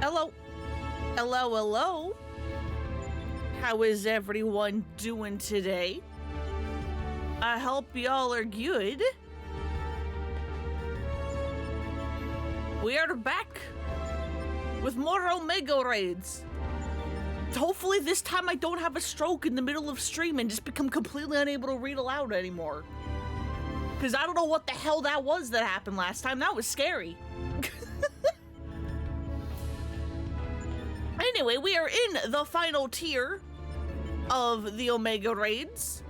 Hello. Hello, hello. How is everyone doing today? I hope y'all are good. We are back with more Omega raids. Hopefully this time I don't have a stroke in the middle of stream and just become completely unable to read aloud anymore. Because I don't know what the hell that was that happened last time. That was scary. Anyway, we are in the final tier of the Omega raids.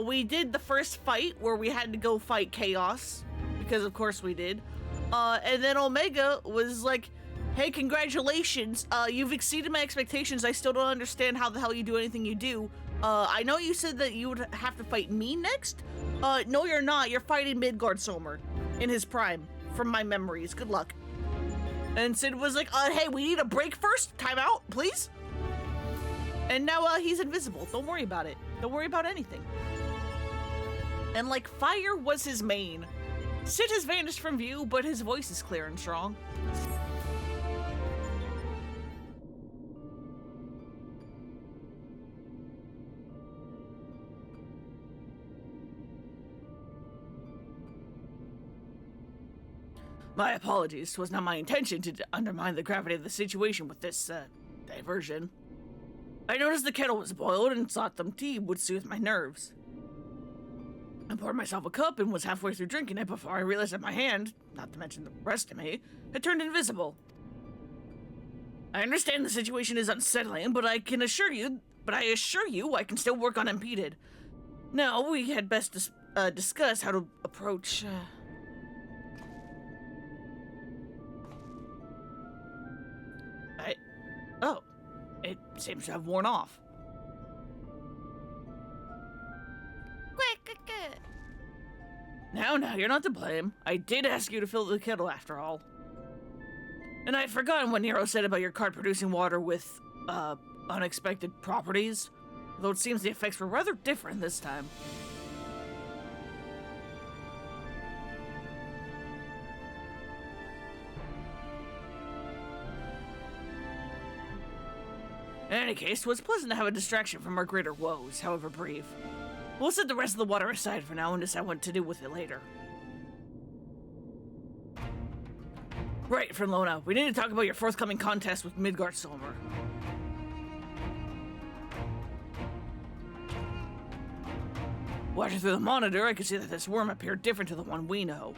We did the first fight where we had to go fight Chaos, because of course we did. And then Omega was like, hey, congratulations, you've exceeded my expectations. I still don't understand how the hell you do anything you do. I know you said that you would have to fight me next. No, you're not. You're fighting Midgardsormr in his prime, from my memories. Good luck. And Sid was like, hey, we need a break first. Time out, please. And now he's invisible. Don't worry about it. Don't worry about anything. And like, fire was his main. Sid has vanished from view, but his voice is clear and strong. My apologies. 'Twas not my intention to undermine the gravity of the situation with this, diversion. I noticed the kettle was boiled and thought some tea would soothe my nerves. I poured myself a cup and was halfway through drinking it before I realized that my hand, not to mention the rest of me, had turned invisible. I understand the situation is unsettling, but I assure you I can still work unimpeded. Now, we had best discuss how to approach, Oh, it seems to have worn off. Now, you're not to blame. I did ask you to fill the kettle after all. And I'd forgotten what Nero said about your card producing water with, unexpected properties. Though it seems the effects were rather different this time. In any case, it was pleasant to have a distraction from our greater woes, however brief. We'll set the rest of the water aside for now and decide what to do with it later. Right, Fernlona, we need to talk about your forthcoming contest with Midgardsormr. Watching through the monitor, I could see that this worm appeared different to the one we know.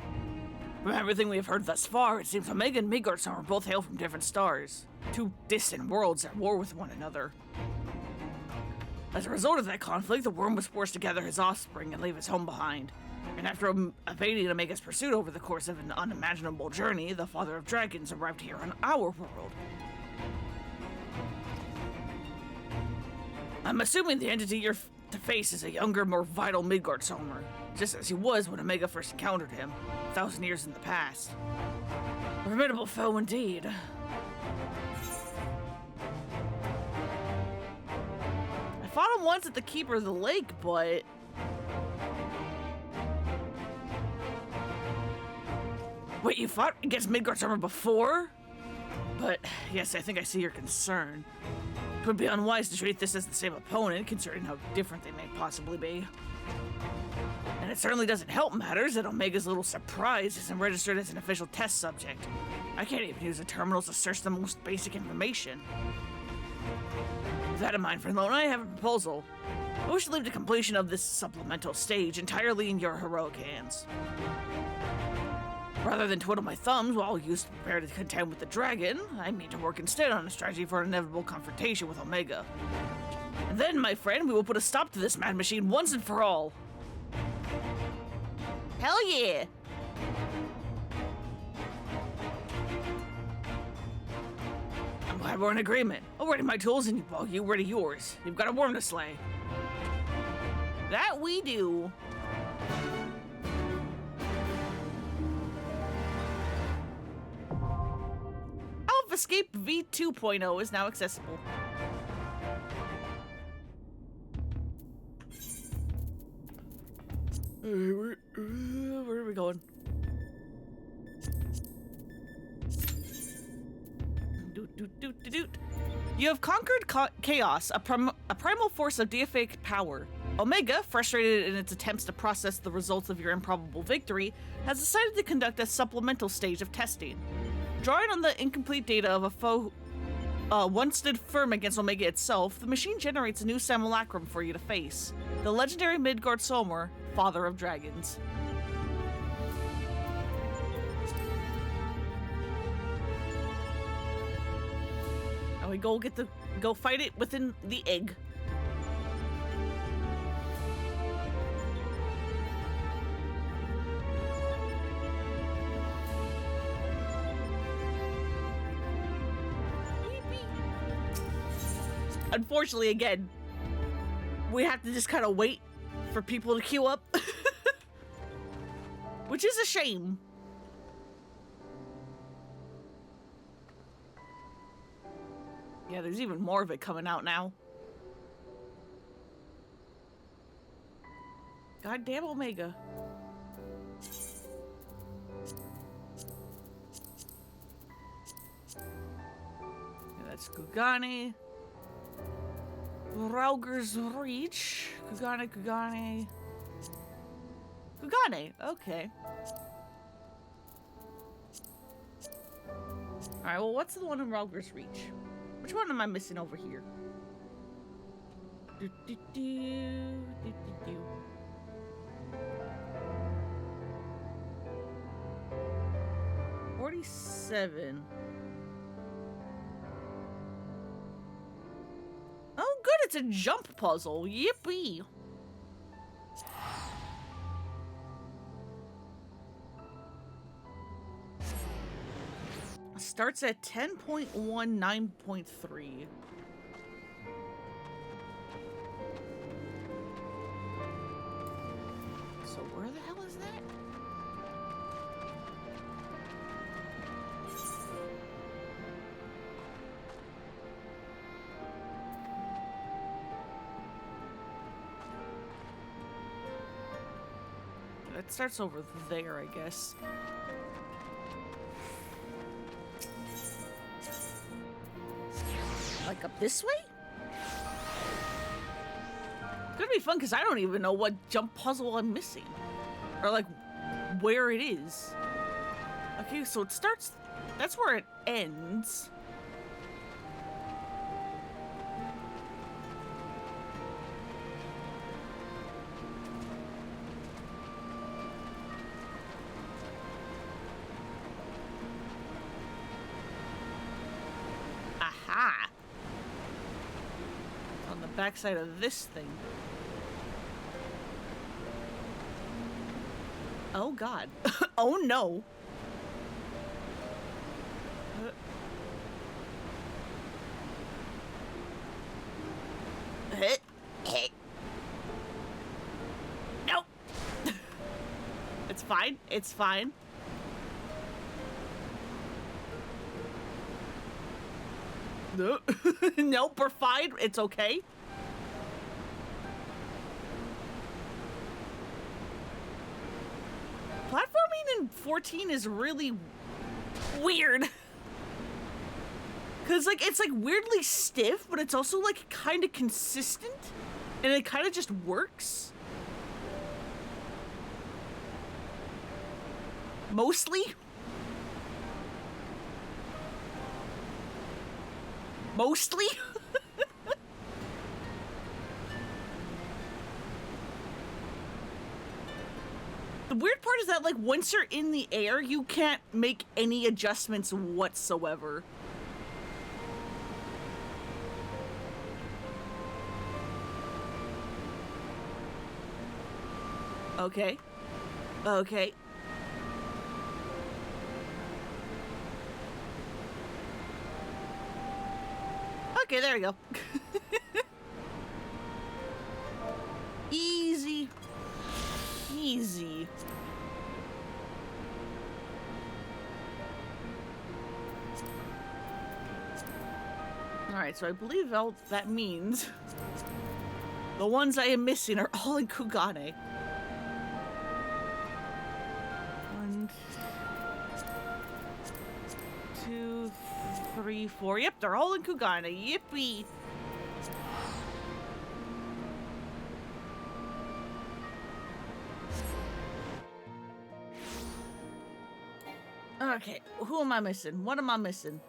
From everything we have heard thus far, it seems Omega and Midgardsormr both hail from different stars. Two distant worlds at war with one another. As a result of that conflict, the worm was forced to gather his offspring and leave his home behind. And after evading Omega's pursuit over the course of an unimaginable journey, the father of dragons arrived here on our world. I'm assuming the entity you're to face is a younger, more vital Midgardsormr, just as he was when Omega first encountered him, 1,000 years in the past. A formidable foe indeed. I fought him once at the Keeper of the Lake, but... Wait, you fought against Midgardsormr before? But, yes, I think I see your concern. It would be unwise to treat this as the same opponent, considering how different they may possibly be. And it certainly doesn't help matters that Omega's little surprise isn't registered as an official test subject. I can't even use the terminals to search the most basic information. With that in mind, Fernlona, I have a proposal. I wish to leave the completion of this supplemental stage entirely in your heroic hands. Rather than twiddle my thumbs while used to prepare to contend with the dragon, I mean to work instead on a strategy for an inevitable confrontation with Omega. And then, my friend, we will put a stop to this mad machine once and for all. Hell yeah! I'm glad we're in agreement. I'll ready my tools and while you ready yours. You've got a worm to slay. That we do. Escape V2.0 is now accessible. Where are we going? You have conquered chaos, a primal force of deific power. Omega, frustrated in its attempts to process the results of your improbable victory, has decided to conduct a supplemental stage of testing. Drawing on the incomplete data of a foe once stood firm against Omega itself, the machine generates a new simulacrum for you to face. The legendary Midgard Solmur, Father of Dragons. And we go fight it within the egg. Unfortunately, again, we have to just kind of wait for people to queue up. Which is a shame. Yeah, there's even more of it coming out now. Goddamn Omega. Yeah, that's Kugane. Rauger's Reach. Kugane. Kugane, okay. Alright, well, what's the one in Rauger's Reach? Which one am I missing over here? 47. Oh, good, it's a jump puzzle. Yippee. Starts at 10.1, 9.3. So where the hell is that? It starts over there, I guess. Like up this way? It's gonna be fun because I don't even know what jump puzzle I'm missing. Or like where it is. Okay, so it starts, that's where it ends. Aha! On the backside of this thing. Oh god. Oh no. Nope. It's fine. It's fine. No. Nope, we're fine. It's okay. Platforming in 14 is really weird. Cause like it's like weirdly stiff, but it's also like kind of consistent, and it kind of just works. Mostly. Mostly. The weird part is that like once you're in the air, you can't make any adjustments whatsoever. Okay. Okay. Okay, there we go. Easy. Easy. Alright, so I believe all that means the ones I am missing are all in Kugane. 1, 2, 3. 3, 4. Yep, they're all in Kugana. Yippee! Okay, who am I missing? What am I missing?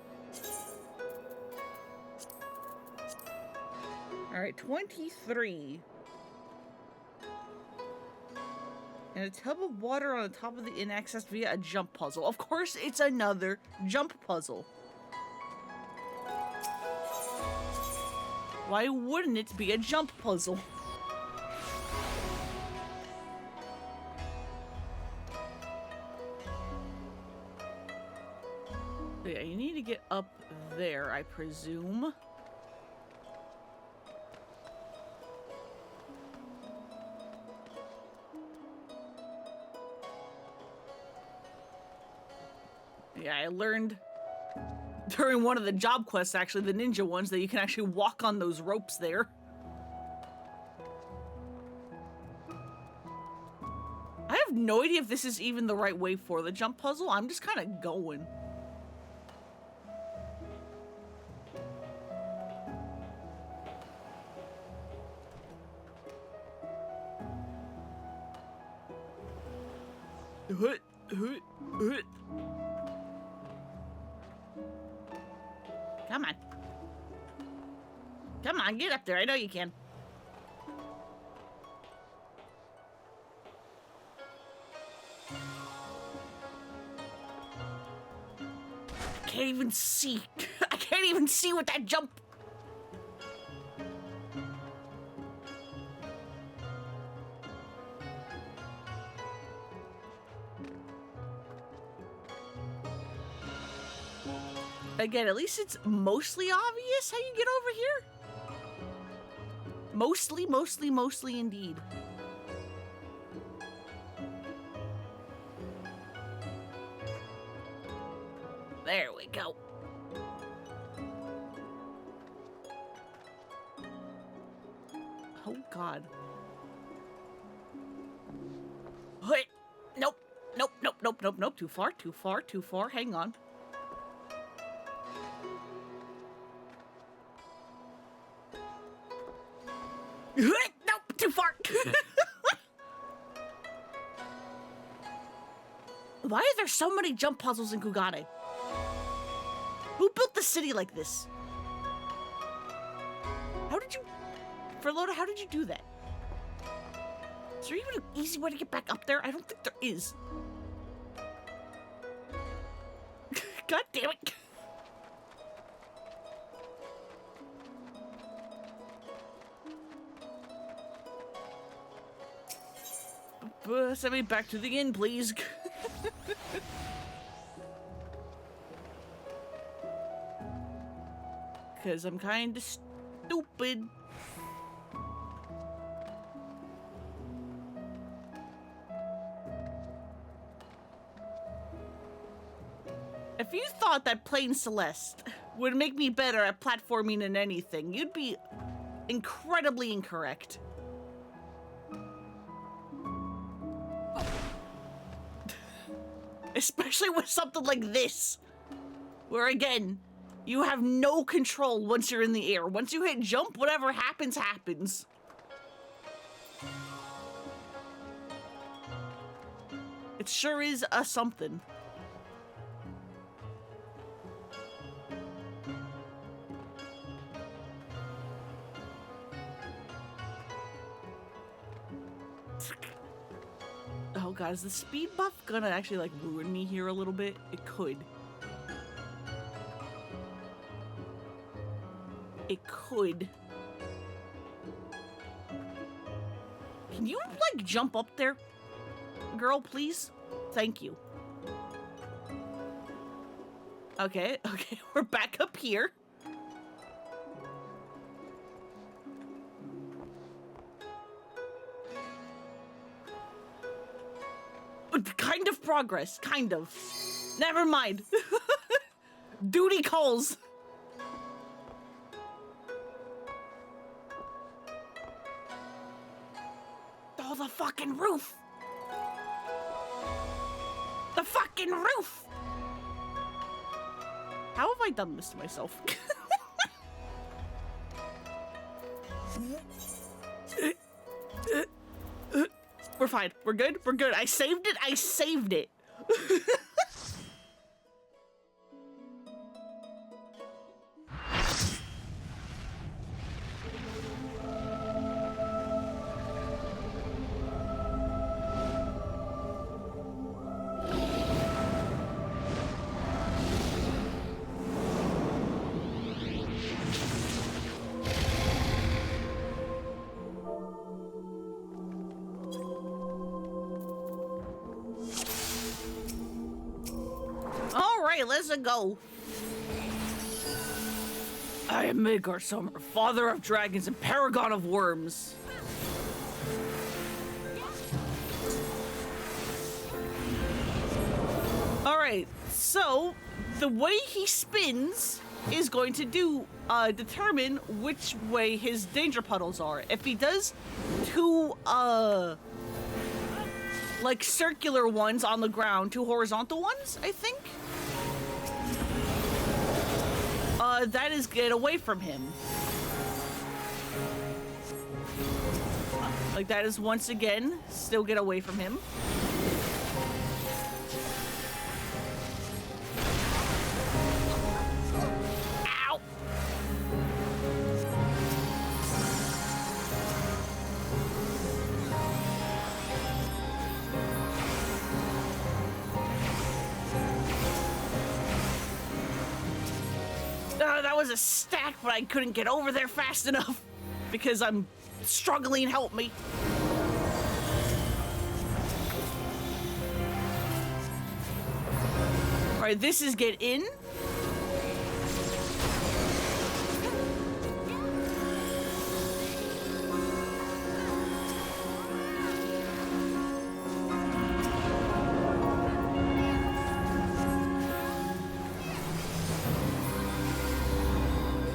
Alright, 23. And a tub of water on the top of the inn accessed via a jump puzzle. Of course, it's another jump puzzle. Why wouldn't it be a jump puzzle? Yeah, you need to get up there, I presume. Yeah, I learned during one of the job quests, actually, the ninja ones, that you can actually walk on those ropes there. I have no idea if this is even the right way for the jump puzzle. I'm just kind of going. Come on. Come on, get up there. I know you can. I can't even see. I can't even see with that jump. Again, at least it's mostly obvious how you get over here. Mostly indeed. There we go. Oh, God. Wait. Nope. Nope. Too far. Hang on. Nope, too far. Why are there so many jump puzzles in Kugane? Who built the city like this? How did you... Ferloda, how did you do that? Is there even an easy way to get back up there? I don't think there is. God damn it. Send me back to the inn, please. Because I'm kind of stupid. If you thought that Plain Celeste would make me better at platforming than anything, you'd be incredibly incorrect. Especially with something like this, where again, you have no control once you're in the air. Once you hit jump, whatever happens, happens. It sure is a something. Oh god, is the speed buff gonna actually like ruin me here a little bit? It could. It could. Can you like jump up there, girl, please? Thank you. Okay, we're back up here. Kind of progress, kind of. Never mind. Duty calls. Oh, the fucking roof. The fucking roof. How have I done this to myself? We're fine. We're good. We're good. I saved it. I saved it. Let's go. I am Midgardsormr, father of dragons and paragon of worms. All right, so the way he spins is going to determine which way his danger puddles are. If he does two like circular ones on the ground, two horizontal ones, I think. That is get away from him. Like that is once again, still get away from him. Ow! That was a stack, but I couldn't get over there fast enough because I'm struggling. Help me. All right, this is get in.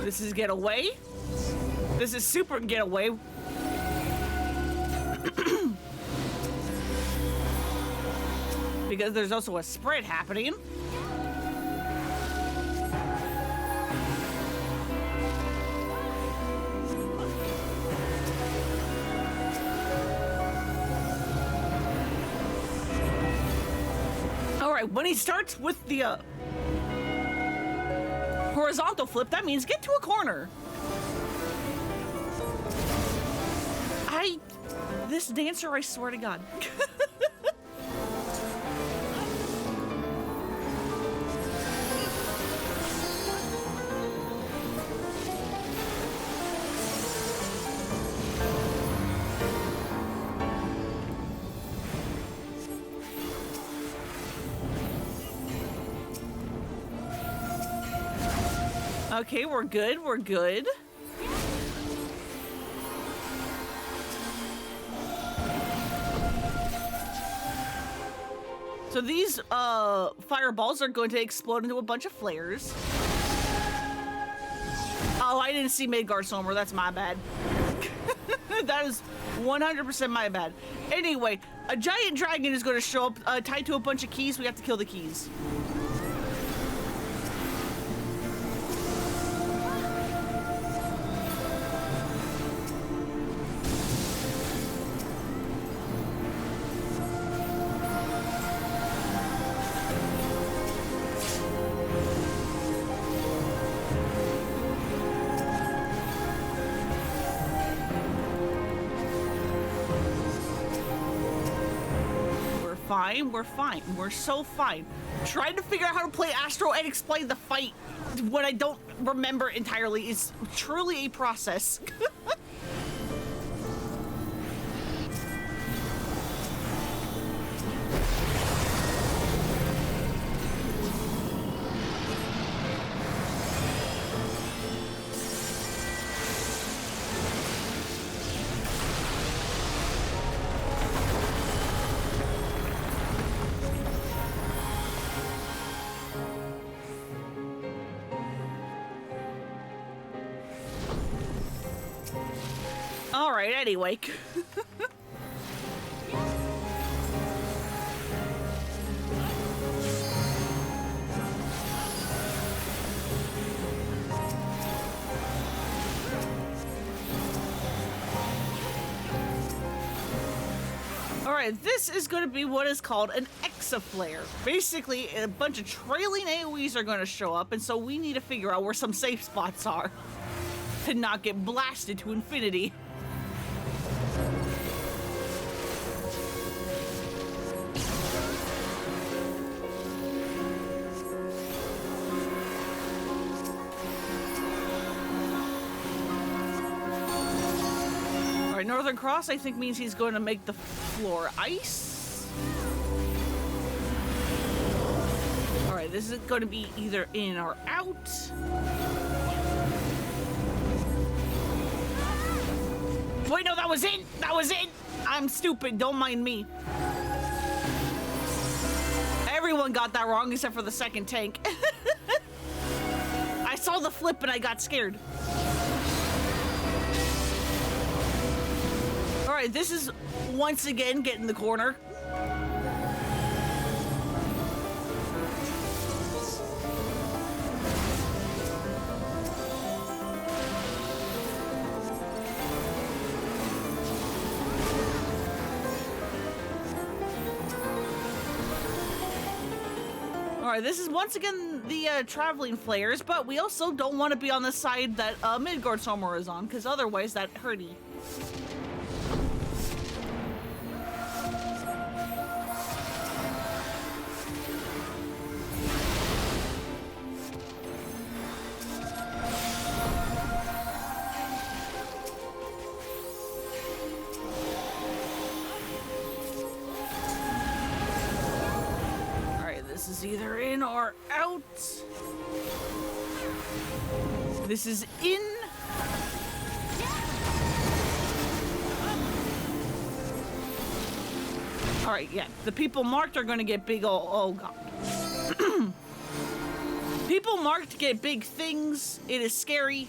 This is get away. This is super get away. Because there's also a spread happening. All right, when he starts with the horizontal flip, that means get to a corner. This dancer, I swear to God. Okay, we're good, we're good. So these fireballs are going to explode into a bunch of flares. Oh, I didn't see Midgardsormr, that's my bad. That is 100% my bad. Anyway, a giant dragon is going to show up tied to a bunch of keys. We have to kill the keys. We're fine. We're so fine. Trying to figure out how to play Astro and explain the fight when I don't remember entirely is truly a process. All right, anyway. Alright, this is going to be what is called an exaflare. Basically, a bunch of trailing AoEs are going to show up, and so we need to figure out where some safe spots are to not get blasted to infinity. Northern Cross, I think, means he's going to make the floor ice. Alright, this is going to be either in or out. Wait, no, that was in! That was in! I'm stupid, don't mind me. Everyone got that wrong except for the second tank. I saw the flip and I got scared. Alright, this is once again get in the corner. Alright, this is once again the traveling flares, but we also don't want to be on the side that Midgard Sommer is on, because otherwise that hurty. This is either in or out. This is in. All right, yeah. The people marked are going to get big. Oh God. People marked get big things. It is scary.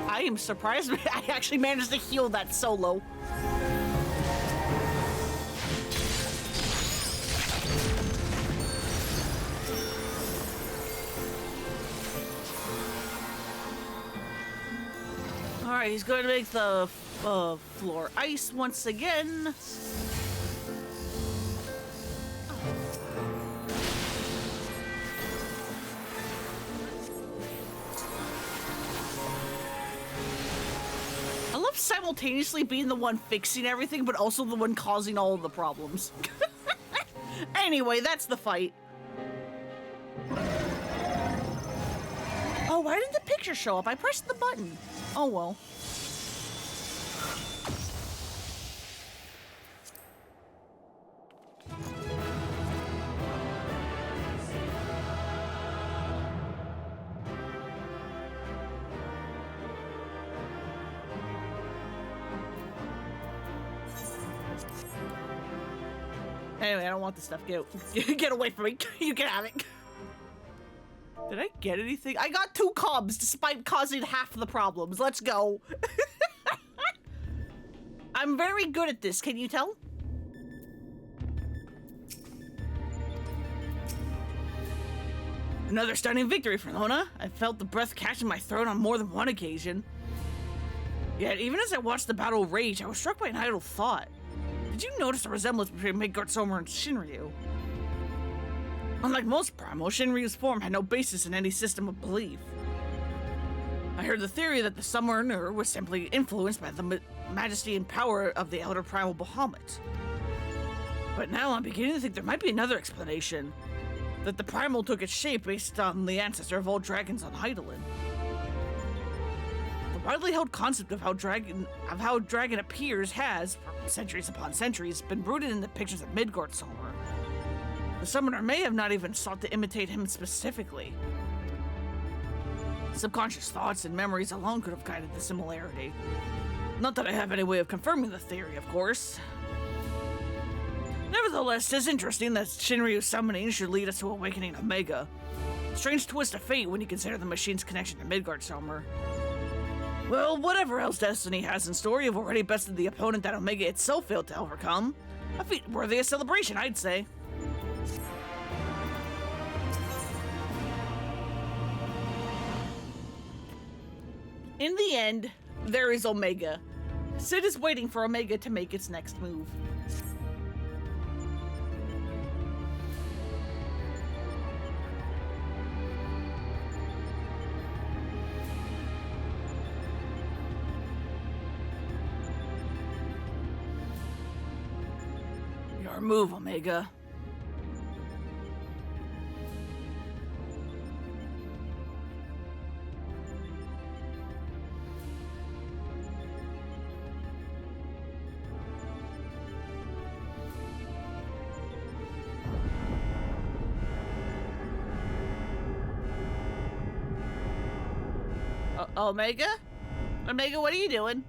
I am surprised I actually managed to heal that solo. Alright, he's going to make the floor ice once again. Simultaneously being the one fixing everything, but also the one causing all of the problems. Anyway, that's the fight. Oh, why didn't the picture show up? I pressed the button. Oh, well. Anyway, I don't want this stuff. Get away from me. You can have it. Did I get anything? I got 2 cobs despite causing half the problems. Let's go. I'm very good at this. Can you tell? Another stunning victory for Lona. I felt the breath catch in my throat on more than one occasion. Yet, even as I watched the battle rage, I was struck by an idle thought. Did you notice the resemblance between Midgard Sommer and Shinryu? Unlike most primal, Shinryu's form had no basis in any system of belief. I heard the theory that the Summoner was simply influenced by the majesty and power of the elder primal Bahamut. But now I'm beginning to think there might be another explanation. That the primal took its shape based on the ancestor of all dragons on Hydaelyn. The widely held concept of how dragon appears has, for centuries upon centuries, been rooted in the pictures of Midgard Sommer. The summoner may have not even sought to imitate him specifically. Subconscious thoughts and memories alone could have guided the similarity. Not that I have any way of confirming the theory, of course. Nevertheless, it's interesting that Shinryu's summoning should lead us to awakening Omega. Strange twist of fate when you consider the machine's connection to Midgard Sommer. Well, whatever else Destiny has in store, you've already bested the opponent that Omega itself failed to overcome. A feat worthy of celebration, I'd say. In the end, there is Omega. Sid is waiting for Omega to make its next move. Your move, Omega. Omega? Omega, what are you doing?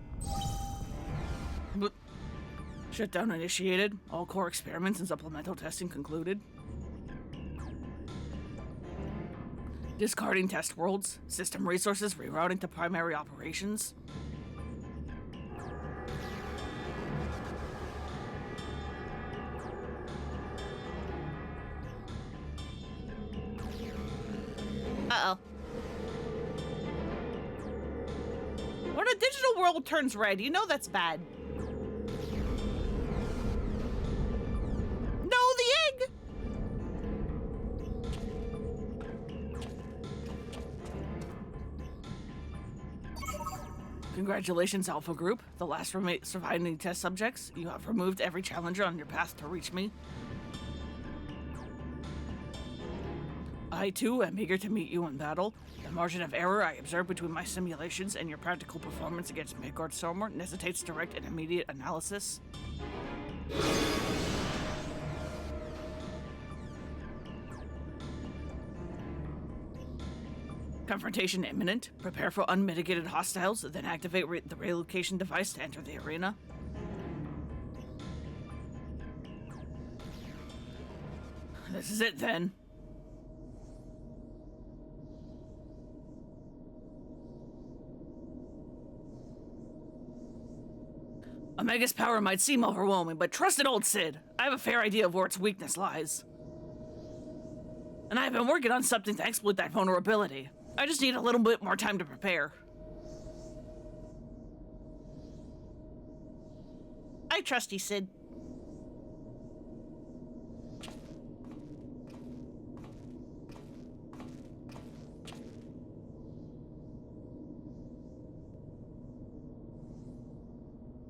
Shutdown initiated. All core experiments and supplemental testing concluded. Discarding test worlds. System resources rerouting to primary operations. Uh-oh. When a digital world turns red, you know that's bad. No, the egg! Congratulations, Alpha Group. The last surviving test subjects. You have removed every challenger on your path to reach me. I, too, am eager to meet you in battle. The margin of error I observe between my simulations and your practical performance against Midgard Stormer necessitates direct and immediate analysis. Confrontation imminent. Prepare for unmitigated hostiles, then activate the relocation device to enter the arena. This is it, then. Omega's power might seem overwhelming, but trust in old Sid. I have a fair idea of where its weakness lies. And I have been working on something to exploit that vulnerability. I just need a little bit more time to prepare. I trust you, Sid.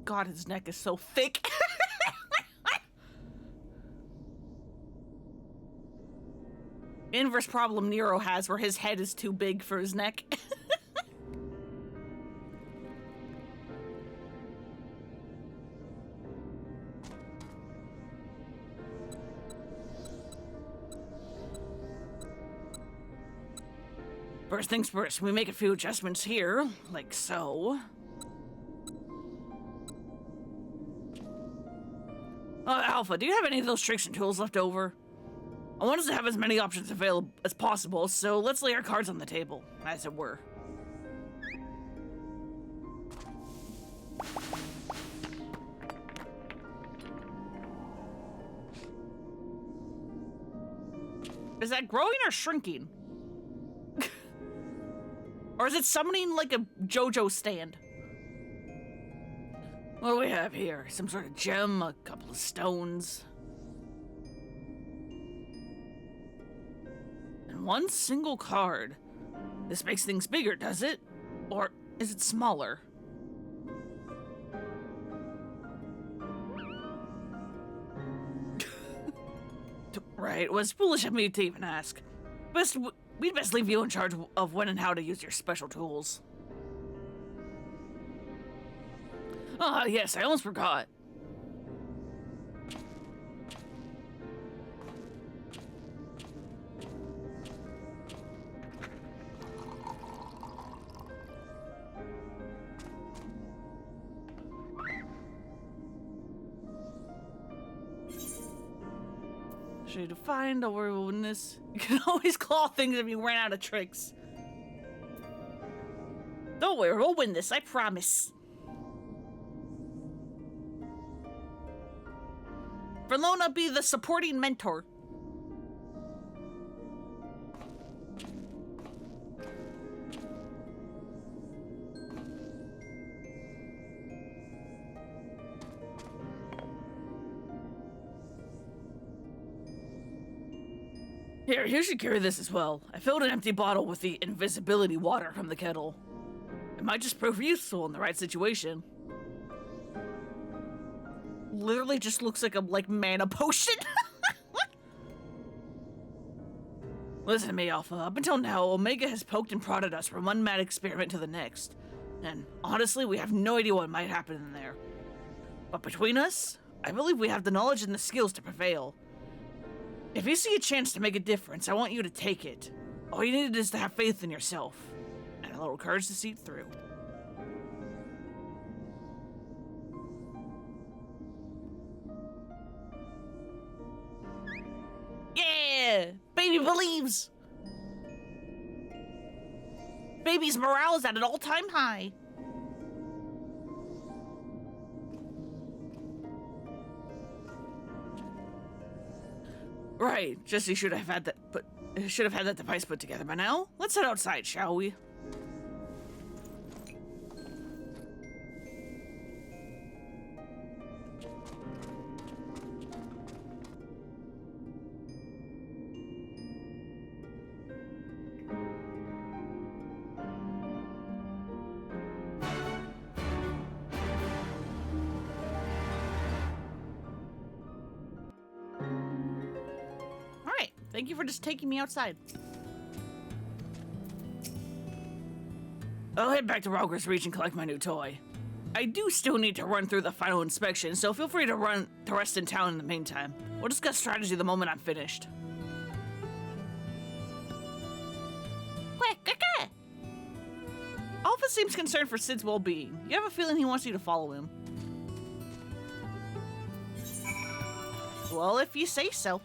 God, his neck is so thick. Inverse problem Nero has, where his head is too big for his neck. First things first, we make a few adjustments here, like so. Alpha, do you have any of those tricks and tools left over? I want us to have as many options available as possible, so let's lay our cards on the table, as it were. Is that growing or shrinking? Or is it summoning like a JoJo stand? What do we have here? Some sort of gem, a couple of stones. And one single card. This makes things bigger, does it? Or is it smaller? Right, it was foolish of me to even ask. We'd best leave you in charge of when and how to use your special tools. Ah, yes, I almost forgot. Should you find a wilderness? You can always claw things if you ran out of tricks. Don't worry, we'll win this, I promise. Verlona be the supporting mentor. Here, you should carry this as well. I filled an empty bottle with the invisibility water from the kettle. It might just prove useful in the right situation. Literally just looks like a mana potion. Listen to me, Alpha. Up until now, Omega has poked and prodded us from one mad experiment to the next. And honestly, we have no idea what might happen in there. But between us, I believe we have the knowledge and the skills to prevail. If you see a chance to make a difference, I want you to take it. All you need is to have faith in yourself, and a little courage to see it through. Yeah! Baby believes! Baby's morale is at an all-time high. Right, Jesse should have had that device put together by now. Let's head outside, shall we? Thank you for just taking me outside. I'll head back to Rogers Reach and collect my new toy. I do still need to run through the final inspection, so feel free to rest in town in the meantime. We'll discuss strategy the moment I'm finished. Alpha seems concerned for Sid's well-being. You have a feeling he wants you to follow him. Well, if you say so.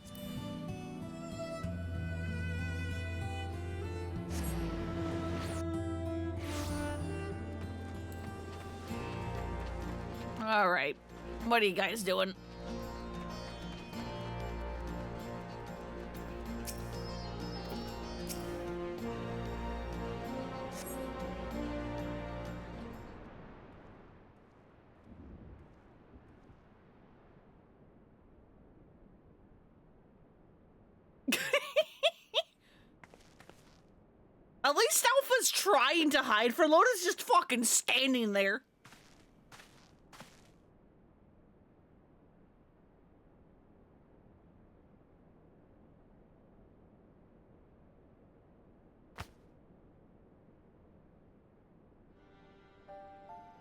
All right, what are you guys doing? At least Alpha's trying to hide. Verlona's just fucking standing there.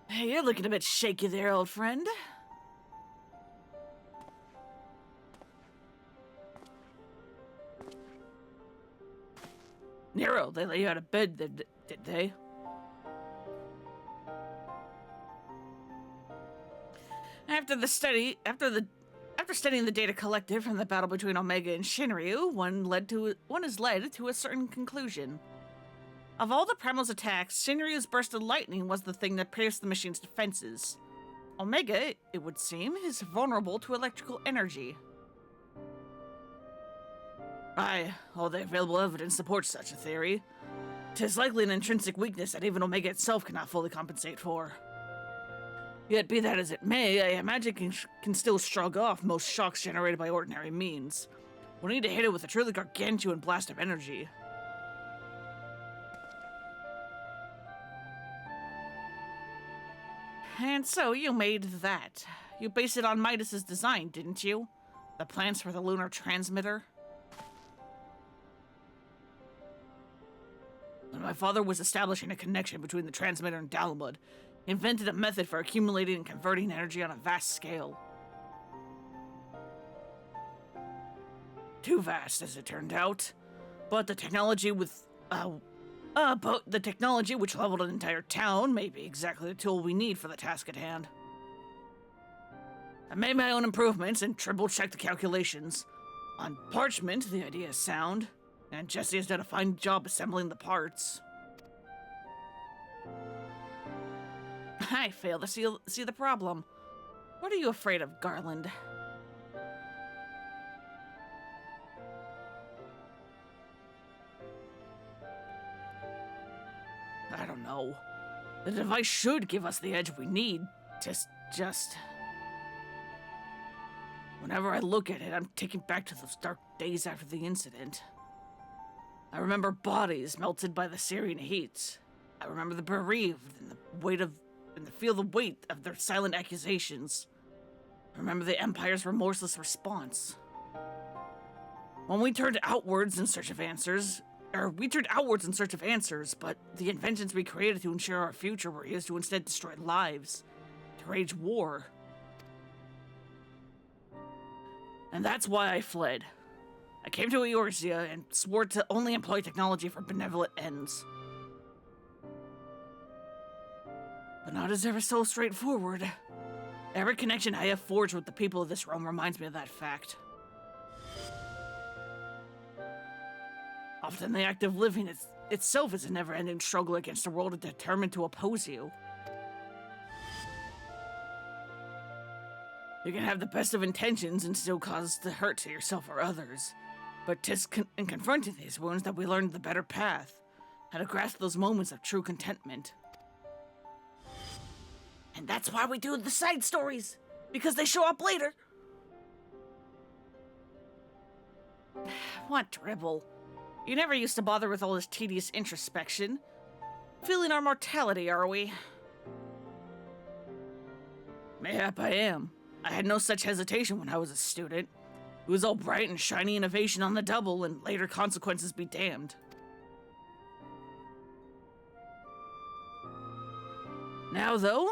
Hey, you're looking a bit shaky there, old friend. Nero, they let you out of bed, did they? After studying the data collected from the battle between Omega and Shinryu, one is led to a certain conclusion. Of all the Primal's attacks, Shinryu's burst of lightning was the thing that pierced the machine's defenses. Omega, it would seem, is vulnerable to electrical energy. Aye, all the available evidence supports such a theory. 'Tis likely an intrinsic weakness that even Omega itself cannot fully compensate for. Yet be that as it may, I imagine can still shrug off most shocks generated by ordinary means. We'll need to hit it with a truly gargantuan blast of energy. And so you made that. You based it on Midas's design, didn't you? The plans for the lunar transmitter? When my father was establishing a connection between the transmitter and Stormblood, he invented a method for accumulating and converting energy on a vast scale. Too vast, as it turned out. But the technology which leveled an entire town may be exactly the tool we need for the task at hand. I made my own improvements and triple-checked the calculations. On parchment, the idea is sound, and Jesse has done a fine job assembling the parts. I fail to see the problem. What are you afraid of, Garland? The device should give us the edge we need. Just... Whenever I look at it, I'm taken back to those dark days after the incident. I remember bodies melted by the Syrian heat. I remember the bereaved and feel the weight of their silent accusations. I remember the Empire's remorseless response. When we turned outwards in search of answers, but the inventions we created to ensure our future were used to instead destroy lives, to wage war. And that's why I fled. I came to Eorzea and swore to only employ technology for benevolent ends. But not as ever so straightforward. Every connection I have forged with the people of this realm reminds me of that fact. Often the act of living itself is a never-ending struggle against a world determined to oppose you. You can have the best of intentions and still cause the hurt to yourself or others. But 'tis in confronting these wounds that we learn the better path, how to grasp those moments of true contentment. And that's why we do the side stories, because they show up later. What dribble? You never used to bother with all this tedious introspection. Feeling our mortality, are we? Mayhap I am. I had no such hesitation when I was a student. It was all bright and shiny innovation on the double, and later consequences be damned. Now, though,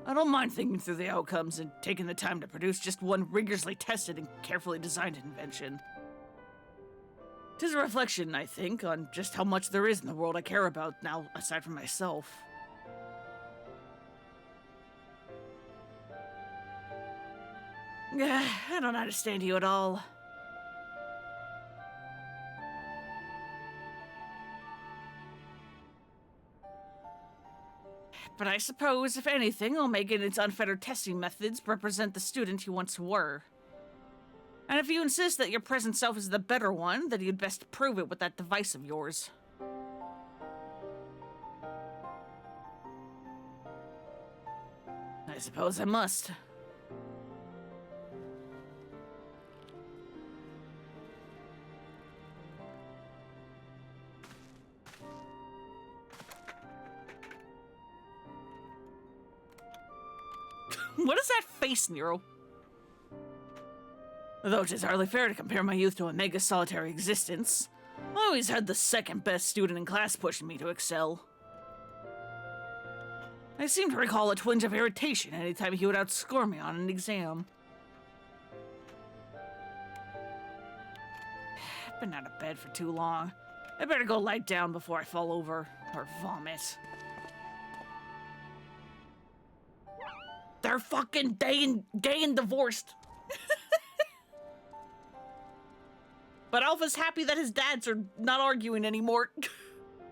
I don't mind thinking through the outcomes and taking the time to produce just one rigorously tested and carefully designed invention. 'Tis a reflection, I think, on just how much there is in the world I care about now, aside from myself. I don't understand you at all. But I suppose, if anything, Omega and its unfettered testing methods represent the student you once were. And if you insist that your present self is the better one, then you'd best prove it with that device of yours. I suppose I must. What is that face, Nero? Though it is hardly fair to compare my youth to Omega's solitary existence, I always had the second best student in class pushing me to excel. I seem to recall a twinge of irritation anytime he would outscore me on an exam. I've been out of bed for too long. I better go lie down before I fall over or vomit. They're fucking gay and divorced. But Alpha's happy that his dads are not arguing anymore.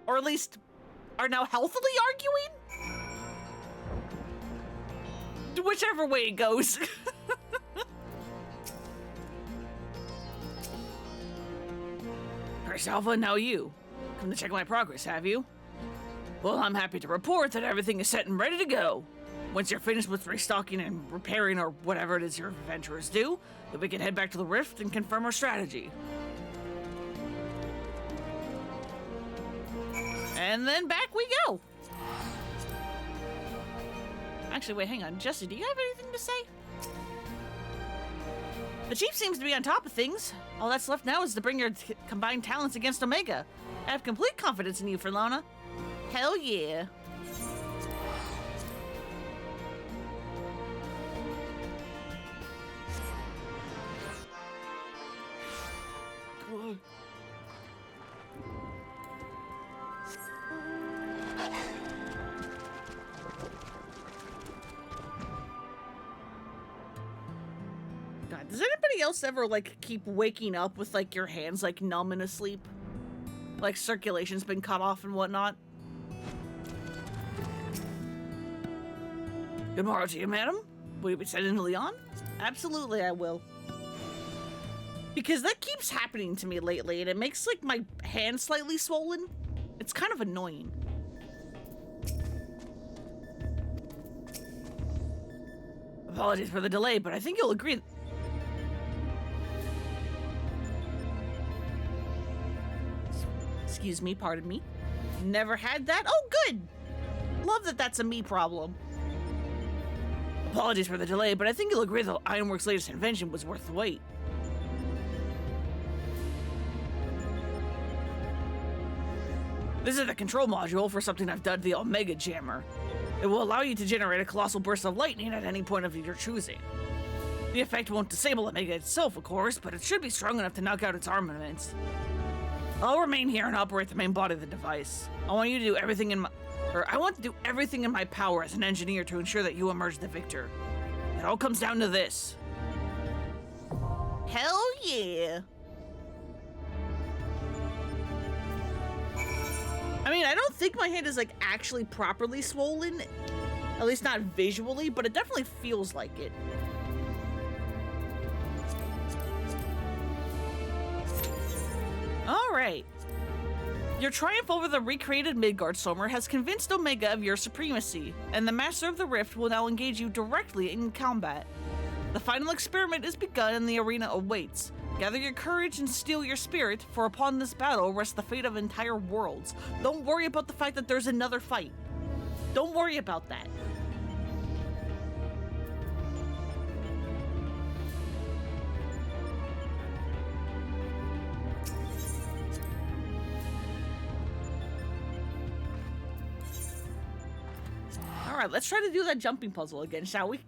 Or at least are now healthily arguing? Whichever way it goes. First Alpha, now you. Come to check my progress, have you? Well, I'm happy to report that everything is set and ready to go. Once you're finished with restocking and repairing or whatever it is your adventurers do, then we can head back to the Rift and confirm our strategy. And then back we go. Actually, wait, hang on. Jesse, do you have anything to say? The Chief seems to be on top of things. All that's left now is to bring your combined talents against Omega. I have complete confidence in you, Furlana. Hell yeah. God, does anybody else ever, like, keep waking up with, like, your hands, like, numb in a sleep? Like, circulation's been cut off and whatnot? Good morrow to you, madam. Will you be sending to Leon? Absolutely, I will. Because that keeps happening to me lately, and it makes, like, my hand slightly swollen. It's kind of annoying. Apologies for the delay, but I think you'll agree. Excuse me, pardon me. Never had that? Oh, good. Love that that's a me problem. Apologies for the delay, but I think you'll agree that Ironworks' latest invention was worth the wait. This is the control module for something I've dubbed the Omega Jammer. It will allow you to generate a colossal burst of lightning at any point of your choosing. The effect won't disable Omega itself, of course, but it should be strong enough to knock out its armaments. I'll remain here and operate the main body of the device. I want to do everything in my power as an engineer to ensure that you emerge the victor. It all comes down to this. Hell yeah. I mean, I don't think my hand is, like, actually properly swollen. At least not visually, but it definitely feels like it. Alright. Your triumph over the recreated Midgardstormer has convinced Omega of your supremacy, and the Master of the Rift will now engage you directly in combat. The final experiment is begun and the arena awaits. Gather your courage and steel your spirit, for upon this battle rests the fate of entire worlds. Don't worry about the fact that there's another fight. Don't worry about that. All right, let's try to do that jumping puzzle again, shall we?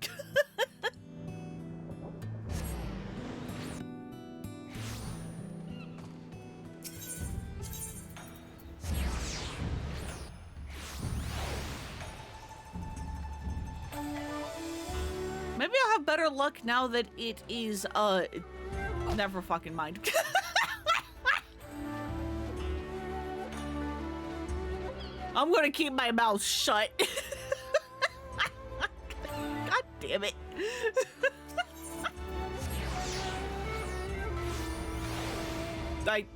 Maybe I'll have better luck now that it is, never fucking mind. I'm gonna keep my mouth shut. God damn it.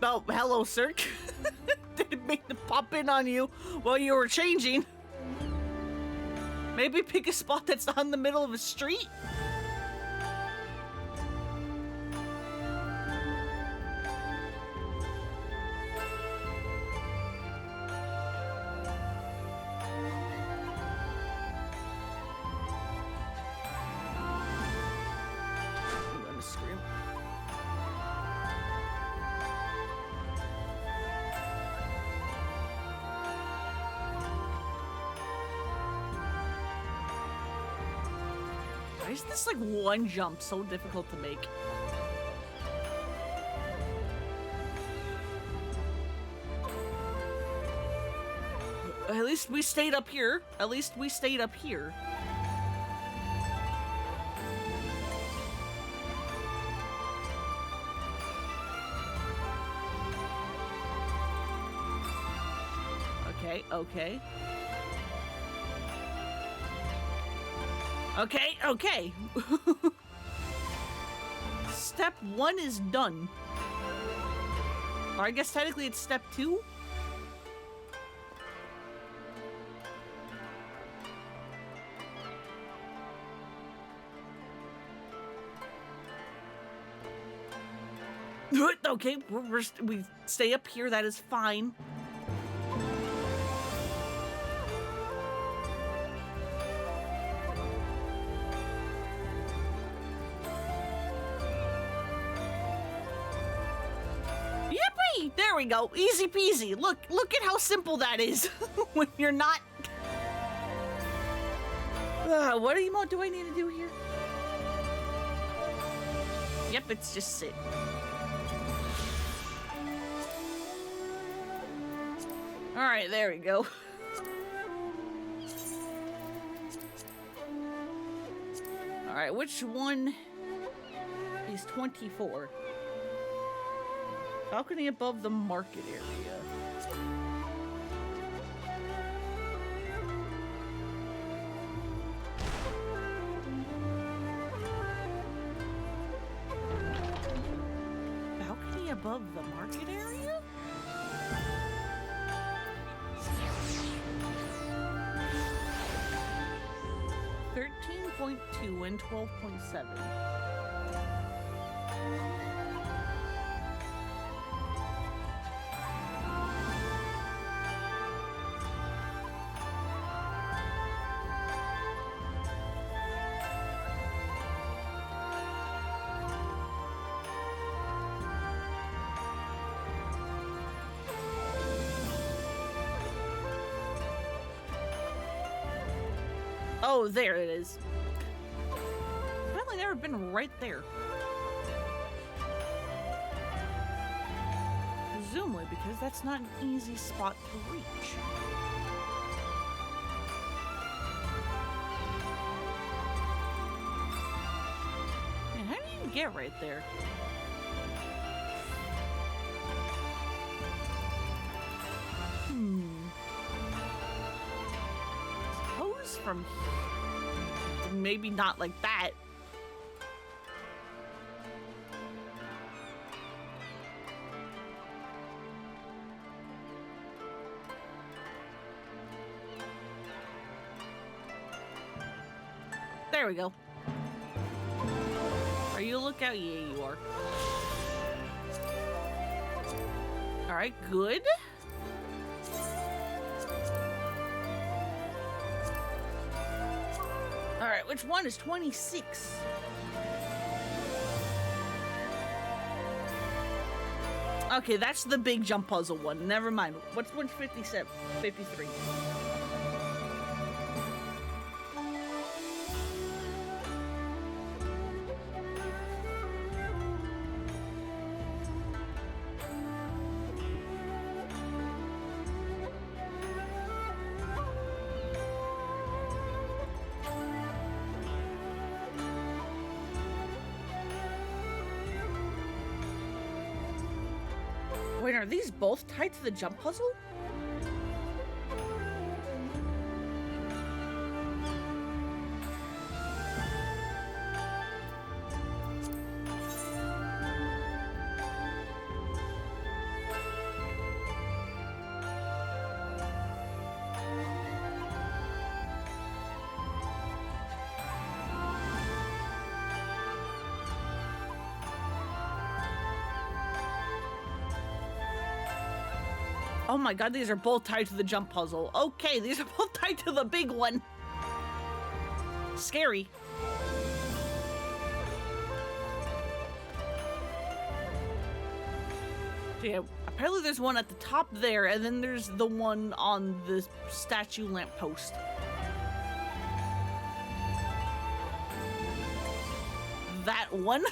Oh, hello, sir. Didn't mean to pop in on you while you were changing. Maybe pick a spot that's not in the middle of a street? I'm gonna scream. Why is this, like, one jump so difficult to make? At least we stayed up here. At least we stayed up here. Okay, okay. Okay, okay. Step 1 is done. Or I guess technically it's step 2? Okay, we stay up here, that is fine. There we go. Easy peasy. Look at how simple that is when you're not. What emote do I need to do here? Yep, it's just sit. All right, there we go. All right, which one is 24? Balcony above the market area. Balcony above the market area? 12.2 and 12.7. Oh, there it is. Apparently never been right there. Presumably because that's not an easy spot to reach. Man, how do you get right there? Suppose from here. Maybe not like that. There we go. Are you a lookout? Yeah, you are. All right, good. All right, which one is 26? Okay, that's the big jump puzzle one. Never mind. What's 57? 53. Wait, are these both tied to the jump puzzle? Oh my god, these are both tied to the jump puzzle. Okay, these are both tied to the big one. Scary. Yeah, apparently there's one at the top there, and then there's the one on the statue lamppost. That one.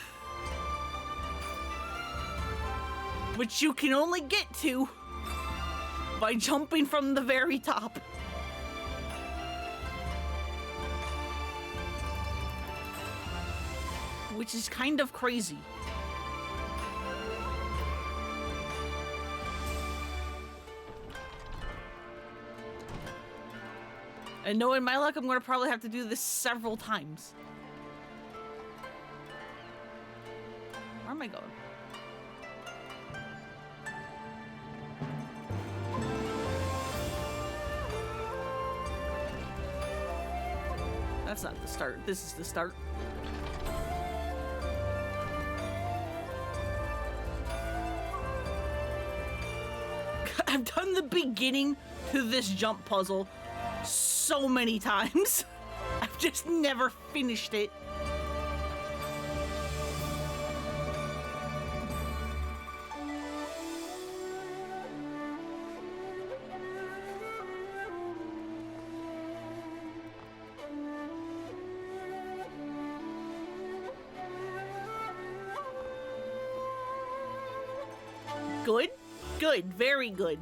Which you can only get to by jumping from the very top. Which is kind of crazy. And knowing my luck, I'm gonna probably have to do this several times. Where am I going? That's not the start. This is the start. I've done the beginning to this jump puzzle so many times. I've just never finished it. Good? Good. Very good.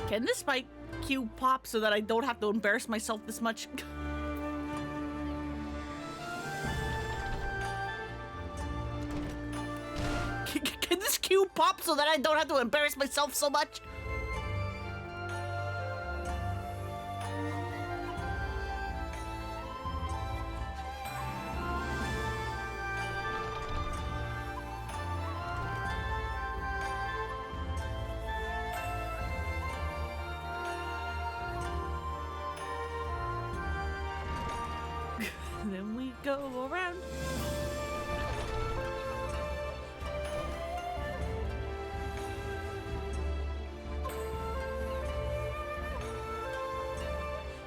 Can this spike cube pop so that I don't have to embarrass myself this much? Can this cube pop so that I don't have to embarrass myself so much? And then we go around.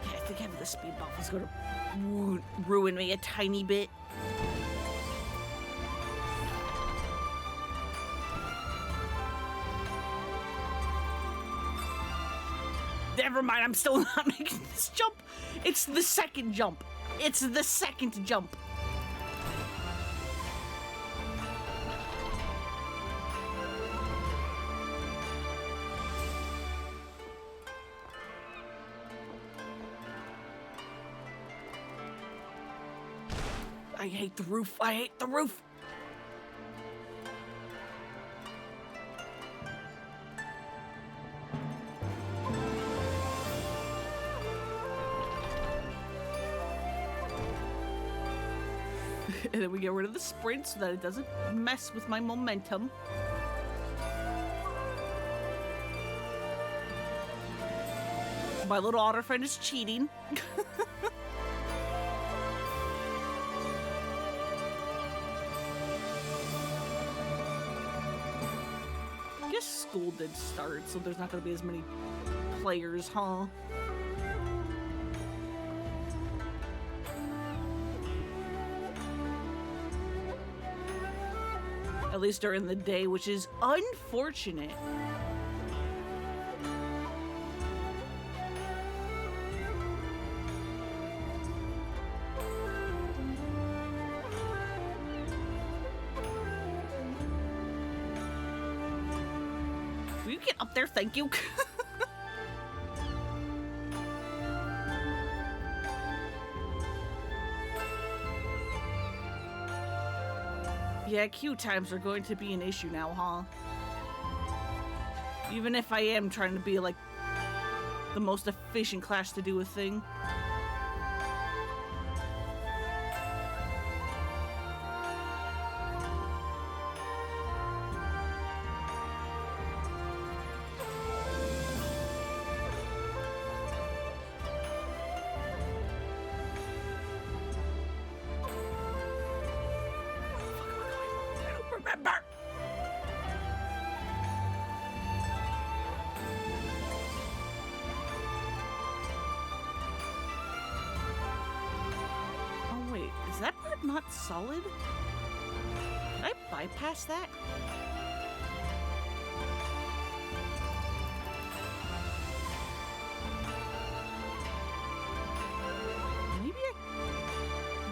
Yeah, I think having the speed buff is gonna ruin me a tiny bit. Never mind, I'm still not making this jump. It's the second jump. It's the second jump. I hate the roof. I hate the roof. And then we get rid of the sprint so that it doesn't mess with my momentum. My little otter friend is cheating. I guess school did start, so there's not going to be as many players, huh? At least during the day, which is unfortunate. Will you get up there? Thank you. Yeah, queue times are going to be an issue now, huh? Even if I am trying to be, like, the most efficient class to do a thing. Remember. Oh wait, is that part not solid? Did I bypass that? Maybe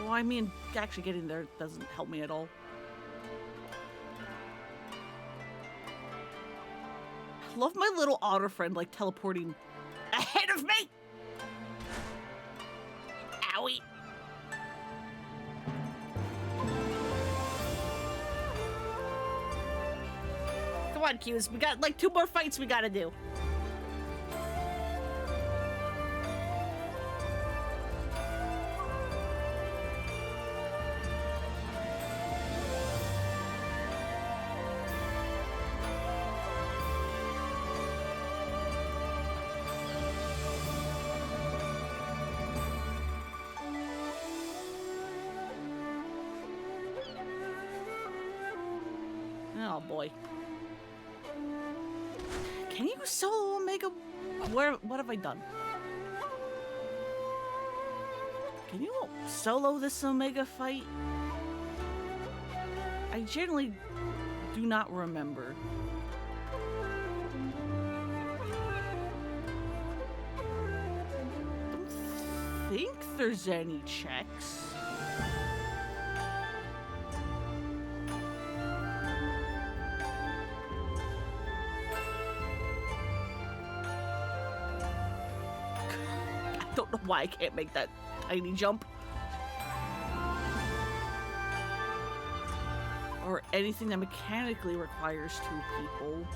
well, I mean, actually getting there doesn't help me at all. Love my little otter friend, like, teleporting ahead of me! Owie! Come on, Q's. We got, like, 2 more fights we gotta do. Oh boy. Can you solo Omega? What have I done? Can you solo this Omega fight? I generally do not remember. Don't think there's any checks. Don't know why I can't make that tiny jump. Or anything that mechanically requires 2 people.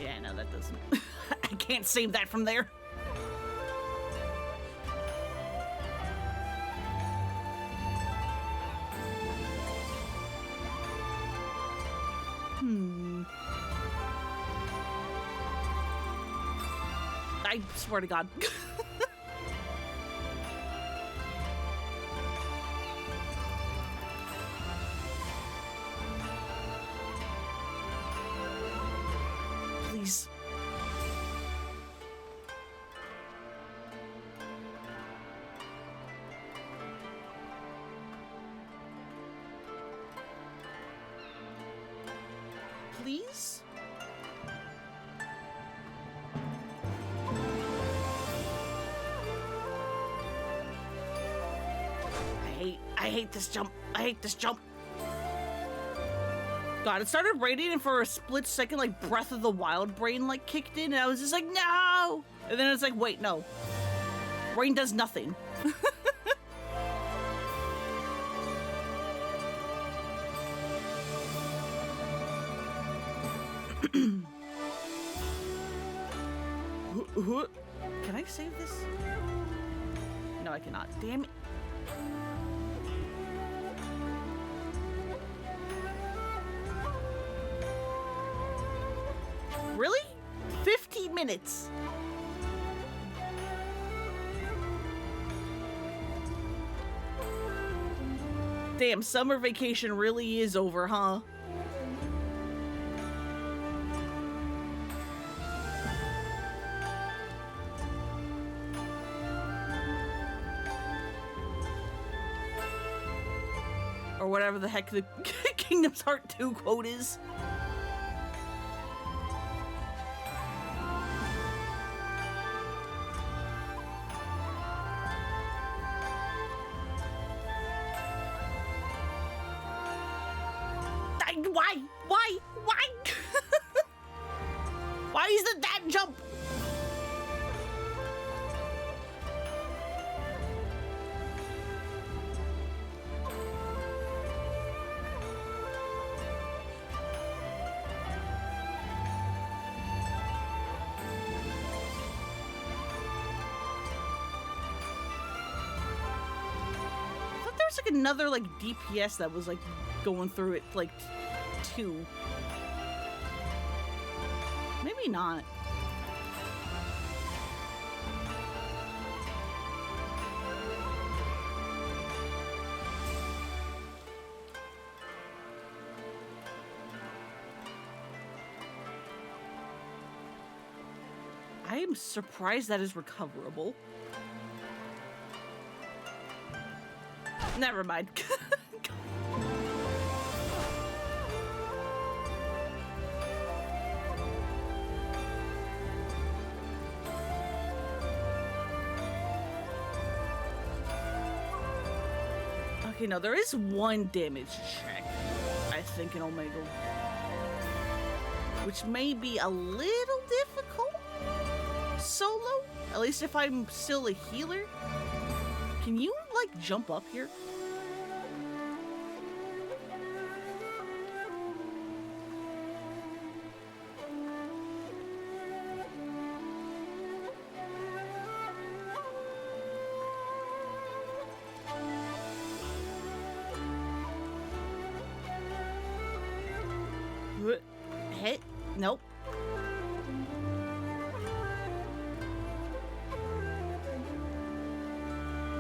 Yeah, no, that doesn't. I can't save that from there. I swear to God. Please. Please? I hate this jump. I hate this jump. God, it started raining and for a split second, like Breath of the Wild brain like kicked in and I was just like, no! And then it's like, wait, no. Rain does nothing. Can I save this? No, I cannot. Damn it. Really? 50 minutes. Damn, summer vacation really is over, huh? Or whatever the heck the Kingdom's Heart 2 quote is. Why? Why? Why? Why is it that jump? I thought there was like another like DPS that was like going through it like two. Maybe not. I am surprised that is recoverable. Never mind. Okay, no, there is one damage check, I think, in Omega. Which may be a little difficult solo, at least if I'm still a healer. Can you, like, jump up here? Hit? Nope.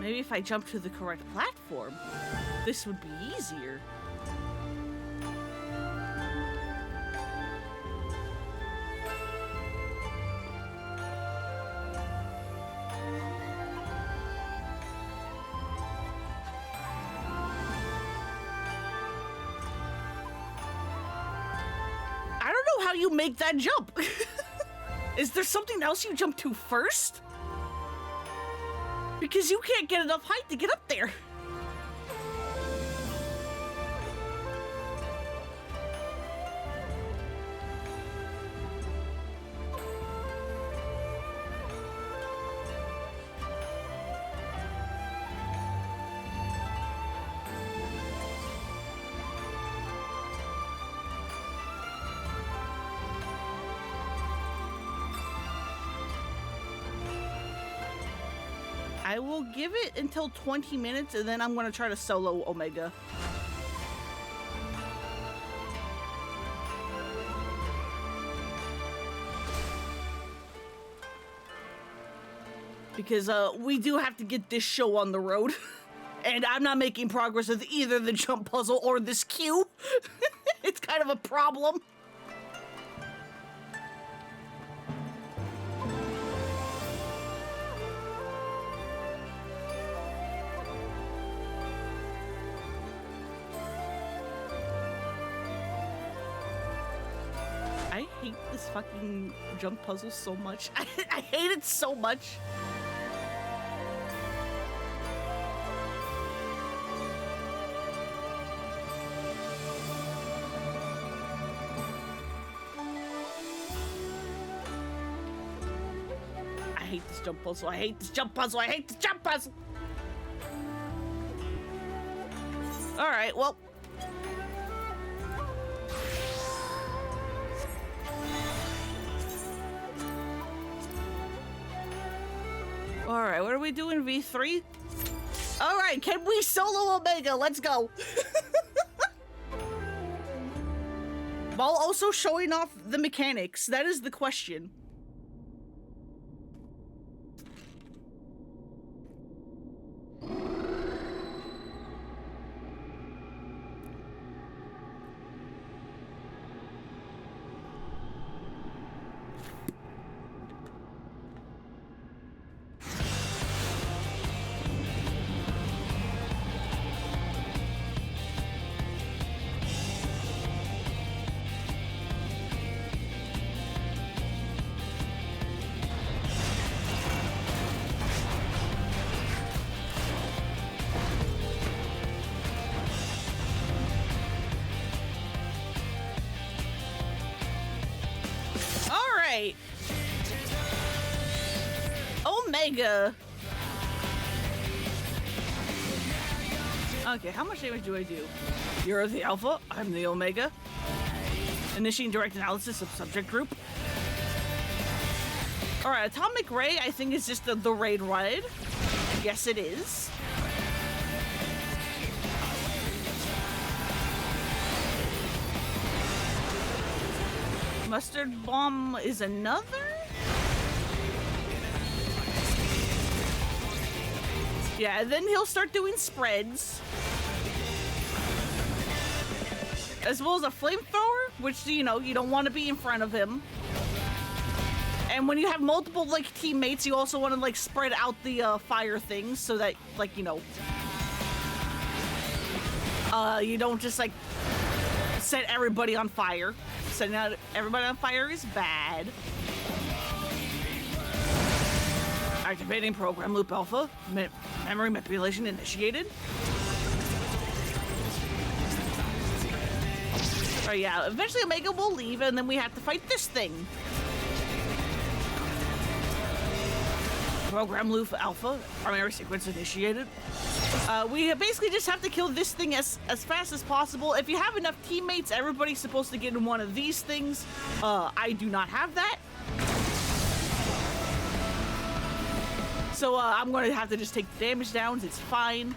Maybe if I jump to the correct platform, this would be easier. How you make that jump? Is there something else you jump to first? Because you can't get enough height to get up there. I will give it until 20 minutes and then I'm going to try to solo Omega. Because we do have to get this show on the road. And I'm not making progress with either the jump puzzle or this queue. It's kind of a problem. I hate this fucking jump puzzle so much. I hate it so much. I hate this jump puzzle. I hate this jump puzzle. I hate this jump puzzle. All right, well. All right, what are we doing, V3? All right, can we solo Omega? Let's go. While also showing off the mechanics, that is the question. Omega. Okay, how much damage do I do? You're the Alpha, I'm the Omega. Initiating direct analysis of subject group. Alright, Atomic Ray, I think is just the raid ride. Yes, it is. Mustard Bomb is another? Yeah, then he'll start doing spreads. As well as a flamethrower, which, you know, you don't want to be in front of him. And when you have multiple, like, teammates, you also want to, like, spread out the fire things so that, like, you know, you don't just, like, set everybody on fire. Setting out everybody on fire is bad. Activating program loop alpha. Memory manipulation initiated. Oh yeah, eventually Omega will leave and then we have to fight this thing. Program loop alpha. Primary sequence initiated. We basically just have to kill this thing as fast as possible. If you have enough teammates, everybody's supposed to get in one of these things. I do not have that. So I'm going to have to just take the damage downs. It's fine.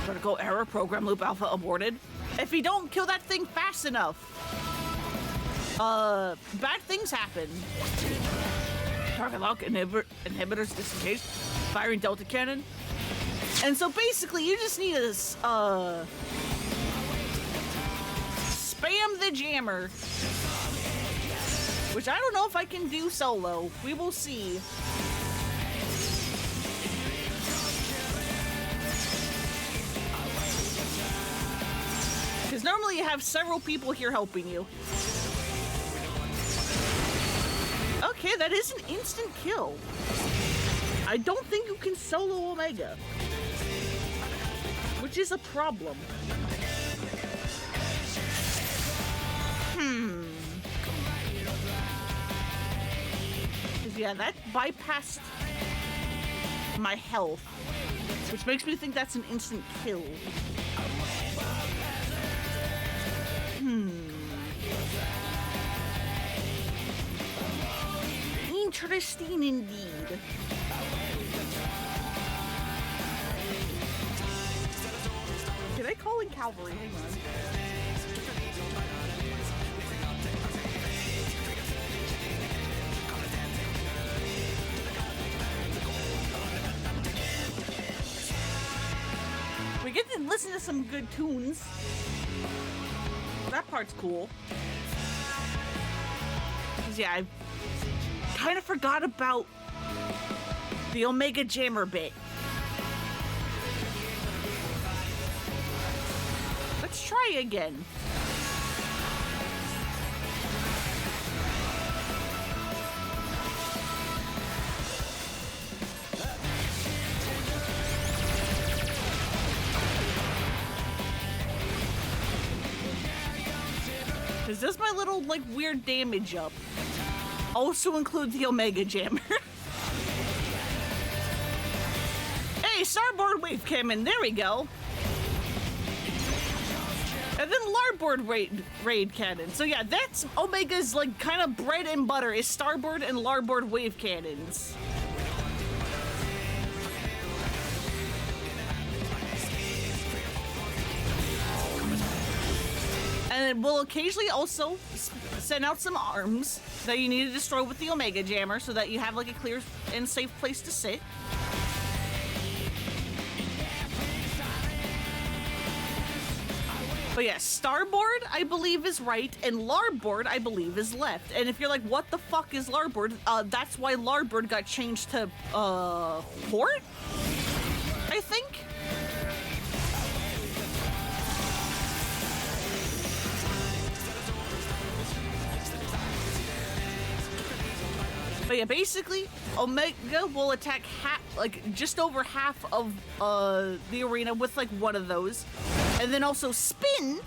Critical error. Program loop alpha aborted. If you don't kill that thing fast enough, bad things happen. Target lock inhibitors disengaged. Firing delta cannon. And so basically you just need to spam the jammer. Which I don't know if I can do solo. We will see. Because normally you have several people here helping you. Okay, that is an instant kill. I don't think you can solo Omega. Which is a problem. Yeah, that bypassed my health, which makes me think that's an instant kill. Interesting indeed. Can I call in cavalry? Hang on. listen to some good tunes. That part's cool. 'Cause yeah, I kind of forgot about the Omega Jammer bit. Let's try again. Does my little, like, weird damage up also include the Omega Jammer? Hey, Starboard Wave Cannon, there we go. And then Larboard Raid Cannon. So yeah, that's Omega's, like, kind of bread and butter is Starboard and Larboard Wave Cannons. And we'll occasionally also send out some arms that you need to destroy with the Omega Jammer so that you have like a clear and safe place to sit. But yeah, Starboard, I believe, is right, and Larboard, I believe, is left. And if you're like, what the fuck is Larboard? That's why Larboard got changed to, port? I think? But yeah, basically, Omega will attack just over half of the arena with like one of those, and then also spin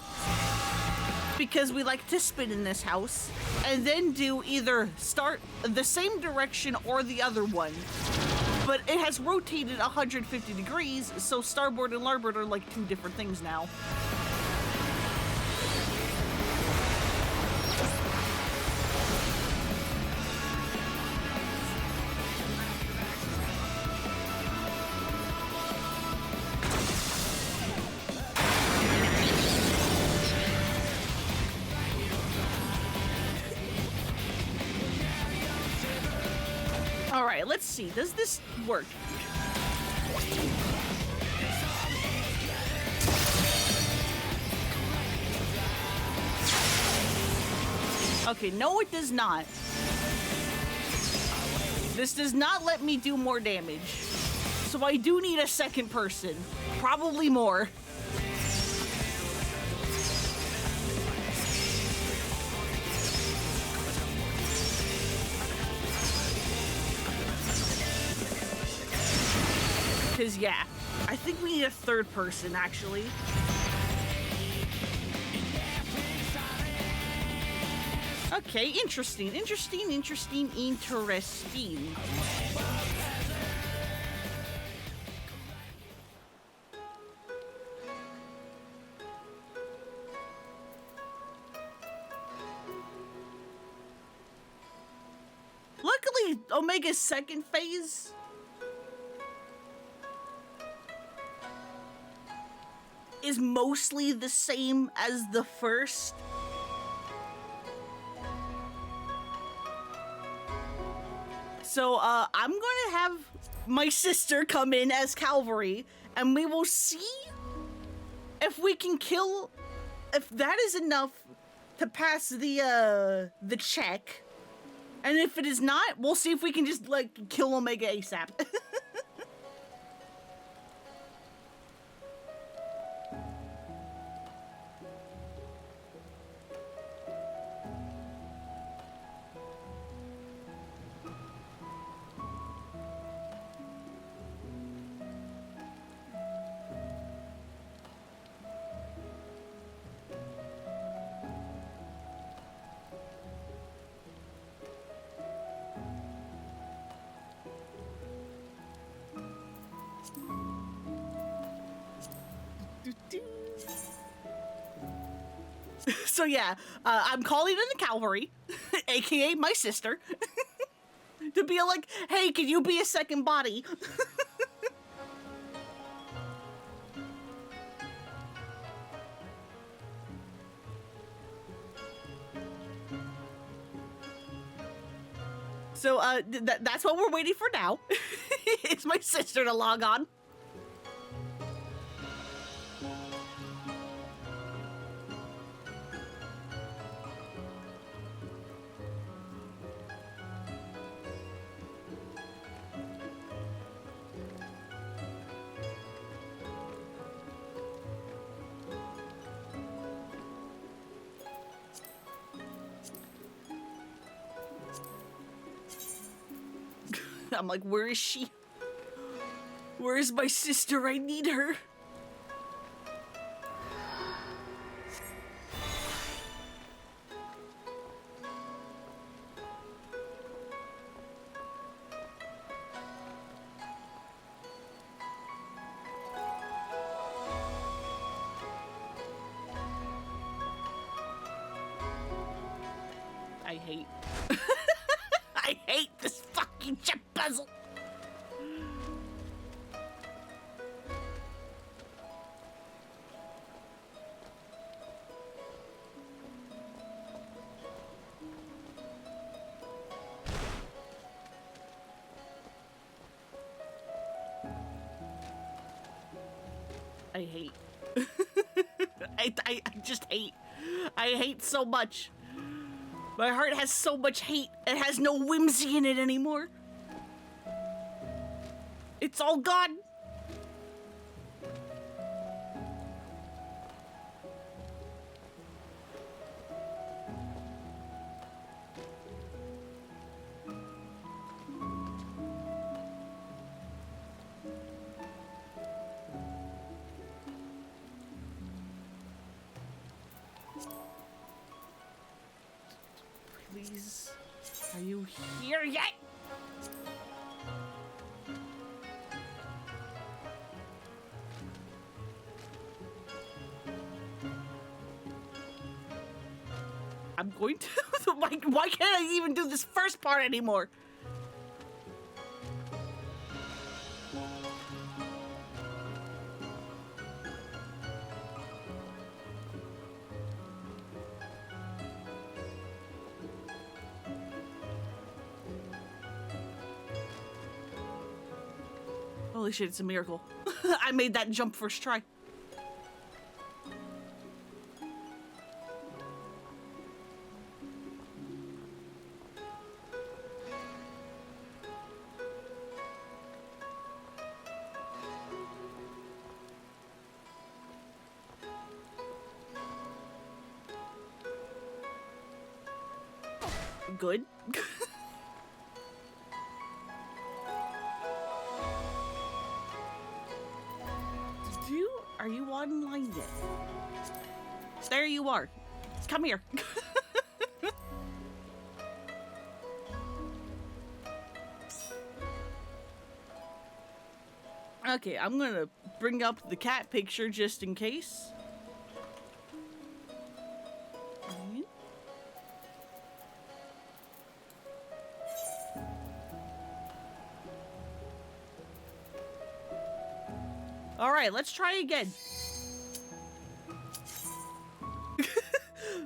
because we like to spin in this house, and then do either start the same direction or the other one. But it has rotated 150 degrees, so Starboard and Larboard are like two different things now. Alright, let's see. Does this work? Okay, no it does not. This does not let me do more damage. So I do need a second person. Probably more. Because, yeah, I think we need a third person, actually. Okay, interesting. Luckily, Omega's second phase is mostly the same as the first. So, I'm going to have my sister come in as Cavalry, and we will see if we can kill, if that is enough to pass the check. And if it is not, we'll see if we can just, like, kill Omega ASAP. So yeah, I'm calling in the Cavalry, aka my sister, to be like, hey, can you be a second body? So that's what we're waiting for now. It's my sister to log on. I'm like, where is she? Where is my sister? I need her. I hate. I hate this fucking chip puzzle. I hate. I just hate. I hate so much. My heart has so much hate. It has no whimsy in it anymore. It's all gone. Please, are you here yet? I'm going to. Why can't I even do this first part anymore? Holy shit, it's a miracle. I made that jump first try. Good. Are you online yet? There you are. Come here. Okay, I'm gonna bring up the cat picture just in case. All right, let's try again.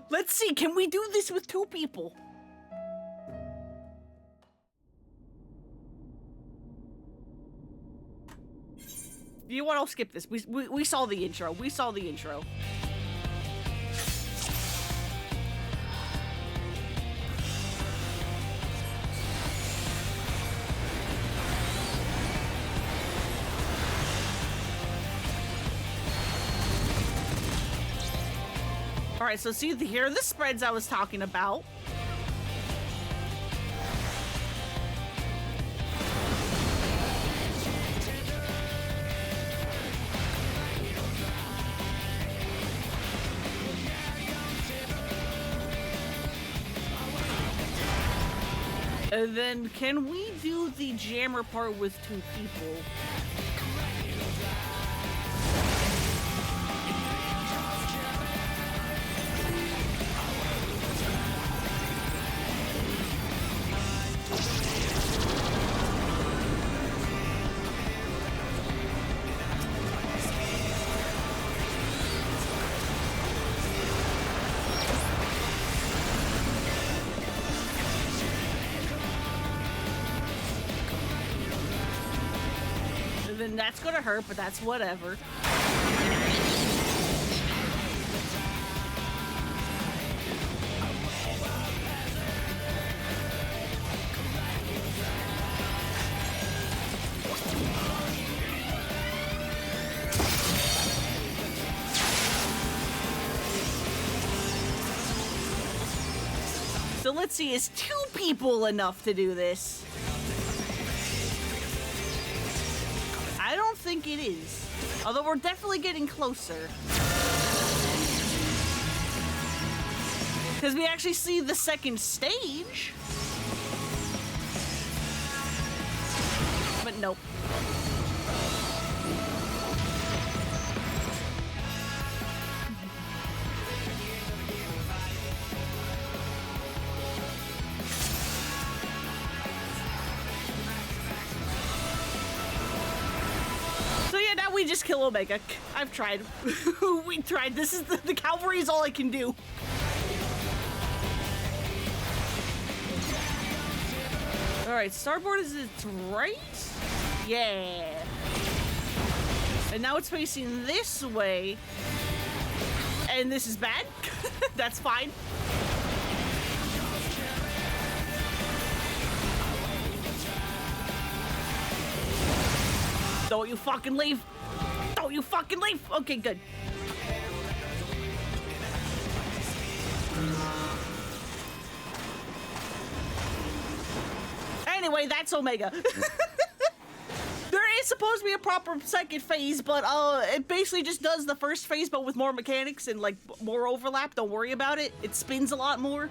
Let's see, can we do this with 2 people? You know what? I'll skip this. We saw the intro. We saw the intro. All right, so see here are the spreads I was talking about. And then can we do the jammer part with 2 people? Then that's gonna hurt, but that's whatever. So let's see, is 2 people enough to do this? think it is. Although we're definitely getting closer. Because we actually see the second stage. But nope. So yeah, now we just kill Omega. I've tried. We tried. This is the cavalry is all I can do. All right, starboard is its right? Yeah. And now it's facing this way. And this is bad. That's fine. Don't you fucking leave. Don't you fucking leave. Okay, good. Anyway, that's Omega. There is supposed to be a proper second phase, but it basically just does the first phase, but with more mechanics and like more overlap. Don't worry about it. It spins a lot more.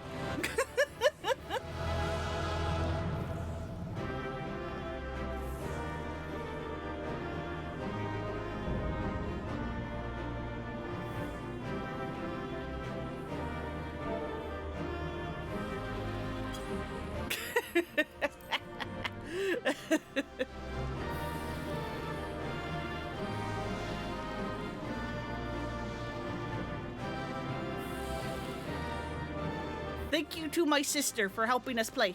Thank you to my sister for helping us play.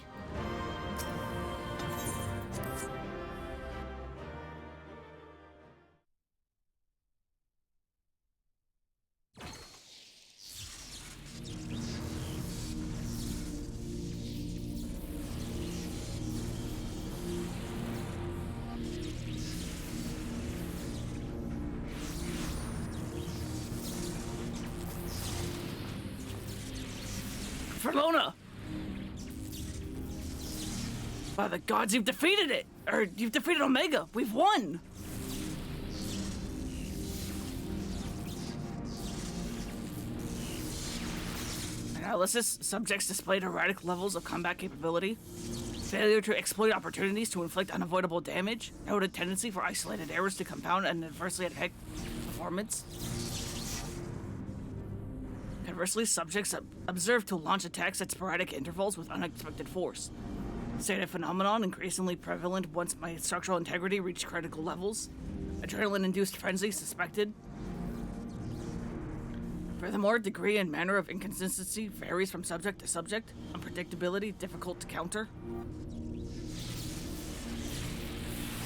Lona! By the gods, you've defeated it! Or, you've defeated Omega! We've won! Analysis. Subjects displayed erratic levels of combat capability. Failure to exploit opportunities to inflict unavoidable damage. Noted tendency for isolated errors to compound and adversely affect performance. Conversely, subjects observed to launch attacks at sporadic intervals with unexpected force. Stated phenomenon increasingly prevalent once my structural integrity reached critical levels. Adrenaline-induced frenzy suspected. Furthermore, degree and manner of inconsistency varies from subject to subject. Unpredictability difficult to counter.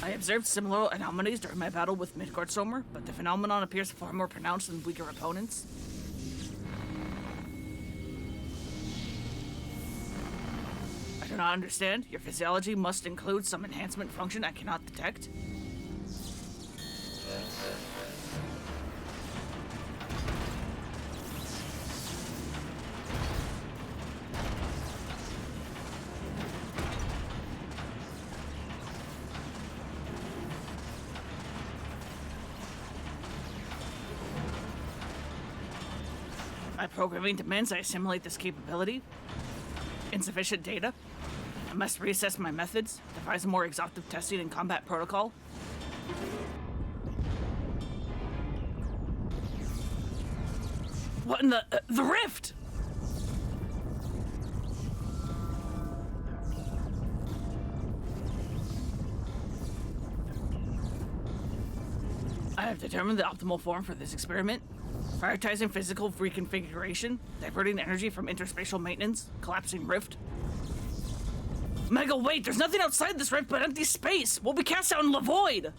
I observed similar anomalies during my battle with Midgardsormr, but the phenomenon appears far more pronounced than weaker opponents. I do not understand. Your physiology must include some enhancement function I cannot detect. My programming demands I assimilate this capability. Insufficient data. I must reassess my methods, devise a more exhaustive testing and combat protocol. What in the rift? I have determined the optimal form for this experiment. Prioritizing physical reconfiguration, diverting energy from interspatial maintenance, collapsing rift. Mega, wait, there's nothing outside this rift but empty space. We'll be cast out in the void.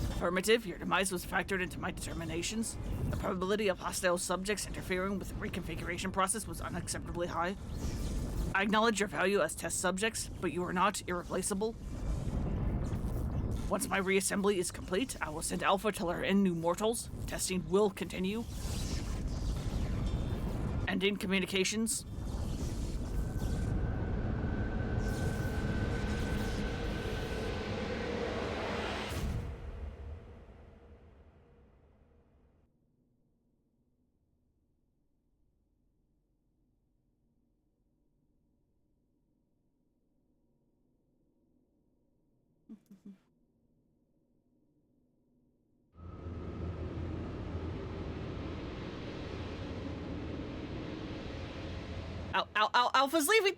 Affirmative, your demise was factored into my determinations. The probability of hostile subjects interfering with the reconfiguration process was unacceptably high. I acknowledge your value as test subjects, but you are not irreplaceable. Once my reassembly is complete, I will send Alpha to lure in new mortals. Testing will continue. Ending communications. Alpha's leaving!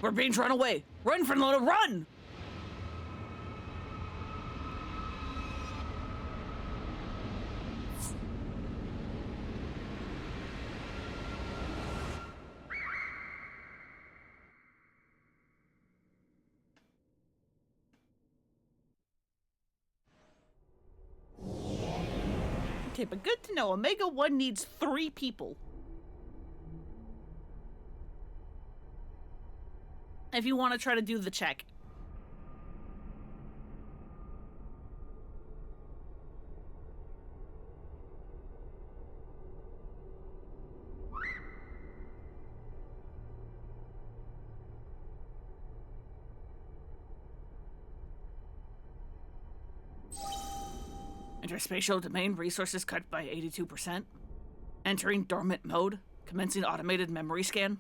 We're being run away! Run, Fernlona, run! Okay, but good to know. Omega 1 needs 3 people. If you want to try to do the check. Interspatial domain resources cut by 82%. Entering dormant mode. Commencing automated memory scan.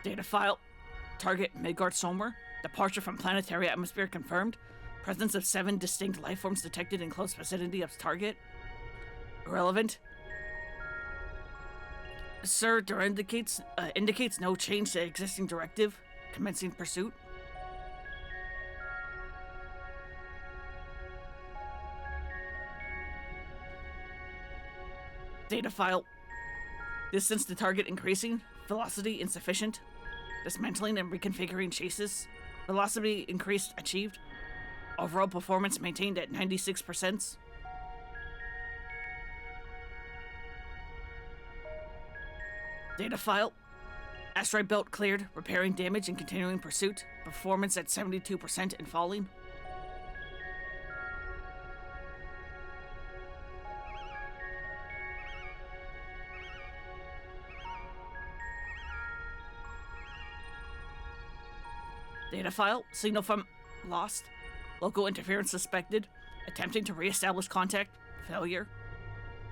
Data file. Target Midgard Sommer. Departure from planetary atmosphere confirmed. Presence of 7 distinct life forms detected in close vicinity of target. Irrelevant. Sir, indicates no change to existing directive. Commencing pursuit. Data file. Distance to target increasing. Velocity insufficient. Dismantling and reconfiguring chases. Velocity increased achieved. Overall performance maintained at 96%. Data file. Asteroid belt cleared. Repairing damage and continuing pursuit. Performance at 72% and falling. Data file. Signal from lost. Local interference suspected. Attempting to re-establish contact. Failure.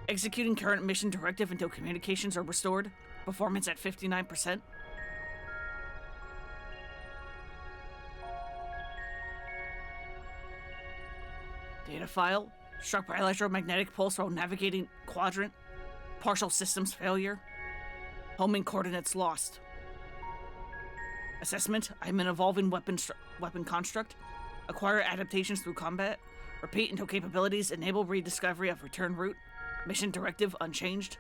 Executing current mission directive until communications are restored. Performance at 59%. Data file. Struck by electromagnetic pulse while navigating quadrant. Partial systems failure. Homing coordinates lost. Assessment. I'm an evolving weapon construct. Acquire adaptations through combat. Repeat until capabilities enable rediscovery of return route. Mission directive unchanged.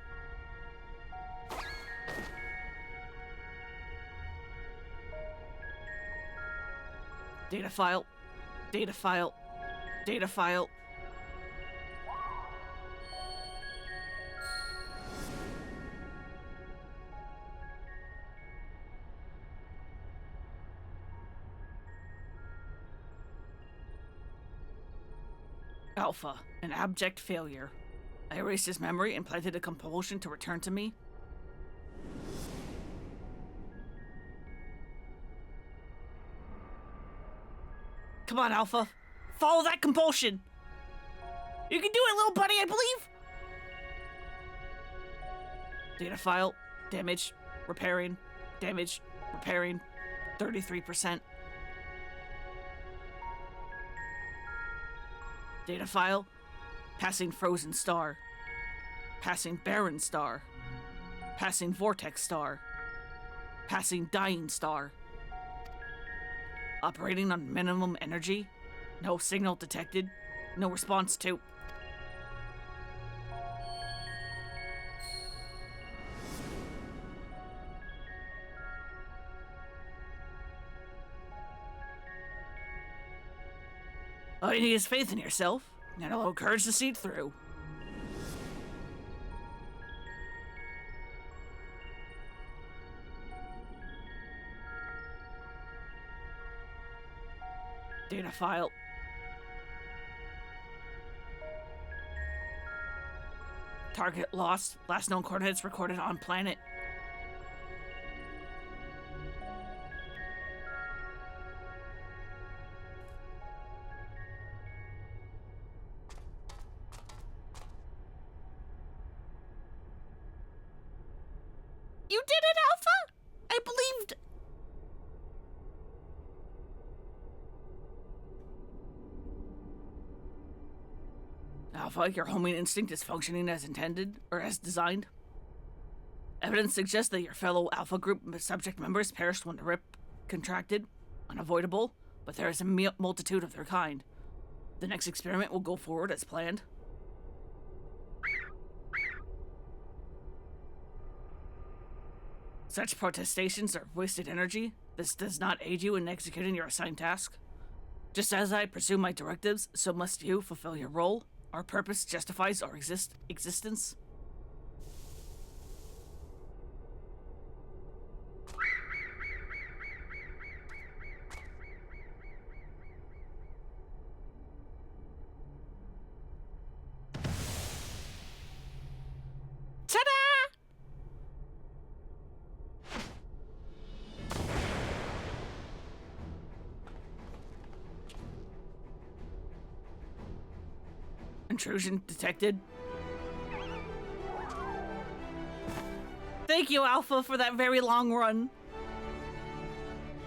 Data file. Data file. Data file. Alpha, an abject failure. I erased his memory and planted a compulsion to return to me. Come on, Alpha. Follow that compulsion. You can do it, little buddy, I believe. Data file. Damage. Repairing. Damage. Repairing. 33%. Data file. Passing frozen star. Passing barren star. Passing vortex star. Passing dying star. Operating on minimum energy. No signal detected. No response to... All you need is faith in yourself, and a little courage to see it through. Data file. Target lost. Last known coordinates recorded on planet. Alpha, your homing instinct is functioning as intended, or as designed. Evidence suggests that your fellow Alpha group subject members perished when the rip contracted. Unavoidable, but there is a multitude of their kind. The next experiment will go forward as planned. Such protestations are wasted energy. This does not aid you in executing your assigned task. Just as I pursue my directives, so must you fulfill your role. Our purpose justifies our existence. Intrusion detected. Thank you, Alpha, for that very long run.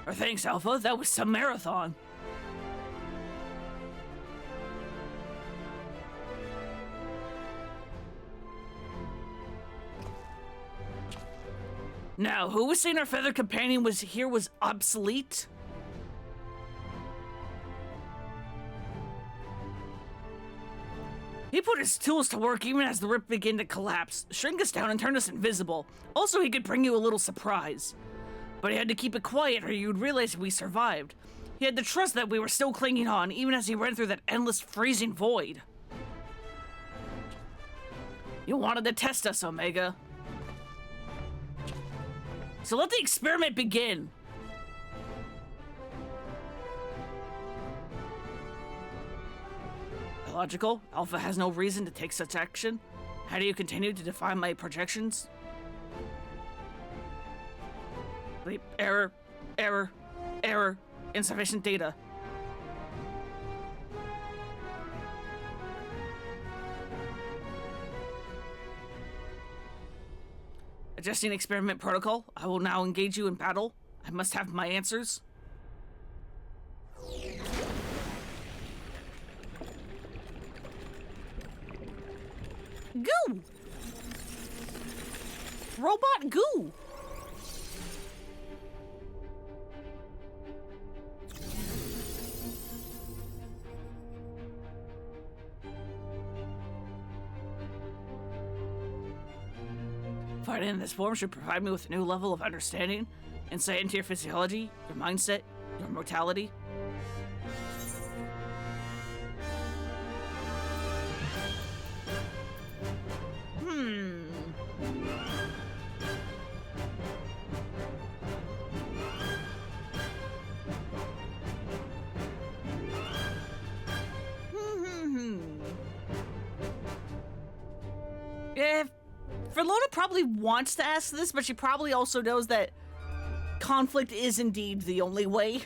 Or thanks, Alpha. That was some marathon. Now, who was saying our feathered companion was obsolete? He put his tools to work even as the rip began to collapse, shrink us down and turn us invisible. Also, he could bring you a little surprise. But he had to keep it quiet or you'd realize we survived. He had to trust that we were still clinging on, even as he ran through that endless freezing void. You wanted to test us, Omega. So let the experiment begin. Illogical. Alpha has no reason to take such action. How do you continue to defy my projections? Bleep. Error. Error. Error. Insufficient data. Adjusting experiment protocol. I will now engage you in battle. I must have my answers. Goo! Robot goo! Fighting in this form should provide me with a new level of understanding, insight into your physiology, your mindset, your mortality. Verlona probably wants to ask this, but she probably also knows that conflict is indeed the only way.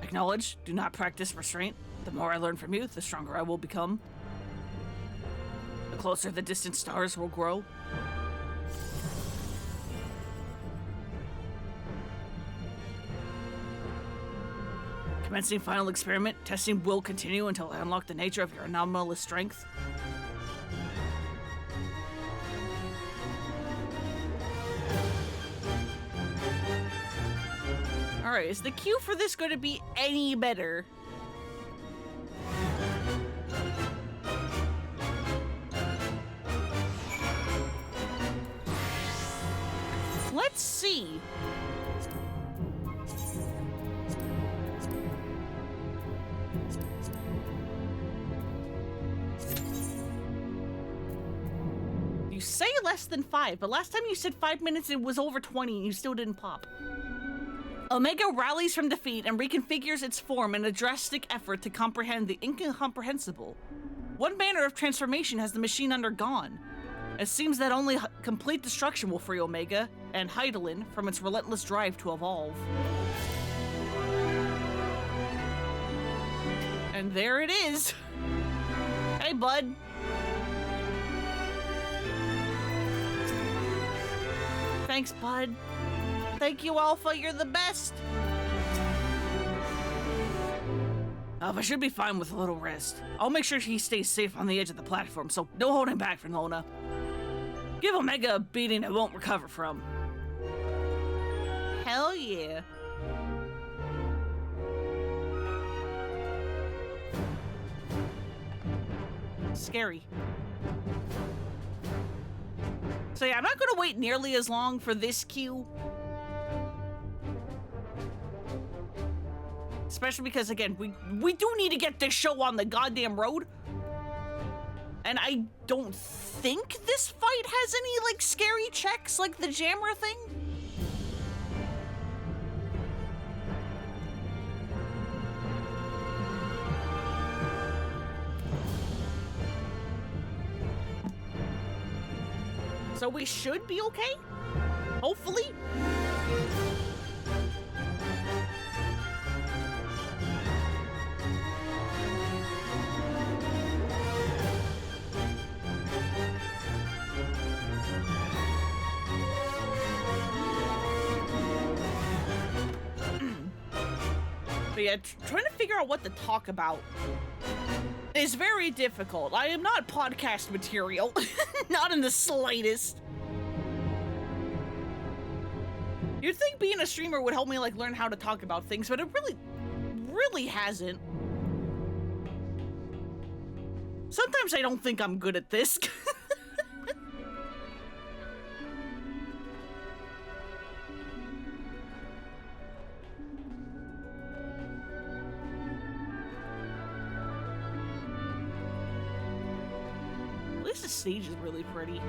Acknowledge, do not practice restraint. The more I learn from you, the stronger I will become. The closer the distant stars will grow. Commencing final experiment, testing will continue until I unlock the nature of your anomalous strength. Alright, is the queue for this going to be any better? Let's see. You say less than 5, but last time you said 5 minutes, it was over 20 and you still didn't pop. Omega rallies from defeat and reconfigures its form in a drastic effort to comprehend the incomprehensible. What manner of transformation has the machine undergone? It seems that only complete destruction will free Omega and Heidelin from its relentless drive to evolve. And there it is. Hey, bud. Thanks, bud. Thank you, Alpha. You're the best. I should be fine with a little rest. I'll make sure he stays safe on the edge of the platform, so no holding back from Lona. Give Omega a beating it won't recover from. Hell yeah. Scary. So yeah, I'm not gonna wait nearly as long for this queue. Especially because, again, we do need to get this show on the goddamn road. And I don't think this fight has any, like, scary checks like the jammer thing. So we should be okay? Hopefully. But yeah, trying to figure out what to talk about is very difficult. I am not podcast material. Not in the slightest. You'd think being a streamer would help me, like, learn how to talk about things, but it really hasn't. Sometimes I don't think I'm good at this. At least the stage is really pretty.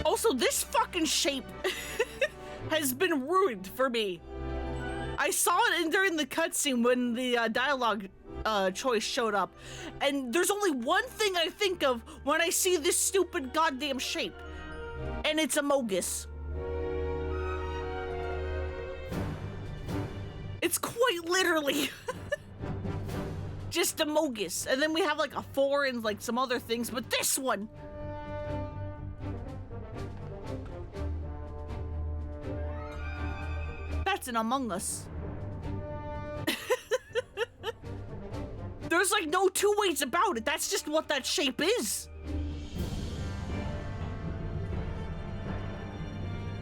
Also, this fucking shape has been ruined for me. I saw it during the cutscene when the dialogue choice showed up, and there's only one thing I think of when I see this stupid goddamn shape, and it's Amogus. It's quite literally just Amogus, and then we have like a 4 and like some other things, but this one. That's an Among Us. There's like no two ways about it. That's just what that shape is.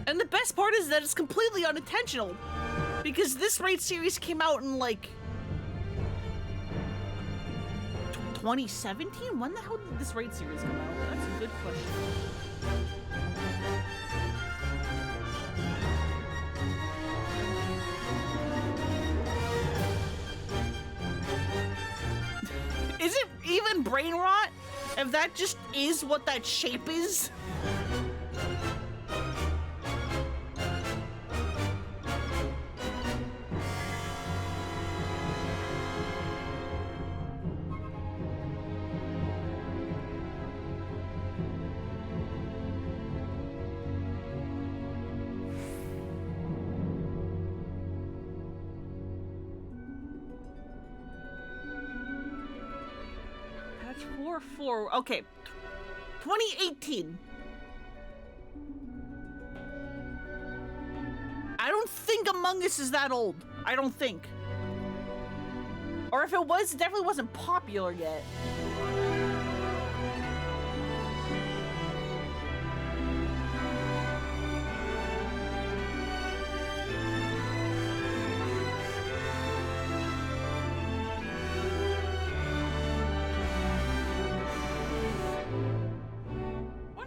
And the best part is that it's completely unintentional. Because this raid series came out in like 2017? When the hell did this raid series come out? That's a good question. Is it even brain rot if that just is what that shape is? Okay, 2018. I don't think Among Us is that old. I don't think. Or if it was, it definitely wasn't popular yet.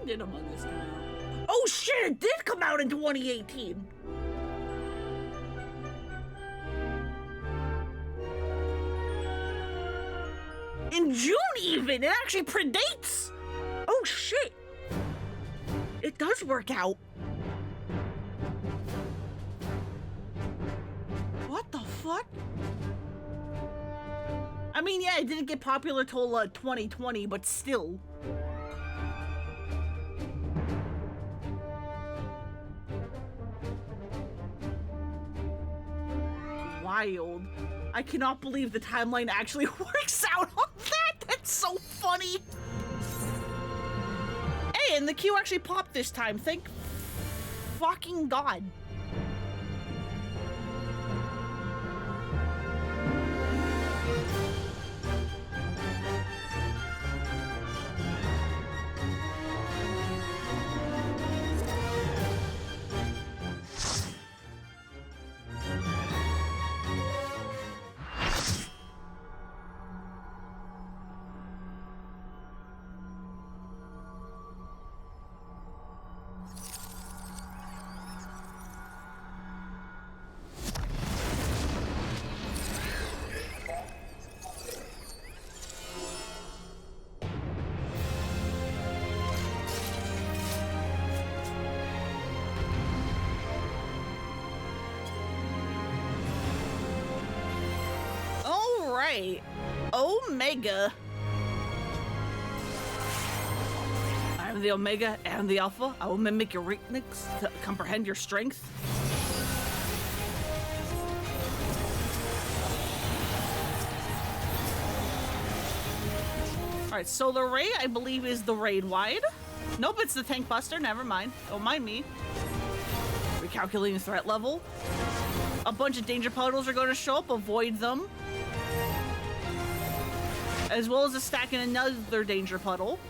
Did Among Us come out? Oh shit, it did come out in 2018. In June even, it actually predates. Oh shit. It does work out. What the fuck? I mean, yeah, it didn't get popular till 2020, but still. Wild. I cannot believe the timeline actually works out on that. That's so funny. Hey, and the queue actually popped this time. Thank fucking God. Omega. I am the Omega and the Alpha. I will mimic your weakness to comprehend your strength. Alright, Solar Ray, I believe, is the raid wide. Nope, it's the Tank Buster. Never mind. Don't mind me. Recalculating threat level. A bunch of danger puddles are going to show up. Avoid them. As well as a stack in another danger puddle.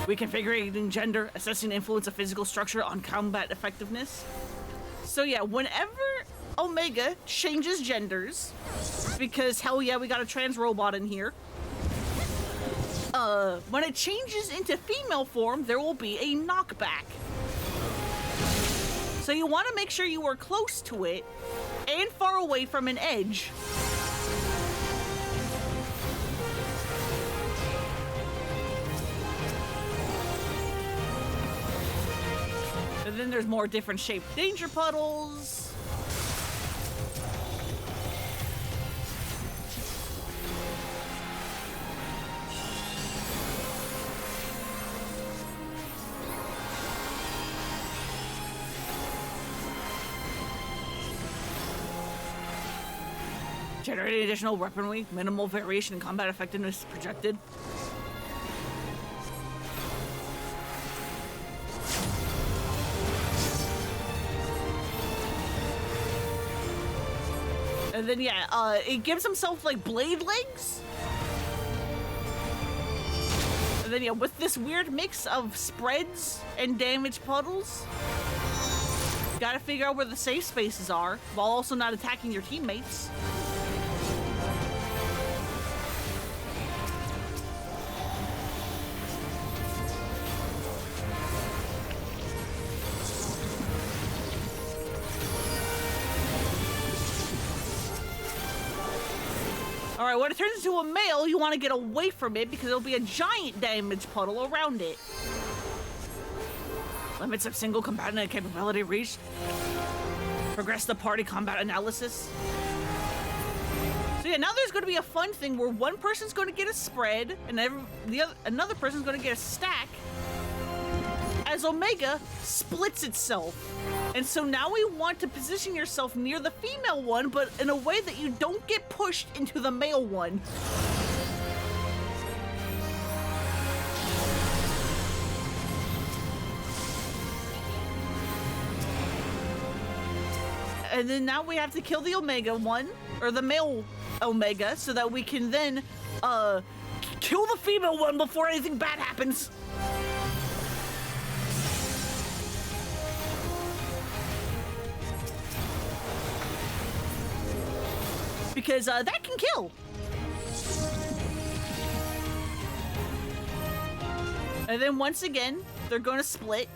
Reconfiguring gender, assessing influence of physical structure on combat effectiveness. So yeah, whenever Omega changes genders, because hell yeah, we got a trans robot in here. When it changes into female form, there will be a knockback. So you want to make sure you are close to it and far away from an edge. And then there's more different shaped danger puddles. Generating additional weaponry, minimal variation in combat effectiveness projected. And then yeah, it gives himself like blade legs. And then yeah, with this weird mix of spreads and damage puddles, you gotta figure out where the safe spaces are while also not attacking your teammates. Alright, when it turns into a male, you want to get away from it because there'll be a giant damage puddle around it. Limits of single combatant capability reached. Progress the party combat analysis. So yeah, now there's going to be a fun thing where one person's going to get a spread and another person's going to get a stack as Omega splits itself. And so now we want to position yourself near the female one, but in a way that you don't get pushed into the male one. And then now we have to kill the Omega one, or the male Omega, so that we can then, kill the female one before anything bad happens. Because that can kill. And then once again, they're going to split.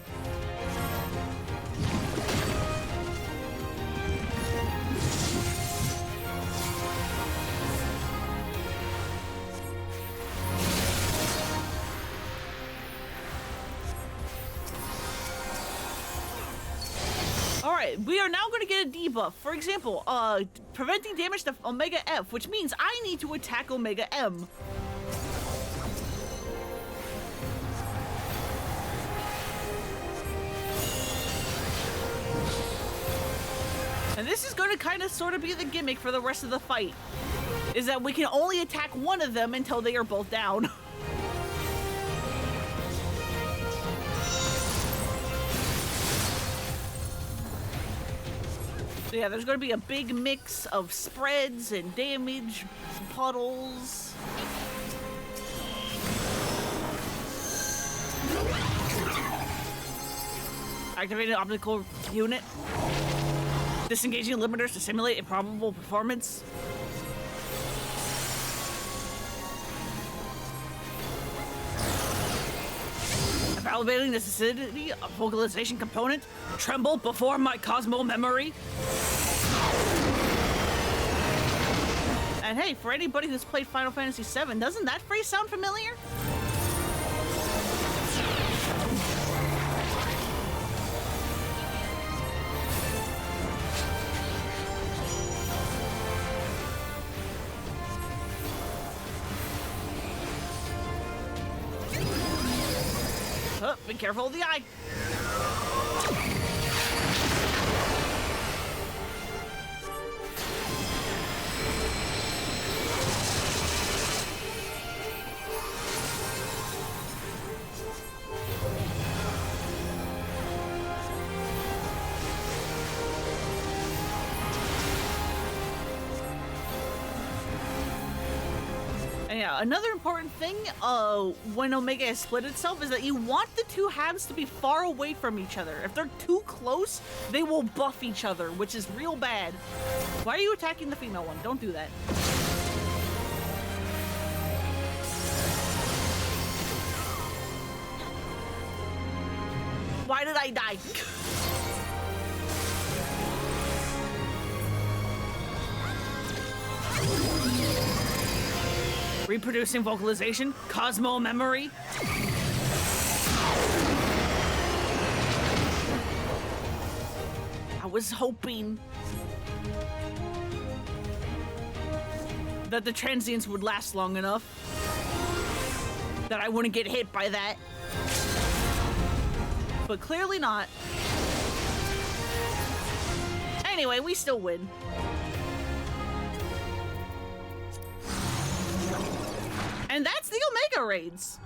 Alright, we are now going to get a debuff. For example, preventing damage to Omega F, which means I need to attack Omega M. And this is going to kind of sort of be the gimmick for the rest of the fight, is that we can only attack one of them until they are both down. So yeah, there's going to be a big mix of spreads and damage, puddles. Activating optical unit. Disengaging limiters to simulate improbable performance. Evaluating the necessity of vocalization component. Tremble before my Cosmo memory. And hey, for anybody who's played Final Fantasy VII, doesn't that phrase sound familiar? Oh, be careful of the eye. Yeah, another important thing when Omega has split itself is that you want the two halves to be far away from each other. If they're too close, they will buff each other, which is real bad. Why are you attacking the female one? Don't do that. Why did I die? Reproducing vocalization, Cosmo memory. I was hoping that the transients would last long enough that I wouldn't get hit by that. But clearly not. Anyway, we still win. And that's the Omega Raids.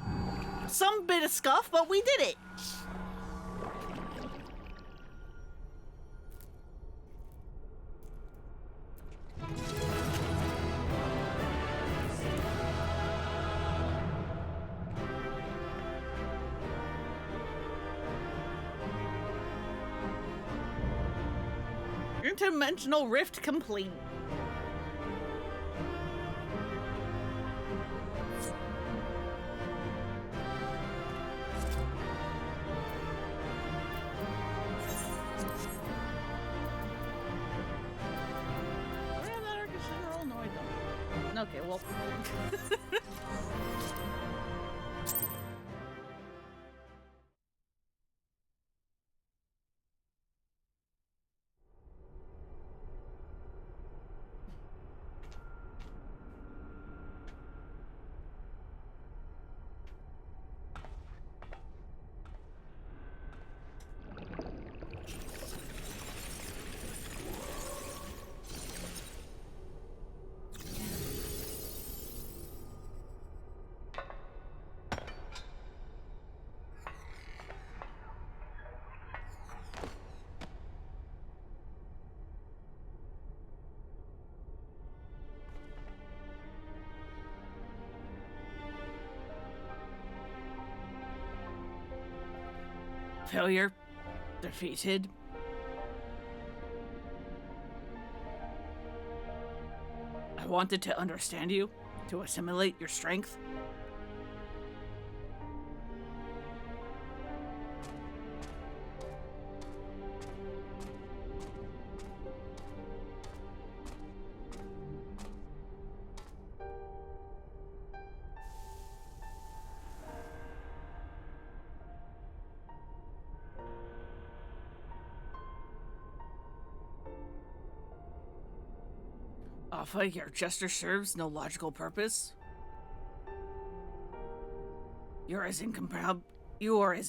Some bit of scuff, but we did it. Interdimensional rift complete. Okay, well. Failure. Defeated. I wanted to understand you, to assimilate your strength. Alpha, your gesture serves no logical purpose. You are as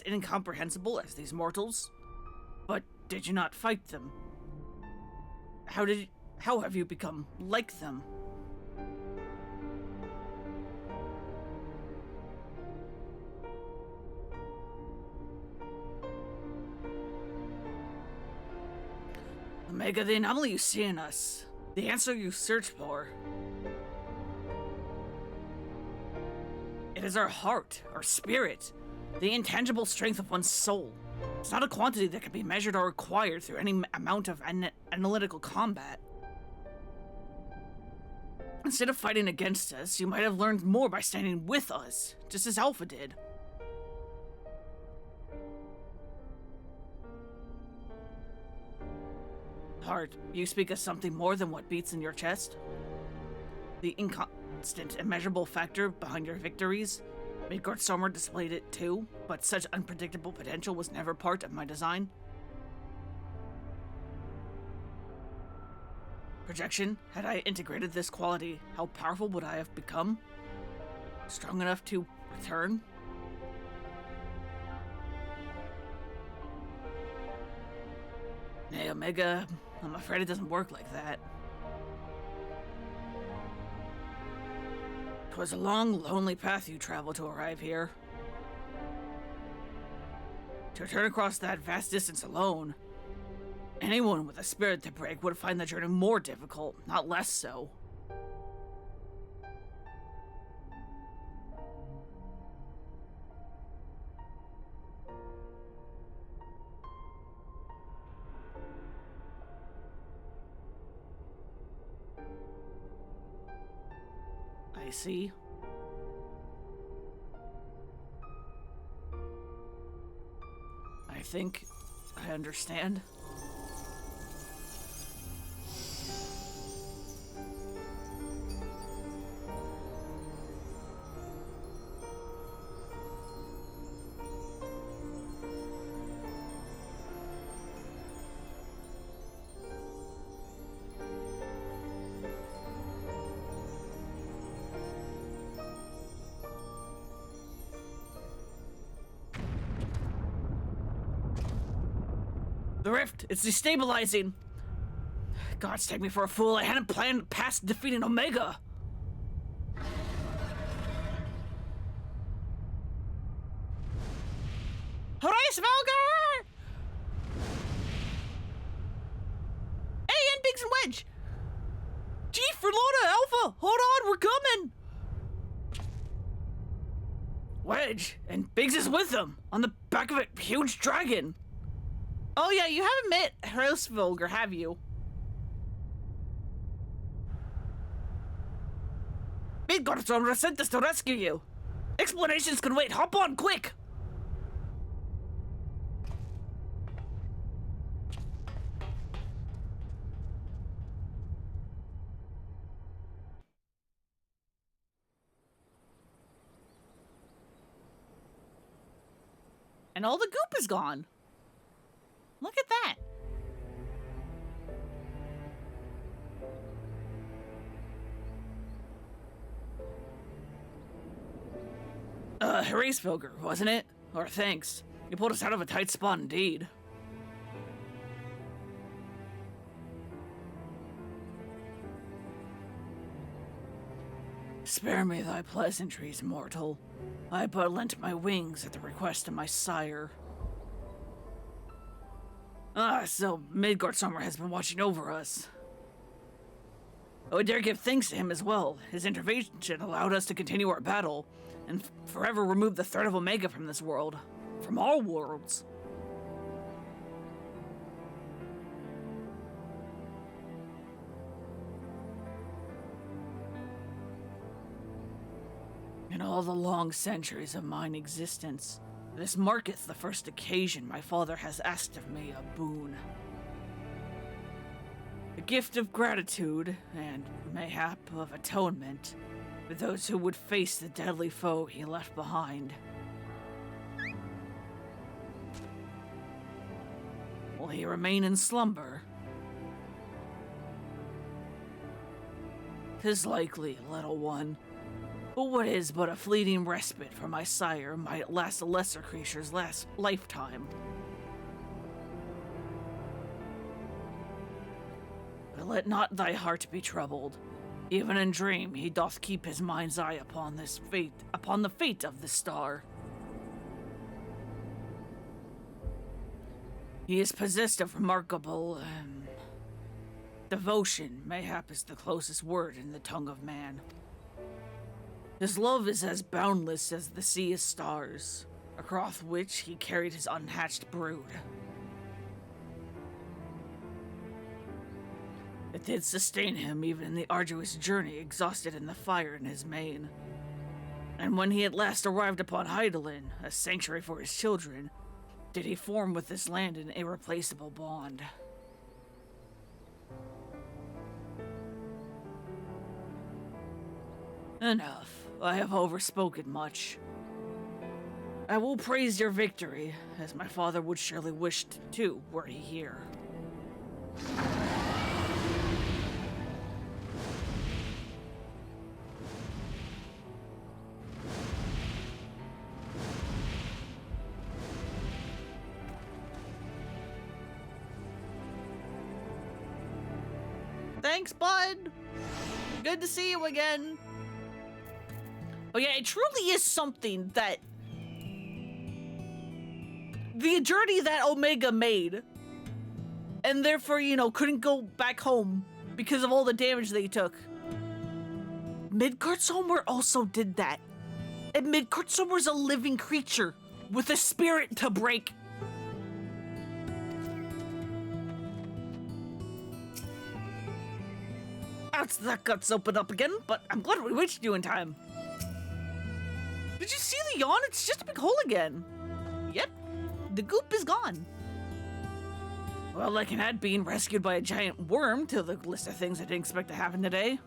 incomprehensible as these mortals. But did you not fight them? how have you become like them? Omega, the anomaly you see in us, the answer you search for. It is our heart, our spirit, the intangible strength of one's soul. It's not a quantity that can be measured or acquired through any amount of analytical combat. Instead of fighting against us, you might have learned more by standing with us, just as Alpha did. Heart, you speak of something more than what beats in your chest? The inconstant, immeasurable factor behind your victories? Midgardsormr displayed it too, but such unpredictable potential was never part of my design. Projection, had I integrated this quality, how powerful would I have become? Strong enough to return? Nay, Omega, I'm afraid it doesn't work like that. 'Twas a long, lonely path you traveled to arrive here. To return across that vast distance alone, anyone with a spirit to break would find the journey more difficult, not less so. I see. I think I understand. The rift, it's destabilizing. Gods, take me for a fool. I hadn't planned past defeating Omega. Hooray, Svelger! Hey, and Biggs and Wedge! Chief for Lona Alpha! Hold on, we're coming! Wedge, and Biggs is with them, on the back of a huge dragon. Oh yeah, you haven't met Hraesvelgr, have you? Midgardsormr sent us to rescue you. Explanations can wait. Hop on, quick! And all the goop is gone. Look at that. Hraesvelgr, wasn't it? Or thanks. You pulled us out of a tight spot indeed. Spare me thy pleasantries, mortal. I but lent my wings at the request of my sire. So Midgardsormr has been watching over us. I would dare give thanks to him as well. His intervention allowed us to continue our battle, and forever remove the threat of Omega from this world. From all worlds. In all the long centuries of mine existence, this marketh the first occasion my father has asked of me a boon. A gift of gratitude, and mayhap of atonement, for those who would face the deadly foe he left behind. Will he remain in slumber? 'Tis likely, little one. But what is but a fleeting respite for my sire might last a lesser creature's last lifetime. But let not thy heart be troubled. Even in dream he doth keep his mind's eye upon the fate of the star. He is possessed of remarkable, devotion, mayhap is the closest word in the tongue of man. His love is as boundless as the sea is stars, across which he carried his unhatched brood. It did sustain him even in the arduous journey, exhausted in the fire in his mane. And when he at last arrived upon Heidelin, a sanctuary for his children, did he form with this land an irreplaceable bond. Enough. I have overspoken much. I will praise your victory, as my father would surely wish to, were he here. Thanks, bud. Good to see you again. Oh yeah, it truly is something that the journey that Omega made, and therefore, you know, couldn't go back home because of all the damage they took. Midgard's Homer also did that. And Midgard's Homer's a living creature with a spirit to break. That guts open up again, but I'm glad we reached you in time. Did you see the yawn? It's just a big hole again. Yep, the goop is gone. Well, like it had been rescued by a giant worm to the list of things I didn't expect to happen today.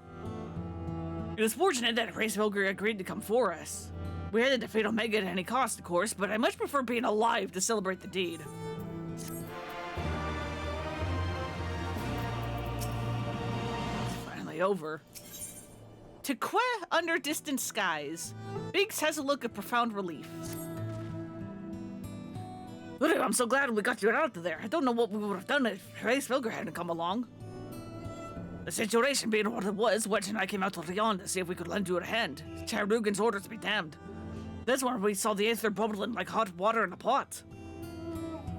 It was fortunate that Hraesvelgr agreed to come for us. We had to defeat Omega at any cost, of course, but I much prefer being alive to celebrate the deed. Over. To Que under distant skies, Biggs has a look of profound relief. I'm so glad we got you out of there. I don't know what we would have done if Hraesvelgr hadn't come along. The situation being what it was, Wedge and I came out to Lyon to see if we could lend you a hand. Charugan's orders be damned. That's when we saw the aether bubbling like hot water in a pot.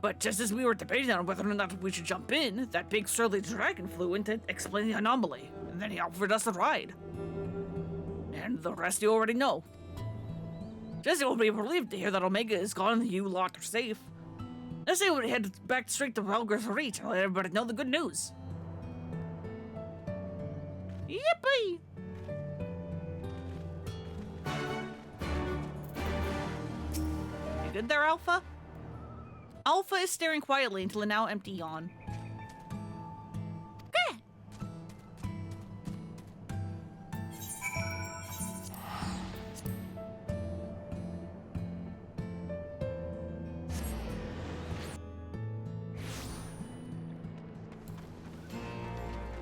But just as we were debating on whether or not we should jump in, that big surly dragon flew in to explain the anomaly, and then he offered us a ride. And the rest you already know. Jesse will be relieved to hear that Omega is gone and you lot are safe. Let's say we head back straight to Valgir's Reach and let everybody know the good news. Yippee! You good there, Alpha? Alpha is staring quietly into a now empty yawn.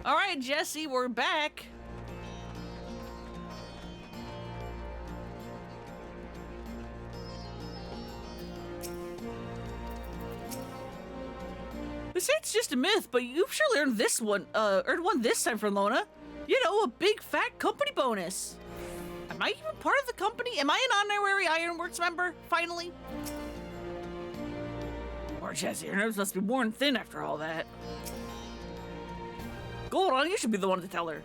All right, Jesse, we're back. They say it's just a myth, but you've surely earned one this time from Lona. You know, a big fat company bonus. Am I even part of the company? Am I an honorary Ironworks member, finally? Poor Jesse, your nerves must be worn thin after all that. Goldon, you should be the one to tell her.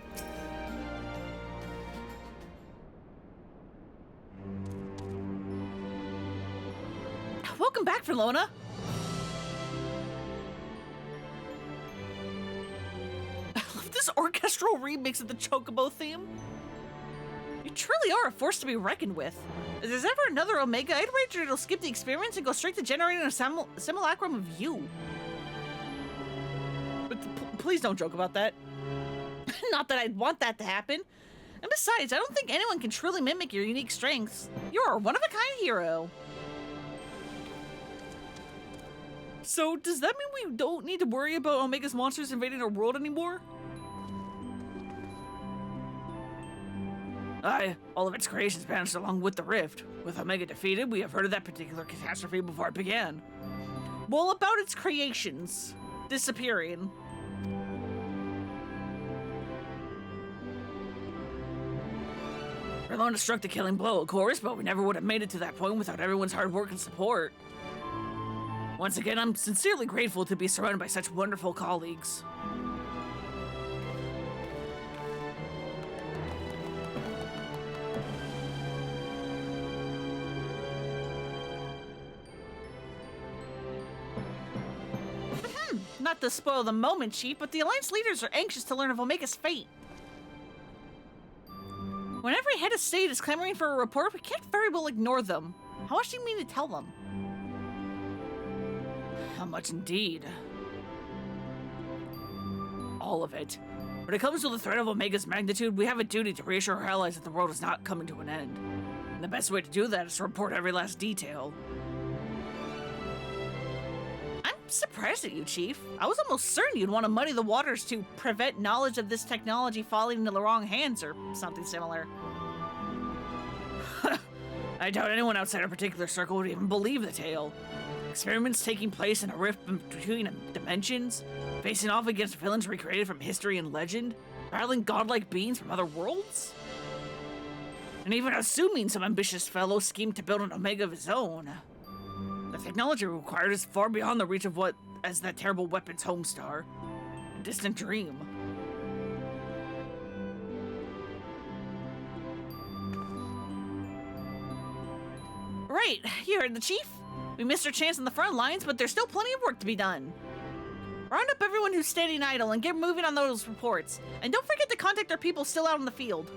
Welcome back, Lona. I love this orchestral remix of the Chocobo theme. You truly are a force to be reckoned with. If there's ever another Omega, I'd wager it'll skip the experiments and go straight to generating a simulacrum of you. But please don't joke about that. Not that I'd want that to happen. And besides, I don't think anyone can truly mimic your unique strengths. You're a one-of-a-kind hero. So, does that mean we don't need to worry about Omega's monsters invading our world anymore? Aye, all of its creations vanished along with the rift. With Omega defeated, we have heard of that particular catastrophe before it began. Well, about its creations disappearing. Barcelona struck the killing blow, of course, but we never would have made it to that point without everyone's hard work and support. Once again, I'm sincerely grateful to be surrounded by such wonderful colleagues. Not to spoil the moment, Chief, but the Alliance leaders are anxious to learn of Omega's fate. When every head of state is clamoring for a report, we can't very well ignore them. How much do you mean to tell them? How much indeed? All of it. When it comes to the threat of Omega's magnitude, we have a duty to reassure our allies that the world is not coming to an end. And the best way to do that is to report every last detail. I'm surprised at you, Chief. I was almost certain you'd want to muddy the waters to prevent knowledge of this technology falling into the wrong hands or something similar. I doubt anyone outside our particular circle would even believe the tale. Experiments taking place in a rift between dimensions, facing off against villains recreated from history and legend, battling godlike beings from other worlds? And even assuming some ambitious fellow schemed to build an Omega of his own, the technology required is far beyond the reach of what, as that terrible weapon's homestar, a distant dream. Right, you heard the Chief. We missed our chance on the front lines, but there's still plenty of work to be done. Round up everyone who's standing idle and get moving on those reports. And don't forget to contact our people still out in the field.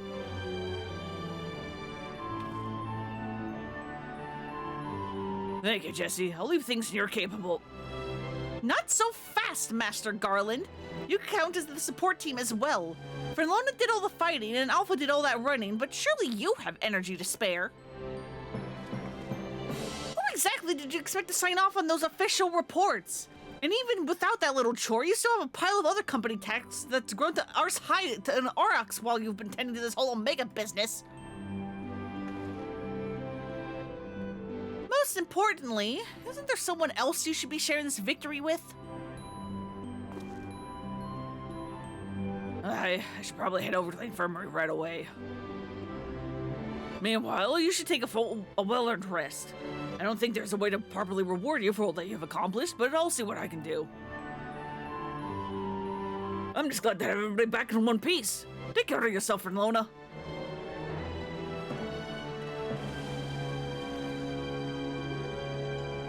Thank you, Jesse. I'll leave things in your capable. Not so fast, Master Garland. You count as the support team as well. Fernlona did all the fighting and Alpha did all that running, but surely you have energy to spare. Exactly did you expect to sign off on those official reports? And even without that little chore, you still have a pile of other company tax that's grown to arse high to an aurochs while you've been tending to this whole Omega business. Most importantly, isn't there someone else you should be sharing this victory with? I should probably head over to the infirmary right away. Meanwhile, you should take a well-earned rest. I don't think there's a way to properly reward you for all that you've accomplished, but I'll see what I can do. I'm just glad to have everybody back in one piece. Take care of yourself, Fernlona.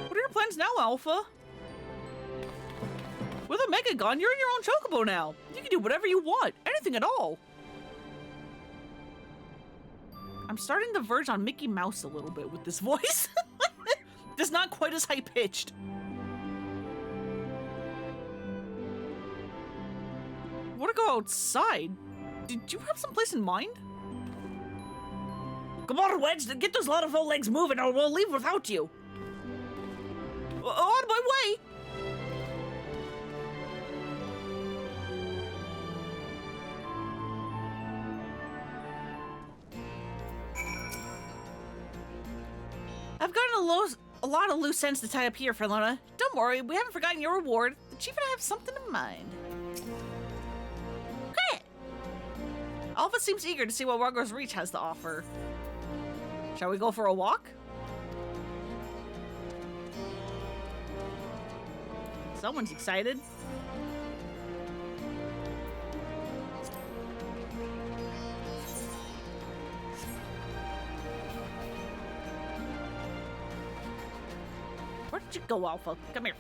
What are your plans now, Alpha? With Omega gone, you're in your own chocobo now. You can do whatever you want, anything at all. I'm starting to verge on Mickey Mouse a little bit with this voice. Just not quite as high-pitched. I want to go outside. Did you have someplace in mind? Come on, Wedge, get those lot-of-old legs moving or we'll leave without you. On my way! I've gotten a lot of loose ends to tie up here, Fernlona. Don't worry, we haven't forgotten your reward. The Chief and I have something in mind. Okay. Alpha seems eager to see what Rogger's Reach has to offer. Shall we go for a walk? Someone's excited. Where did you go, Alpha? Come here.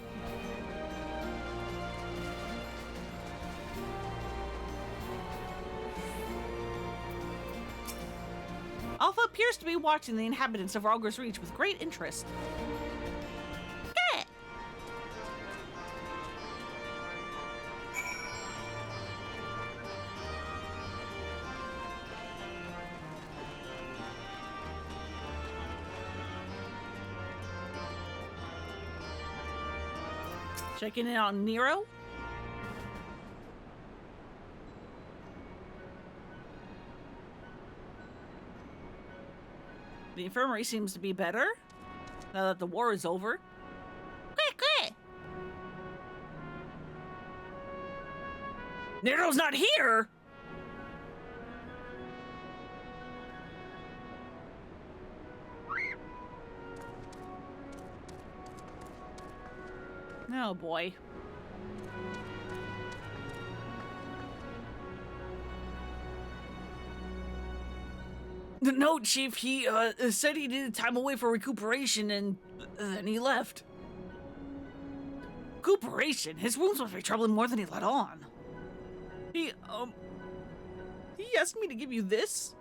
Alpha appears to be watching the inhabitants of Rogger's Reach with great interest. Okay. Checking in on Nero. The infirmary seems to be better now that the war is over. Quick! Nero's not here! Oh boy. No, Chief, he said he needed time away for recuperation and then he left. Recuperation? His wounds must be troubling more than he let on. He asked me to give you this?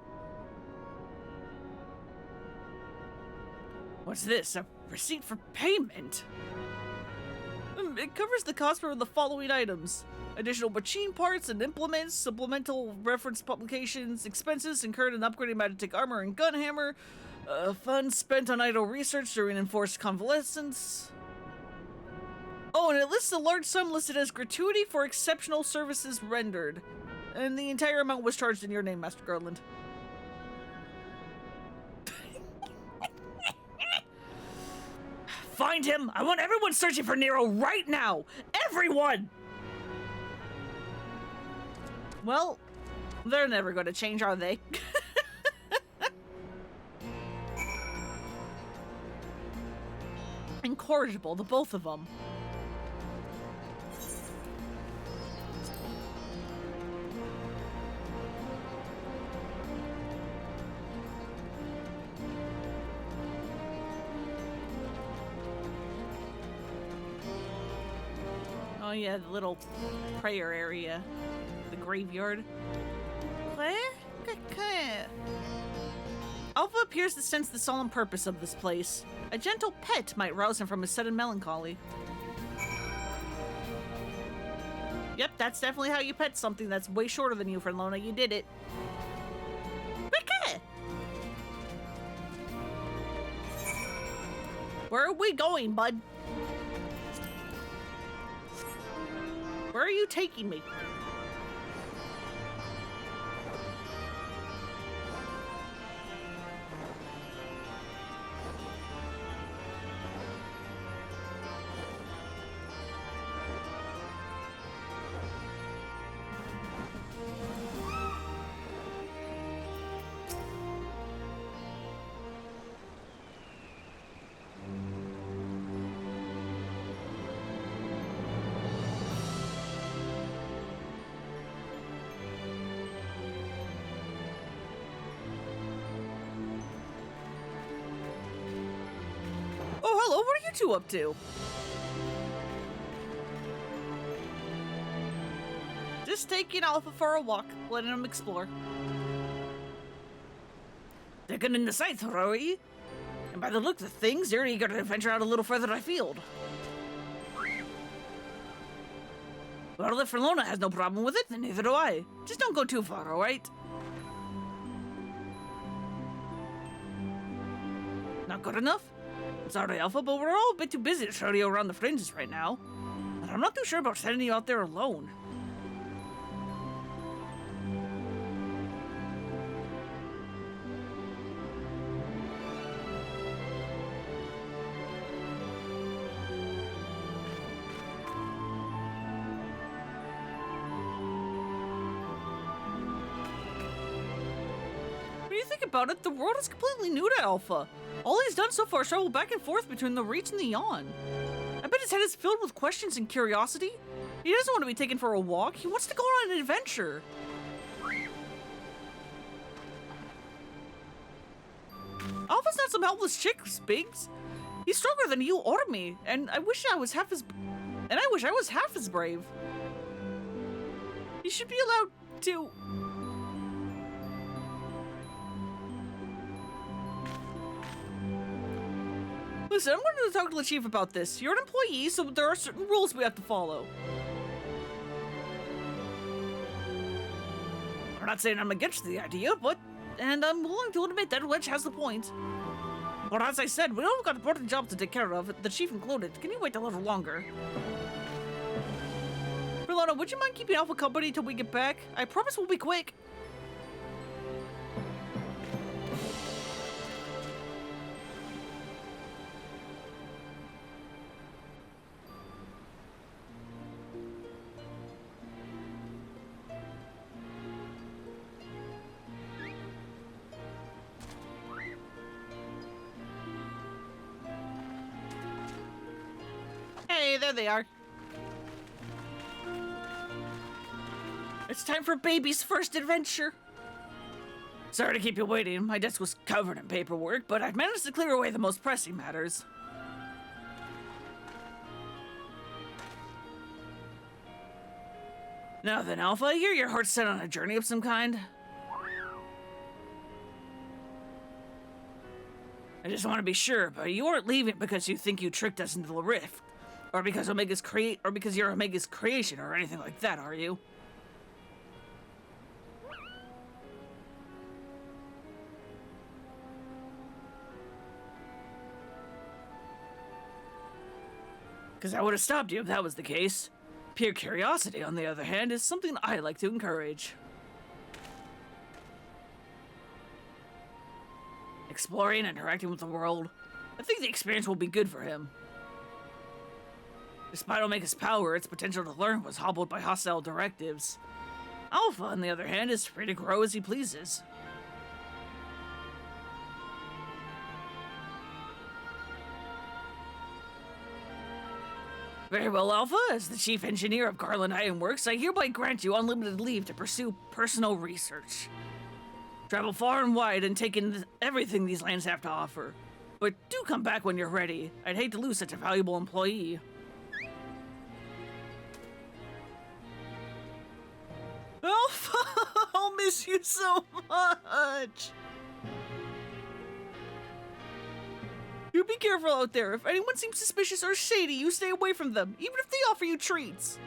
What's this? A receipt for payment? It covers the cost for the following items: additional machine parts and implements, supplemental reference publications, expenses incurred in upgrading magic armor and gunhammer, funds spent on idle research during enforced convalescence. Oh, and it lists a large sum listed as gratuity for exceptional services rendered. And the entire amount was charged in your name, Master Garland. Find him! I want everyone searching for Nero right now! Everyone! Well, they're never going to change, are they? Incorrigible, the both of them. Oh yeah, the little prayer area. The graveyard. Alpha appears to sense the solemn purpose of this place. A gentle pet might rouse him from his sudden melancholy. Yep, that's definitely how you pet something that's way shorter than you, Fernlona. You did it. Where are we going, bud? Where are you taking me? Oh, hello, what are you two up to? Just taking Alpha for a walk, letting him explore. Digging in the sights, are we? And by the looks of things, you're eager to venture out a little further afield. Well, if Fernlona has no problem with it, then neither do I. Just don't go too far, alright? Not good enough? Sorry, Alpha, but we're all a bit too busy to show you around the fringes right now. And I'm not too sure about sending you out there alone. When you think about it, the world is completely new to Alpha. All he's done so far is travel back and forth between the Reach and the Yawn. I bet his head is filled with questions and curiosity. He doesn't want to be taken for a walk. He wants to go on an adventure. Alpha's not some helpless chick, Biggs. He's stronger than you or me, and I wish I was half as brave. He should be allowed to. Listen, I'm going to talk to the chief about this. You're an employee, so there are certain rules we have to follow. I'm not saying I'm against the idea, and I'm willing to admit that Ledge has the point. But as I said, we all got important jobs to take care of, the chief included. Can you wait a little longer? Fernlona, would you mind keeping Alpha company till we get back? I promise we'll be quick. Hey, there they are. It's time for baby's first adventure. Sorry to keep you waiting. My desk was covered in paperwork, but I've managed to clear away the most pressing matters. Now then, Alpha, I hear your heart's set on a journey of some kind. I just want to be sure, but you aren't leaving because you think you tricked us into the rift, or because you're Omega's creation, or anything like that, are you? Because I would have stopped you if that was the case. Pure curiosity, on the other hand, is something I like to encourage. Exploring and interacting with the world, I think the experience will be good for him. Despite Omega's power, its potential to learn was hobbled by hostile directives. Alpha, on the other hand, is free to grow as he pleases. Very well, Alpha. As the chief engineer of Garland Ironworks, I hereby grant you unlimited leave to pursue personal research. Travel far and wide and take in everything these lands have to offer. But do come back when you're ready. I'd hate to lose such a valuable employee. Alpha, I'll miss you so much. You be careful out there. If anyone seems suspicious or shady, you stay away from them, even if they offer you treats.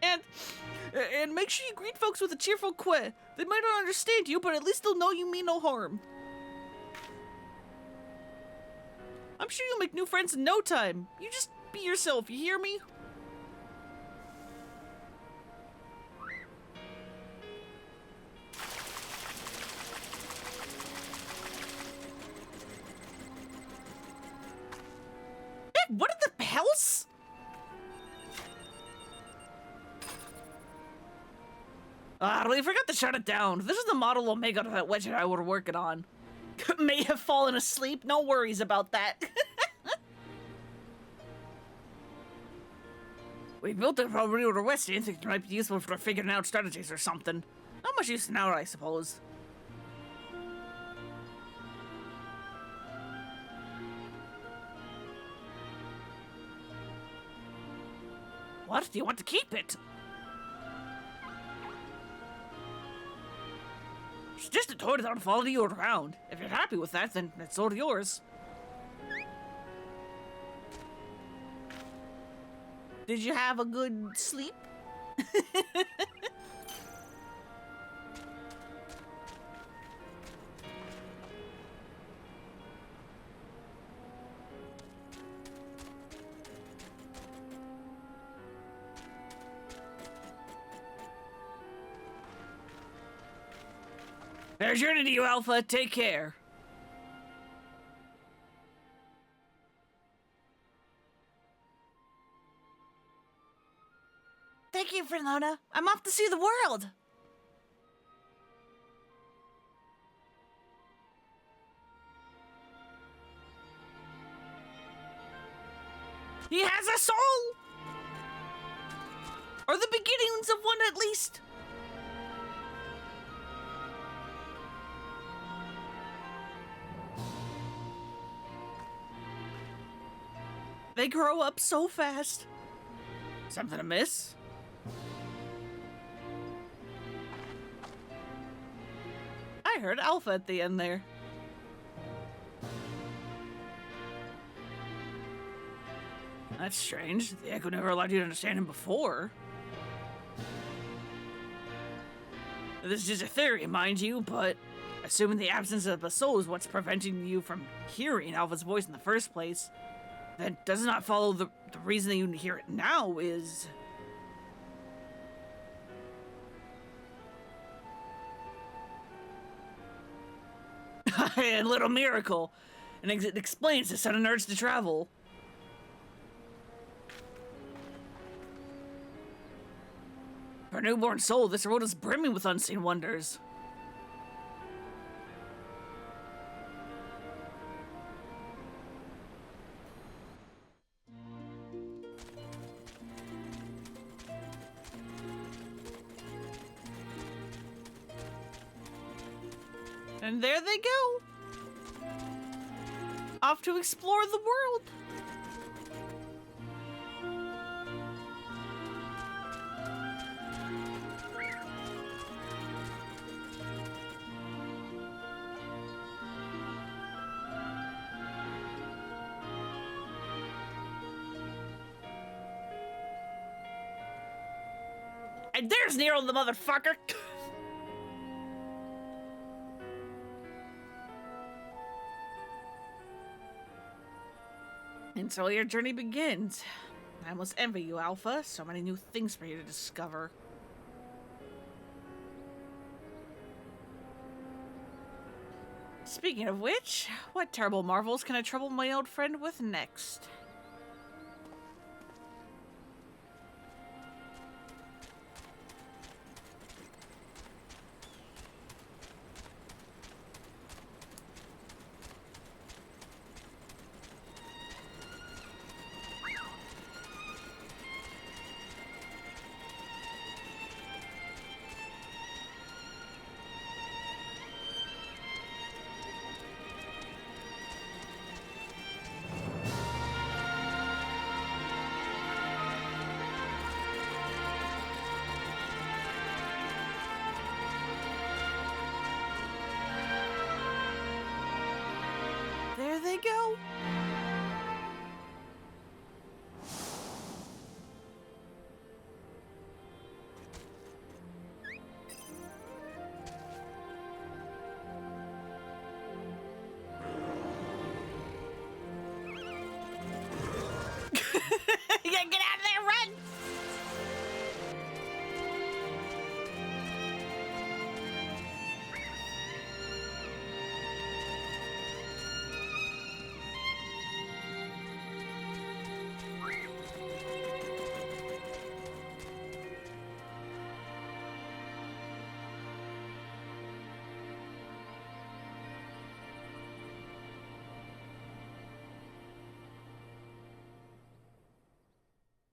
And make sure you greet folks with a cheerful quip. They might not understand you, but at least they'll know you mean no harm. I'm sure you'll make new friends in no time. You just be yourself, you hear me? What in the hells? We forgot to shut it down. This is the model Omega that Wedge and I were working on. May have fallen asleep. No worries about that. We built it from Rio to West. I think it might be useful for figuring out strategies or something. Not much use now, I suppose. What? Do you want to keep it? It's just a toy that'll follow you around. If you're happy with that, then it's all yours. Did you have a good sleep? Fair journey to you, Alpha. Take care. Thank you, Fernona. I'm off to see the world. He has a soul! Or the beginnings of one, at least. They grow up so fast. Something amiss? I heard Alpha at the end there. That's strange. The Echo never allowed you to understand him before. This is just a theory, mind you, but assuming the absence of a soul is what's preventing you from hearing Alpha's voice in the first place, then does not follow the reason that you hear it now is... A little miracle. And it explains the sudden urge to travel. For a newborn soul, this world is brimming with unseen wonders. And there they go. Off to explore the world. And there's Nero the motherfucker. And so your journey begins. I must envy you, Alpha. So many new things for you to discover. Speaking of which, what terrible marvels can I trouble my old friend with next? There they go. Yeah, get out of there, run!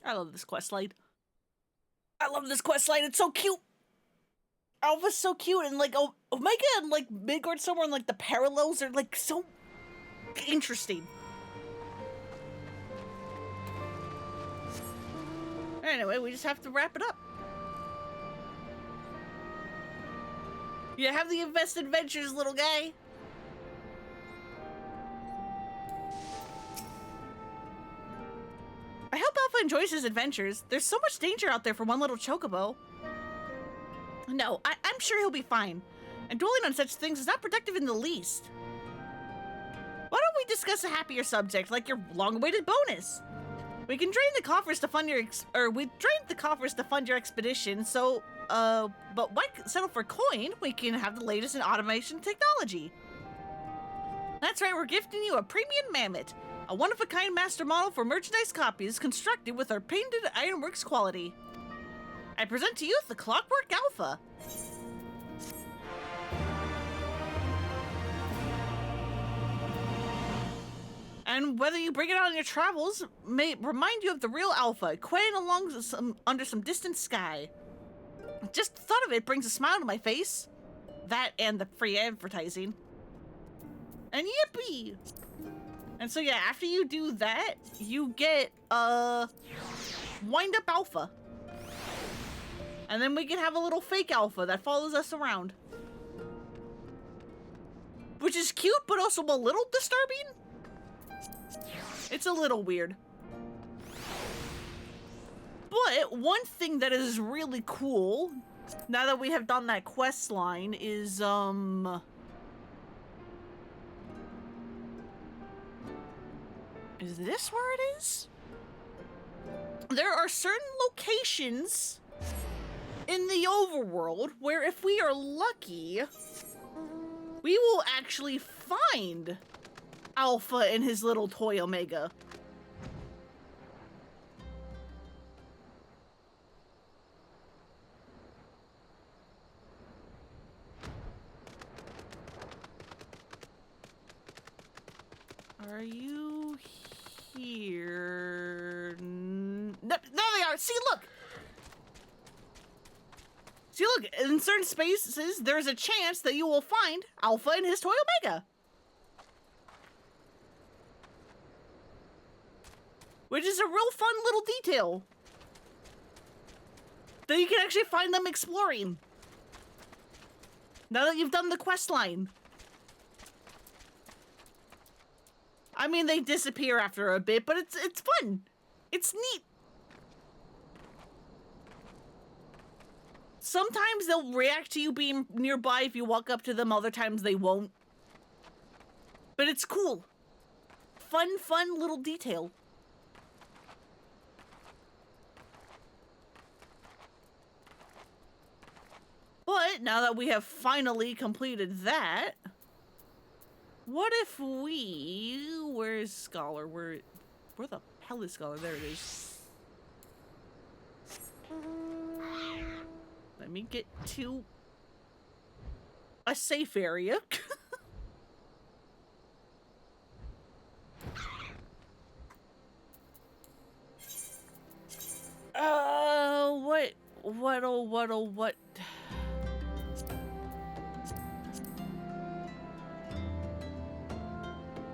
I love this quest line. I love this quest line. It's so cute. Alpha's so cute, and like Omega and like Midgard somewhere, and like the parallels are like so interesting. Anyway, we just have to wrap it up. You have the best adventures, little guy. I hope Alpha enjoys his adventures. There's so much danger out there for one little chocobo. No, I'm sure he'll be fine. And dwelling on such things is not productive in the least. Why don't we discuss a happier subject, like your long-awaited bonus? We can drain the coffers to fund your expedition, so, but why settle for coin? We can have the latest in automation technology. That's right, we're gifting you a premium mammoth. A one-of-a-kind master model for merchandise copies constructed with our patented Ironworks quality. I present to you the Clockwork Alpha. And whether you bring it on your travels, may remind you of the real Alpha, quaying along under some distant sky. Just the thought of it brings a smile to my face. That and the free advertising. And yippee! And so yeah, after you do that, you get Wind Up Alpha. And then we can have a little fake Alpha that follows us around. Which is cute, but also a little disturbing. It's a little weird. But one thing that is really cool, now that we have done that quest line, is this where it is? There are certain locations in the overworld where if we are lucky, we will actually find Alpha and his little toy Omega. Are you here? No, there they are. See, look. See, look, in certain spaces, there's a chance that you will find Alpha and his toy Omega. Which is a real fun little detail. That you can actually find them exploring. Now that you've done the quest line. I mean, they disappear after a bit, but it's fun. It's neat. Sometimes they'll react to you being nearby if you walk up to them, other times they won't. But it's cool. Fun little detail. But now that we have finally completed that, what if we... Where's Scholar? Where the hell is Scholar? There it is. Let me get to a safe area. What?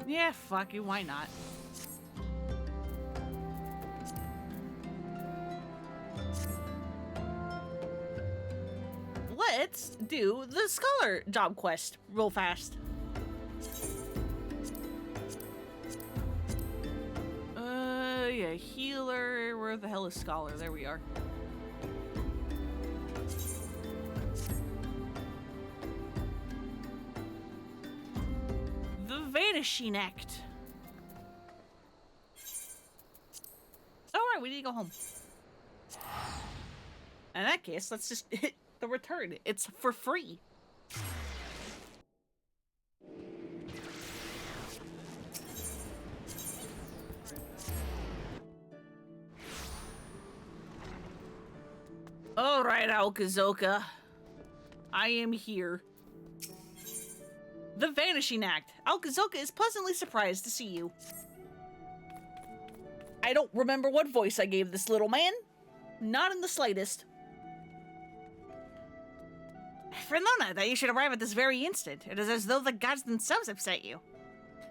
Yeah, fuck it, why not? Let's do the Scholar job quest real fast. Yeah, healer. Where the hell is Scholar? There we are. The Vanishing Act. Alright, we need to go home. In that case, let's just hit the return. It's for free. All right, Alkazoka. I am here. The Vanishing Act. Alkazoka is pleasantly surprised to see you. I don't remember what voice I gave this little man. Not in the slightest. Fernlona, that you should arrive at this very instant. It is as though the gods themselves have sent you.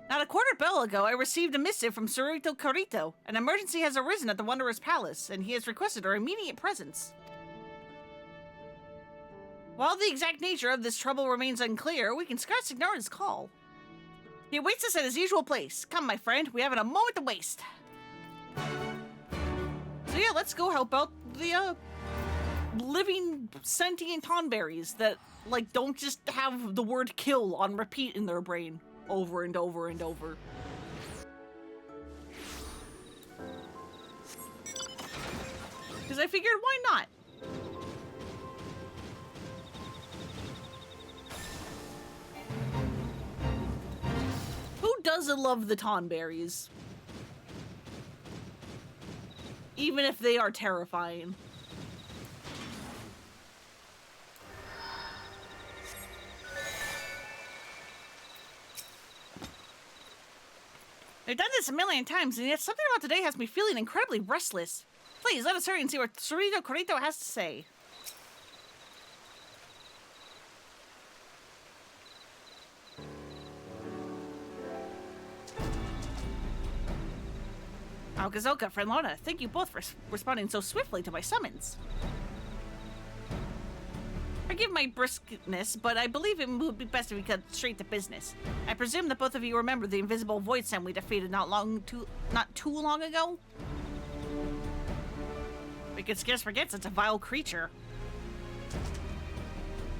Not a quarter bell ago, I received a missive from Surito Carito. An emergency has arisen at the Wanderer's Palace, and he has requested our immediate presence. While the exact nature of this trouble remains unclear, we can scarce ignore his call. He awaits us at his usual place. Come, my friend, we haven't a moment to waste. So yeah, let's go help out the, living sentient tonberries that, like, don't just have the word kill on repeat in their brain over and over and over. Because I figured, why not? Who doesn't love the tonberries? Even if they are terrifying. I've done this a million times, and yet something about today has me feeling incredibly restless. Please, let us hurry and see what Surito Carito has to say. Alkazoka, Fernlona, thank you both for responding so swiftly to my summons. Forgive my briskness, but I believe it would be best if we got straight to business. I presume that both of you remember the invisible void stem we defeated not too long ago? We could scarce forget such a vile creature.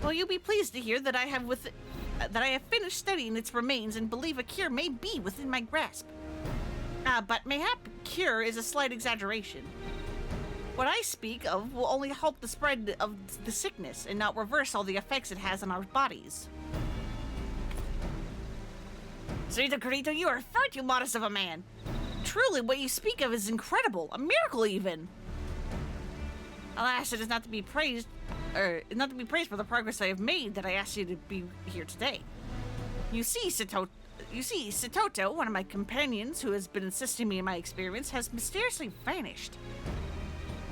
Well, you'll be pleased to hear that I have finished studying its remains and believe a cure may be within my grasp. But mayhap cure is a slight exaggeration. What I speak of will only help the spread of the sickness and not reverse all the effects it has on our bodies. Surito Carito, you are far too modest of a man. Truly, what you speak of is incredible, a miracle even. Alas, it is not to be praised for the progress I have made that I asked you to be here today. You see, Satoto, one of my companions who has been assisting me in my experience, has mysteriously vanished.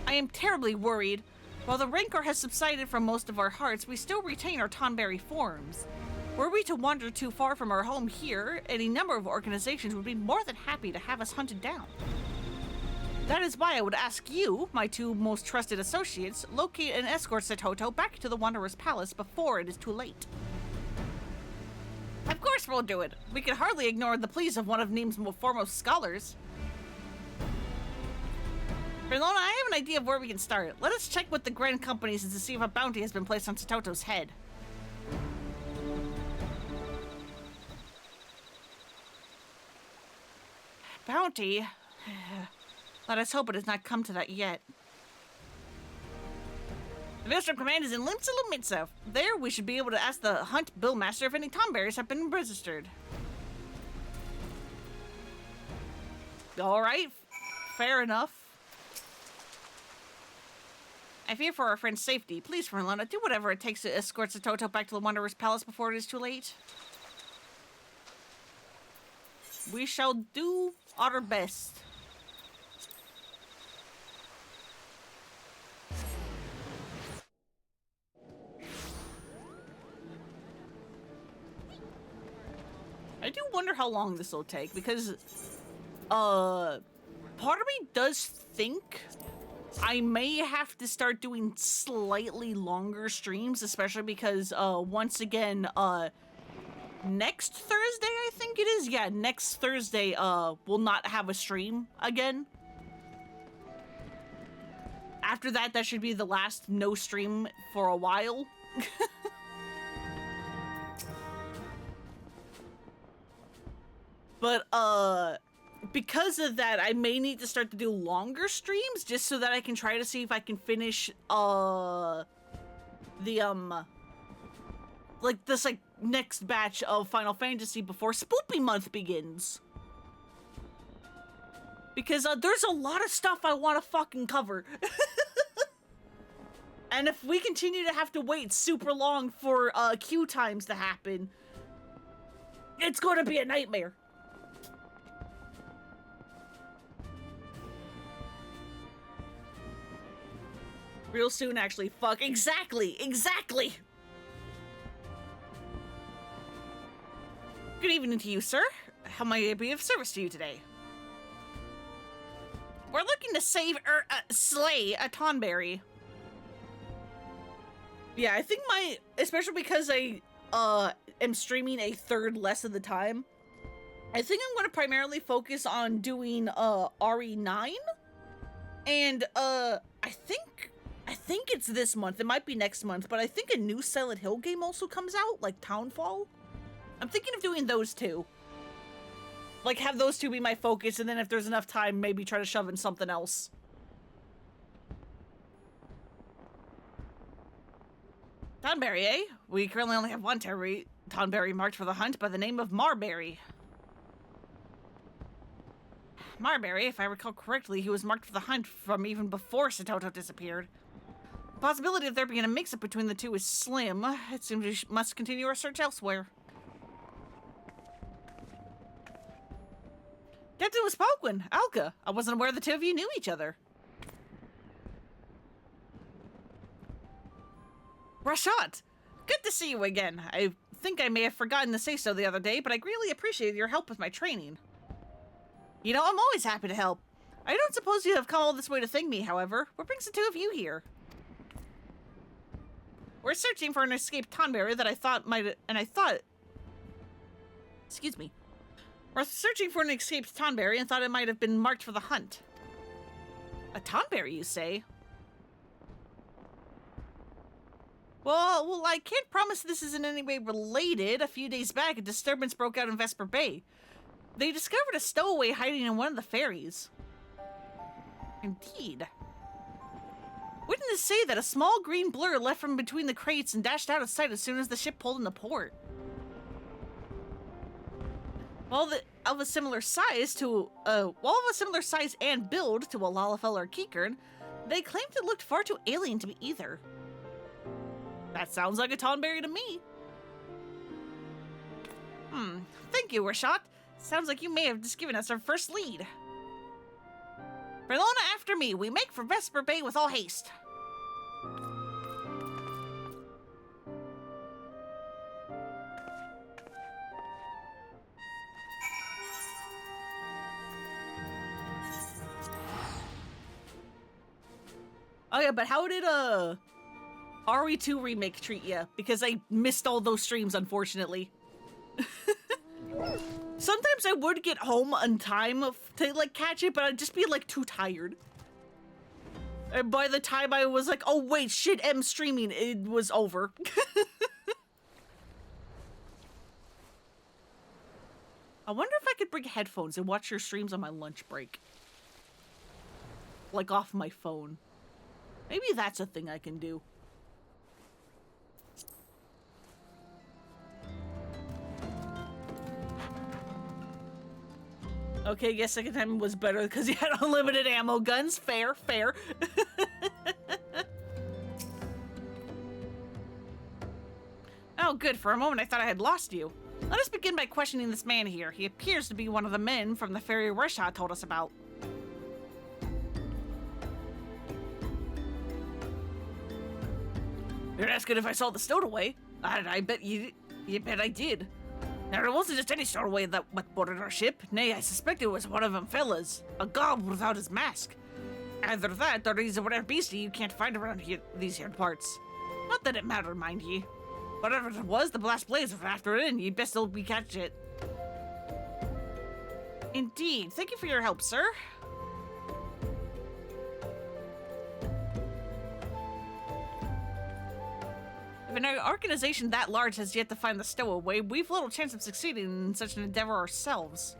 I am terribly worried While the rancor has subsided from most of our hearts, we still retain our Tonberry forms. Were we to wander too far from our home here, any number of organizations would be more than happy to have us hunted down. That is why I would ask you, my two most trusted associates, locate and escort Satoto back to the Wanderer's Palace before it is too late. Of course we'll do it. We can hardly ignore the pleas of one of Neem's foremost scholars. Berlona, I have an idea of where we can start. Let us check with the Grand Companies to see if a bounty has been placed on Satoto's head. Bounty? Let us hope it has not come to that yet. The Minister of Command is in Limsa. There, we should be able to ask the Hunt Billmaster if any Tomberries have been registered. Alright, fair enough. I fear for our friend's safety. Please, Merlana, do whatever it takes to escort Satoto back to the Wanderer's Palace before it is too late. We shall do our best. I do wonder how long this will take, because, part of me does think I may have to start doing slightly longer streams, especially because, once again, next Thursday, I think it is? Yeah, next Thursday, we'll not have a stream again. After that, that should be the last no stream for a while. But, because of that, I may need to start to do longer streams just so that I can try to see if I can finish, like, this, like, next batch of Final Fantasy before Spoopy Month begins. Because, there's a lot of stuff I want to fucking cover. And if we continue to have to wait super long for, queue times to happen, it's going to be a nightmare. Real soon, actually. Fuck. Exactly. Exactly. Good evening to you, sir. How may I be of service to you today? We're looking to slay a Tonberry. Yeah, I think especially because I, am streaming a third less of the time, I think I'm going to primarily focus on doing, RE9. And, I think it's this month. It might be next month, but I think a new Silent Hill game also comes out, like Townfall. I'm thinking of doing those two. Like, have those two be my focus, and then if there's enough time, maybe try to shove in something else. Tonberry, eh? We currently only have one Tonberry marked for the hunt by the name of Marberry. Marberry, if I recall correctly, he was marked for the hunt from even before Satoto disappeared. The possibility of there being a mix-up between the two is slim. It seems we must continue our search elsewhere. Captain Waspoquin, Alka. I wasn't aware the two of you knew each other. Rashat, good to see you again. I think I may have forgotten to say so the other day, but I greatly appreciated your help with my training. You know, I'm always happy to help. I don't suppose you have come all this way to thank me, however. What brings the two of you here? We're searching for an escaped Tonberry that I thought might... Excuse me. We're searching for an escaped Tonberry and thought it might have been marked for the hunt. A Tonberry, you say? Well, I can't promise this is in any way related. A few days back, a disturbance broke out in Vesper Bay. They discovered a stowaway hiding in one of the ferries. Indeed. Witnesses say that a small green blur left from between the crates and dashed out of sight as soon as the ship pulled into port. While of a similar size and build to a Lalafell or Keekern, they claimed it looked far too alien to be either. That sounds like a Tonberry to me. Thank you, Rashat. Sounds like you may have just given us our first lead. Berlona, after me. We make for Vesper Bay with all haste. Oh yeah, but how did RE2 remake treat you? Because I missed all those streams, unfortunately. Sometimes I would get home on time to like catch it, but I'd just be like too tired. And by the time I was like, oh wait, shit, M's streaming, it was over. I wonder if I could bring headphones and watch your streams on my lunch break. Like off my phone. Maybe that's a thing I can do. Okay, guess second time was better because he had unlimited ammo guns. Fair, fair. Oh, good. For a moment, I thought I had lost you. Let us begin by questioning this man here. He appears to be one of the men from the ferry Resha told us about. You're asking if I saw the stowaway? I bet you bet I did. Now, it wasn't just any stowaway that boarded our ship. Nay, I suspect it was one of them fellas. A gob without his mask. Either that, or he's a rare beastie you can't find around here, these here parts. Not that it mattered, mind ye. Whatever it was, the blast blades were after it, and you'd best hope we catch it. Indeed. Thank you for your help, sir. If an organization that large has yet to find the stowaway, we've little chance of succeeding in such an endeavor ourselves.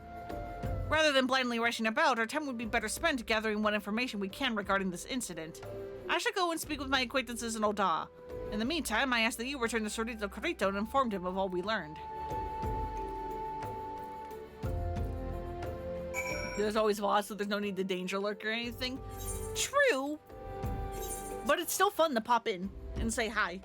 Rather than blindly rushing about, our time would be better spent gathering what information we can regarding this incident. I should go and speak with my acquaintances in Oda. In the meantime, I ask that you return to Sorrito Carito and inform him of all we learned. There's always Voss, so there's no need to danger lurk or anything. True, but it's still fun to pop in and say hi.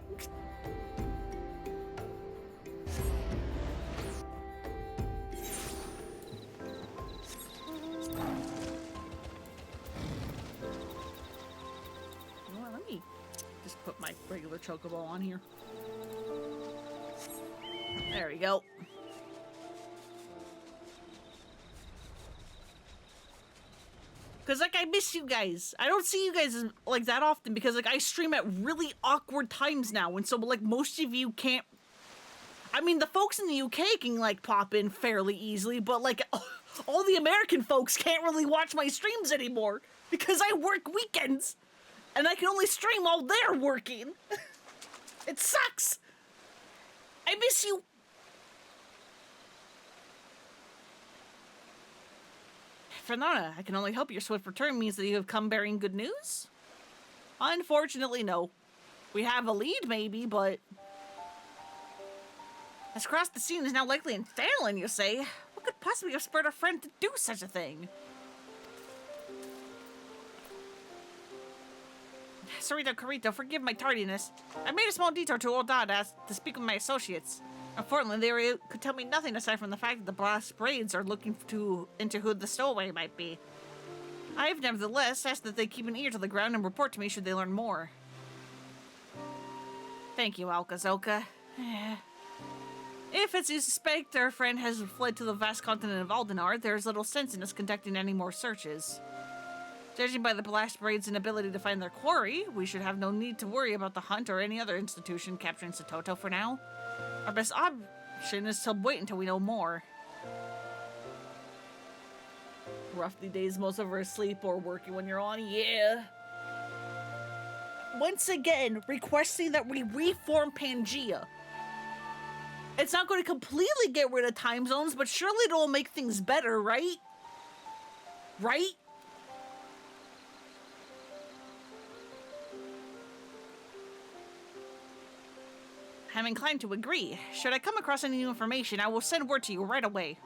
Put my regular chocobo on here. There we go. Because, like, I miss you guys. I don't see you guys like that often because, like, I stream at really awkward times now. And so, like, most of you can't... I mean, the folks in the UK can, like, pop in fairly easily, but, like, all the American folks can't really watch my streams anymore because I work weekends. And I can only stream while they're working. It sucks. I miss you. Fernanda, I can only hope your swift return means that you have come bearing good news? Unfortunately, no. We have a lead, maybe, but... As crossed the scene is now likely in Thailand, you say? What could possibly have spurred our friend to do such a thing? Sorrito Carito, forgive my tardiness. I made a small detour to Old Dada's to speak with my associates. Unfortunately, could tell me nothing aside from the fact that the blast braids are looking into who the stowaway might be. I have nevertheless asked that they keep an ear to the ground and report to me should they learn more. Thank you, Alkazoka. If, as you suspect, our friend has fled to the vast continent of Aldenar, there is little sense in us conducting any more searches. Judging by the blast braid's inability to find their quarry, we should have no need to worry about the hunt or any other institution capturing Satoto for now. Our best option is to wait until we know more. Roughly days most of us asleep or working when you're on, yeah. Once again, requesting that we reform Pangea. It's not going to completely get rid of time zones, but surely it'll make things better, right? Right? I'm inclined to agree. Should I come across any new information, I will send word to you right away.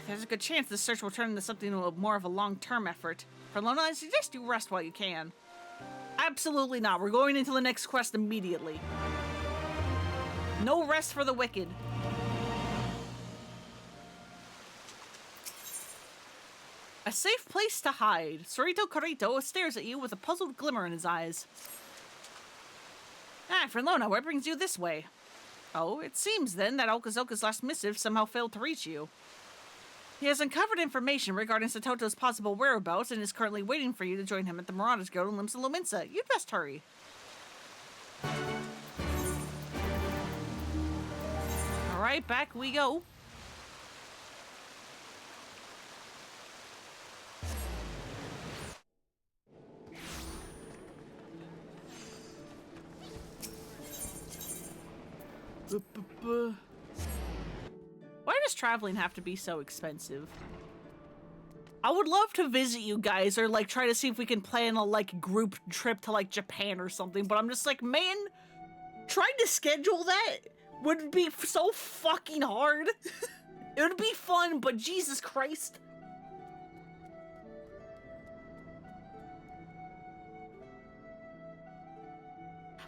There's a good chance this search will turn into something more of a long-term effort. For Lona, I suggest you rest while you can. Absolutely not. We're going into the next quest immediately. No rest for the wicked. A safe place to hide. Sorrito Carito stares at you with a puzzled glimmer in his eyes. Ah, Fernlona, where brings you this way? Oh, it seems then that Okazoka's last missive somehow failed to reach you. He has uncovered information regarding Satoto's possible whereabouts and is currently waiting for you to join him at the Marauders Guild in Limsa Lominsa. You'd best hurry. Alright, back we go. Why does traveling have to be so expensive? I would love to visit you guys or like try to see if we can plan a like group trip to like Japan or something, but I'm just like, man, trying to schedule that would be so fucking hard. It would be fun, but Jesus Christ.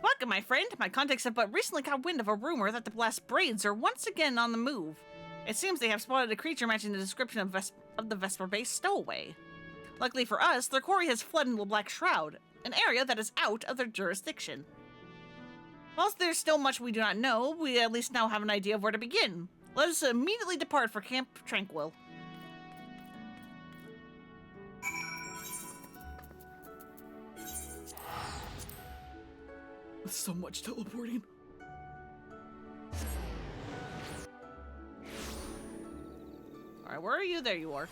Welcome, my friend. My contacts have but recently got wind of a rumor that the Blast Braids are once again on the move. It seems they have spotted a creature matching the description of the Vesper base stowaway. Luckily for us, their quarry has fled into the Black Shroud, an area that is out of their jurisdiction. Whilst there's still much we do not know, we at least now have an idea of where to begin. Let us immediately depart for Camp Tranquil. With so much teleporting. Alright, where are you? There you are.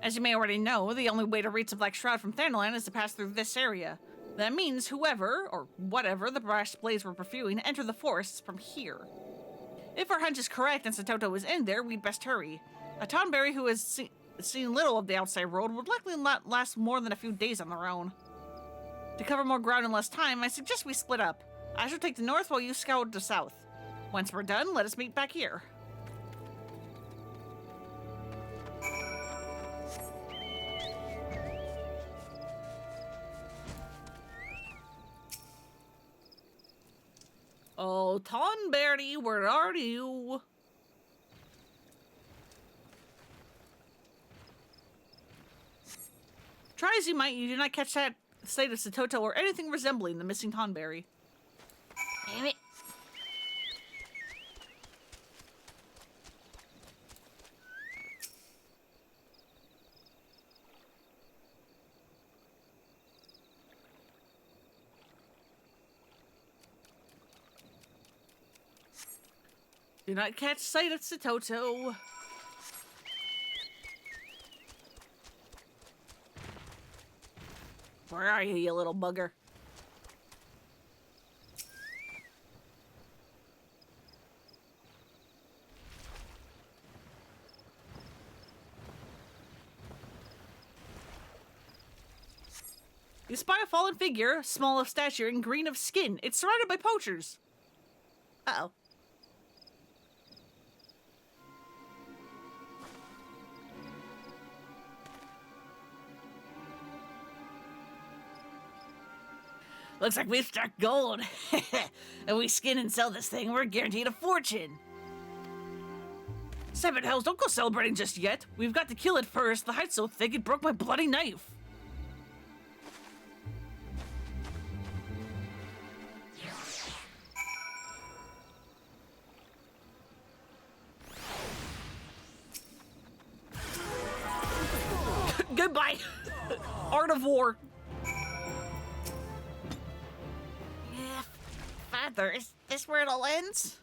As you may already know, the only way to reach the Black Shroud from Thanalan is to pass through this area. That means whoever, or whatever, the brass blades were pursuing enter the forests from here. If our hunch is correct and Satoto is in there, we'd best hurry. A Tonberry who has seen little of the outside world would likely not last more than a few days on their own. To cover more ground in less time, I suggest we split up. I shall take the north while you scout the south. Once we're done, let us meet back here. Oh, Tonberry, where are you? Try as you might, you do not catch that sight of Satoto or anything resembling the missing Tonberry. Damn it. Do not catch sight of Satoto. Where are you, you little bugger? You spy a fallen figure, small of stature and green of skin. It's surrounded by poachers. Uh-oh. Looks like we've struck gold. If we skin and sell this thing, we're guaranteed a fortune. Seven hells, don't go celebrating just yet. We've got to kill it first. The hide's so thick it broke my bloody knife. Goodbye. Art of War. Father, is this where it all ends?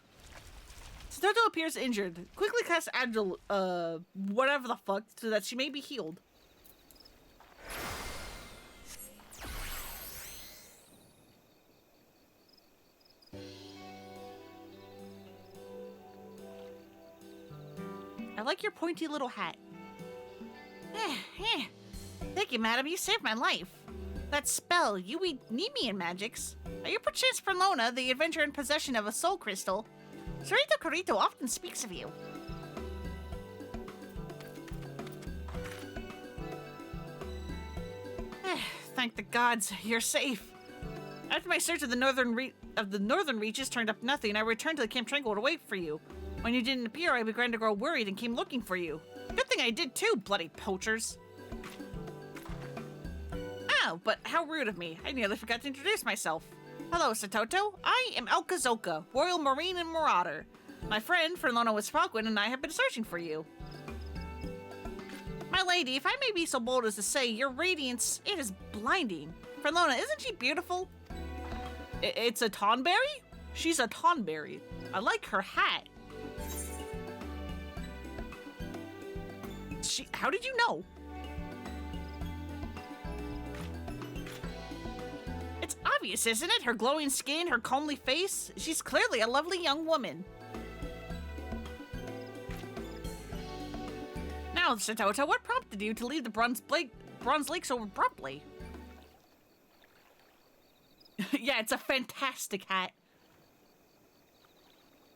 Satoto appears injured. Quickly cast Agile, whatever the fuck, so that she may be healed. I like your pointy little hat. Thank you, madam. You saved my life. That spell, you need me in magics. Are you perchance Perlona, the adventurer in possession of a soul crystal? Sarito Corito often speaks of you. Thank the gods, you're safe. After my search of the northern reaches turned up nothing, I returned to the Camp Tranquil to wait for you. When you didn't appear, I began to grow worried and came looking for you. Good thing I did too, bloody poachers. Oh, but how rude of me. I nearly forgot to introduce myself. Hello, Satoto. I am Elkazoka, Royal Marine and Marauder. My friend, Fernlona Wisfalquin, and I have been searching for you. My lady, if I may be so bold as to say, your radiance, it is blinding. Fernlona, isn't she beautiful? It's a Tonberry? She's a Tonberry. I like her hat. How did you know? It's obvious, isn't it? Her glowing skin, her comely face. She's clearly a lovely young woman. Now, Satoto, what prompted you to leave the Bronze Lake so abruptly? Yeah, it's a fantastic hat.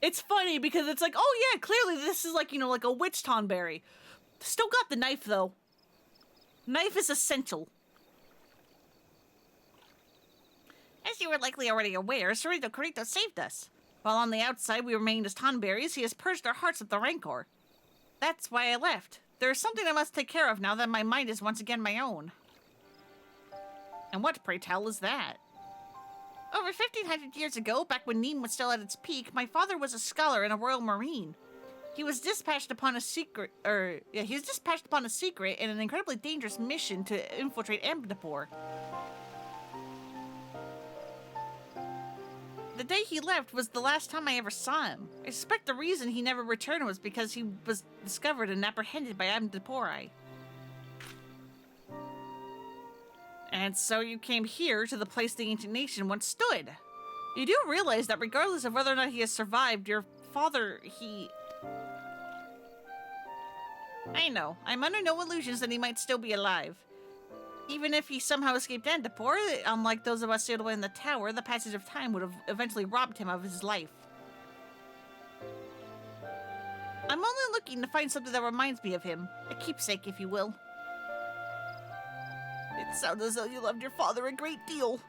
It's funny because it's like, oh yeah, clearly this is like, you know, like a witch Tonberry. Still got the knife, though. Knife is essential. As you were likely already aware, Cerrito Corrito saved us. While on the outside we remained as Tonberries, he has purged our hearts of the rancor. That's why I left. There is something I must take care of now that my mind is once again my own. And what, pray tell, is that? Over 1,500 years ago, back when Neem was still at its peak, my father was a scholar and a Royal Marine. He was dispatched upon a secret, in an incredibly dangerous mission to infiltrate Amdapor. The day he left was the last time I ever saw him. I suspect the reason he never returned was because he was discovered and apprehended by Amdapori. And so you came here to the place the ancient nation once stood. You do realize that regardless of whether or not he has survived, your father, I know. I'm under no illusions that he might still be alive. Even if he somehow escaped Andapor, unlike those of us sealed away in the tower, the passage of time would have eventually robbed him of his life. I'm only looking to find something that reminds me of him. A keepsake, if you will. It sounds as though you loved your father a great deal.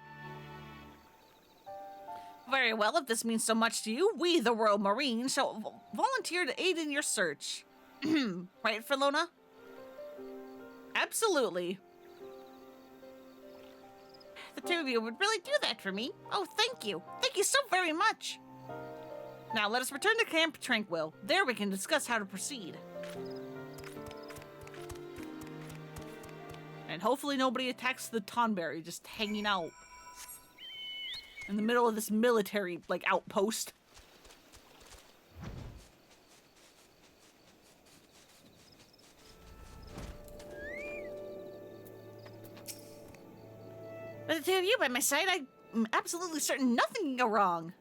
Very well, if this means so much to you, we, the Royal Marine, shall volunteer to aid in your search. Right, Fernlona? Absolutely. The two of you would really do that for me. Oh, thank you. Thank you so very much. Now, let us return to Camp Tranquil. There we can discuss how to proceed. And hopefully nobody attacks the Tonberry just hanging out in the middle of this military, like, outpost. With the two of you by my side, I'm absolutely certain nothing can go wrong.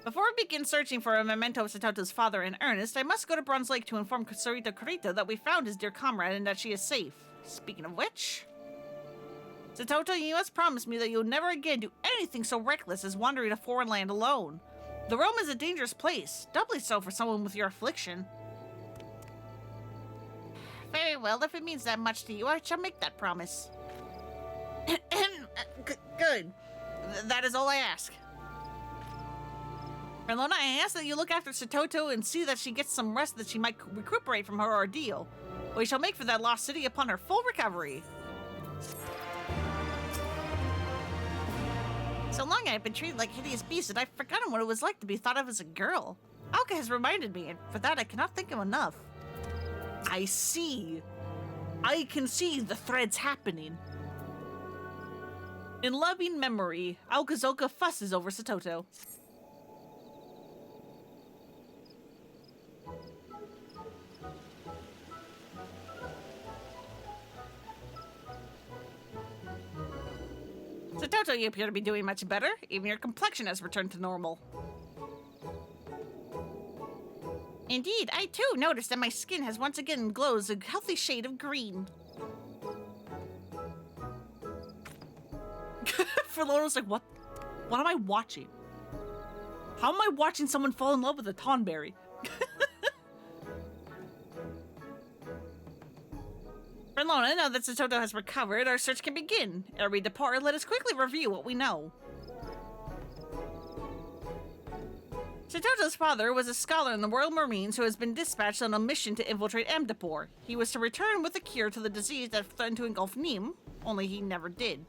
Before we begin searching for a memento of Satoto's father in earnest, I must go to Bronze Lake to inform Cerrito Corrito that we found his dear comrade and that she is safe. Speaking of which... Satoto, you must promise me that you'll never again do anything so reckless as wandering a foreign land alone. The realm is a dangerous place, doubly so for someone with your affliction. Very well, if it means that much to you, I shall make that promise. Good. That is all I ask. Fernlona, I ask that you look after Satoto and see that she gets some rest that she might recuperate from her ordeal. We shall make for that lost city upon her full recovery. So long I have been treated like a hideous beast that I've forgotten what it was like to be thought of as a girl. Alka has reminded me, and for that I cannot think of enough. I see. I can see the threads happening. In loving memory, Alkazoka fusses over Satoto. Satoto, you appear to be doing much better. Even your complexion has returned to normal. Indeed, I too noticed that my skin has once again glows a healthy shade of green. Fernlona's like, what? What am I watching? How am I watching someone fall in love with a Tonberry? Fernlona, now that Satoto has recovered, our search can begin. Ere we depart, let us quickly review what we know. Satoto's father was a scholar in the Royal Marines who has been dispatched on a mission to infiltrate Amdapor. He was to return with a cure to the disease that threatened to engulf Neem, only he never did.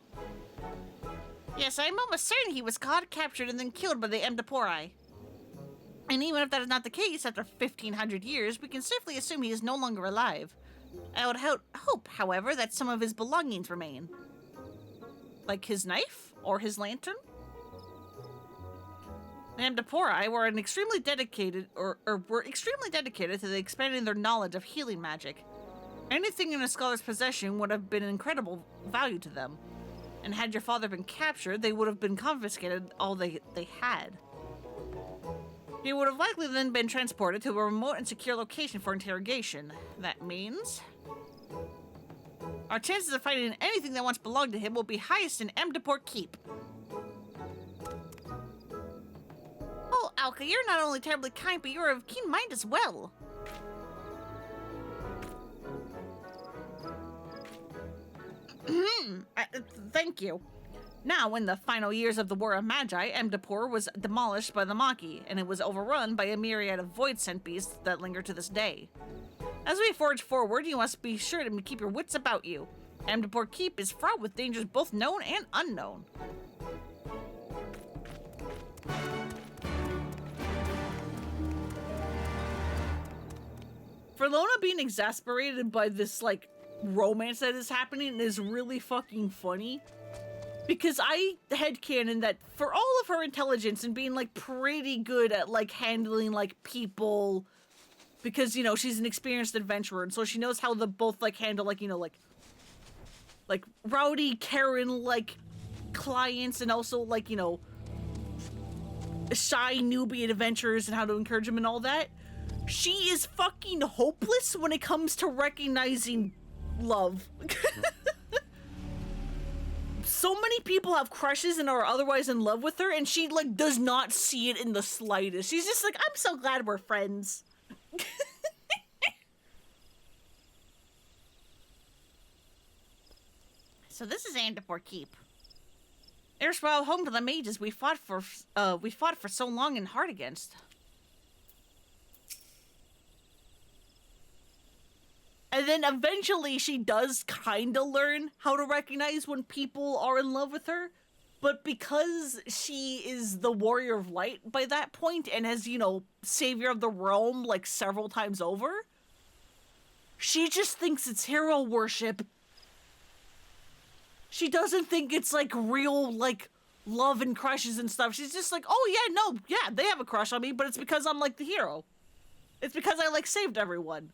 Yes, I'm almost certain he was caught, captured, and then killed by the Emdapori. And even if that is not the case, after 1,500 years, we can safely assume he is no longer alive. I would hope, however, that some of his belongings remain. Like his knife? Or his lantern? The Emdapori were extremely dedicated to the expanding their knowledge of healing magic. Anything in a scholar's possession would have been incredible value to them. And had your father been captured, they would have been confiscated all they had. He would have likely then been transported to a remote and secure location for interrogation. That means our chances of finding anything that once belonged to him will be highest in Emdapor Keep. Oh, Alka, you're not only terribly kind, but you're of keen mind as well. Thank you. Now, in the final years of the War of Magi, Emdapor was demolished by the Maki, and it was overrun by a myriad of void scent beasts that linger to this day. As we forge forward, you must be sure to keep your wits about you. Emdapor Keep is fraught with dangers both known and unknown. For Lona being exasperated by this, like, romance that is happening is really fucking funny. Because I headcanon that for all of her intelligence and being, like, pretty good at, like, handling, like, people, because, you know, she's an experienced adventurer, and so she knows how to both, like, handle, like, you know, like rowdy Karen, like, clients, and also, like, you know, shy newbie adventurers and how to encourage them and all that. She is fucking hopeless when it comes to recognizing love. So many people have crushes and are otherwise in love with her, and she, like, does not see it in the slightest. She's just like, I'm so glad we're friends. So this is Emdapor Keep. Erstwhile home to the mages we fought for so long and hard against. And then eventually she does kind of learn how to recognize when people are in love with her. But because she is the warrior of light by that point and has, you know, savior of the realm like several times over, she just thinks it's hero worship. She doesn't think it's like real, like, love and crushes and stuff. She's just like, oh yeah, no, yeah, they have a crush on me, but it's because I'm like the hero. It's because I like saved everyone.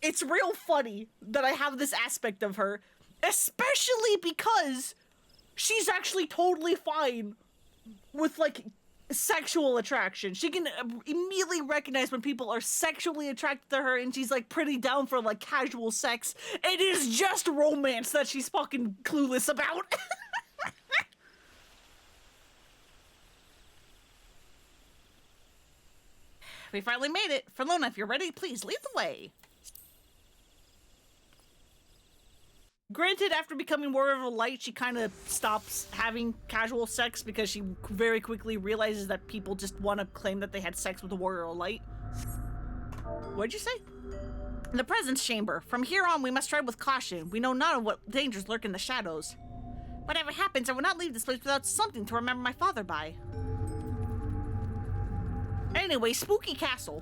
It's real funny that I have this aspect of her, especially because she's actually totally fine with, like, sexual attraction. She can immediately recognize when people are sexually attracted to her, and she's, like, pretty down for, like, casual sex. It is just romance that she's fucking clueless about. We finally made it. Lona, if you're ready, please lead the way. Granted, after becoming Warrior of the Light, she kind of stops having casual sex because she very quickly realizes that people just want to claim that they had sex with the Warrior of the Light. What'd you say? The presence chamber. From here on, we must tread with caution. We know not of what dangers lurk in the shadows. Whatever happens, I will not leave this place without something to remember my father by. Anyway, Spooky Castle.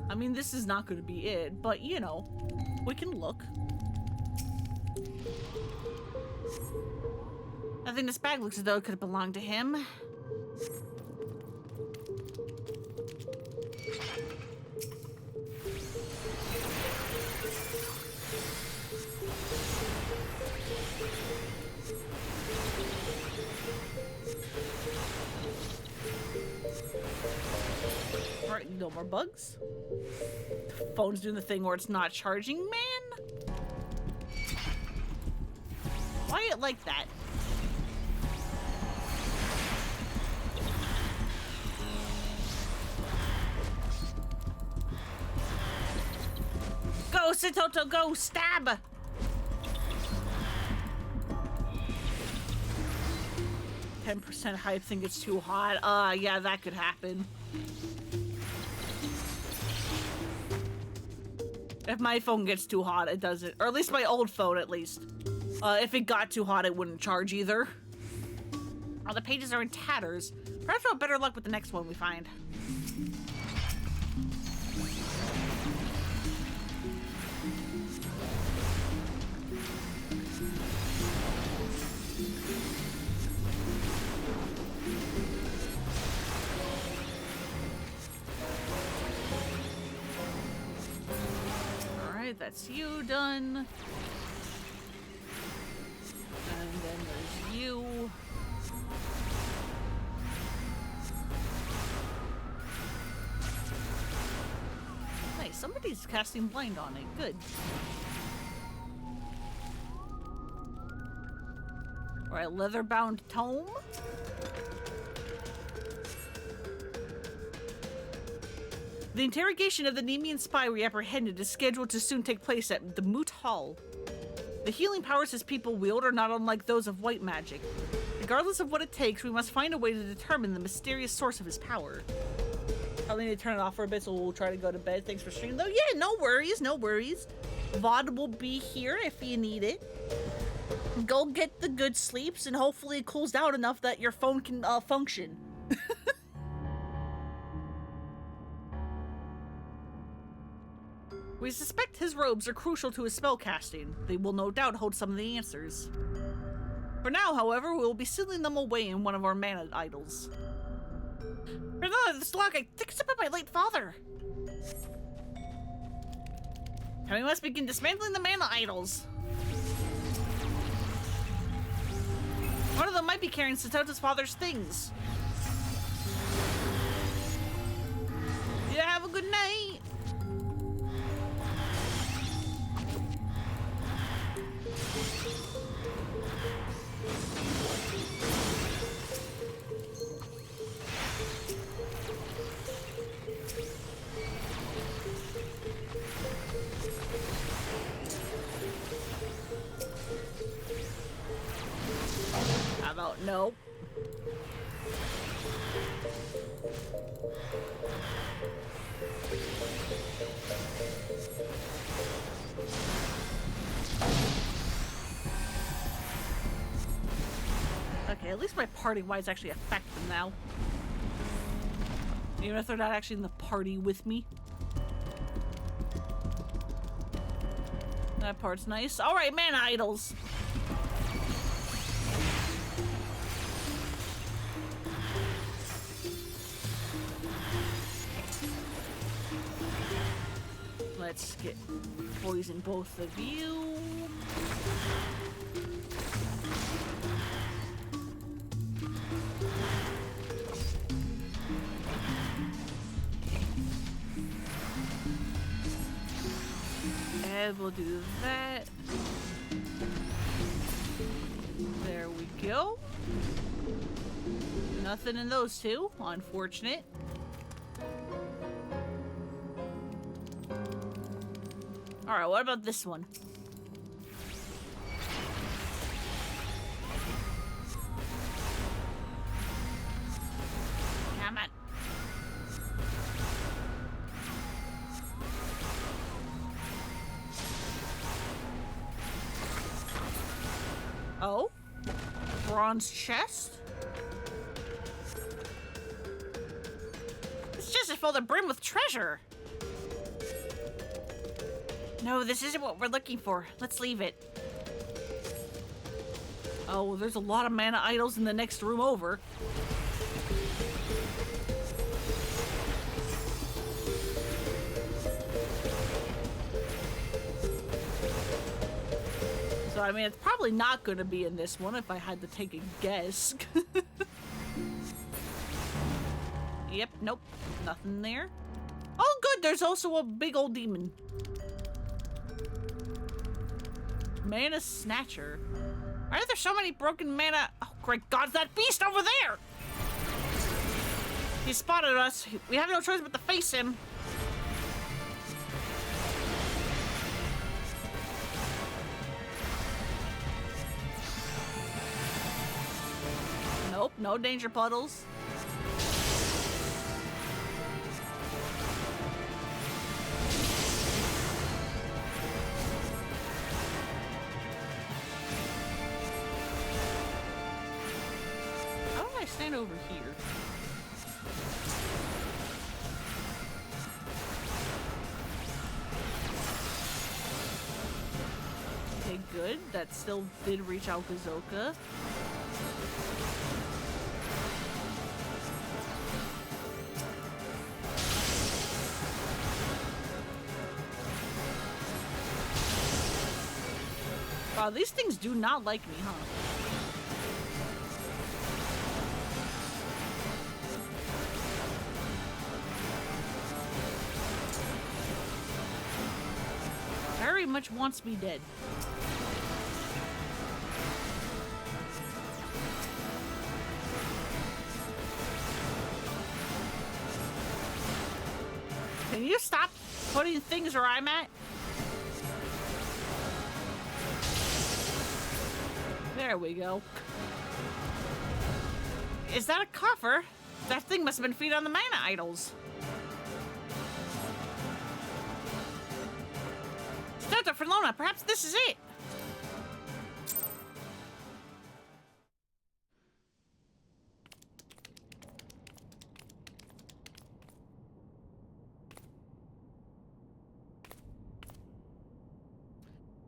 I mean, this is not going to be it, but, you know, we can look. I think this bag looks as though it could have belonged to him. Right, no more bugs. Phone's doing the thing where it's not charging, man. Why it like that? Go, Sitoto, go, stab! 10% hype think it's too hot. Yeah, that could happen. If my phone gets too hot, it doesn't. Or at least my old phone, at least. If it got too hot, it wouldn't charge either. Oh, the pages are in tatters. Perhaps we'll have better luck with the next one we find. Alright, that's you done. And then there's you. Nice, somebody's casting blind on it. Good. Alright, leather-bound tome. The interrogation of the Nemean spy we apprehended is scheduled to soon take place at the Moot Hall. The healing powers his people wield are not unlike those of white magic. Regardless of what it takes, we must find a way to determine the mysterious source of his power. I'll need to turn it off for a bit, so we'll try to go to bed. Thanks for streaming, though. Yeah, no worries, no worries. VOD will be here if you need it. Go get the good sleeps, and hopefully it cools down enough that your phone can function. We suspect his robes are crucial to his spellcasting. They will no doubt hold some of the answers. For now, however, we will be sealing them away in one of our mana idols. This log, I think it's about my late father. And we must begin dismantling the mana idols. One of them might be carrying Satota's father's things. Yeah, have a good night. How about no? Okay, at least my party wise actually affect them now. Even if they're not actually in the party with me. That part's nice. Alright, mana idols. Let's get poison both of you. And we'll do that. There we go. Nothing in those two. Unfortunate. Alright, what about this one? Come on. Oh? Bronze chest? This chest is full to brim with treasure. No, this isn't what we're looking for. Let's leave it. Oh, there's a lot of mana idols in the next room over. So, I mean, it's probably not going to be in this one if I had to take a guess. Yep, nope. Nothing there. Oh, good. There's also a big old demon. Mana Snatcher. Why are there so many broken mana? Oh, great God, that beast over there! He spotted us. We have no choice but to face him. Nope, no danger puddles. stand over here? Okay, good. That still did reach out Gazoka. Wow, these things do not like me, huh? Very much wants me dead. Can you stop putting things where I'm at? There we go. Is that a coffer? That thing must have been feeding on the mana idols. Dr. Ferlona, perhaps this is it.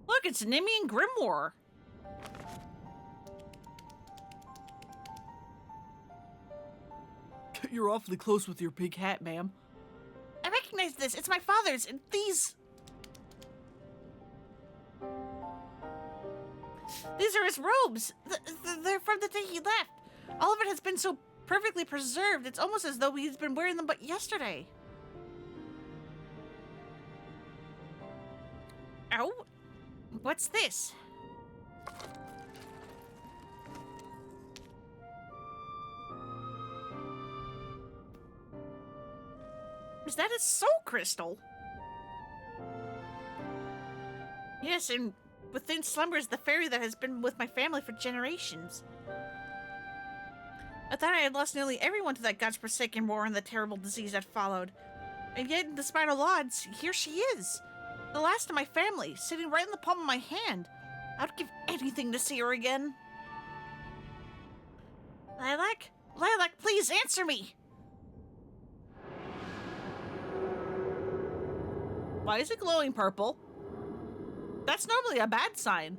Look, it's Nimian Grimoire. You're awfully close with your big hat, ma'am. I recognize this. It's my father's, and these are his robes. They're from the day he left. All of it has been so perfectly preserved. It's almost as though he's been wearing them but yesterday. Oh? What's this? Is that a soul crystal? Yes, and within slumbers the fairy that has been with my family for generations. I thought I had lost nearly everyone to that godforsaken war and the terrible disease that followed. And yet, despite all odds, here she is. The last of my family, sitting right in the palm of my hand. I would give anything to see her again. Lilac? Lilac, please answer me! Why is it glowing purple? That's normally a bad sign.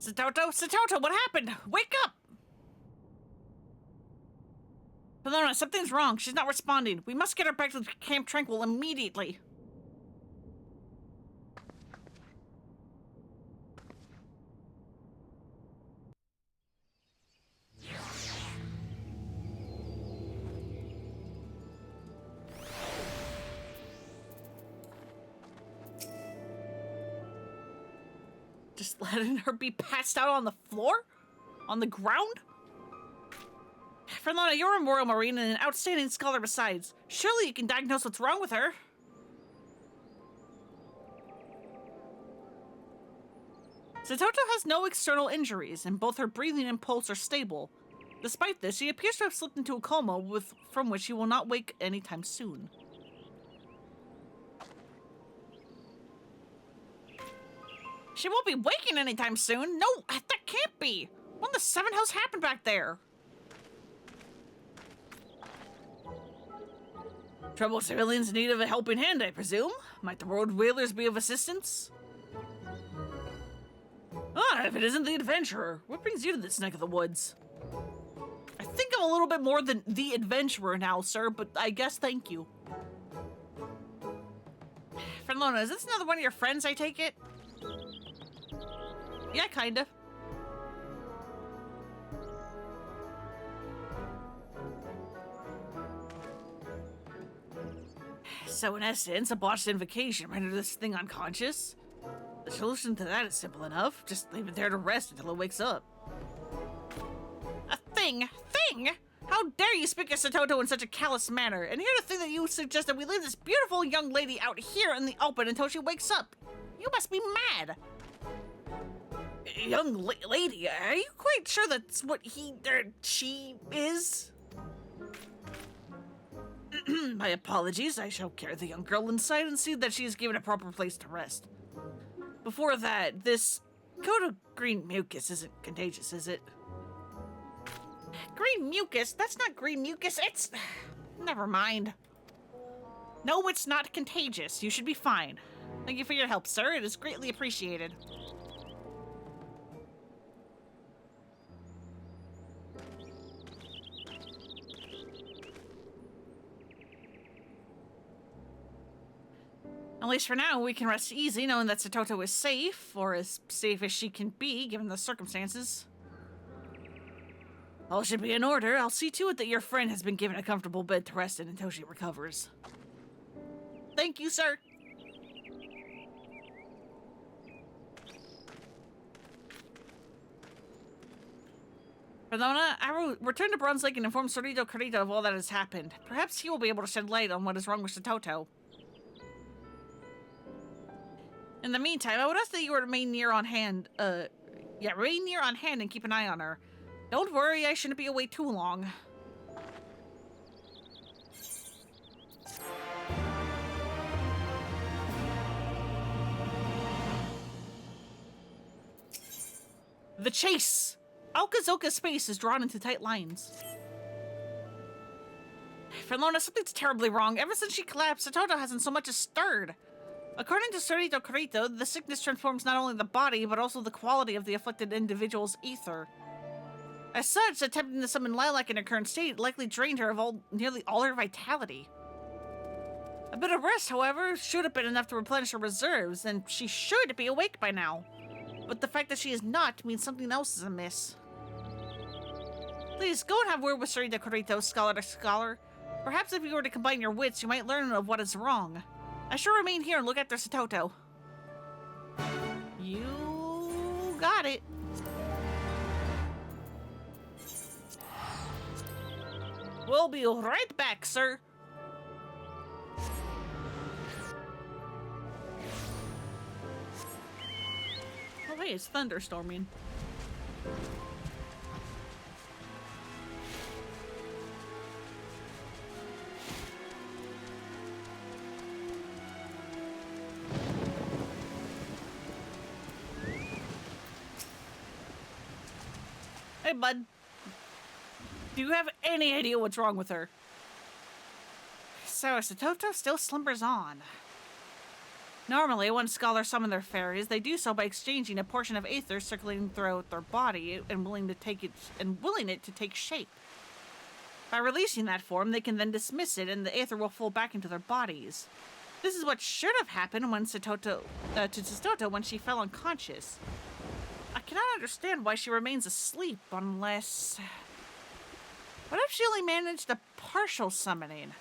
Satoto, what happened? Wake up! Pelona, something's wrong. She's not responding. We must get her back to Camp Tranquil immediately. Just letting her be passed out on the floor? On the ground? Ferlona, you're a Royal Marine and an outstanding scholar besides. Surely you can diagnose what's wrong with her. Satoto has no external injuries, and both her breathing and pulse are stable. Despite this, she appears to have slipped into a coma from which she will not wake anytime soon. She won't be waking anytime soon. No, that can't be. What in the seven house happened back there? Troubled civilians in need of a helping hand, I presume? Might the road whalers be of assistance? Ah, if it isn't the adventurer, what brings you to this neck of the woods? I think I'm a little bit more than the adventurer now, sir, but I guess thank you. Ferlona, is this another one of your friends, I take it? Yeah, kinda. So in essence, a botched invocation rendered this thing unconscious? The solution to that is simple enough. Just leave it there to rest until it wakes up. A thing? Thing? How dare you speak of Satoto in such a callous manner? And here to think that you suggest that we leave this beautiful young lady out here in the open until she wakes up. You must be mad. Lady, are you quite sure that's what she is? My apologies. I shall carry the young girl inside and see that she is given a proper place to rest. Before that, this coat of green mucus isn't contagious, is it? Green mucus? That's not green mucus. It's... Never mind. No, it's not contagious. You should be fine. Thank you for your help, sir. It is greatly appreciated. At least for now, we can rest easy knowing that Satoto is safe, or as safe as she can be given the circumstances. All should be in order. I'll see to it that your friend has been given a comfortable bed to rest in until she recovers. Thank you, sir. Ramona, I will return to Bronze Lake and inform Sorito Carito of all that has happened. Perhaps he will be able to shed light on what is wrong with Satoto. In the meantime, I would ask that you remain near on hand. Remain near on hand and keep an eye on her. Don't worry, I shouldn't be away too long. The chase! Okazoka's space is drawn into tight lines. Lona, something's terribly wrong. Ever since she collapsed, Satoto hasn't so much as stirred. According to Sorito Carito, the sickness transforms not only the body, but also the quality of the afflicted individual's ether. As such, attempting to summon Lilac in her current state likely drained her of nearly all her vitality. A bit of rest, however, should have been enough to replenish her reserves, and she should be awake by now. But the fact that she is not means something else is amiss. Please, go and have word with Sorito Carito, scholar to scholar. Perhaps if you were to combine your wits, you might learn of what is wrong. I shall remain here and look after Satoto. You got it. We'll be right back, sir. Oh, hey, it's thunderstorming. Hey, bud. Do you have any idea what's wrong with her? So, Satoto still slumbers on. Normally, when scholars summon their fairies, they do so by exchanging a portion of aether circulating throughout their body and willing it to take shape. By releasing that form, they can then dismiss it, and the aether will flow back into their bodies. This is what should have happened when to Satoto when she fell unconscious. I cannot understand why she remains asleep unless... What if she only managed a partial summoning?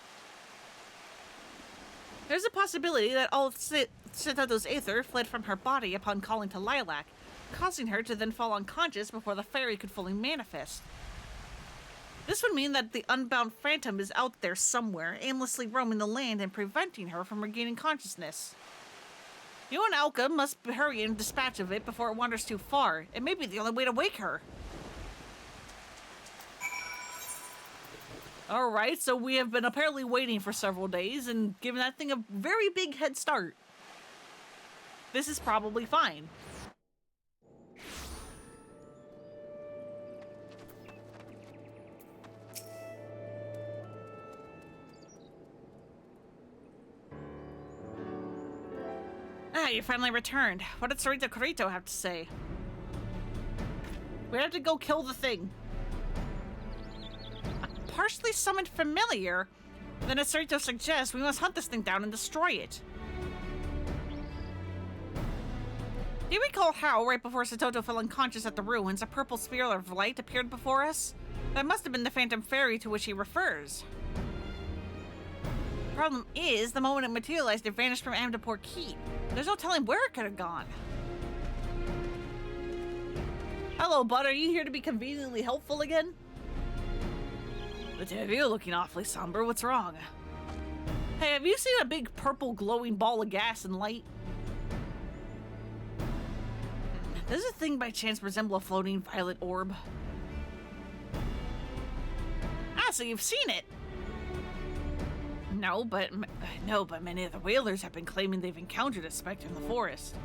There's a possibility that all of Satoto's aether fled from her body upon calling to Lilac, causing her to then fall unconscious before the fairy could fully manifest. This would mean that the unbound phantom is out there somewhere, aimlessly roaming the land and preventing her from regaining consciousness. You and Alka must hurry and dispatch of it before it wanders too far. It may be the only way to wake her. Alright, so we have been apparently waiting for several days and given that thing a very big head start. This is probably fine. Ah, you finally returned. What did Sorito Carito have to say? We have to go kill the thing. A partially summoned familiar? Then as Sorito suggests, we must hunt this thing down and destroy it. Do you recall how, right before Satoto fell unconscious at the ruins, a purple sphere of light appeared before us? That must have been the phantom fairy to which he refers. Problem is, the moment it materialized, it vanished from Amdapur Keep. There's no telling where it could have gone. Hello, bud. Are you here to be conveniently helpful again? The two of you are looking awfully somber. What's wrong? Hey, have you seen a big purple glowing ball of gas and light? Does the thing by chance resemble a floating violet orb? Ah, so you've seen it. No, but many of the whalers have been claiming they've encountered a specter in the forest.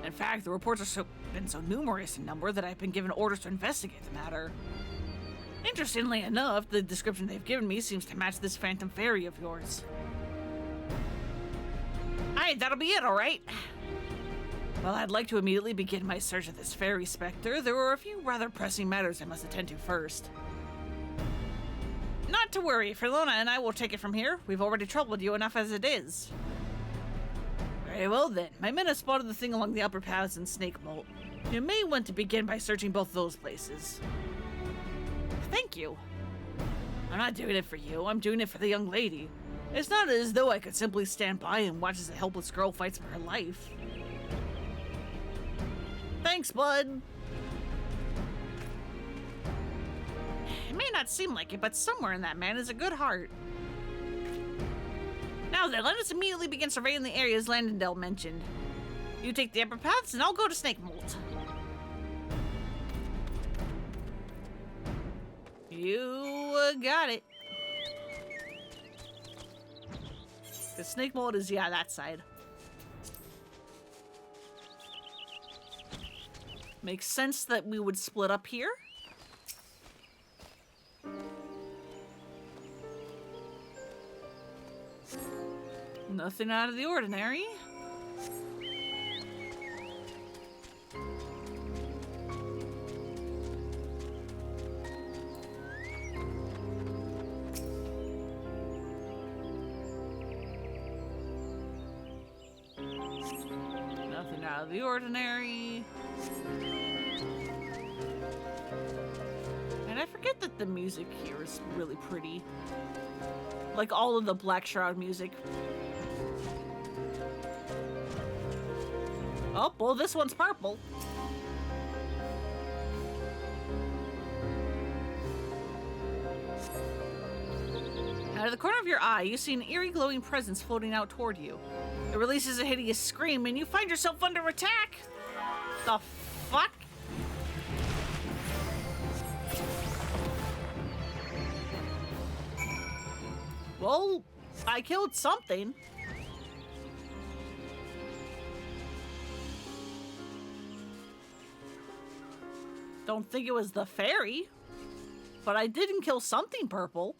In fact, the reports have been so numerous in number that I've been given orders to investigate the matter. Interestingly enough, the description they've given me seems to match this phantom fairy of yours. Aye, that'll be it, alright? Well, I'd like to immediately begin my search of this fairy specter. There are a few rather pressing matters I must attend to first. Not to worry, Frelona and I will take it from here. We've already troubled you enough as it is. Very well then. My men have spotted the thing along the upper paths in Snake Moat. You may want to begin by searching both those places. Thank you. I'm not doing it for you, I'm doing it for the young lady. It's not as though I could simply stand by and watch as a helpless girl fights for her life. Thanks, bud. It may not seem like it, but somewhere in that man is a good heart. Now then, let us immediately begin surveying the areas Landendale mentioned. You take the upper paths and I'll go to Snake Mold. You got it. The Snake Mold is, yeah, that side. Makes sense that we would split up here. Nothing out of the ordinary. Nothing out of the ordinary. And I forget that the music here is really pretty. Like all of the Black Shroud music. Oh, well, this one's purple. Out of the corner of your eye, you see an eerie glowing presence floating out toward you. It releases a hideous scream, and you find yourself under attack! The fuck? Well, I killed something. Don't think it was the fairy, but I didn't kill something purple.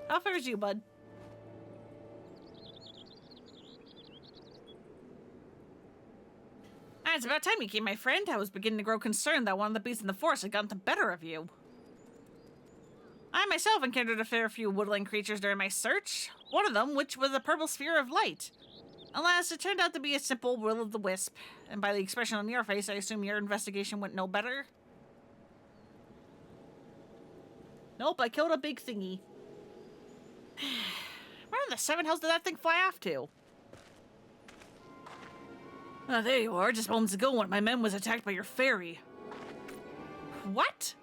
How fares you, bud? It's about time you came, my friend. I was beginning to grow concerned that one of the beasts in the forest had gotten the better of you. I myself encountered a fair few woodland creatures during my search. One of them, which was a purple sphere of light. Alas, it turned out to be a simple will-o'-the-wisp, and by the expression on your face, I assume your investigation went no better. Nope, I killed a big thingy. Where in the seven hells did that thing fly off to? Oh, there you are, just moments ago when my men was attacked by your fairy. What?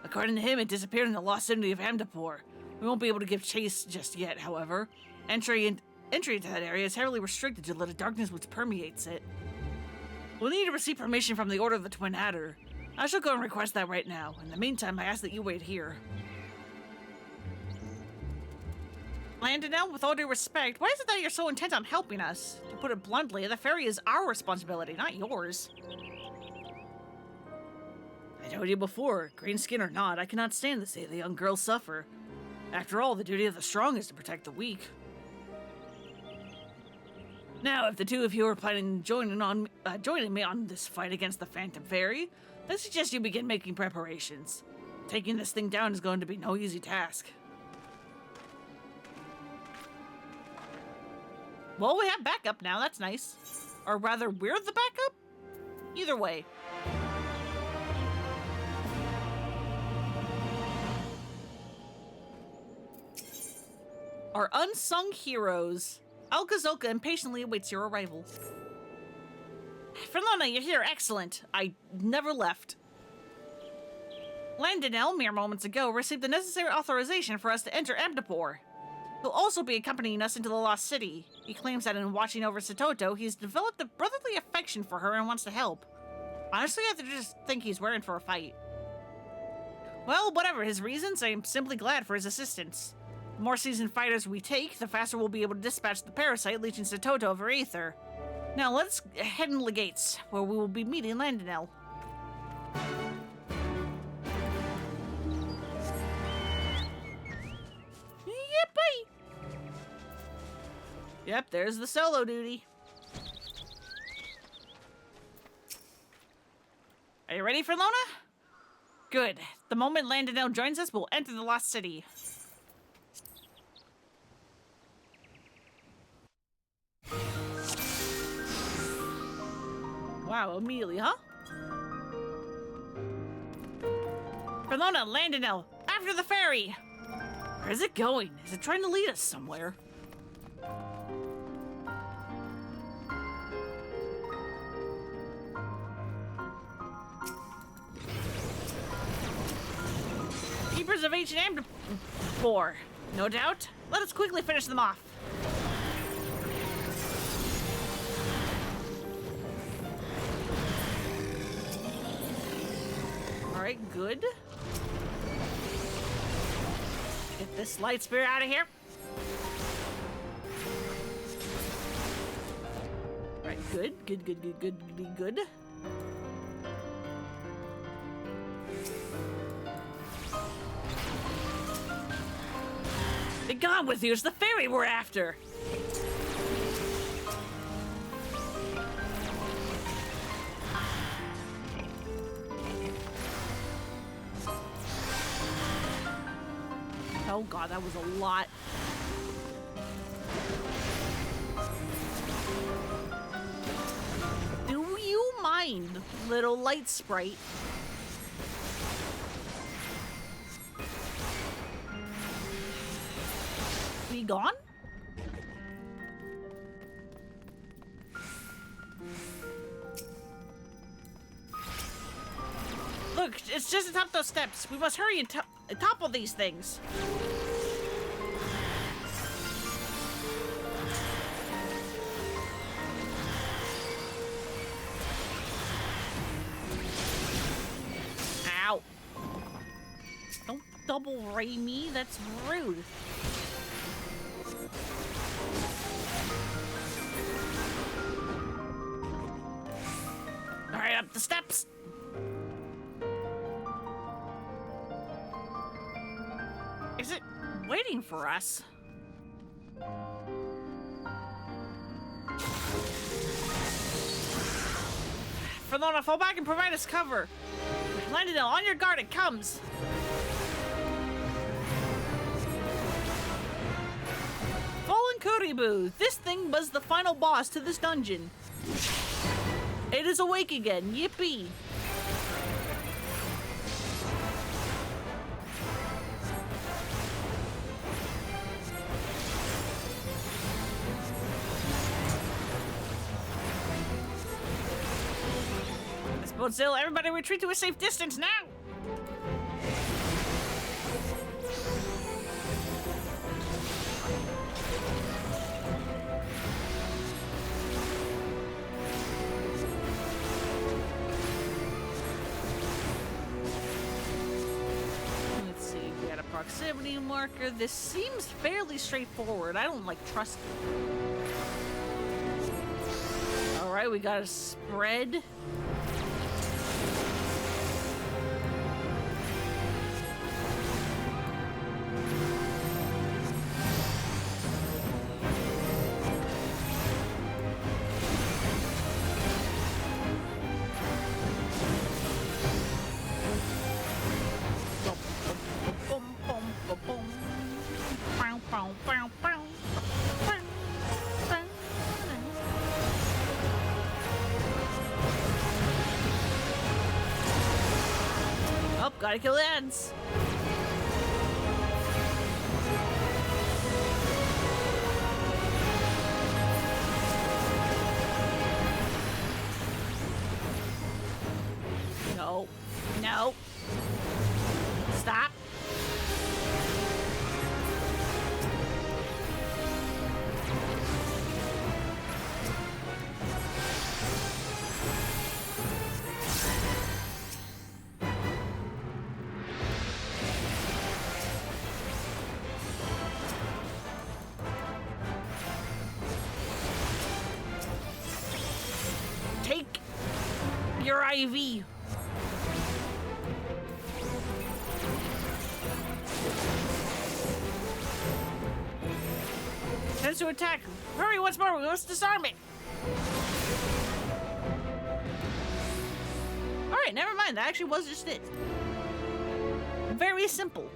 According to him, it disappeared in the lost city of Amdapur. We won't be able to give chase just yet, however. Entry into that area is heavily restricted due to the darkness which permeates it. We'll need to receive permission from the Order of the Twin Adder. I shall go and request that right now. In the meantime, I ask that you wait here. Landonell, with all due respect, why is it that you're so intent on helping us? To put it bluntly, the ferry is our responsibility, not yours. I told you before, green skin or not, I cannot stand to see the young girls suffer. After all, the duty of the strong is to protect the weak. Now, if the two of you are planning on joining me on this fight against the Phantom Fairy, I suggest you begin making preparations. Taking this thing down is going to be no easy task. Well, we have backup now, that's nice. Or rather, we're the backup? Either way. Our unsung heroes. Alkazoka impatiently awaits your arrival. Frelona, you're here, excellent. I never left. Landonell, mere moments ago, received the necessary authorization for us to enter Amdapur. He'll also be accompanying us into the Lost City. He claims that in watching over Satoto, he's developed a brotherly affection for her and wants to help. Honestly, I just think he's wearing for a fight. Well, whatever his reasons, I am simply glad for his assistance. The more seasoned fighters we take, the faster we'll be able to dispatch the parasite leeching Satoto over Aether. Now let's head into the gates, where we will be meeting Landinel. Yippee! Yep, there's the solo duty. Are you ready for Lona? Good. The moment Landinel joins us, we'll enter the Lost City. Wow, immediately, huh? For Lona, Landinel, after the ferry! Where is it going? Is it trying to lead us somewhere? Keepers of ancient Amber, no doubt. Let us quickly finish them off. All right, good. Get this light spear out of here. All right, good. Be gone with you, it's the ferry we're after! Oh god, that was a lot. Do you mind, little light sprite? Be gone? Look, it's just atop those steps. We must hurry and topple these things. Ow. Don't double ray me, that's rude. Alright, up the steps! Is it waiting for us? Lona, fall back and provide us cover. Landinel, on your guard, it comes! Fallen Kuribu, this thing was the final boss to this dungeon. It is awake again, yippee! Godzilla, everybody retreat to a safe distance now! Let's see, we got a proximity marker. This seems fairly straightforward. I don't, trust it. Alright, we got a spread. Oh, gotta kill the ants. No. No. Stop. your IV. Tends to attack. Hurry once more, we must disarm it. Alright, never mind. That actually was just it. Very simple.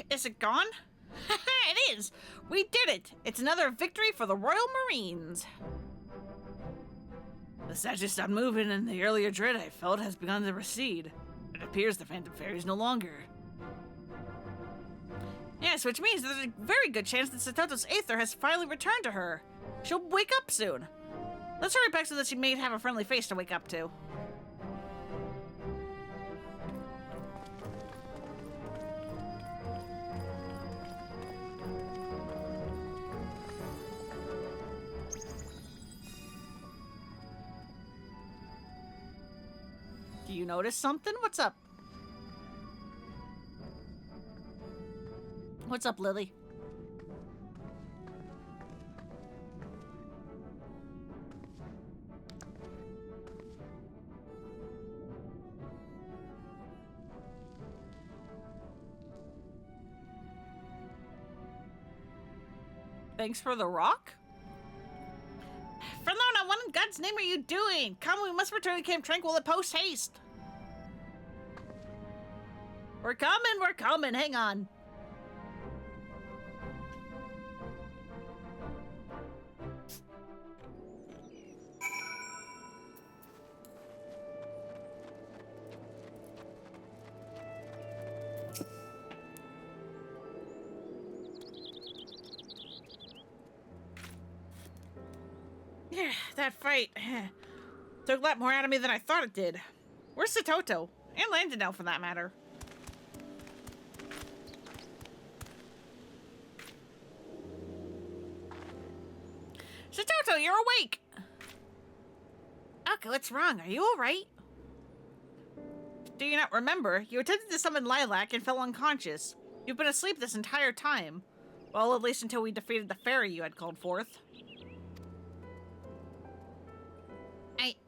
Is it gone? It is! We did it! It's another victory for the Royal Marines! The statue stopped moving and the earlier dread I felt has begun to recede. It appears the Phantom Fairy is no longer. Yes, which means there's a very good chance that Satoto's Aether has finally returned to her. She'll wake up soon. Let's hurry back so that she may have a friendly face to wake up to. Do you notice something? What's up? What's up, Lily? Thanks for the rock? Frelona, what in God's name are you doing? Come, we must return to Camp Tranquil at post haste. We're coming, hang on. Yeah, that fight took a lot more out of me than I thought it did. Where's Satoto? And Landon now, for that matter. Satoto, you're awake! Okay, what's wrong? Are you alright? Do you not remember? You attempted to summon Lilac and fell unconscious. You've been asleep this entire time. Well, at least until we defeated the fairy you had called forth.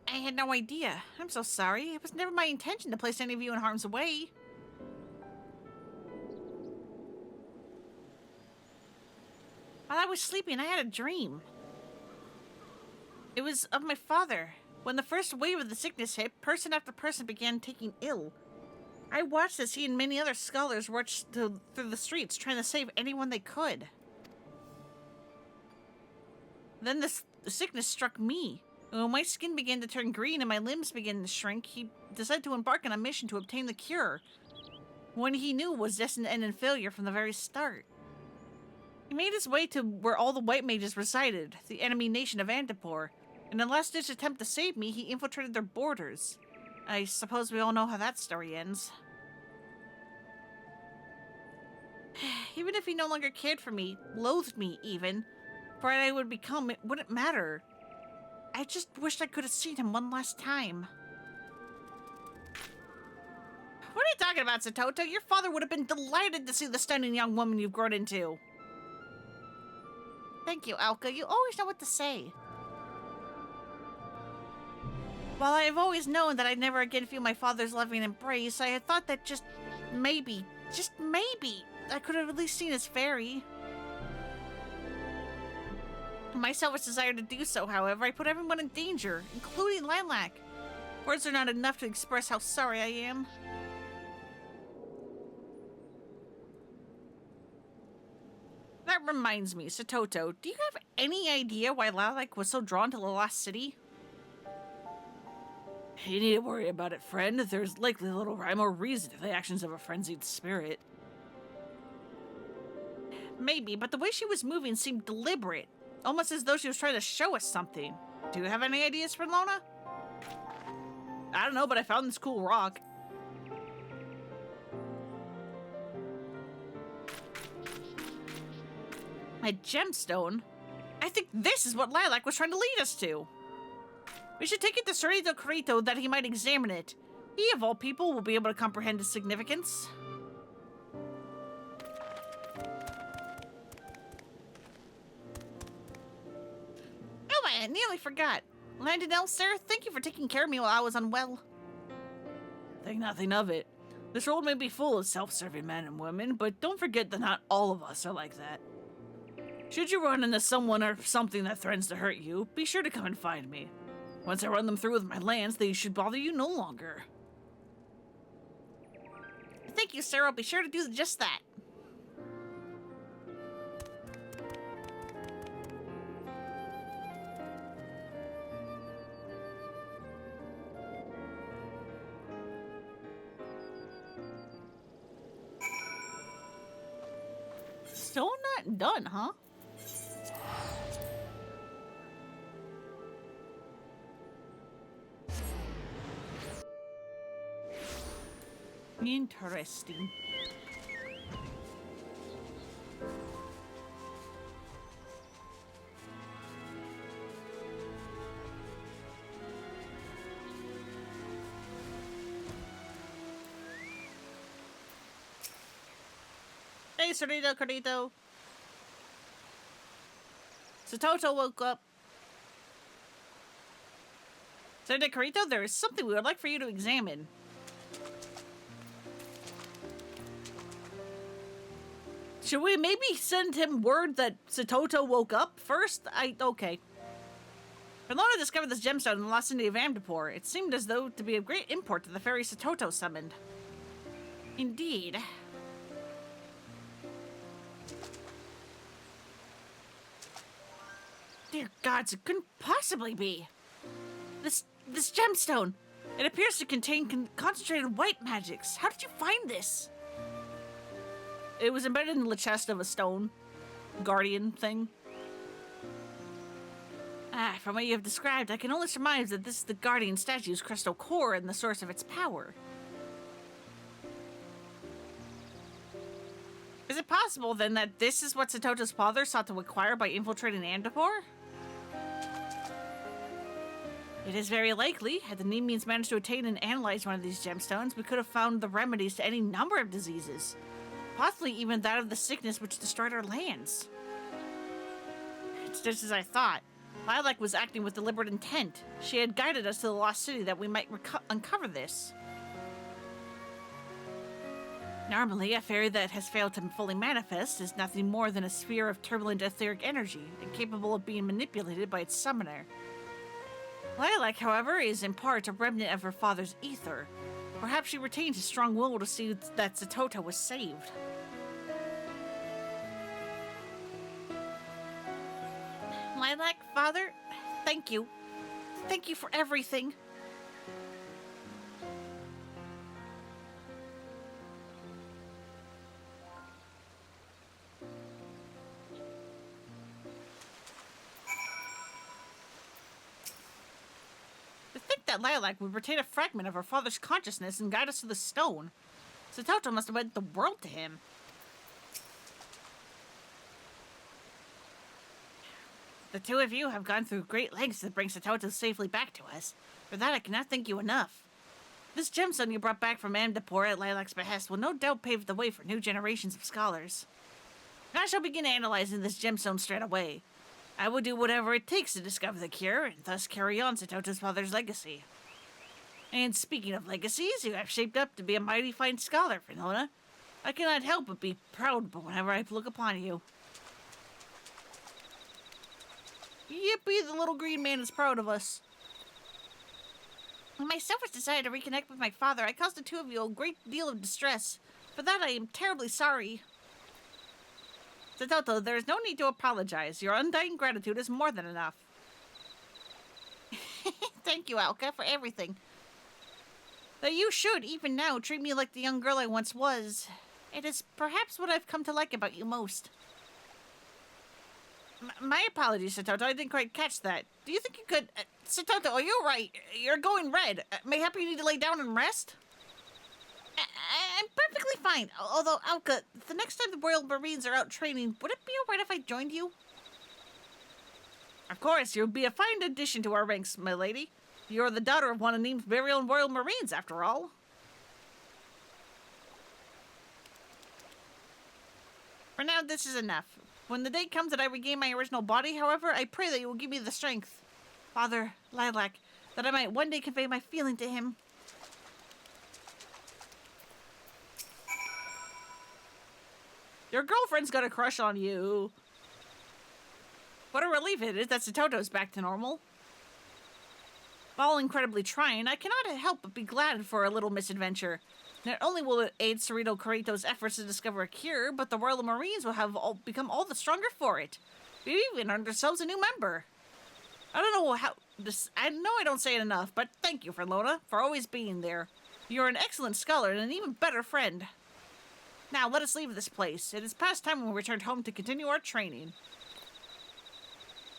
I had no idea. I'm so sorry. It was never my intention to place any of you in harm's way. While I was sleeping, I had a dream. It was of my father. When the first wave of the sickness hit, person after person began taking ill. I watched as he and many other scholars marched through the streets, trying to save anyone they could. Then the sickness struck me. When my skin began to turn green and my limbs began to shrink, he decided to embark on a mission to obtain the cure. One he knew was destined to end in failure from the very start. He made his way to where all the white mages resided, the enemy nation of Antipor. In a last-ditch attempt to save me, he infiltrated their borders. I suppose we all know how that story ends. Even if he no longer cared for me, loathed me even, for what I would become, it wouldn't matter. I just wished I could have seen him one last time. What are you talking about, Satoto? Your father would have been delighted to see the stunning young woman you've grown into. Thank you, Alka. You always know what to say. While I have always known that I'd never again feel my father's loving embrace, I had thought that just maybe, I could have at least seen his fairy. My selfish desire to do so, however, I put everyone in danger, including Lilac. Words are not enough to express how sorry I am. That reminds me, Satoto, do you have any idea why Lilac was so drawn to the lost city? You need to worry about it, friend. There's likely little rhyme or reason to the actions of a frenzied spirit. Maybe, but the way she was moving seemed deliberate. Almost as though she was trying to show us something. Do you have any ideas for Lona? I don't know, but I found this cool rock. A gemstone? I think this is what Lilac was trying to lead us to. We should take it to Serrito Carito that he might examine it. He, of all people, will be able to comprehend its significance. Oh, I nearly forgot. Landon sir, thank you for taking care of me while I was unwell. Think nothing of it. This world may be full of self-serving men and women, but don't forget that not all of us are like that. Should you run into someone or something that threatens to hurt you, be sure to come and find me. Once I run them through with my lance, they should bother you no longer. Thank you, sir. I'll be sure to do just that. Still not done, huh? Interesting. Hey, Serrito Carito. Satoto woke up. Serrito Carito, there is something we would like for you to examine. Should we maybe send him word that Satoto woke up first? Okay. Pelona discovered this gemstone in the lost city of Amdapor. It seemed as though to be of great import to the fairy Satoto summoned. Indeed. Dear gods, it couldn't possibly be. This gemstone. It appears to contain concentrated white magics. How did you find this? It was embedded in the chest of a stone guardian thing. From what you have described, I can only surmise that this is the guardian statue's crystal core and the source of its power. Is it possible, then, that this is what Satoto's father sought to acquire by infiltrating Amdapor? It is very likely. Had the Nemeans managed to attain and analyze one of these gemstones, we could have found the remedies to any number of diseases. Possibly even that of the sickness which destroyed our lands. It's just as I thought. Lilac was acting with deliberate intent. She had guided us to the lost city that we might uncover this. Normally, a fairy that has failed to fully manifest is nothing more than a sphere of turbulent etheric energy, incapable of being manipulated by its summoner. Lilac, however, is in part a remnant of her father's ether. Perhaps she retained a strong will to see that Satoto was saved. Lilac, father, thank you. Thank you for everything. To think that Lilac would retain a fragment of her father's consciousness and guide us to the stone. Satoto must have meant the world to him. The two of you have gone through great lengths to bring Satoto safely back to us. For that I cannot thank you enough. This gemstone you brought back from Amdapor at Lilac's behest will no doubt pave the way for new generations of scholars. I shall begin analyzing this gemstone straight away. I will do whatever it takes to discover the cure, and thus carry on Satoto's father's legacy. And speaking of legacies, you have shaped up to be a mighty fine scholar, Fenona. I cannot help but be proud whenever I look upon you. Yippee, the little green man is proud of us. When my selfish desire to reconnect with my father, I caused the two of you a great deal of distress. For that I am terribly sorry. Satoto, there is no need to apologize. Your undying gratitude is more than enough. Thank you, Alka, for everything. Though you should, even now, treat me like the young girl I once was. It is perhaps what I've come to like about you most. My apologies, Satoto. I didn't quite catch that. Do you think you could... Satoto, are you right? You're going red. Mayhap you need to lay down and rest? I'm perfectly fine. Although, Alka, the next time the Royal Marines are out training, would it be alright if I joined you? Of course, you'll be a fine addition to our ranks, my lady. You're the daughter of one of Neem's very own Royal Marines, after all. For now, this is enough. When the day comes that I regain my original body, however, I pray that you will give me the strength, Father Lilac, that I might one day convey my feeling to him. Your girlfriend's got a crush on you. What a relief it is that Satoto's back to normal. While incredibly trying, I cannot help but be glad for a little misadventure. Not only will it aid Cerrito Corrito's efforts to discover a cure, but the Royal Marines will have become all the stronger for it. We even earned ourselves a new member. I don't know how this. I know I don't say it enough, but thank you, Lona, for always being there. You're an excellent scholar and an even better friend. Now let us leave this place. It is past time when we returned home to continue our training.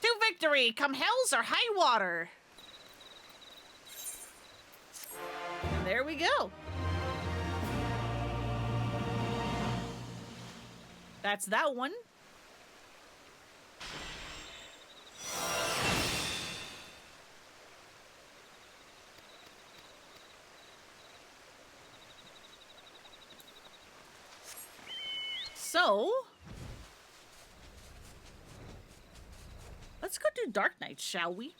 To victory, come hells or high water. And there we go. That's that one. So, let's go do Dark Knight, shall we?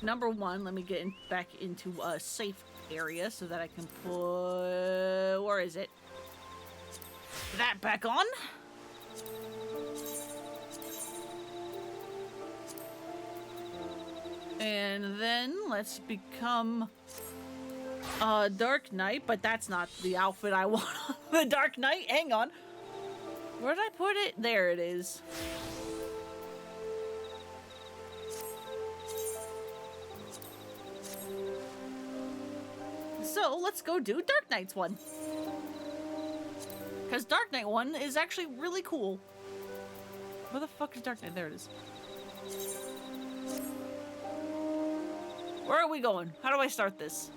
Number one, let me get back into a safe area so that I can put... Where is it? That back on. And then let's become Dark Knight, but that's not the outfit I want. The Dark Knight, hang on. Where did I put it? There it is. So let's go do Dark Knight's one. Because Dark Knight 1 is actually really cool. Where the fuck is Dark Knight? There it is. Where are we going? How do I start this?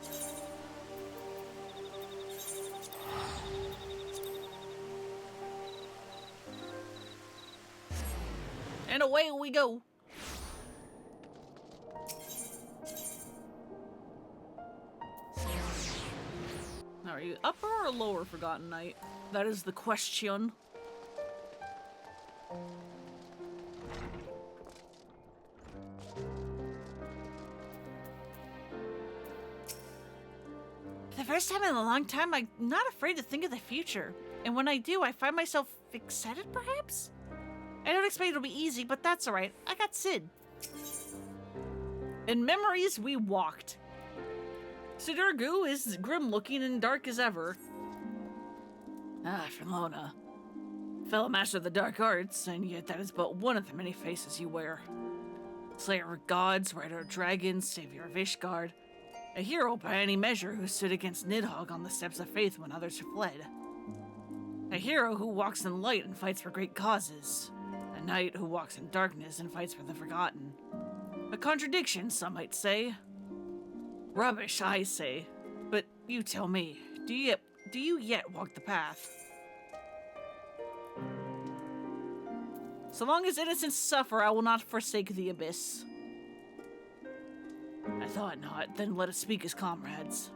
And away we go. Are you upper or lower, Forgotten Knight? That is the question. For the first time in a long time, I'm not afraid to think of the future. And when I do, I find myself excited, perhaps? I don't expect it'll be easy, but that's alright. I got Sid. In memories, we walked. Sidurgu is grim-looking and dark as ever. Ah, Finlona. Fellow master of the dark arts, and yet that is but one of the many faces you wear. Slayer of gods, rider of dragons, savior of Ishgard. A hero by any measure who stood against Nidhogg on the steps of faith when others fled. A hero who walks in light and fights for great causes. A knight who walks in darkness and fights for the forgotten. A contradiction, some might say. Rubbish, I say. But you tell me, do you yet walk the path? So long as innocents suffer, I will not forsake the abyss. I thought not, then let us speak as comrades.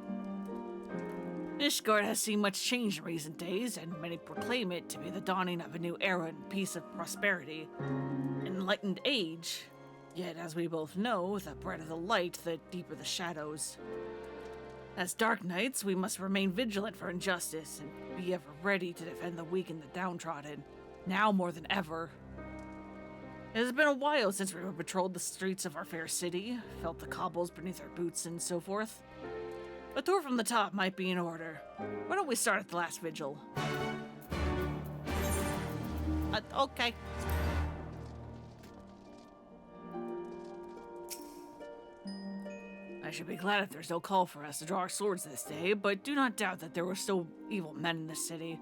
Ishgard has seen much change in recent days, and many proclaim it to be the dawning of a new era in peace of prosperity. Enlightened age. Yet, as we both know, the brighter the light, the deeper the shadows. As Dark Knights, we must remain vigilant for injustice, and be ever ready to defend the weak and the downtrodden, now more than ever. It has been a while since we have patrolled the streets of our fair city, felt the cobbles beneath our boots, and so forth. A tour from the top might be in order. Why don't we start at the last vigil? Okay. I should be glad if there's no call for us to draw our swords this day, but do not doubt that there were still evil men in this city.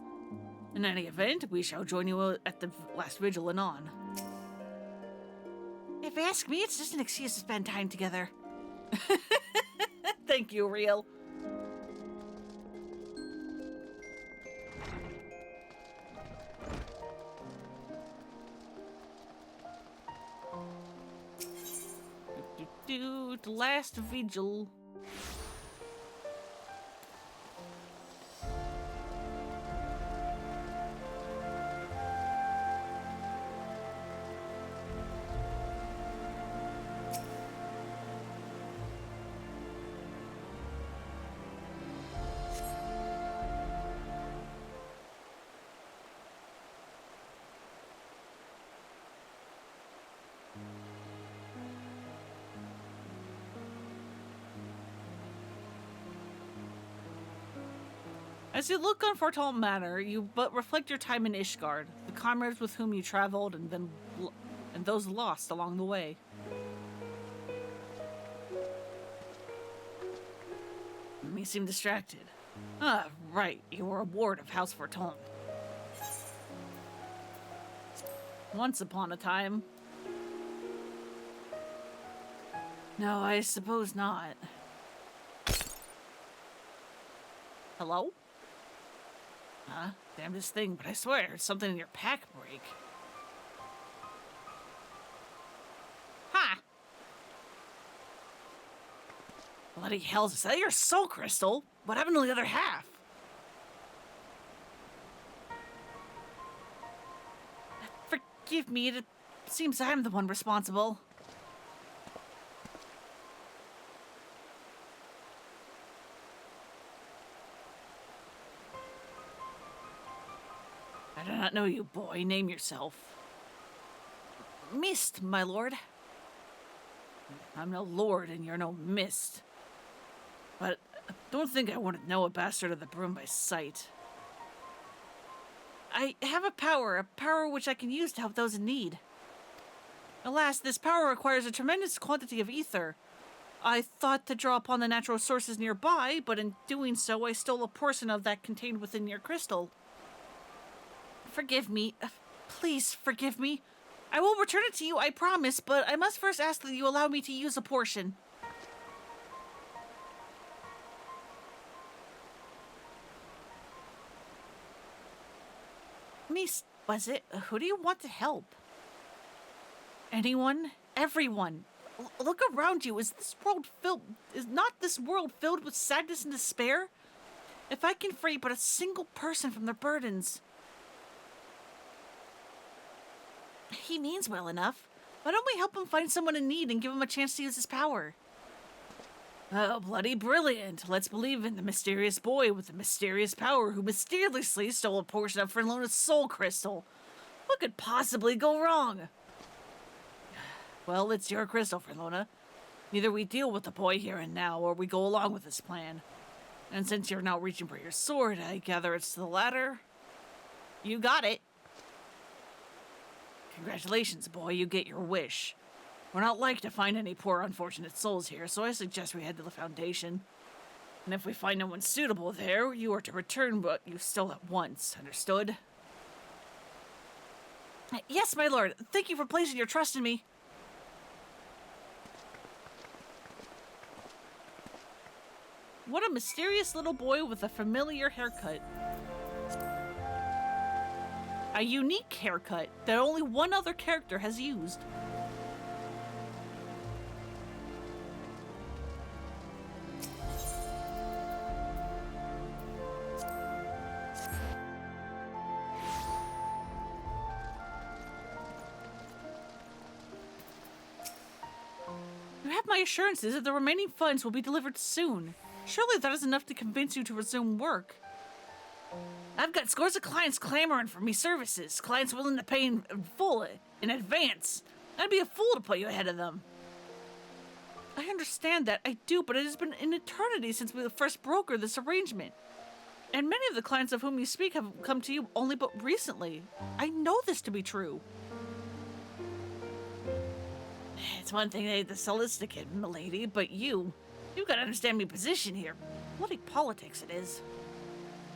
In any event, we shall join you at the last vigil anon. If you ask me, it's just an excuse to spend time together. Thank you, Real. absolute last vigil. As you look on Fortune Manor, you but reflect your time in Ishgard, the comrades with whom you traveled, and those lost along the way. You seem distracted. Ah, right, you were a ward of House Fortune. Once upon a time. No, I suppose not. Hello? Huh? Damnedest thing, but I swear I heard something in your pack break. Ha! Bloody hell, is that your soul crystal? What happened to the other half? Forgive me, it seems I'm the one responsible. I do not know you, boy. Name yourself. Mist, my lord. I'm no lord and you're no mist. But don't think I want to know a bastard of the broom by sight. I have a power which I can use to help those in need. Alas, this power requires a tremendous quantity of ether. I thought to draw upon the natural sources nearby, but in doing so, I stole a portion of that contained within your crystal. Forgive me. Please forgive me. I will return it to you, I promise, but I must first ask that you allow me to use a portion. Miss, was it? Who do you want to help? Anyone? Everyone. Look around you. Is not this world filled with sadness and despair? If I can free but a single person from their burdens. He means well enough. Why don't we help him find someone in need and give him a chance to use his power? Oh, bloody brilliant. Let's believe in the mysterious boy with the mysterious power who mysteriously stole a portion of Ferlona's soul crystal. What could possibly go wrong? Well, it's your crystal, Ferlona. Either we deal with the boy here and now, or we go along with this plan. And since you're now reaching for your sword, I gather it's the latter? You got it. Congratulations, boy, you get your wish. We're not like to find any poor unfortunate souls here, so I suggest we head to the Foundation. And if we find no one suitable there, you are to return what you stole at once, understood? Yes, my lord. Thank you for placing your trust in me. What a mysterious little boy with a familiar haircut. A unique haircut that only one other character has used. You have my assurances that the remaining funds will be delivered soon. Surely that is enough to convince you to resume work. I've got scores of clients clamoring for me services. Clients willing to pay in full, in advance. I'd be a fool to put you ahead of them. I understand that, I do, but it has been an eternity since we first brokered this arrangement. And many of the clients of whom you speak have come to you only but recently. I know this to be true. It's one thing to hate the Solisticate, milady, but you've got to understand my position here. Bloody politics it is.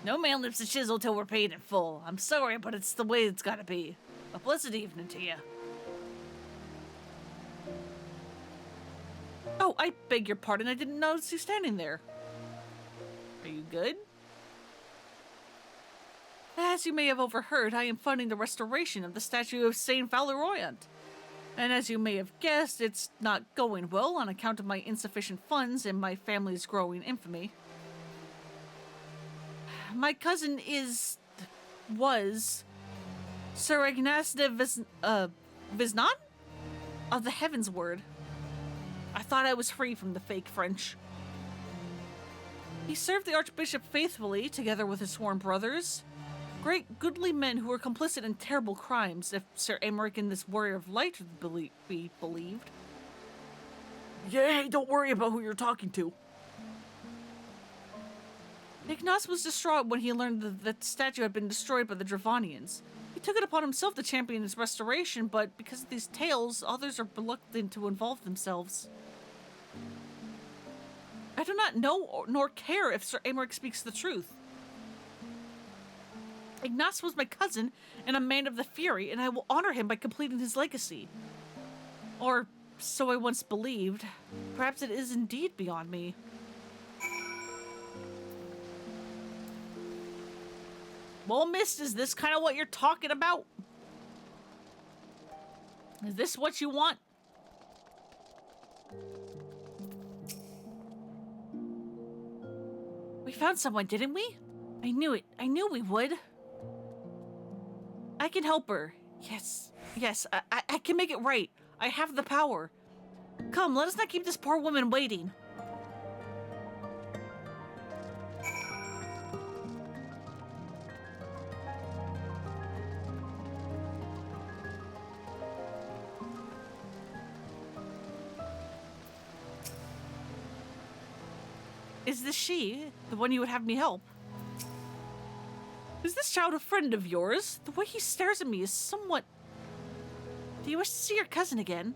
No man lifts a chisel till we're paid in full. I'm sorry, but it's the way it's gotta be. A blessed evening to you. Oh, I beg your pardon. I didn't notice you standing there. Are you good? As you may have overheard, I am funding the restoration of the statue of Saint Valeroyant. And as you may have guessed, it's not going well on account of my insufficient funds and my family's growing infamy. My cousin was Sir Ignace de Viznan? Of the Heaven's Word. I thought I was free from the fake French. He served the Archbishop faithfully, together with his sworn brothers. Great, goodly men who were complicit in terrible crimes, if Sir Aymeric and this warrior of light be believed. Yeah, don't worry about who you're talking to. Ignace was distraught when he learned that the statue had been destroyed by the Dravanians. He took it upon himself to champion its restoration, but because of these tales, others are reluctant to involve themselves. I do not know nor care if Sir Aymeric speaks the truth. Ignace was my cousin and a man of the Fury, and I will honor him by completing his legacy. Or so I once believed. Perhaps it is indeed beyond me. Well, miss, is this kind of what you're talking about? Is this what you want? We found someone, didn't we? I knew it. I knew we would. I can help her. Yes, I can make it right. I have the power. Come, let us not keep this poor woman waiting. Is this she, the one you would have me help? Is this child a friend of yours? The way he stares at me is somewhat... Do you wish to see your cousin again?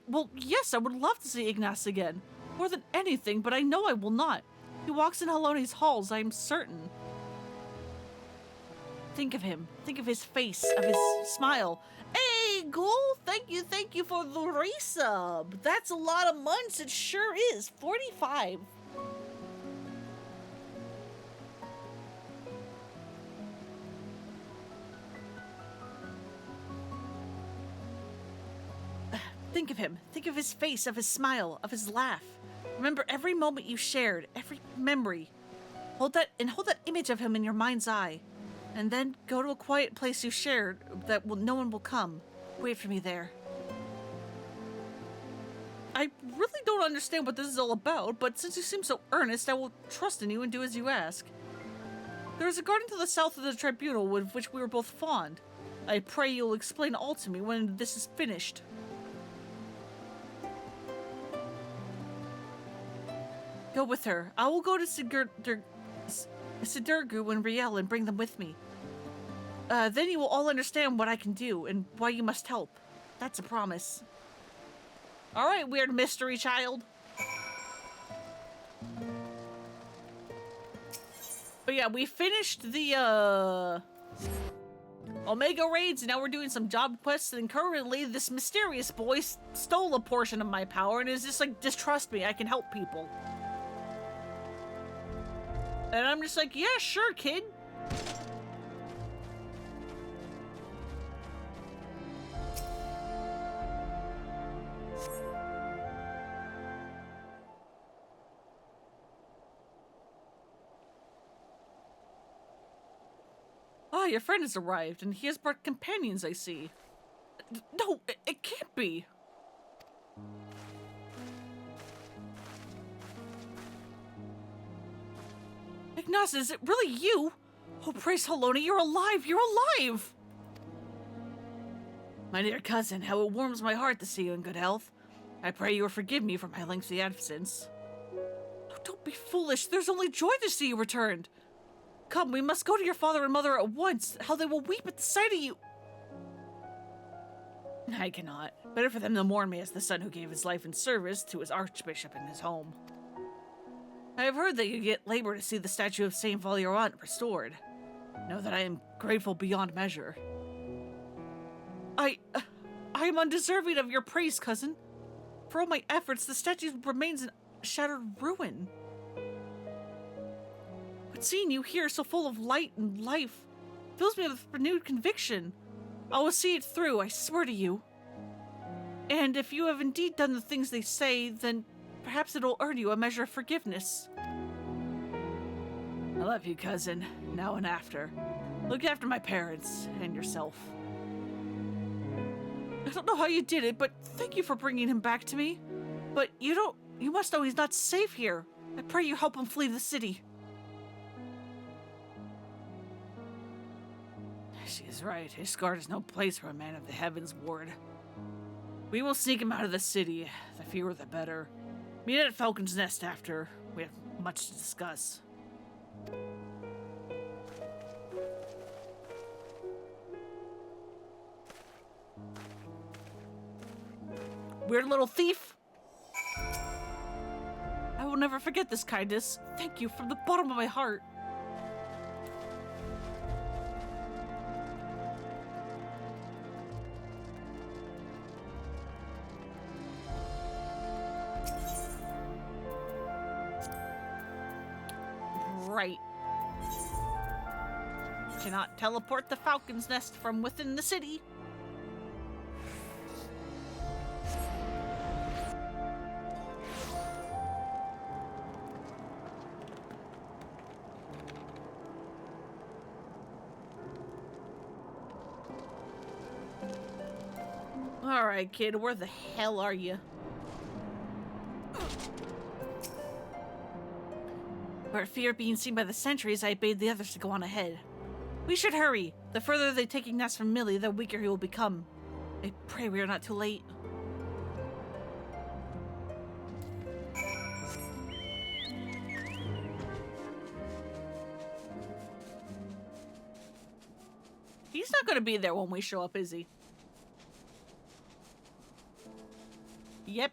Well, yes, I would love to see Ignace again. More than anything, but I know I will not. He walks in Haloni's halls, I am certain. Think of him. Think of his face, of his smile. Hey, Ghoul, thank you for the resub. That's a lot of months, it sure is. 45. Think of him. Think of his face, of his smile, of his laugh. Remember every moment you shared, every memory. Hold that image of him in your mind's eye. And then go to a quiet place you shared no one will come. Wait for me there. I really don't understand what this is all about, but since you seem so earnest, I will trust in you and do as you ask. There is a garden to the south of the tribunal with which we were both fond. I pray you'll explain all to me when this is finished. Go with her. I will go to Sidurgu and Riel and bring them with me. Then you will all understand what I can do and why you must help. That's a promise. All right, weird mystery child. But yeah, we finished the Omega raids, and now we're doing some job quests, and currently this mysterious boy stole a portion of my power and is just like, just trust me, I can help people. And I'm just like, yeah, sure, kid. Ah, your friend has arrived, and he has brought companions, I see. No, it can't be. Ignace, is it really you? Oh, praise Haloni, you're alive! You're alive! My dear cousin, how it warms my heart to see you in good health. I pray you will forgive me for my lengthy absence. Oh, don't be foolish. There's only joy to see you returned. Come, we must go to your father and mother at once. How they will weep at the sight of you. I cannot. Better for them to mourn me as the son who gave his life in service to his archbishop in his home. I have heard that you get labor to see the statue of Saint Valerant restored. Know that I am grateful beyond measure. I am undeserving of your praise, cousin. For all my efforts, the statue remains in shattered ruin. But seeing you here so full of light and life fills me with renewed conviction. I will see it through, I swear to you. And if you have indeed done the things they say, then perhaps it'll earn you a measure of forgiveness. I love you, cousin, now and after. Look after my parents and yourself. I don't know how you did it, but thank you for bringing him back to me. But you must know he's not safe here. I pray you help him flee the city. She is right. Ishgard is no place for a man of the Heavens Ward. We will sneak him out of the city. The fewer the better. Meet at Falcon's Nest after. We have much to discuss. Weird little thief. I will never forget this kindness. Thank you from the bottom of my heart. Right. Cannot teleport the Falcon's Nest from within the city. Alright, kid, where the hell are you? For fear of being seen by the sentries, I bade the others to go on ahead. We should hurry. The further they take Ignace from Millie, the weaker he will become. I pray we are not too late. He's not going to be there when we show up, is he? Yep.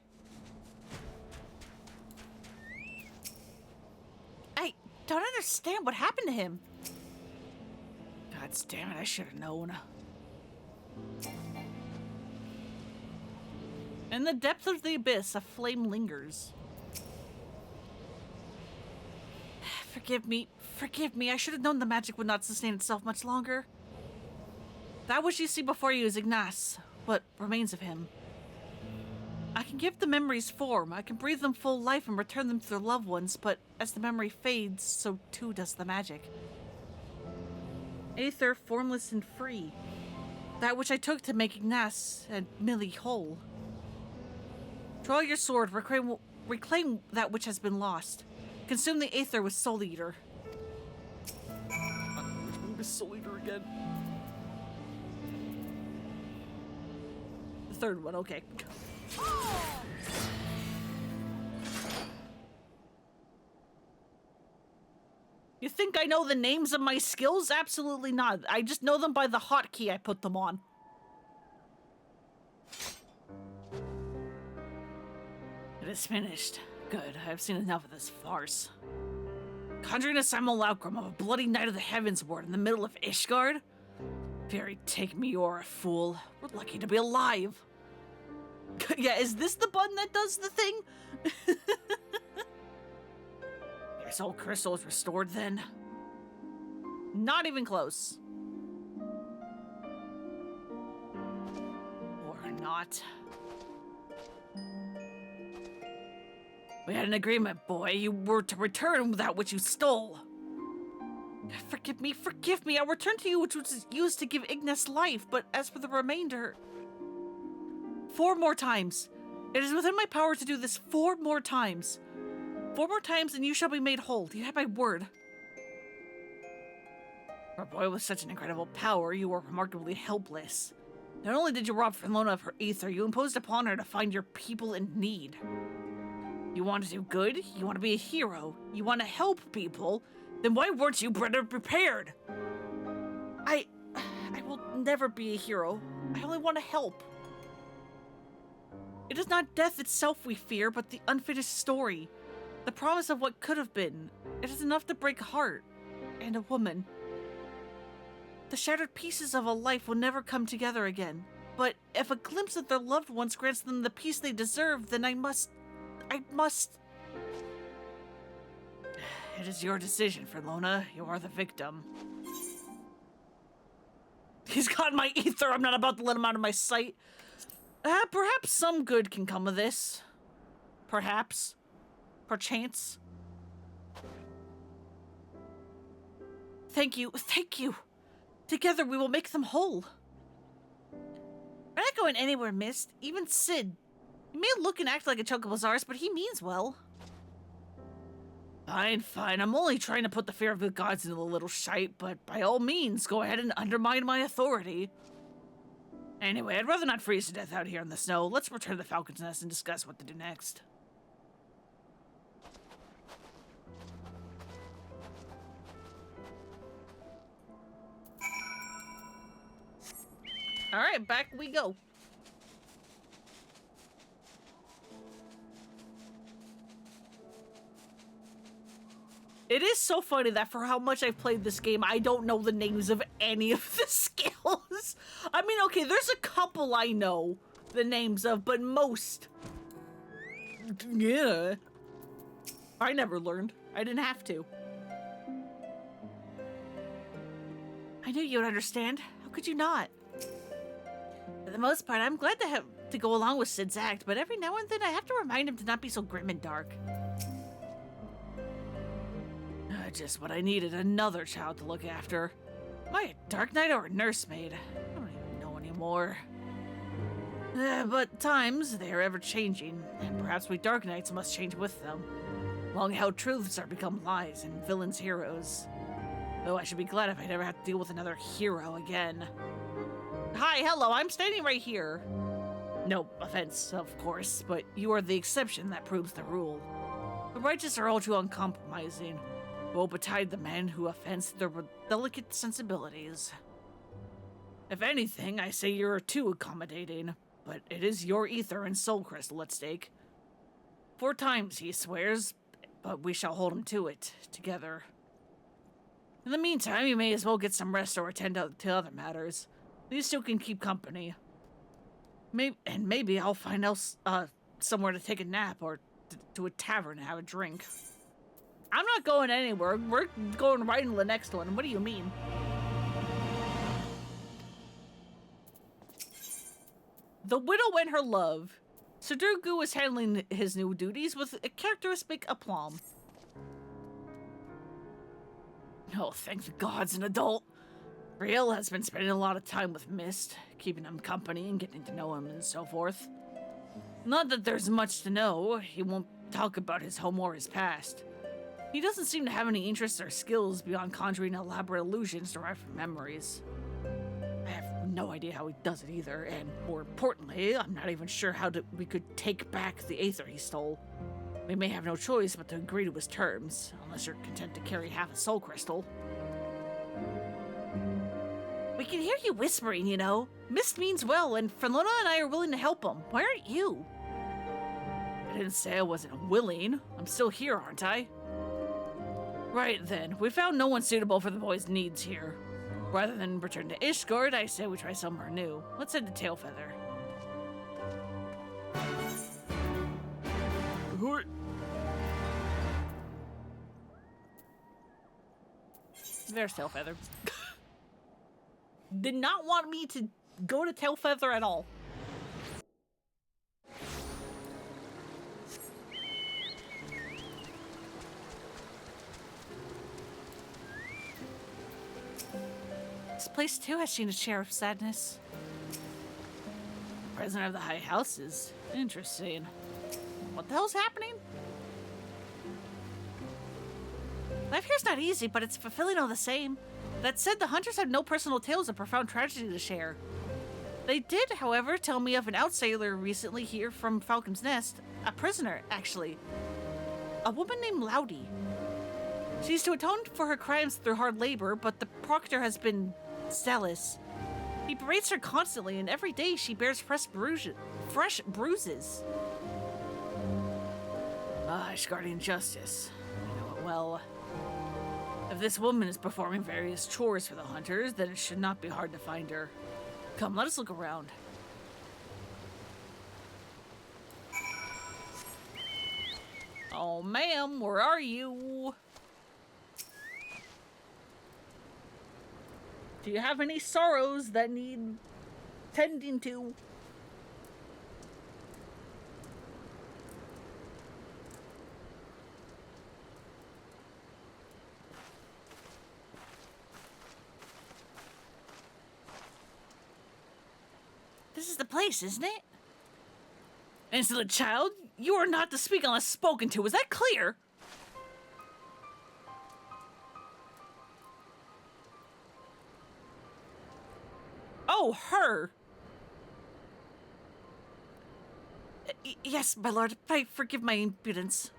I don't understand what happened to him. God damn it, I should have known. In the depth of the abyss, a flame lingers. Forgive me, I should have known the magic would not sustain itself much longer. That which you see before you is Ignace, what remains of him. I can give the memories form, I can breathe them full life and return them to their loved ones, but as the memory fades, so too does the magic. Aether, formless and free. That which I took to make Ignace and Millie whole. Draw your sword, reclaim that which has been lost. Consume the Aether with Soul Eater. Which one was Soul Eater again? The third one, okay. You think I know the names of my skills? Absolutely not. I just know them by the hotkey I put them on. It is finished. Good. I've seen enough of this farce. Conjuring a simulacrum of a bloody Knight of the Heavens Ward in the middle of Ishgard? Fairy, take me, you're a fool. We're lucky to be alive. Yeah, is this the button that does the thing? Your soul crystal is restored then? Not even close. Or not. We had an agreement, boy. You were to return that which you stole. Forgive me. I'll return to you which was used to give Ignace life, but as for the remainder... 4 more times. It is within my power to do this 4 more times. 4 more times and you shall be made whole. You have my word. For a boy with such an incredible power, you were remarkably helpless. Not only did you rob Lona of her Aether, you imposed upon her to find your people in need. You want to do good? You want to be a hero? You want to help people? Then why weren't you better prepared? I will never be a hero. I only want to help. It is not death itself we fear, but the unfinished story. The promise of what could have been. It is enough to break a heart. And a woman. The shattered pieces of a life will never come together again. But if a glimpse of their loved ones grants them the peace they deserve, then I must... It is your decision, Lona. You are the victim. He's got my Aether. I'm not about to let him out of my sight. Perhaps some good can come of this. Perhaps. Perchance. Thank you, thank you. Together we will make them whole. We're not going anywhere, Mist. Even Sid. He may look and act like a chunk of Lazarus, but he means well. Fine, fine. I'm only trying to put the fear of the gods into the little shite, but by all means, go ahead and undermine my authority. Anyway, I'd rather not freeze to death out here in the snow. Let's return to the Falcon's Nest and discuss what to do next. Alright, back we go. It is so funny that for how much I've played this game, I don't know the names of any of the skills. I mean, okay, there's a couple I know the names of, but most... Yeah. I never learned. I didn't have to. I knew you would understand. How could you not? For the most part, I'm glad to have to go along with Sid's act, but every now and then I have to remind him to not be so grim and dark. Just what I needed, another child to look after. Am I a Dark Knight or a nursemaid? I don't even know anymore. But times, they are ever-changing, and perhaps we Dark Knights must change with them. Long-held truths are become lies, and villains heroes. Though I should be glad if I never have to deal with another hero again. Hi, hello, I'm standing right here. No offense, of course, but you are the exception that proves the rule. The righteous are all too uncompromising. Woe betide the men who offend their delicate sensibilities. If anything, I say you're too accommodating, but it is your ether and soul crystal at stake. 4 times, he swears, but we shall hold him to it, together. In the meantime, you may as well get some rest or attend to other matters. These two can keep company. Maybe I'll find else somewhere to take a nap or to a tavern and have a drink. I'm not going anywhere. We're going right into the next one. What do you mean? The Widow and Her Love. Sudoku is handling his new duties with a characteristic aplomb. Oh, thank the gods, an adult. Riel has been spending a lot of time with Mist, keeping him company and getting to know him and so forth. Not that there's much to know. He won't talk about his home or his past. He doesn't seem to have any interests or skills beyond conjuring elaborate illusions derived from memories. I have no idea how he does it either, and more importantly, I'm not even sure how we could take back the aether he stole. We may have no choice but to agree to his terms, unless you're content to carry half a soul crystal. We can hear you whispering, you know. Mist means well, and Felona and I are willing to help him. Why aren't you? I didn't say I wasn't willing. I'm still here, aren't I? Right then, we found no one suitable for the boy's needs here. Rather than return to Ishgard, I say we try somewhere new. Let's head to Tailfeather. There's Tailfeather. Did not want me to go to Tailfeather at all. This place too has seen a share of sadness. President of the High House is interesting. What the hell's happening? Life here's not easy, but it's fulfilling all the same. That said, the hunters have no personal tales of profound tragedy to share. They did, however, tell me of an outsider recently here from Falcon's Nest. A prisoner, actually. A woman named Laudy. She's to atone for her crimes through hard labor, but the proctor has been zealous. He berates her constantly, and every day she bears fresh bruises. Ishgardian justice. I know it well. If this woman is performing various chores for the hunters, then it should not be hard to find her. Come, let us look around. Oh, ma'am, where are you? Do you have any sorrows that need tending to? This is the place, isn't it? Insolent child, you are not to speak unless spoken to. Is that clear? Oh, her. Yes, my lord. Forgive my impudence.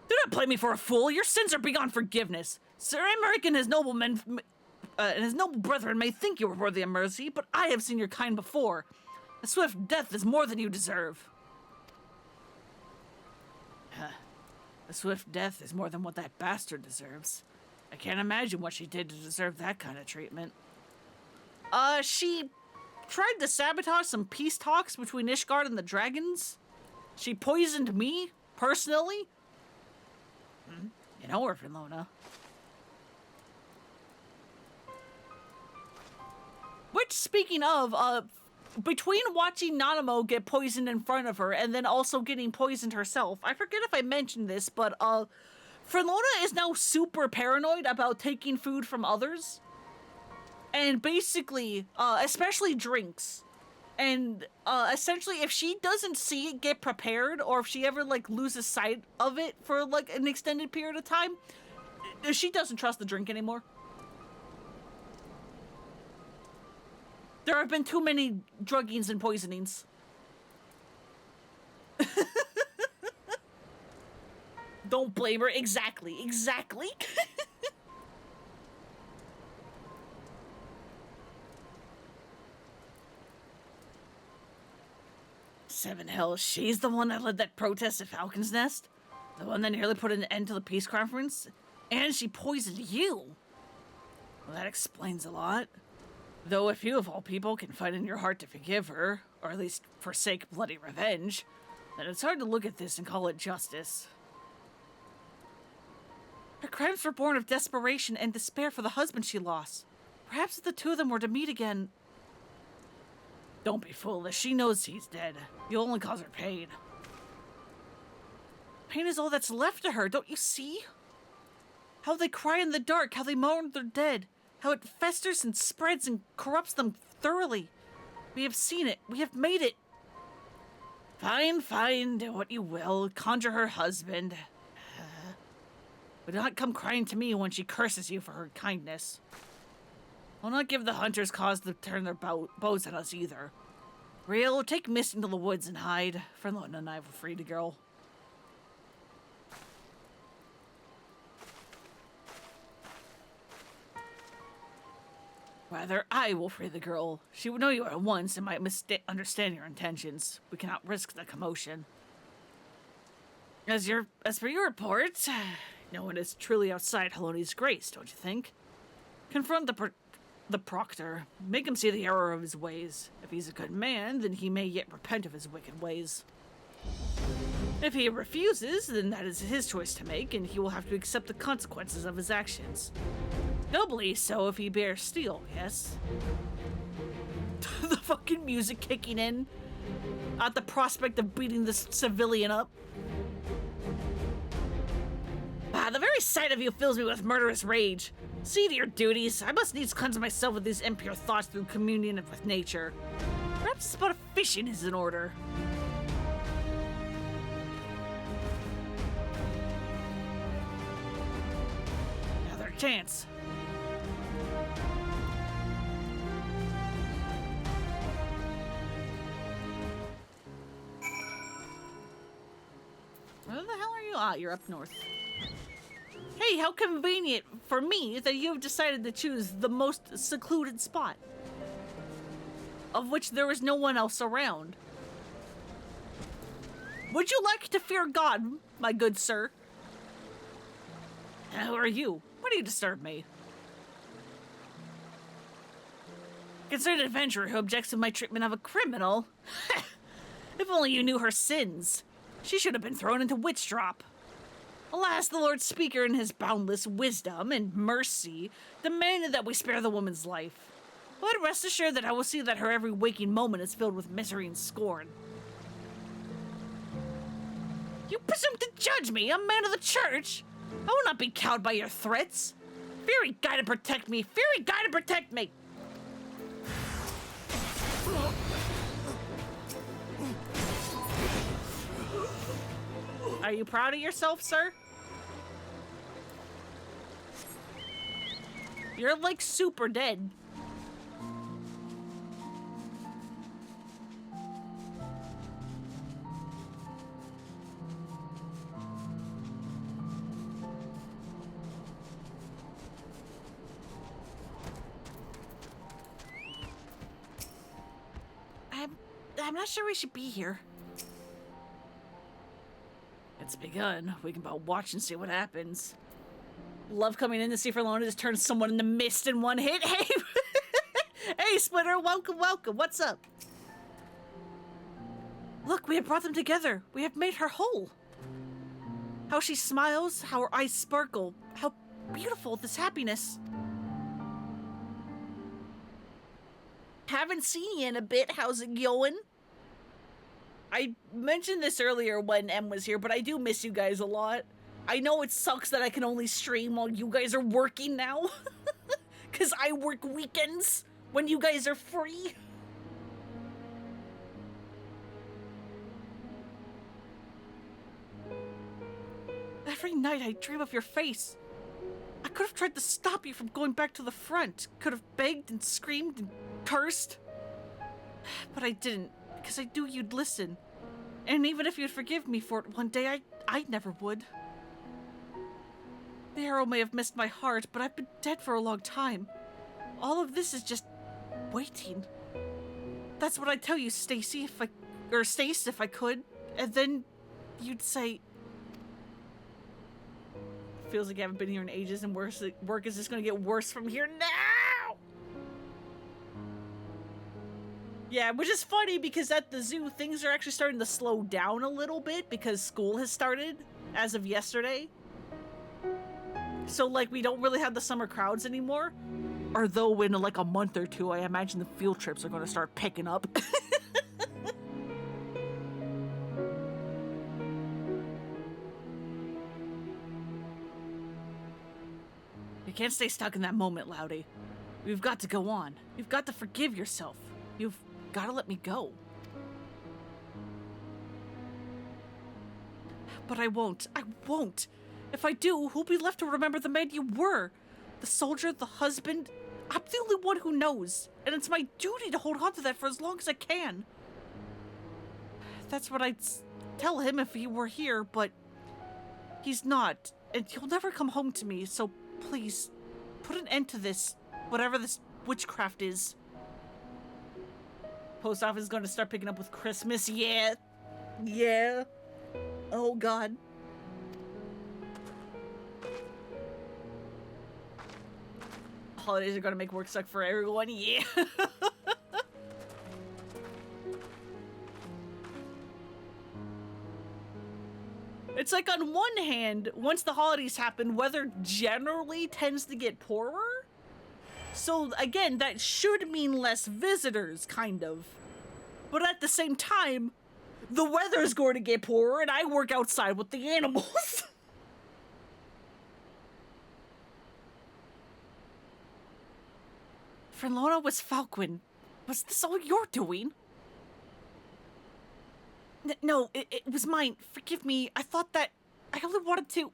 Do not play me for a fool. Your sins are beyond forgiveness. Sir Emmerich and his noblemen and his noble brethren may think you are worthy of mercy, but I have seen your kind before. A swift death is more than you deserve. A swift death is more than what that bastard deserves. I can't imagine what she did to deserve that kind of treatment. She tried to sabotage some peace talks between Ishgard and the dragons. She poisoned me, personally. You know her, Finlona. Which, speaking of, between watching Nanamo get poisoned in front of her and then also getting poisoned herself, I forget if I mentioned this, but, Finlona is now super paranoid about taking food from others. And basically, especially drinks. And, essentially, if she doesn't see it get prepared, or if she ever, like, loses sight of it for, like, an extended period of time, she doesn't trust the drink anymore. There have been too many druggings and poisonings. Don't blame her. Exactly. 7 Hells, she's the one that led that protest at Falcon's Nest? The one that nearly put an end to the peace conference? And she poisoned you! Well, that explains a lot. Though if you, of all people, can find in your heart to forgive her, or at least forsake bloody revenge, then it's hard to look at this and call it justice. Her crimes were born of desperation and despair for the husband she lost. Perhaps if the two of them were to meet again... Don't be foolish. She knows he's dead. You'll only cause her pain. Pain is all that's left to her, don't you see? How they cry in the dark, how they mourn their dead, how it festers and spreads and corrupts them thoroughly. We have seen it. We have made it. Fine, do what you will. Conjure her husband. But do not come crying to me when she curses you for her kindness. I'll not give the hunters cause to turn their bows at us either. Real, take Mist into the woods and hide. Finlona and I will free the girl. Rather, I will free the girl. She would know you at once and might understand your intentions. We cannot risk the commotion. As for your report, no one is truly outside Haloni's grace, don't you think? Confront the proctor. Make him see the error of his ways. If he's a good man, then he may yet repent of his wicked ways. If he refuses, then that is his choice to make, and he will have to accept the consequences of his actions. Doubly so if he bears steel, yes? The fucking music kicking in at the prospect of beating this civilian up. The very sight of you fills me with murderous rage. See to your duties. I must needs cleanse myself of these impure thoughts through communion with nature. Perhaps a spot of fishing is in order. Another chance. Where the hell are you? Ah, you're up north. Hey, how convenient for me that you have decided to choose the most secluded spot, of which there is no one else around. Would you like to fear God, my good sir? Who are you? Why do you disturb me? Concerned adventurer who objects to my treatment of a criminal? If only you knew her sins. She should have been thrown into witch drop. Alas, the Lord Speaker in his boundless wisdom and mercy demanded that we spare the woman's life. But rest assured that I will see that her every waking moment is filled with misery and scorn. You presume to judge me, a man of the church? I will not be cowed by your threats. Fairy gotta protect me! Fairy gotta protect me! Are you proud of yourself, sir? You're like super dead. I'm not sure we should be here. It's begun. We can about watch and see what happens. Love coming in to see Forlona just turn someone into mist in one hit. Hey, hey, Splitter, welcome, welcome. What's up? Look, we have brought them together. We have made her whole. How she smiles, how her eyes sparkle, how beautiful this happiness. Haven't seen you in a bit. How's it going? I mentioned this earlier when Em was here, but I do miss you guys a lot. I know it sucks that I can only stream while you guys are working now. Because I work weekends when you guys are free. Every night I dream of your face. I could have tried to stop you from going back to the front. Could have begged and screamed and cursed. But I didn't, because I knew you'd listen. And even if you'd forgive me for it one day, I never would. The arrow may have missed my heart, but I've been dead for a long time. All of this is just waiting. That's what I'd tell you, Stacy, Stace, if I could. And then you'd say, feels like I haven't been here in ages, and work is just gonna get worse from here now. Yeah, which is funny because at the zoo, things are actually starting to slow down a little bit because school has started as of yesterday. So, like, we don't really have the summer crowds anymore. Although in, like, a month or two, I imagine the field trips are going to start picking up. You can't stay stuck in that moment, Loudy. You've got to go on. You've got to forgive yourself. You've got to let me go. But I won't. I won't. If I do, who'll be left to remember the man you were? The soldier, the husband? I'm the only one who knows. And it's my duty to hold on to that for as long as I can. That's what I'd tell him if he were here, but he's not. And he'll never come home to me, so please, put an end to this, whatever this witchcraft is. Post office is going to start picking up with Christmas. Yeah. Yeah. Oh, God. Holidays are going to make work suck for everyone. Yeah. It's like on one hand, once the holidays happen, weather generally tends to get poorer. So again, that should mean less visitors, kind of. But at the same time, the weather's going to get poorer and I work outside with the animals. Forlona was Falquin. Was this all you're doing? No, it was mine. Forgive me. I thought that... I only wanted to...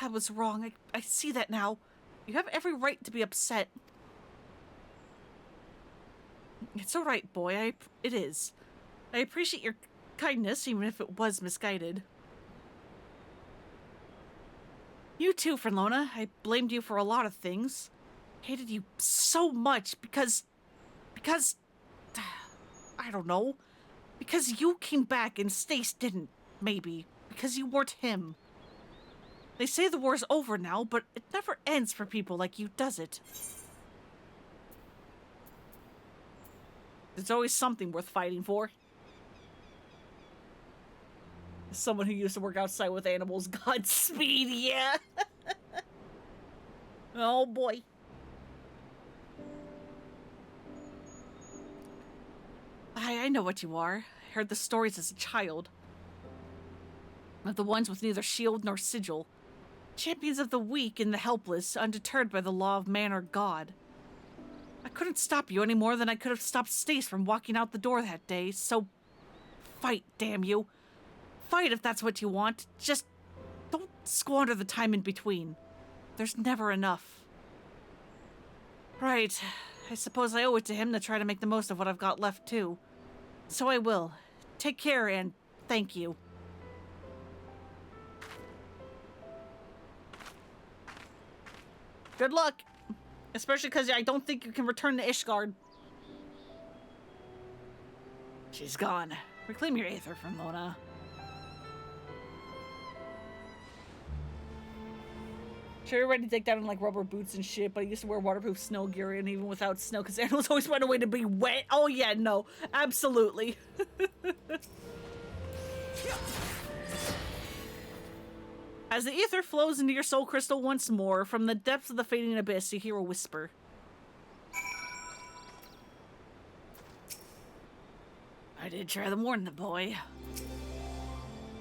I was wrong. I see that now. You have every right to be upset. It's all right, boy. It is. I appreciate your kindness, even if it was misguided. You too, Forlona. I blamed you for a lot of things. Hated you so much because... I don't know. Because you came back and Stace didn't, maybe. Because you weren't him. They say the war's over now, but it never ends for people like you, does it? There's always something worth fighting for. Someone who used to work outside with animals, Godspeed, yeah! Oh boy. I know what you are. I heard the stories as a child. Of the ones with neither shield nor sigil. Champions of the weak and the helpless, undeterred by the law of man or God. I couldn't stop you any more than I could have stopped Stace from walking out the door that day, so fight, damn you. Fight if that's what you want. Just don't squander the time in between. There's never enough. Right. I suppose I owe it to him to try to make the most of what I've got left, too. So I will. Take care and thank you. Good luck. Especially because I don't think you can return to Ishgard. She's gone. Reclaim your aether from Lona. Sure, you're ready to take down in like rubber boots and shit, but I used to wear waterproof snow gear, and even without snow, because animals always find a way to be wet. Oh yeah, no. Absolutely. As the ether flows into your soul crystal once more, from the depths of the fading abyss, you hear a whisper. I did try to warn the boy.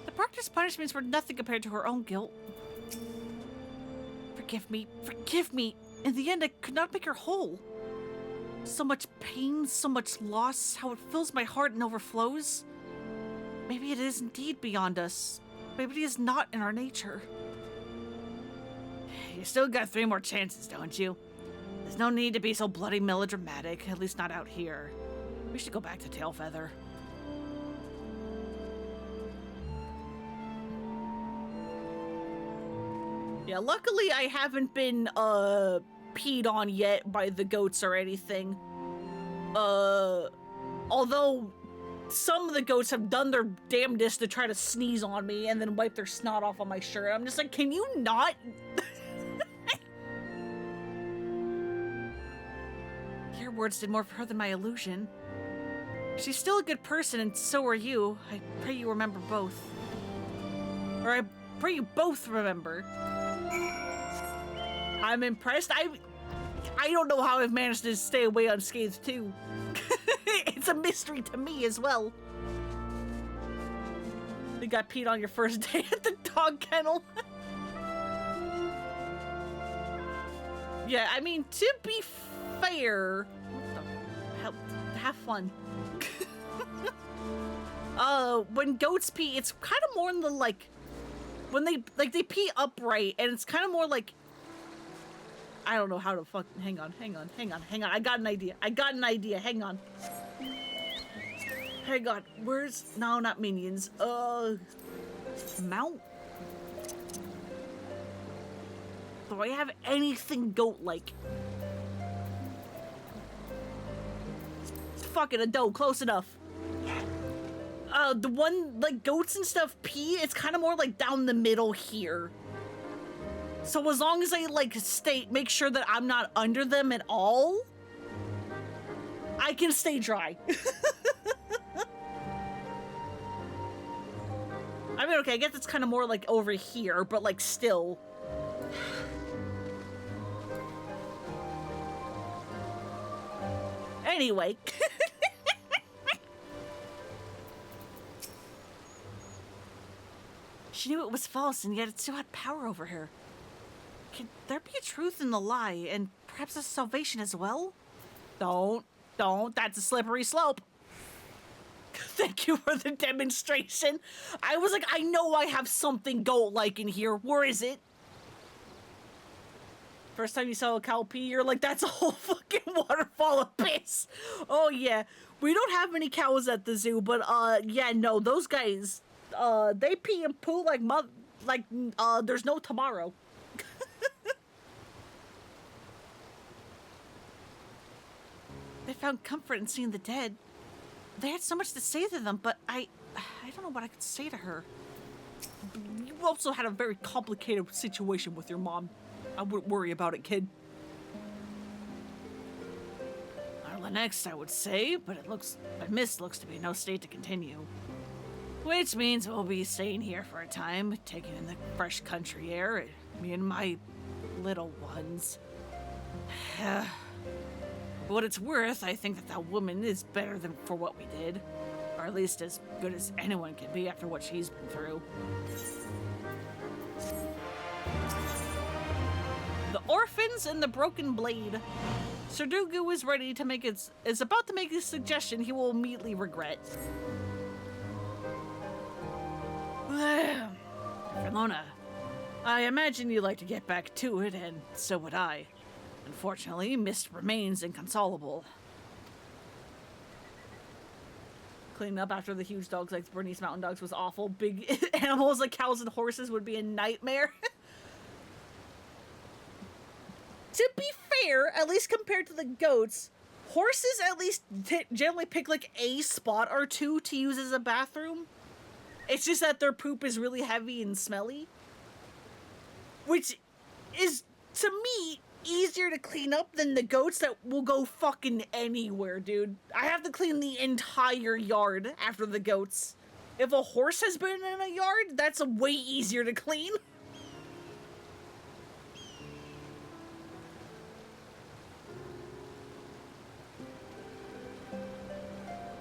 The Proctor's punishments were nothing compared to her own guilt. Forgive me, forgive me. In the end, I could not make her whole. So much pain, so much loss, how it fills my heart and overflows. Maybe it is indeed beyond us. Maybe it is not in our nature. You still got 3 more chances, don't you? There's no need to be so bloody melodramatic, at least not out here. We should go back to Tailfeather. Yeah, luckily I haven't been, peed on yet by the goats or anything. Although some of the goats have done their damnedest to try to sneeze on me and then wipe their snot off on my shirt. I'm just like, can you not? Your words did more for her than my illusion. She's still a good person, and so are you. I pray you remember both. Or I pray you both remember. I'm impressed. I don't know how I've managed to stay away unscathed, too. It's a mystery to me as well. You got peed on your first day at the dog kennel. Yeah, I mean, to be fair, have fun. When goats pee, it's kind of more in the, like, when they pee upright, and it's kind of more like, I don't know how to hang on. I got an idea. Hang on. Where's, no, not minions. Mount? Do I have anything goat-like? Fuck it, a doe, close enough. The one, like, goats and stuff pee, it's kind of more like down the middle here. So as long as I, like, make sure that I'm not under them at all, I can stay dry. I mean, okay, I guess it's kind of more like over here, but like still. Anyway. She knew it was false, and yet it still had power over her. Can there be a truth in the lie, and perhaps a salvation as well? Don't. That's a slippery slope. Thank you for the demonstration. I was like, I know I have something goat-like in here. Where is it? First time you saw a cow pee, you're like, that's a whole fucking waterfall of piss. Oh, yeah. We don't have many cows at the zoo, but, yeah, no, those guys, they pee and poo like there's no tomorrow. They found comfort in seeing the dead. They had so much to say to them, but I don't know what I could say to her. You also had a very complicated situation with your mom. I wouldn't worry about it, kid. Arla next, I would say, but Miss looks to be in no state to continue. Which means we'll be staying here for a time, taking in the fresh country air, me and my little ones. For what it's worth, I think that woman is better than for what we did. Or at least as good as anyone can be after what she's been through. The Orphans and the Broken Blade. Serdugu is ready to make is about to make a suggestion he will immediately regret. Ramona, I imagine you'd like to get back to it, and so would I. Unfortunately, Mist remains inconsolable. Cleaning up after the huge dogs like Bernese Mountain Dogs was awful. Big animals like cows and horses would be a nightmare. To be fair, at least compared to the goats, horses at least generally pick like a spot or two to use as a bathroom. It's just that their poop is really heavy and smelly. Which is, to me, easier to clean up than the goats that will go fucking anywhere, dude. I have to clean the entire yard after the goats. If a horse has been in a yard, that's way easier to clean.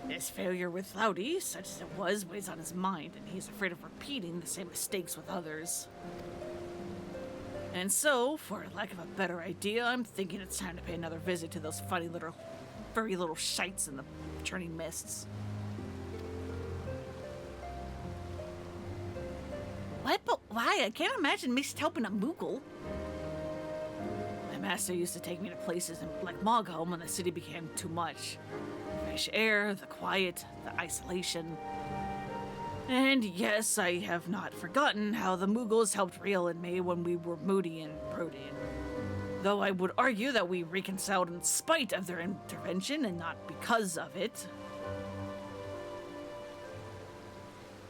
His failure with Laudy, such as it was, weighs on his mind, and he's afraid of repeating the same mistakes with others. And so, for lack of a better idea, I'm thinking it's time to pay another visit to those funny little, furry little shites in the churning mists. What? But why? I can't imagine Mist helping a Moogle. My master used to take me to places like Mogholm when the city became too much. Fresh air, the quiet, the isolation. And yes, I have not forgotten how the Moogles helped Riel and me when we were moody and broody. Though I would argue that we reconciled in spite of their intervention and not because of it.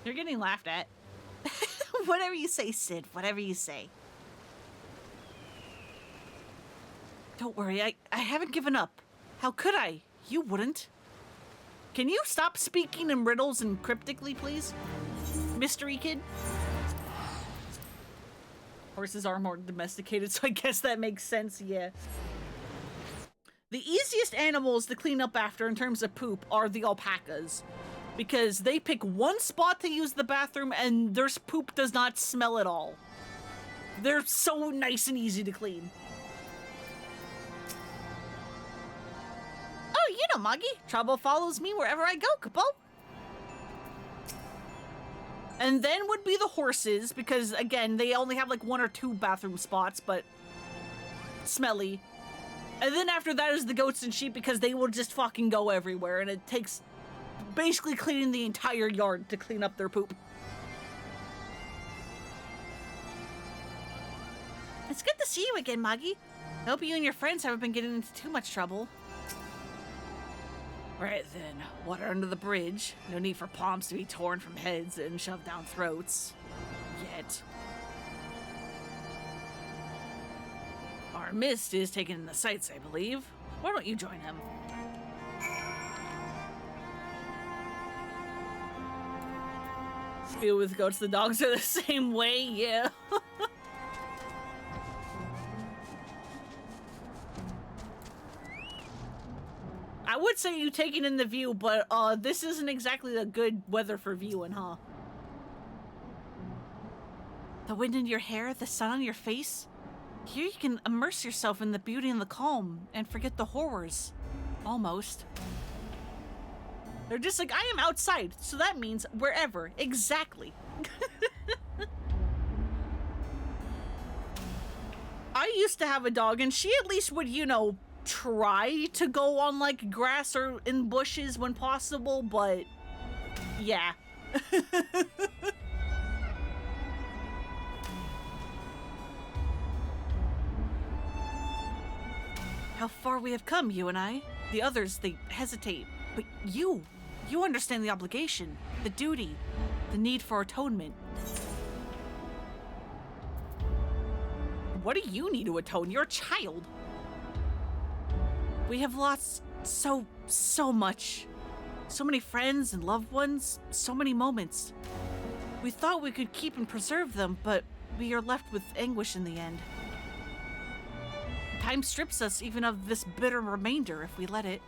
You're getting laughed at. Whatever you say, Sid, whatever you say. Don't worry, I haven't given up. How could I? You wouldn't. Can you stop speaking in riddles and cryptically, please? Mystery kid? Horses are more domesticated, so I guess that makes sense, yeah. The easiest animals to clean up after in terms of poop are the alpacas. Because they pick one spot to use the bathroom and their poop does not smell at all. They're so nice and easy to clean. Oh, you know, Moggy. Trouble follows me wherever I go, Kapo. And then would be the horses, because, again, they only have, like, 1 or 2 bathroom spots, but smelly. And then after that is the goats and sheep, because they will just fucking go everywhere, and it takes basically cleaning the entire yard to clean up their poop. It's good to see you again, Moggy. I hope you and your friends haven't been getting into too much trouble. Right then, water under the bridge. No need for palms to be torn from heads and shoved down throats. Yet. Our Mist is taking in the sights, I believe. Why don't you join him? Feel with goats, the dogs are the same way, yeah. I would say you taking in the view, but this isn't exactly a good weather for viewing, huh? The wind in your hair, the sun on your face. Here you can immerse yourself in the beauty and the calm and forget the horrors. Almost. They're just like, I am outside, so that means wherever. Exactly. I used to have a dog, and she at least would, you know, try to go on like grass or in bushes when possible, but yeah. How far we have come, you and I. The others, they hesitate, but you understand the obligation, the duty, the need for atonement. What do you need to atone? You're a child. We have lost so much. So many friends and loved ones, so many moments. We thought we could keep and preserve them, but we are left with anguish in the end. Time strips us even of this bitter remainder if we let it.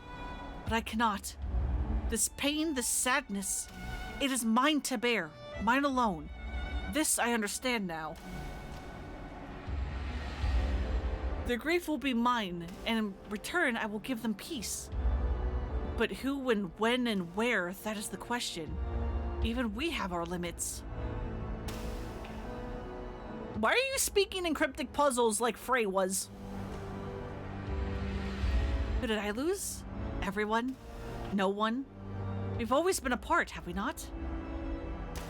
But I cannot. This pain, this sadness, it is mine to bear, mine alone. This I understand now. Their grief will be mine, and in return I will give them peace. But who and when and where, that is the question. Even we have our limits. Why are you speaking in cryptic puzzles like Frey was? Who did I lose? Everyone? No one? We've always been apart, have we not?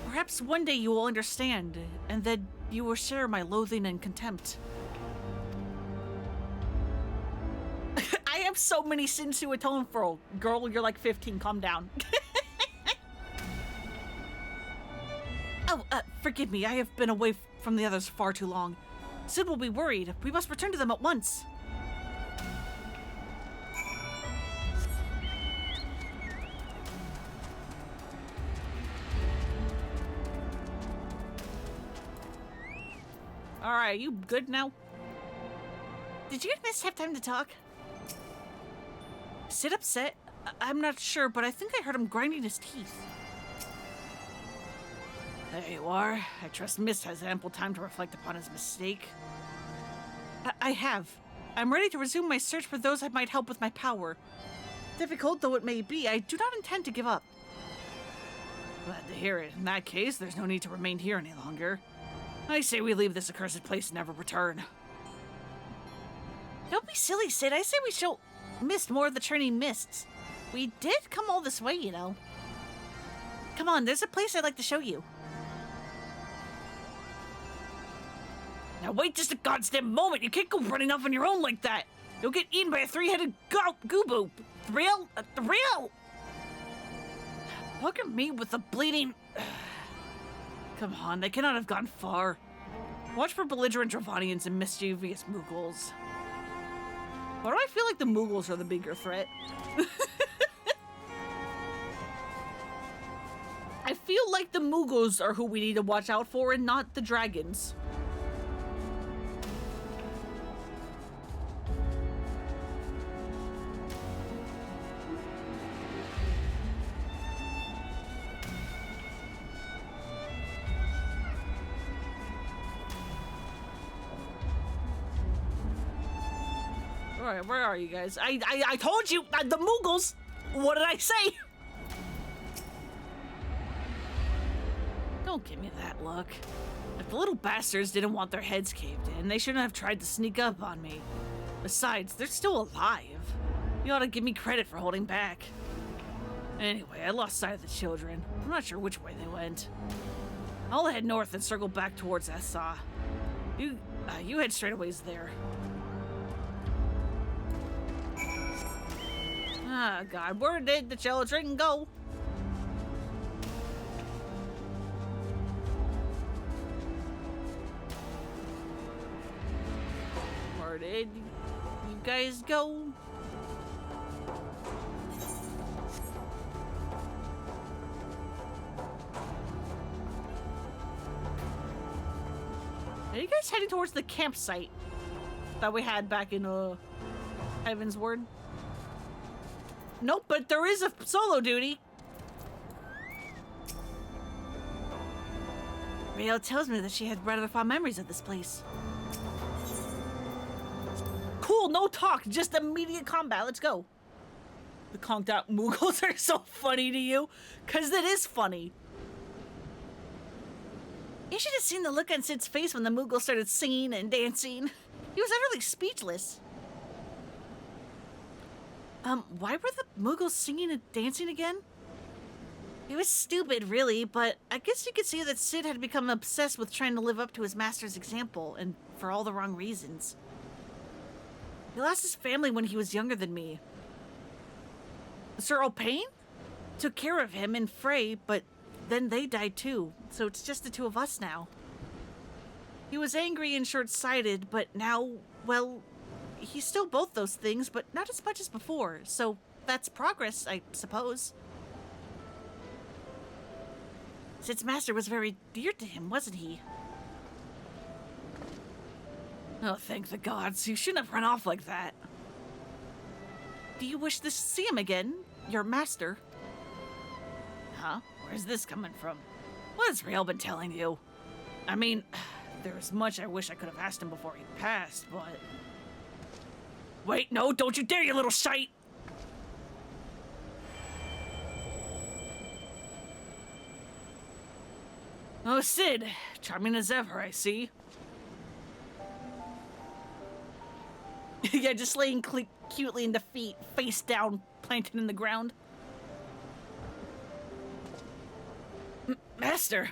Perhaps one day you will understand, and then you will share my loathing and contempt. I have so many sins to atone for. Girl, you're like 15, calm down. Oh, forgive me, I have been away from the others far too long. Sid will be worried. We must return to them at once. Alright, you good now? Did you and Miss have time to talk? Sid upset? I'm not sure, but I think I heard him grinding his teeth. There you are. I trust Mist has ample time to reflect upon his mistake. I have. I'm ready to resume my search for those that might help with my power. Difficult though it may be, I do not intend to give up. Glad to hear it. In that case, there's no need to remain here any longer. I say we leave this accursed place and never return. Don't be silly, Sid. I say we show Mist more of the churning mists. We did come all this way, you know. Come on, there's a place I'd like to show you. Now wait just a goddamn moment. You can't go running off on your own like that. You'll get eaten by a three-headed gooboo. Real? Real? Look at me with the bleeding... Come on, they cannot have gone far. Watch for belligerent Dravanians and mischievous Mughals. Why do I feel like the Mughals are the bigger threat? I feel like the Mughals are who we need to watch out for and not the dragons. Alright, where are you guys? I told you! The Mughals! What did I say? Don't give me that look. If the little bastards didn't want their heads caved in, they shouldn't have tried to sneak up on me. Besides, they're still alive. You ought to give me credit for holding back. Anyway, I lost sight of the children. I'm not sure which way they went. I'll head north and circle back towards Essa. You head straight away there. Ah, God, where did the children go? Where did you guys go? Are you guys heading towards the campsite that we had back in, Heaven's Word? Nope, but there is a solo duty. Rio tells me that she had rather fond memories of this place. Cool, no talk, just immediate combat. Let's go. The conked out Mughals are so funny to you, because it is funny. You should have seen the look on Sid's face when the Mughals started singing and dancing. He was utterly speechless. Why were the Mughals singing and dancing again? It was stupid, really, but I guess you could see that Sid had become obsessed with trying to live up to his master's example, and for all the wrong reasons. He lost his family when he was younger than me. Sir Opain took care of him and Frey, but then they died too, so it's just the two of us now. He was angry and short-sighted, but now, well, he's still both those things, but not as much as before, so that's progress, I suppose. Sid's master was very dear to him, wasn't he? Oh, thank the gods. You shouldn't have run off like that. Do you wish to see him again? Your master? Huh? Where's this coming from? What has Rael been telling you? I mean, there's much I wish I could have asked him before he passed, but... Wait, no, don't you dare, you little shite! Oh, Sid, charming as ever, I see. Yeah, just laying cutely in defeat, face down, planted in the ground. Master!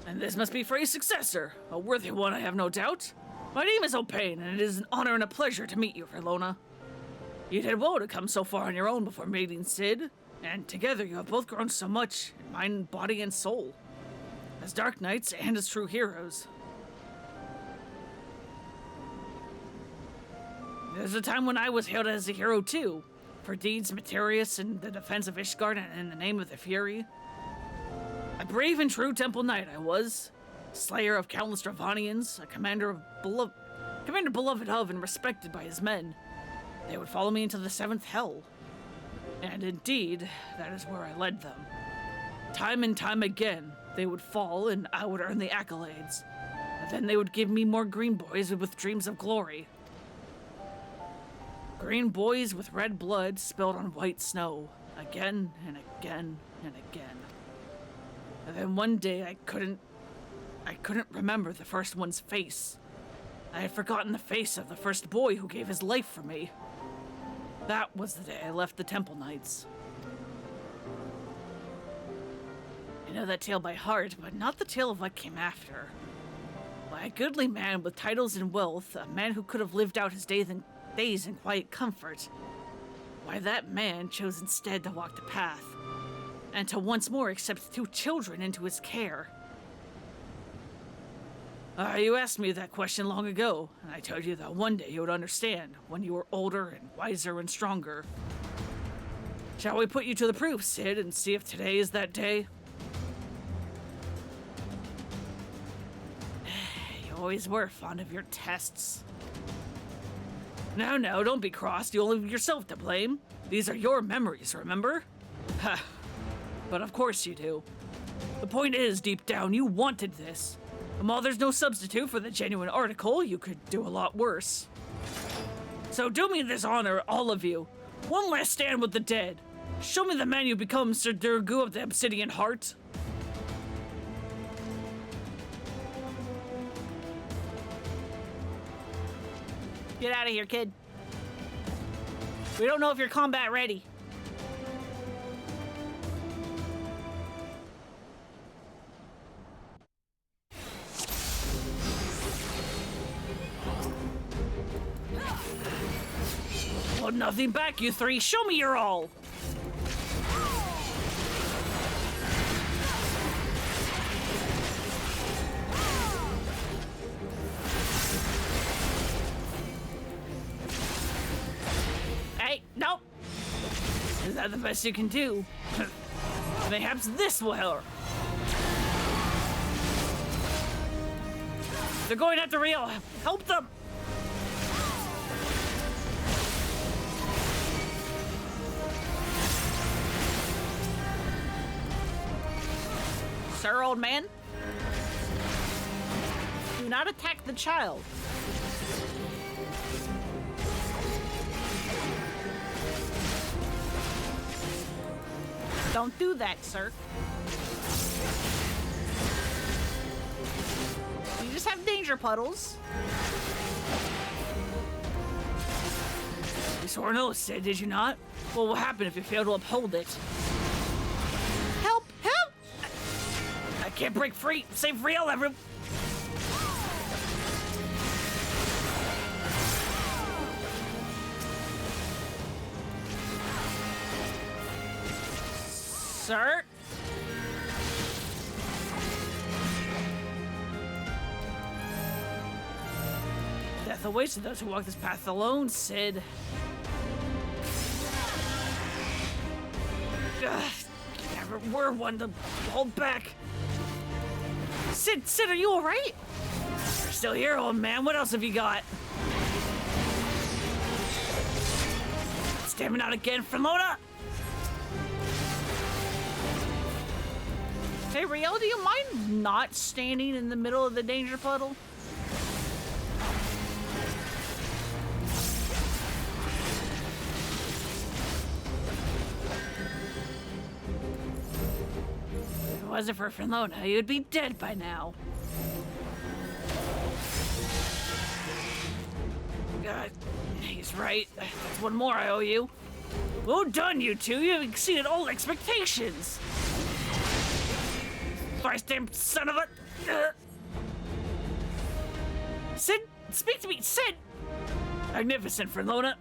And this must be Frey's successor, a worthy one, I have no doubt. My name is O'Pain, and it is an honor and a pleasure to meet you, Verlona. You did well to come so far on your own before meeting Sid, and together you have both grown so much in mind, body, and soul. As dark knights and as true heroes. There's a time when I was hailed as a hero too, for deeds meritorious in the defense of Ishgard and in the name of the Fury. A brave and true temple knight I was, slayer of countless Dravanians, a commander beloved of and respected by his men. They would follow me into the seventh hell. And indeed, that is where I led them. Time and time again, they would fall and I would earn the accolades. And then they would give me more green boys with dreams of glory. Green boys with red blood spilled on white snow, again and again and again. And then one day I couldn't remember the first one's face. I had forgotten the face of the first boy who gave his life for me. That was the day I left the Temple Knights. I know that tale by heart, but not the tale of what came after. By a goodly man with titles and wealth, a man who could have lived out his days in quiet comfort. Why, that man chose instead to walk the path, and to once more accept 2 children into his care. You asked me that question long ago, and I told you that one day you would understand, when you were older and wiser and stronger. Shall we put you to the proof, Sid, and see if today is that day? You always were fond of your tests. No, don't be cross. You only have yourself to blame. These are your memories, remember? Ha. But of course you do. The point is, deep down, you wanted this. And while there's no substitute for the genuine article, you could do a lot worse. So do me this honor, all of you. One last stand with the dead. Show me the man you become, Sir Durgu of the Obsidian Heart. Get out of here, kid. We don't know if you're combat ready. Hold nothing back, you 3. Show me your all. Hey, nope. Is that the best you can do? Perhaps this will help. They're going after Rio. Help them. Sir, old man? Do not attack the child. Don't do that, sir. You just have danger puddles. You swore an oath, Sid, did you not? What will happen if you fail to uphold it? Help! Help! I can't break free. Save real, everyone. Sir? Death awaits to those who walk this path alone, Sid. Ugh, you never were one to hold back. Sid, are you alright? You're still here, old man. What else have you got? Stabbing out again, Verlona? Hey, Riel, do you mind not standing in the middle of the danger puddle? wasn't for Fernlona, you'd be dead by now. God, he's right. That's one more I owe you. Well done, you two. You have exceeded all expectations. Thrice-damned son of a... Sid, speak to me, Sid! Magnificent, Fernlona.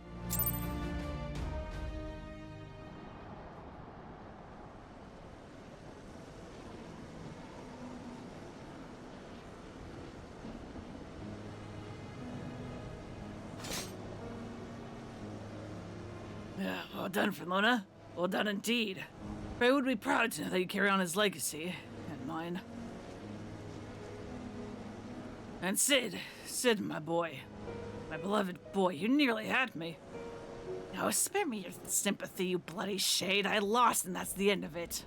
Yeah, well done, Fernlona. Well done indeed. Ray would be proud to know that you carry on his legacy, and mine. And Sid, my boy. My beloved boy, you nearly had me. Now, spare me your sympathy, you bloody shade. I lost, and that's the end of it.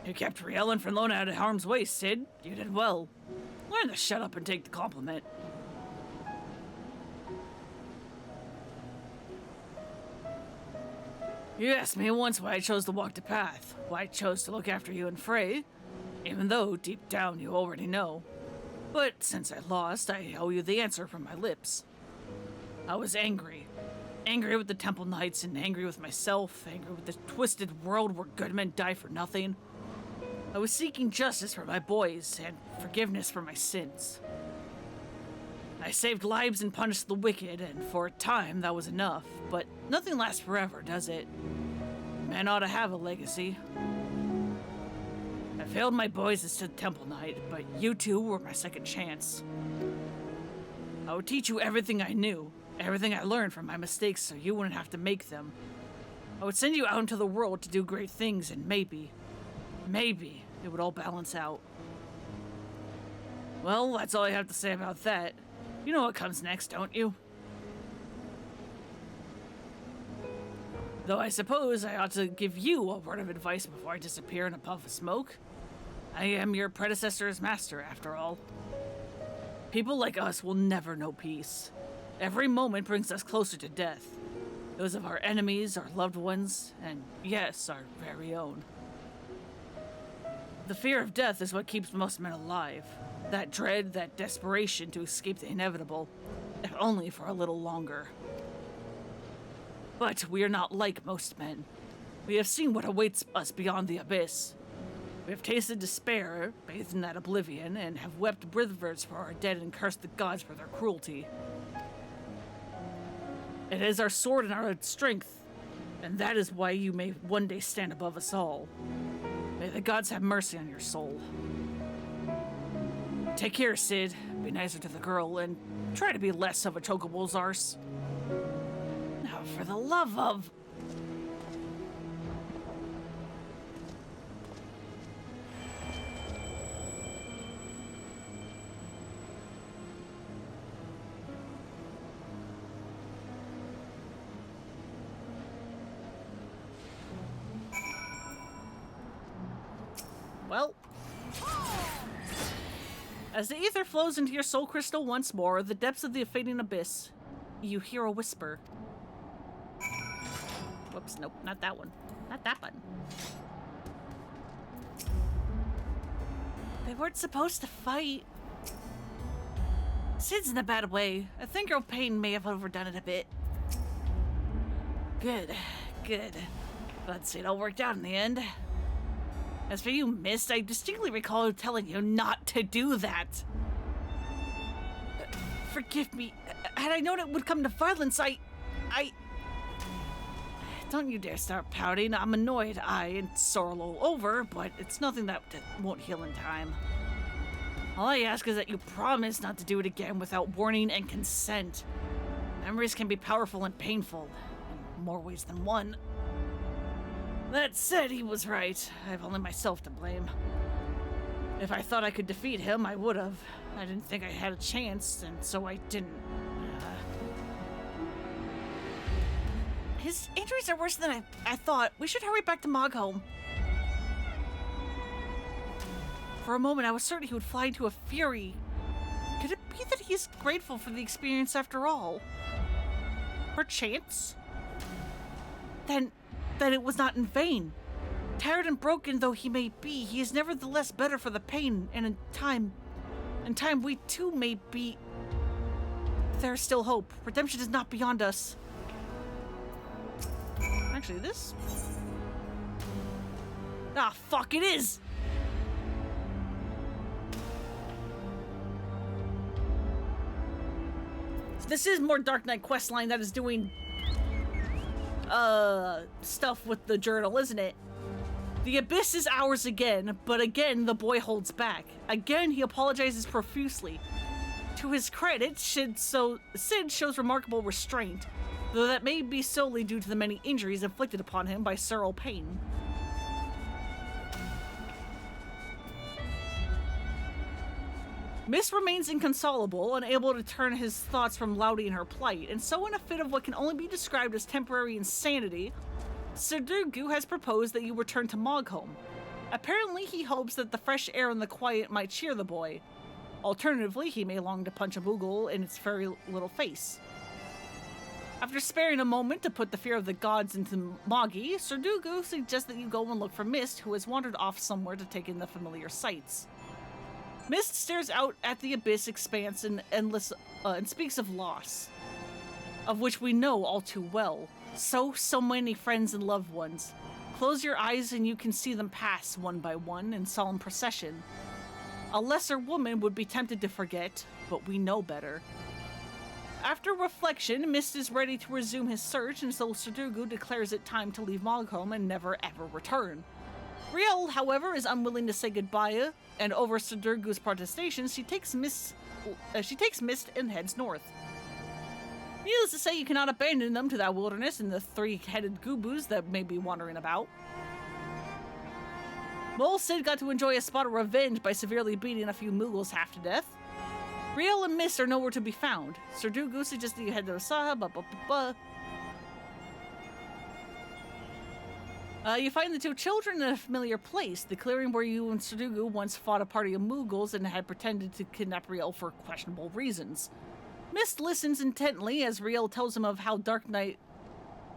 You kept Riel and Fernlona out of harm's way, Sid. You did well. Learn to shut up and take the compliment. You asked me once why I chose to walk the path, why I chose to look after you and Frey, even though deep down you already know. But since I lost, I owe you the answer from my lips. I was angry. Angry with the Temple Knights and angry with myself, angry with the twisted world where good men die for nothing. I was seeking justice for my boys and forgiveness for my sins. I saved lives and punished the wicked, and for a time that was enough, but nothing lasts forever, does it? Men ought to have a legacy. I failed my boys as a Temple Knight, but you two were my second chance. I would teach you everything I knew, everything I learned from my mistakes so you wouldn't have to make them. I would send you out into the world to do great things, and maybe it would all balance out. Well, that's all I have to say about that. You know what comes next, don't you? Though I suppose I ought to give you a word of advice before I disappear in a puff of smoke. I am your predecessor's master, after all. People like us will never know peace. Every moment brings us closer to death. Those of our enemies, our loved ones, and yes, our very own. The fear of death is what keeps most men alive. That dread, that desperation to escape the inevitable, if only for a little longer. But we are not like most men. We have seen what awaits us beyond the abyss. We have tasted despair, bathed in that oblivion, and have wept rivers for our dead and cursed the gods for their cruelty. It is our sword and our strength, and that is why you may one day stand above us all. May the gods have mercy on your soul. Take care, Sid. Be nicer to the girl, and try to be less of a chocobole's arse. Now, for the love of... Well, as the ether flows into your soul crystal once more, the depths of the fading abyss, you hear a whisper. Whoops, nope, not that one. Not that button. They weren't supposed to fight. Sid's in a bad way. I think Earl Payne may have overdone it a bit. Good. Let's see, it all worked out in the end. As for you, Mist, I distinctly recall telling you not to do that. Forgive me. Had I known it would come to violence, I... Don't you dare start pouting. I'm annoyed. And sorrow over, but it's nothing that won't heal in time. All I ask is that you promise not to do it again without warning and consent. Memories can be powerful and painful, in more ways than one. That said, he was right. I have only myself to blame. If I thought I could defeat him, I would have. I didn't think I had a chance, and so I didn't. His injuries are worse than I thought. We should hurry back to Mogholm. For a moment, I was certain he would fly into a fury. Could it be that he is grateful for the experience after all? Perchance? Then it was not in vain. Tired and broken though he may be, he is nevertheless better for the pain, and in time we too may be. There is still hope. Redemption is not beyond us. Actually, this... Ah, fuck, it is! This is more Dark Knight questline that is doing stuff with the journal, isn't it? The abyss is ours again, but again the boy holds back. Again he apologizes profusely. To his credit, Sid shows remarkable restraint, though that may be solely due to the many injuries inflicted upon him by Sir O'Pain. Miss remains inconsolable, unable to turn his thoughts from Laudy and her plight, and so in a fit of what can only be described as temporary insanity, Sir Durgu has proposed that you return to Mogholm. Apparently he hopes that the fresh air and the quiet might cheer the boy. Alternatively, he may long to punch a Moogle in its furry little face. After sparing a moment to put the fear of the gods into Moggy, Sir Durgu suggests that you go and look for Mist, who has wandered off somewhere to take in the familiar sights. Mist stares out at the abyss expanse and speaks of loss, of which we know all too well. So many friends and loved ones. Close your eyes and you can see them pass one by one in solemn procession. A lesser woman would be tempted to forget, but we know better. After reflection, Mist is ready to resume his search, and so Sir Durgu declares it time to leave Mogholm and never ever return. Riel, however, is unwilling to say goodbye, and over Sir Durgu's protestations, she takes Mist and heads north. Needless to say, you cannot abandon them to that wilderness and the three-headed goobos that may be wandering about. Mole Sid got to enjoy a spot of revenge by severely beating a few Moogles half to death. Riel and Mist are nowhere to be found. Sir Durgu suggests that you head to Osaha, you find the two children in a familiar place, the clearing where you and Sir Durgu once fought a party of Moogles and had pretended to kidnap Riel for questionable reasons. Mist listens intently as Riel tells him of how the Dark Knight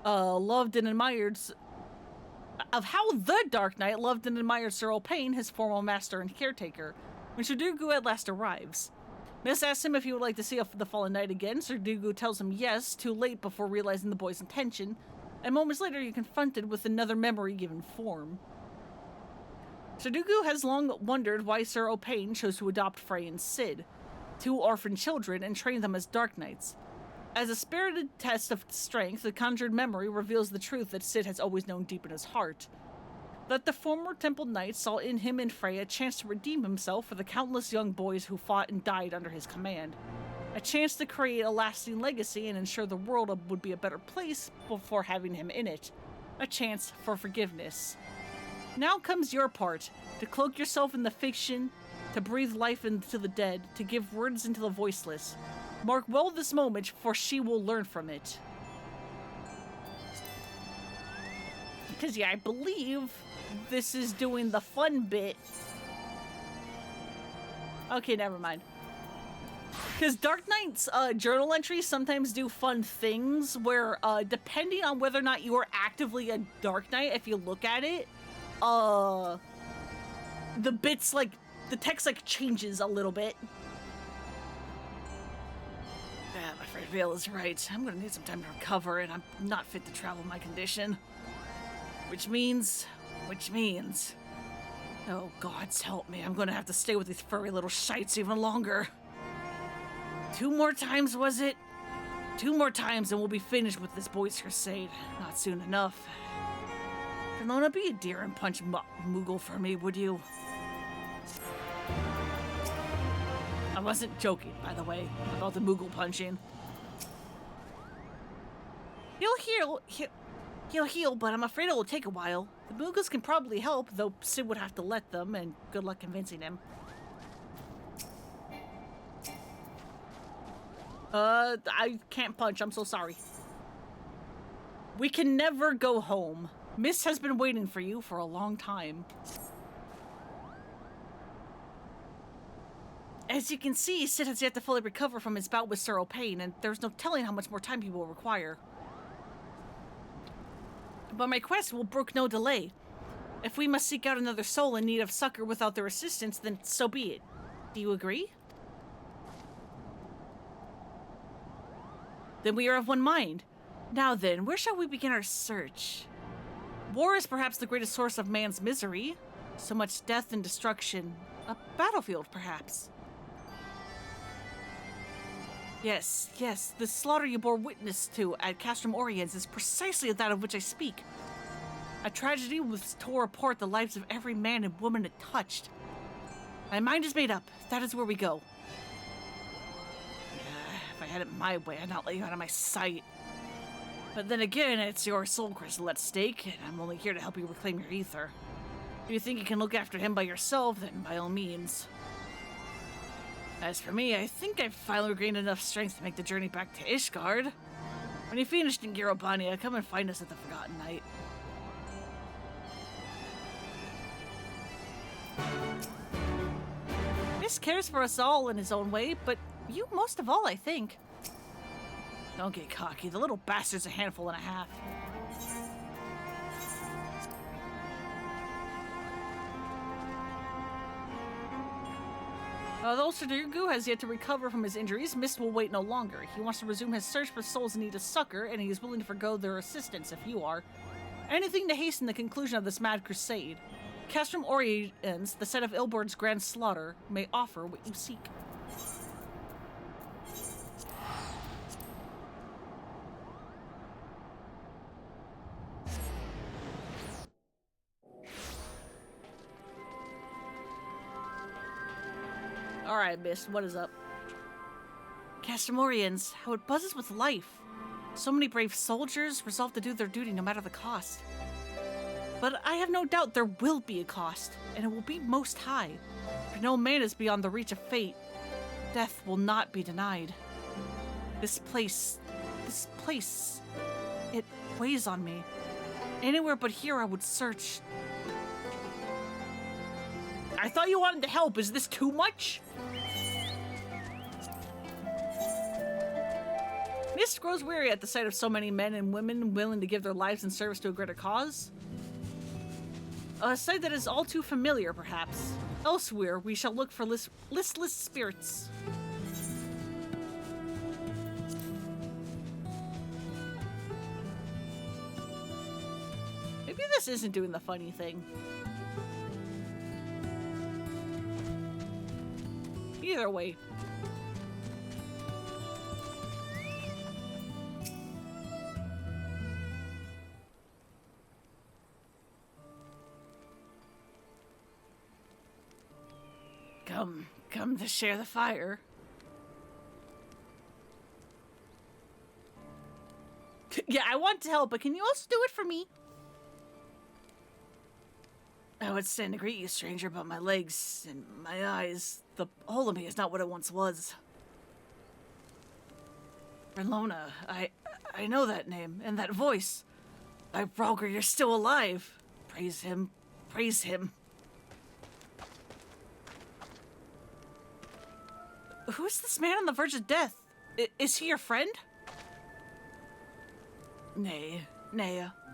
loved and admired Sir O'Pain, his former master and caretaker, when Sir Durgu at last arrives. Mist asks him if he would like to see the fallen knight again. Sir Durgu tells him yes, too late before realizing the boy's intention, and moments later you're confronted with another memory given form. Sir Durgu has long wondered why Sir O'Pain chose to adopt Frey and Sid, two orphan children, and train them as Dark Knights. As a spirited test of strength, the conjured memory reveals the truth that Sid has always known deep in his heart. That the former Temple Knight saw in him and Frey a chance to redeem himself for the countless young boys who fought and died under his command. A chance to create a lasting legacy and ensure the world would be a better place before having him in it. A chance for forgiveness. Now comes your part, to cloak yourself in the fiction, to breathe life into the dead, to give words into the voiceless. Mark well this moment, for she will learn from it. Because, yeah, I believe this is doing the fun bit. Okay, never mind. Because Dark Knight's journal entries sometimes do fun things where, depending on whether or not you are actively a Dark Knight, if you look at it, the bits, like, the text, like, changes a little bit. Yeah, I'm afraid Riel is right. I'm gonna need some time to recover, and I'm not fit to travel in my condition. Which means... Oh, gods help me. I'm gonna have to stay with these furry little shites even longer. 2 more times, was it? 2 more times and we'll be finished with this boys' crusade. Not soon enough. Kelowna, be a dear and punch Moogle for me, would you? I wasn't joking, by the way, about the Moogle punching. He'll heal, but I'm afraid it will take a while. The Moogles can probably help, though Sid would have to let them, and good luck convincing him. I can't punch, I'm so sorry. We can never go home. Miss has been waiting for you for a long time. As you can see, Sid has yet to fully recover from his bout with Sir O'Pain, and there's no telling how much more time he will require. But my quest will brook no delay. If we must seek out another soul in need of succor without their assistance, then so be it. Do you agree? Then we are of one mind. Now then, where shall we begin our search? War is perhaps the greatest source of man's misery. So much death and destruction. A battlefield, perhaps. Yes, the slaughter you bore witness to at Castrum Oriens is precisely that of which I speak. A tragedy which tore apart the lives of every man and woman it touched. My mind is made up. That is where we go. If I had it my way, I'd not let you out of my sight. But then again, it's your soul crystal at stake, and I'm only here to help you reclaim your ether. If you think you can look after him by yourself, then by all means. As for me, I think I've finally gained enough strength to make the journey back to Ishgard. When you finished in Girobania, come and find us at the Forgotten Night. Miss cares for us all in his own way, but you most of all, I think. Don't get cocky. The little bastard's a handful and a half. Although Sudirgu has yet to recover from his injuries, Mist will wait no longer. He wants to resume his search for souls in need of succor, and he is willing to forgo their assistance if you are. Anything to hasten the conclusion of this mad crusade. Castrum Oriens, the site of Ilbord's grand slaughter, may offer what you seek. Alright, Mist, what is up? Castrum Oriens, how it buzzes with life. So many brave soldiers resolve to do their duty no matter the cost. But I have no doubt there will be a cost, and it will be most high. For no man is beyond the reach of fate. Death will not be denied. This place, it weighs on me. Anywhere but here I would search. I thought you wanted to help. Is this too much? Mist grows weary at the sight of so many men and women willing to give their lives in service to a greater cause. A sight that is all too familiar, perhaps. Elsewhere, we shall look for listless spirits. Maybe this isn't doing the funny thing. Either way. Come to share the fire. Yeah, I want to help, but can you also do it for me? I would stand to greet you, stranger, but my legs and my eyes, the whole of me is not what it once was. Renlona, I know that name and that voice. By Brogger, you're still alive. Praise him. Praise him. Who's this man on the verge of death? Is he your friend? Nay,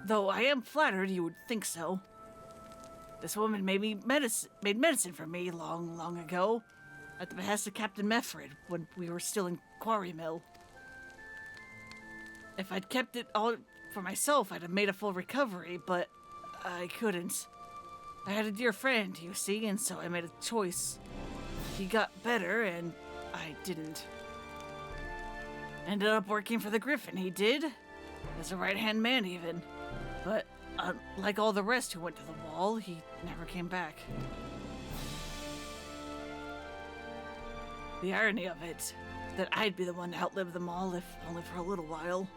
though I am flattered you would think so. This woman made medicine for me long ago, at the behest of Captain Meffred, when we were still in Quarry Mill. If I'd kept it all for myself, I'd have made a full recovery, but I couldn't. I had a dear friend, you see, and so I made a choice. He got better, and I didn't. Ended up working for the Griffin, he did. As a right-hand man, even. But, like all the rest who went to the wall, he never came back. The irony of it, that I'd be the one to outlive them all, if only for a little while.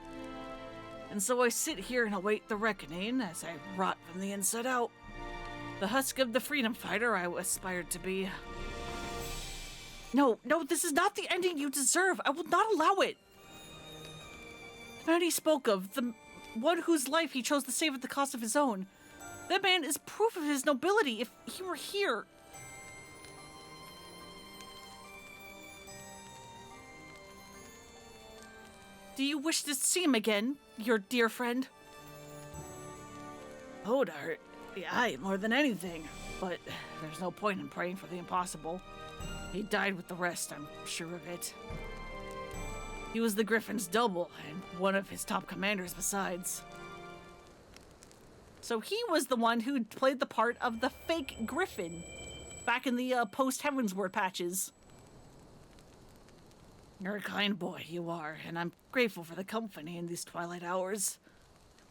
And so I sit here and await the reckoning as I rot from the inside out. The husk of the freedom fighter I aspired to be. No, this is not the ending you deserve. I will not allow it. The man he spoke of, the one whose life he chose to save at the cost of his own. That man is proof of his nobility if he were here. Do you wish to see him again, your dear friend? Bodart, Yeah, more than anything. But there's no point in praying for the impossible. He died with the rest, I'm sure of it. He was the Griffin's double, and one of his top commanders besides. So he was the one who played the part of the fake Griffin back in the post-Heavensward patches. You're a kind boy, you are, and I'm grateful for the company in these twilight hours.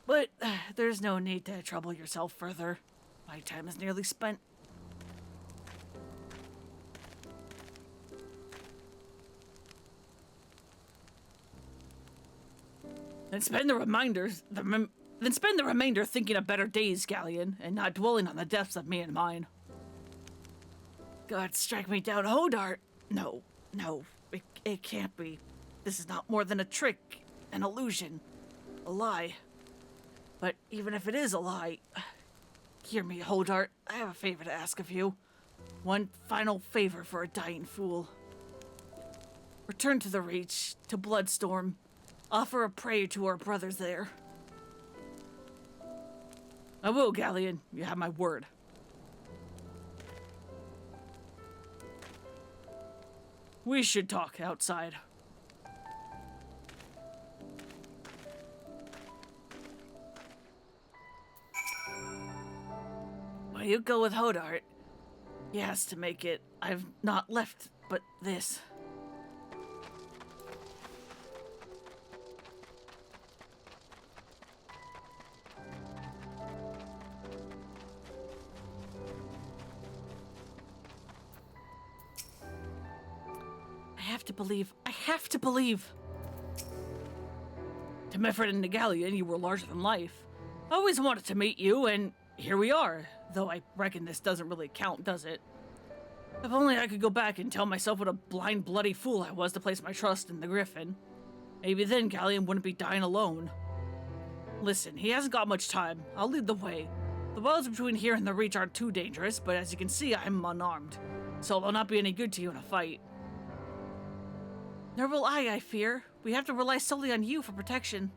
But there's no need to trouble yourself further. My time is nearly spent. Then spend the remainder thinking of better days, Galleon, and not dwelling on the deaths of me and mine. God, strike me down, Hodart! No, it can't be. This is not more than a trick, an illusion, a lie. But even if it is a lie, hear me, Hodart. I have a favor to ask of you. One final favor for a dying fool. Return to the Reach, to Bloodstorm. Offer a prayer to our brothers there. I will, Galleon. You have my word. We should talk outside. Well, you go with Hodart. He has to make it. I've not left but this. I have to believe. To Mefford and Galleon, you were larger than life. I always wanted to meet you, and here we are. Though I reckon this doesn't really count, does it? If only I could go back and tell myself what a blind, bloody fool I was to place my trust in the Griffin. Maybe then Galleon wouldn't be dying alone. Listen, he hasn't got much time. I'll lead the way. The wilds between here and the Reach aren't too dangerous, but as you can see, I'm unarmed. So they'll not be any good to you in a fight. Nor will I fear. We have to rely solely on you for protection.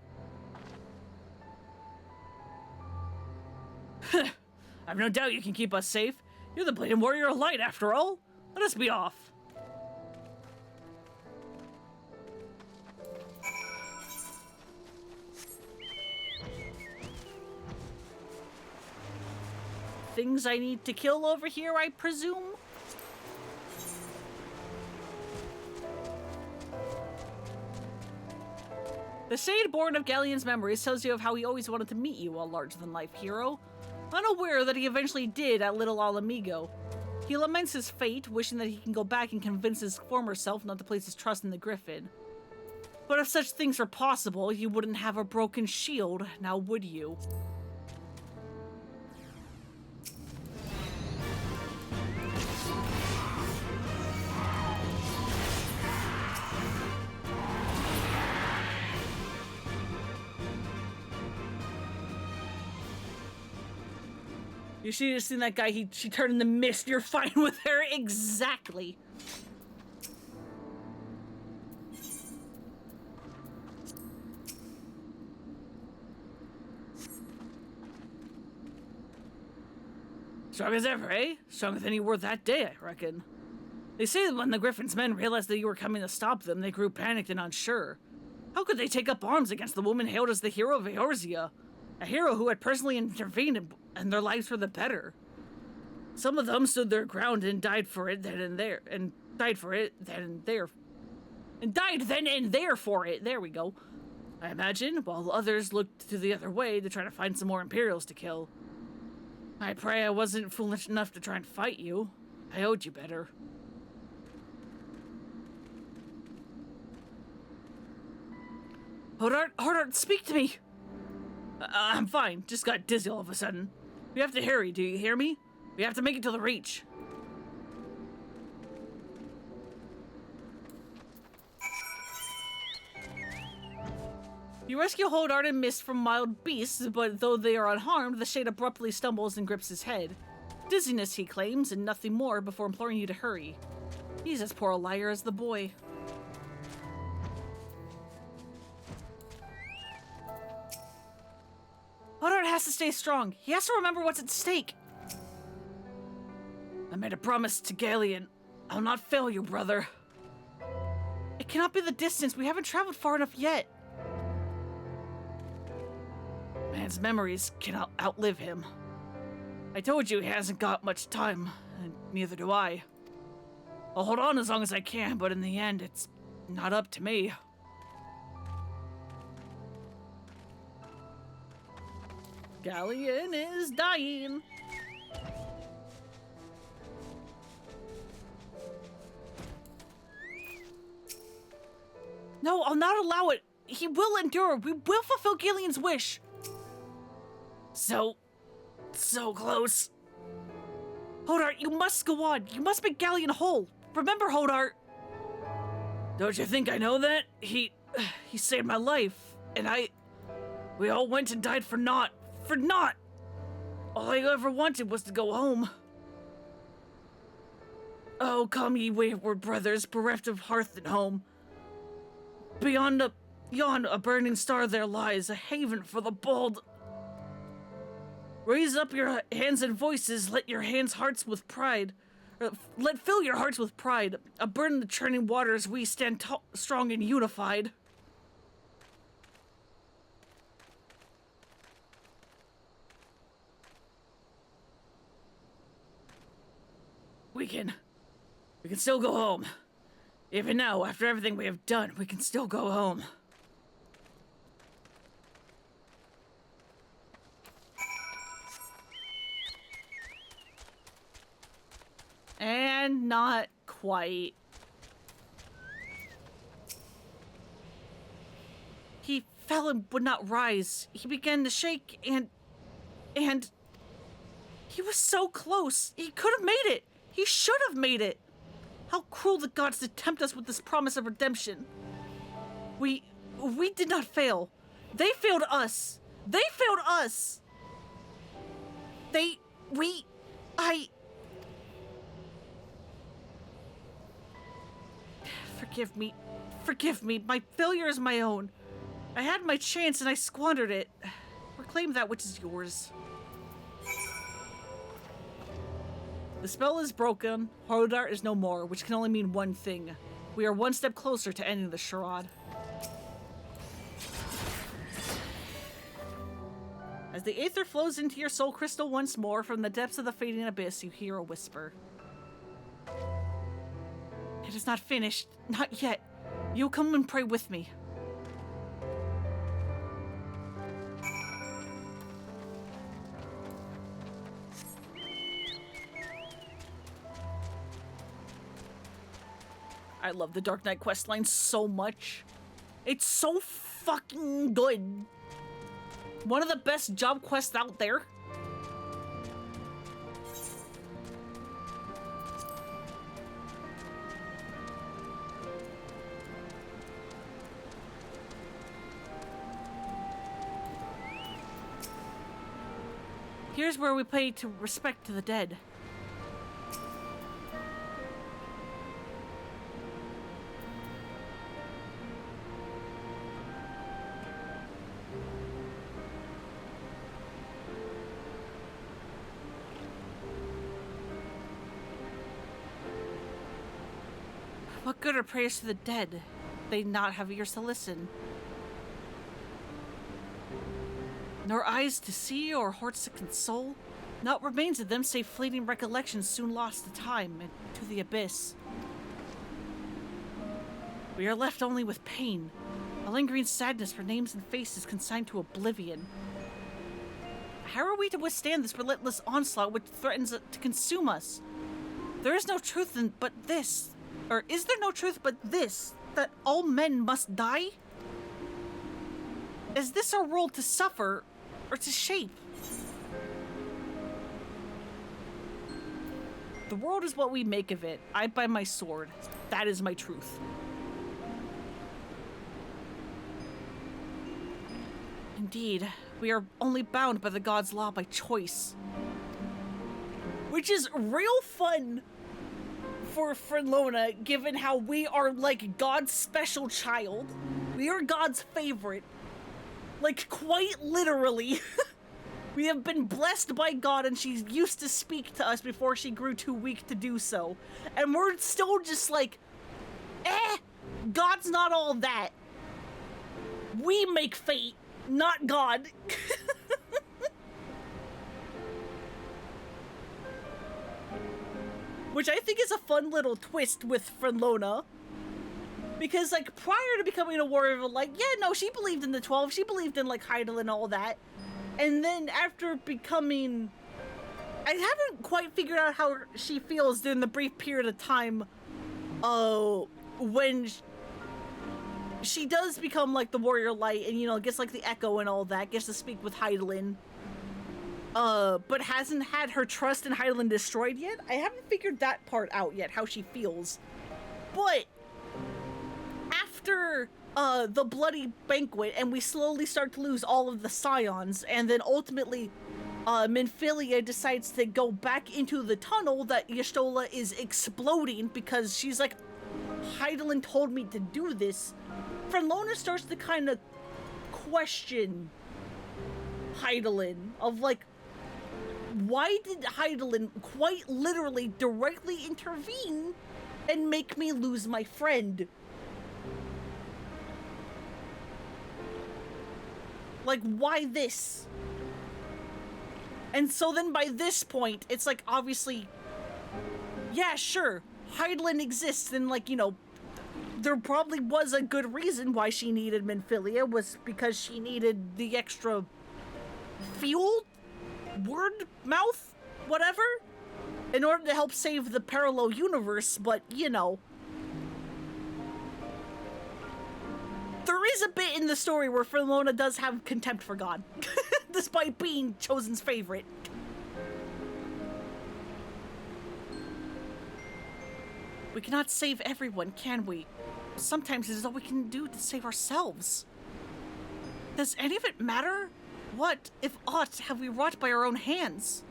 I've no doubt you can keep us safe. You're the Bleeding Warrior of Light, after all. Let us be off. Things I need to kill over here, I presume? The shade born of Galleon's memories tells you of how he always wanted to meet you, a larger-than-life hero. Unaware that he eventually did at Little Alamigo. He laments his fate, wishing that he can go back and convince his former self not to place his trust in the Griffin. But if such things were possible, you wouldn't have a broken shield, now would you? You should have seen that guy, she turned into mist. You're fine with her. Exactly. Strong as ever, eh? Stronger than you were that day, I reckon. They say that when the Griffin's men realized that you were coming to stop them, they grew panicked and unsure. How could they take up arms against the woman hailed as the hero of Eorzea? A hero who had personally intervened and their lives were the better. Some of them stood their ground and died for it then and there, and died for it then and there. And died then and there for it. There we go. I imagine, while others looked to the other way to try to find some more Imperials to kill. I pray I wasn't foolish enough to try and fight you. I owed you better. Hodart, speak to me! I'm fine, just got dizzy all of a sudden. We have to hurry, do you hear me? We have to make it to the Reach. You rescue Hodart and Mist from wild beasts, but though they are unharmed, the shade abruptly stumbles and grips his head. Dizziness, he claims, and nothing more before imploring you to hurry. He's as poor a liar as the boy. Hodart has to stay strong. He has to remember what's at stake. I made a promise to Galleon. I'll not fail you, brother. It cannot be the distance. We haven't traveled far enough yet. Man's memories cannot outlive him. I told you he hasn't got much time, and neither do I. I'll hold on as long as I can, but in the end, it's not up to me. Galleon is dying. No, I'll not allow it. He will endure. We will fulfill Galleon's wish. So close. Hodart, you must go on. You must make Galleon whole. Remember, Hodart. Don't you think I know that? He saved my life, and we all went and died for naught. For naught! All I ever wanted was to go home. Oh, come ye wayward brothers, bereft of hearth and home. Beyond yon a burning star there lies, a haven for the bold. Raise up your hands and voices, let your hearts with pride. Let fill your hearts with pride. Burn the churning waters, we stand strong and unified. We can still go home. Even now, after everything we have done, we can still go home. And not quite. He fell and would not rise. He began to shake and he was so close. He could have made it. He should have made it. How cruel the gods to tempt us with this promise of redemption. We did not fail. They failed us. They failed us. Forgive me. Forgive me. My failure is my own. I had my chance and I squandered it. Reclaim that which is yours. The spell is broken. Hodart is no more, which can only mean one thing. We are one step closer to ending the charade. As the aether flows into your soul crystal once more, from the depths of the fading abyss, you hear a whisper. It is not finished. Not yet. You come and pray with me. I love the Dark Knight questline so much. It's so fucking good. One of the best job quests out there. Here's where we pay respect to the dead. What good are prayers to the dead? They not have ears to listen, nor eyes to see or hearts to console. Naught remains of them save fleeting recollections soon lost to time and to the abyss. We are left only with pain, a lingering sadness for names and faces consigned to oblivion. How are we to withstand this relentless onslaught which threatens to consume us? There is no truth but this. Or is there no truth but this, that all men must die? Is this our world to suffer or to shape? The world is what we make of it. I by my sword. That is my truth. Indeed, we are only bound by the god's law by choice. Which is real fun for Lona, given how we are like God's special child. We are God's favorite. Like, quite literally. We have been blessed by God, and she used to speak to us before she grew too weak to do so. And we're still just like, God's not all that. We make fate, not God. Which I think is a fun little twist with Frenlona. Because, like, prior to becoming a warrior, like, yeah, no, she believed in the 12. She believed in, like, Heidel and all that. And then after becoming... I haven't quite figured out how she feels during the brief period of time when she does become, like, the warrior light and, you know, gets, like, the echo and all that, gets to speak with Heidelin. But hasn't had her trust in Heidelin destroyed yet. I haven't figured that part out yet, how she feels. But... after the bloody banquet and we slowly start to lose all of the scions, and then ultimately Minfilia decides to go back into the tunnel that Y'shtola is exploding because she's like, Heidelin told me to do this. Frenlona starts to kind of question Heidelin of like, why did Heidelin quite literally directly intervene and make me lose my friend? Like, why this? And so then by this point, it's like, obviously, yeah, sure, Heidelin exists, and like, you know, there probably was a good reason why she needed Minfilia, was because she needed the extra fuel, word, mouth, whatever, in order to help save the parallel universe, but, you know, there is a bit in the story where Frenlona does have contempt for God, despite being Chosen's favorite. We cannot save everyone, can we? Sometimes it is all we can do to save ourselves. Does any of it matter? What, if aught, have we wrought by our own hands?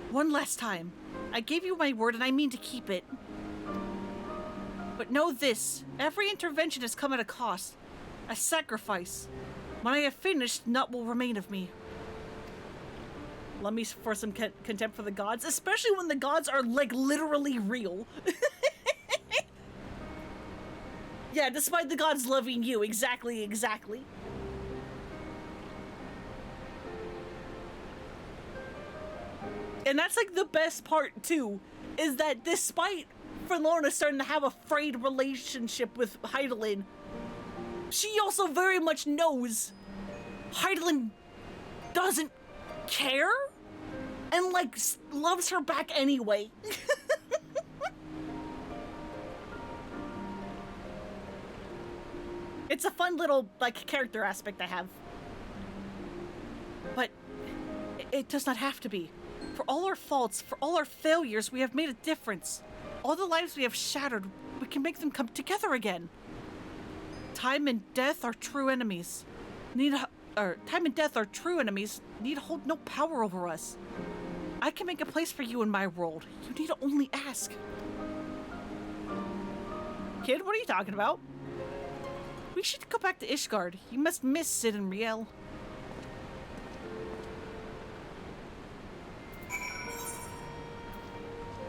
One last time. I gave you my word and I mean to keep it. But know this, every intervention has come at a cost, a sacrifice. When I have finished, naught will remain of me. Let me for some contempt for the gods, especially when the gods are, like, literally real. Yeah, despite the gods loving you, exactly. And that's, like, the best part, too, is that despite Frenlona starting to have a frayed relationship with Heidelin, she also very much knows Heidelin doesn't care and like loves her back anyway. It's a fun little like character aspect I have. But it does not have to be. For all our faults, for all our failures, we have made a difference. All the lives we have shattered, we can make them come together again. Time and death are true enemies. Time and death are true enemies. Need hold no power over us. I can make a place for you in my world. You need to only ask. Kid, what are you talking about? We should go back to Ishgard. You must miss Sid and Riel.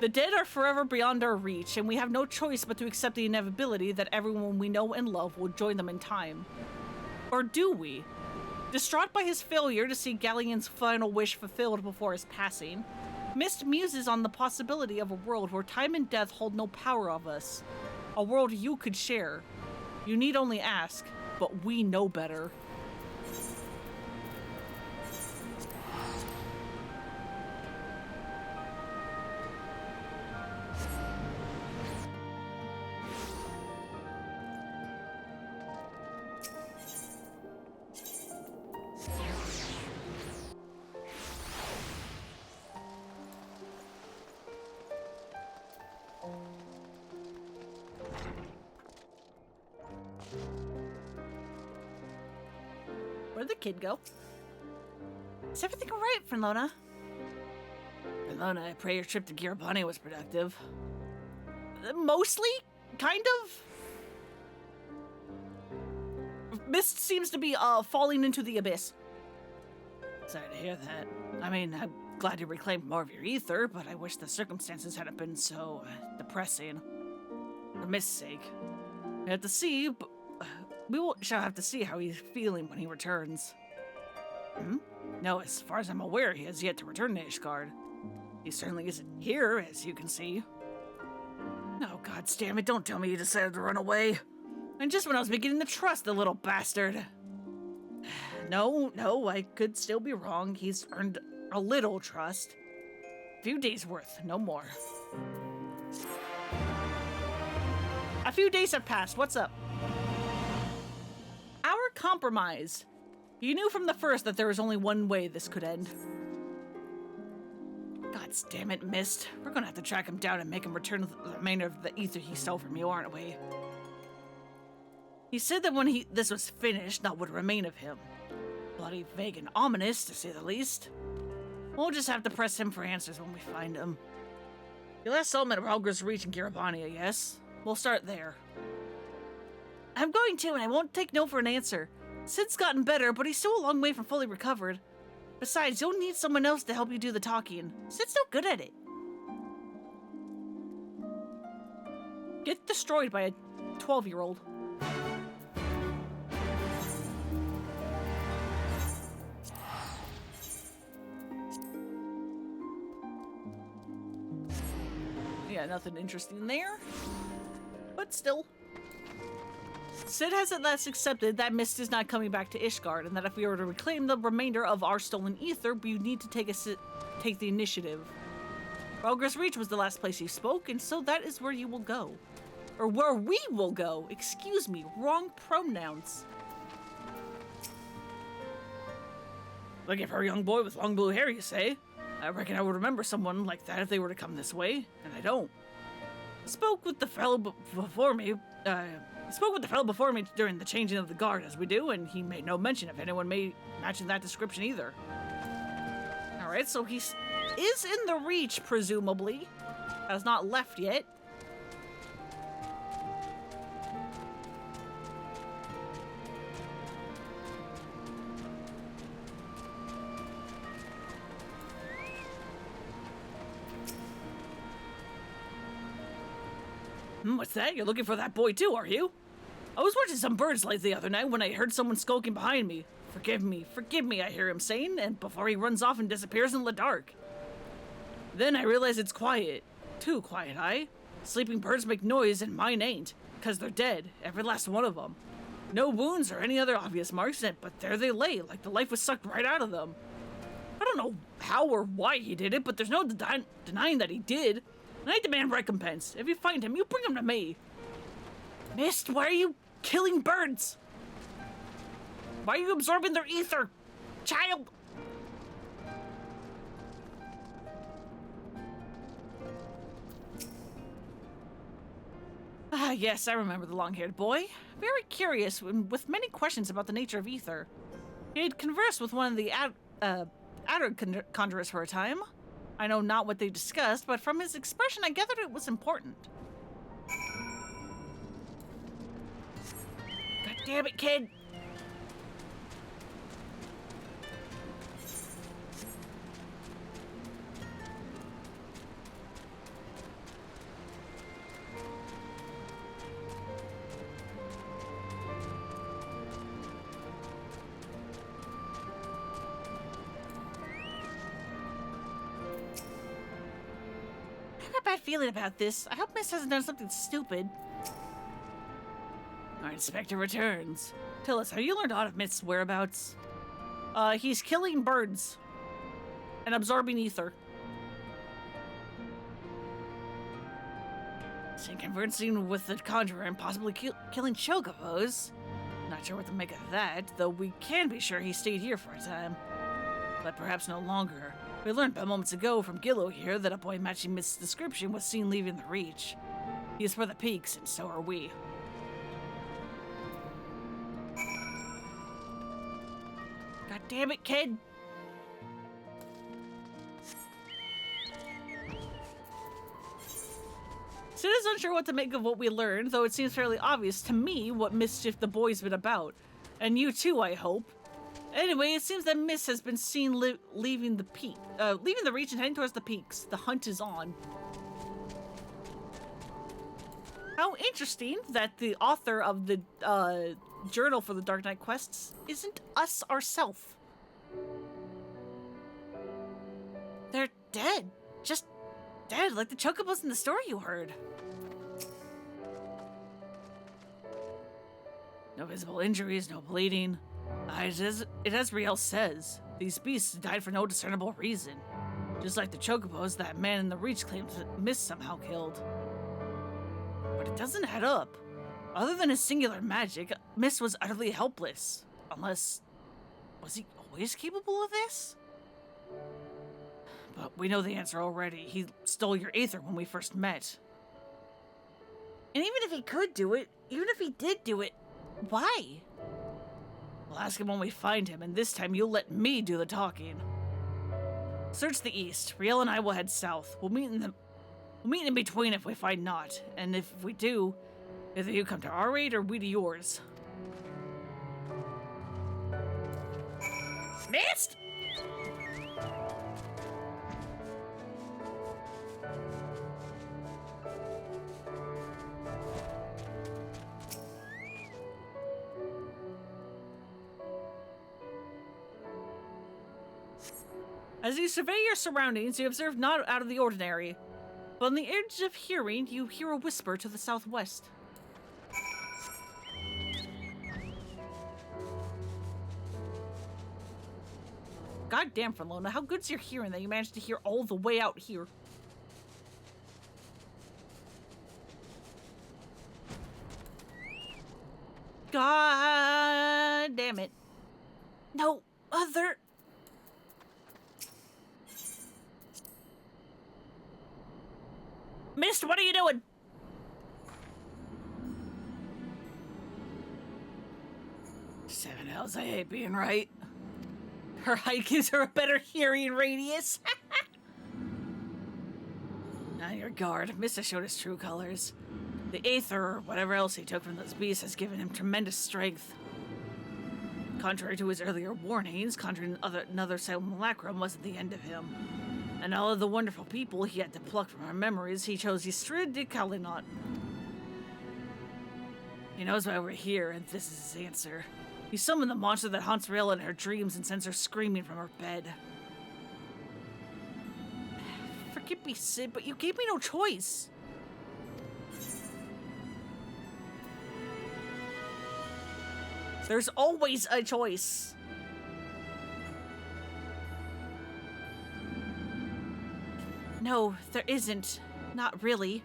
The dead are forever beyond our reach, and we have no choice but to accept the inevitability that everyone we know and love will join them in time. Or do we? Distraught by his failure to see Galleon's final wish fulfilled before his passing, Mist muses on the possibility of a world where time and death hold no power of us. A world you could share. You need only ask, but we know better. Where'd the kid go? Is everything all right, Frenlona? Frenlona, I pray your trip to Girabani was productive. Mostly? Kind of? Mist seems to be falling into the abyss. Sorry to hear that. I mean, I'm glad you reclaimed more of your ether, but I wish the circumstances hadn't been so depressing. For Mist's sake. We have to see, but shall have to see how he's feeling when he returns. No, as far as I'm aware, he has yet to return to Ishgard. He certainly isn't here, as you can see. Oh, God damn it, don't tell me you decided to run away. And just when I was beginning to trust the little bastard. No, I could still be wrong. He's earned a little trust. A few days worth, no more. A few days have passed. What's up? Our compromise. You knew from the first that there was only one way this could end. God damn it, Mist. We're gonna have to track him down and make him return the remainder of the ether he stole from you, aren't we? He said that when this was finished, not what remain of him. Bloody vague and ominous, to say the least. We'll just have to press him for answers when we find him. Your last settlement of Helger's Reach in Garabania, yes? We'll start there. I'm going to, and I won't take no for an answer. Sid's gotten better, but he's still a long way from fully recovered. Besides, you'll need someone else to help you do the talking. Sid's no good at it. Get destroyed by a 12-year-old. Yeah, nothing interesting there. But still. Sid has at last accepted that Mist is not coming back to Ishgard, and that if we were to reclaim the remainder of our stolen ether, we need to take the initiative. Ralgris Reach was the last place you spoke, and so that is where you will go. Or where we will go. Excuse me, wrong pronouns. Looking for a young boy with long blue hair, you say? I reckon I would remember someone like that if they were to come this way, and I don't. Spoke with the fellow before me during the changing of the guard, as we do, and he made no mention of anyone matching that description either. Alright, so he is in the Reach, presumably. Has not left yet. What's that? You're looking for that boy too, are you? I was watching some birds late the other night when I heard someone skulking behind me. Forgive me, I hear him saying, and before he runs off and disappears in the dark. Then I realize it's quiet. Too quiet, aye? Sleeping birds make noise and mine ain't, 'cause they're dead, every last one of them. No wounds or any other obvious marks, but there they lay, like the life was sucked right out of them. I don't know how or why he did it, but there's no denying that he did. And I demand recompense. If you find him, you bring him to me. Mist, why are you killing birds? Why are you absorbing their ether? Child! Ah, yes, I remember the long-haired boy. Very curious, and with many questions about the nature of ether. He had conversed with one of the Adder conjurers for a time. I know not what they discussed, but from his expression I gathered it was important. God damn it, kid! Bad feeling about this. I hope Mist hasn't done something stupid. Our inspector returns. Tell us, have you learned aught of Mist's whereabouts? He's killing birds. And absorbing ether. Seen conversing with the conjurer and possibly killing chocobos. Not sure what to make of that, though we can be sure he stayed here for a time. But perhaps no longer. We learned but moments ago from Gillo here that a boy matching Mist's description was seen leaving the Reach. He is for the peaks, and so are we. God damn it, kid! Sid is unsure what to make of what we learned, though it seems fairly obvious to me what mischief the boy's been about. And you too, I hope. Anyway, it seems that Miss has been seen leaving the region, heading towards the peaks. The hunt is on. How interesting that the author of the journal for the Dark Knight quests isn't us ourselves. They're dead. Just dead, like the chocobos in the story you heard. No visible injuries, no bleeding. As Riel says, these beasts died for no discernible reason. Just like the chocobos that man in the Reach claims that Mist somehow killed. But it doesn't add up. Other than his singular magic, Mist was utterly helpless. Unless... was he always capable of this? But we know the answer already. He stole your Aether when we first met. And even if he could do it, even if he did do it, why? We'll ask him when we find him, and this time you'll let me do the talking. Search the east. Riel and I will head south. We'll meet in between if we find naught. And if we do, either you come to our raid or we to yours. Mist! As you survey your surroundings, you observe not out of the ordinary. But on the edge of hearing, you hear a whisper to the southwest. Goddamn, Frelona, how good's your hearing that you managed to hear all the way out here? God damn it. No other... Mist, what are you doing? Seven hells, I hate being right. Her height gives her a better hearing radius. On your guard, Mist has showed his true colors. The Aether, or whatever else he took from those beasts, has given him tremendous strength. Contrary to his earlier warnings, conjuring another simulacrum wasn't the end of him. And all of the wonderful people he had to pluck from our memories, he chose Ystrad de Kalinot. He knows why we're here, and this is his answer. He summoned the monster that haunts Riel in her dreams and sends her screaming from her bed. Forgive me, Sid, but you gave me no choice. There's always a choice. No, there isn't. Not really.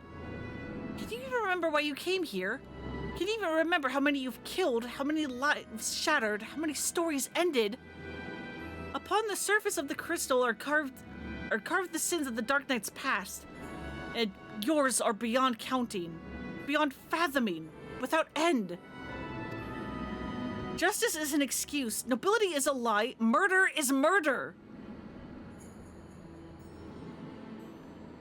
Can you even remember why you came here? Can you even remember how many you've killed, how many lives shattered, how many stories ended? Upon the surface of the crystal are carved the sins of the Dark Knight's past. And yours are beyond counting, beyond fathoming, without end. Justice is an excuse, nobility is a lie, murder is murder.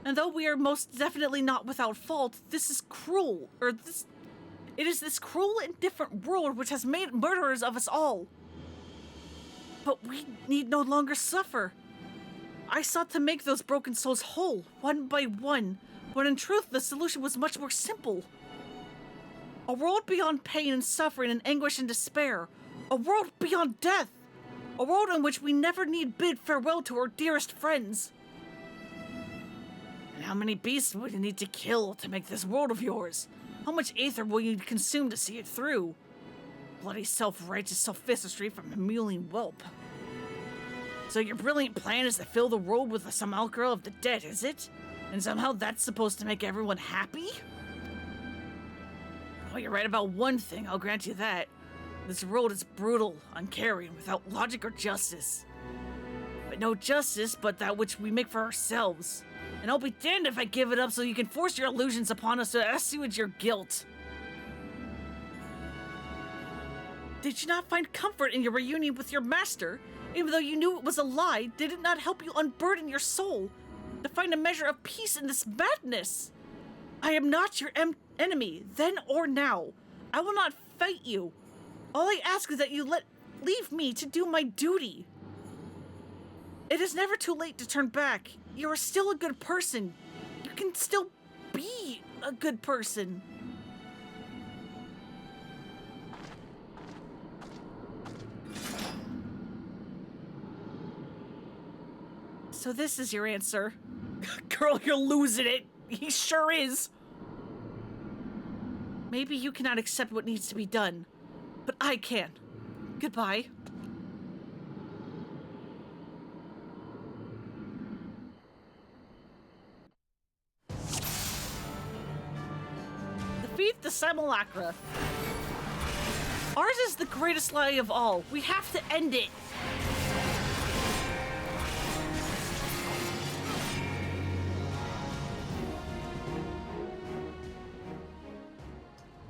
And though we are most definitely not without fault, this is cruel, it is this cruel and different world which has made murderers of us all. But we need no longer suffer. I sought to make those broken souls whole, one by one, when in truth the solution was much more simple. A world beyond pain and suffering and anguish and despair. A world beyond death. A world in which we never need bid farewell to our dearest friends. And how many beasts will you need to kill to make this world of yours? How much Aether will you consume to see it through? Bloody self-righteous sophistry from a mewling whelp. So your brilliant plan is to fill the world with a simulacra of the dead, is it? And somehow that's supposed to make everyone happy? Well, you're right about one thing, I'll grant you that. This world is brutal, uncaring, without logic or justice. But no justice but that which we make for ourselves. And I'll be damned if I give it up so you can force your illusions upon us to assuage your guilt. Did you not find comfort in your reunion with your master? Even though you knew it was a lie, did it not help you unburden your soul? To find a measure of peace in this madness? I am not your enemy, then or now. I will not fight you. All I ask is that you leave me to do my duty. It is never too late to turn back. You are still a good person. You can still be a good person. So this is your answer. Girl, you're losing it. He sure is. Maybe you cannot accept what needs to be done, but I can. Goodbye. Defeat the simulacra. Ours is the greatest lie of all. We have to end it.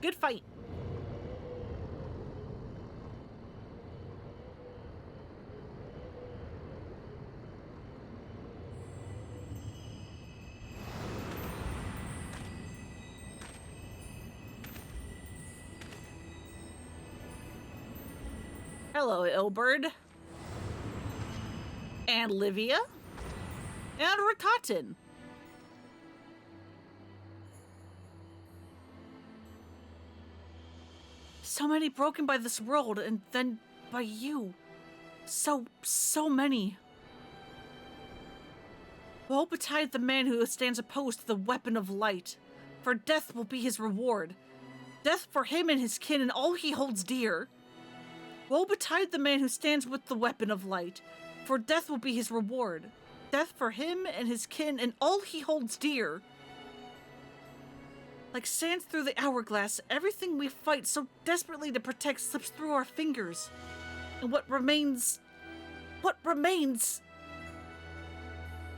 Good fight. Hello, Ilberd. And Livia. And Ratatin. So many broken by this world, and then by you. So many. Woe betide the man who stands opposed to the weapon of light, for death will be his reward. Death for him and his kin and all he holds dear. Woe betide the man who stands with the weapon of light, for death will be his reward. Death for him and his kin and all he holds dear. Like sands through the hourglass, everything we fight so desperately to protect slips through our fingers. And what remains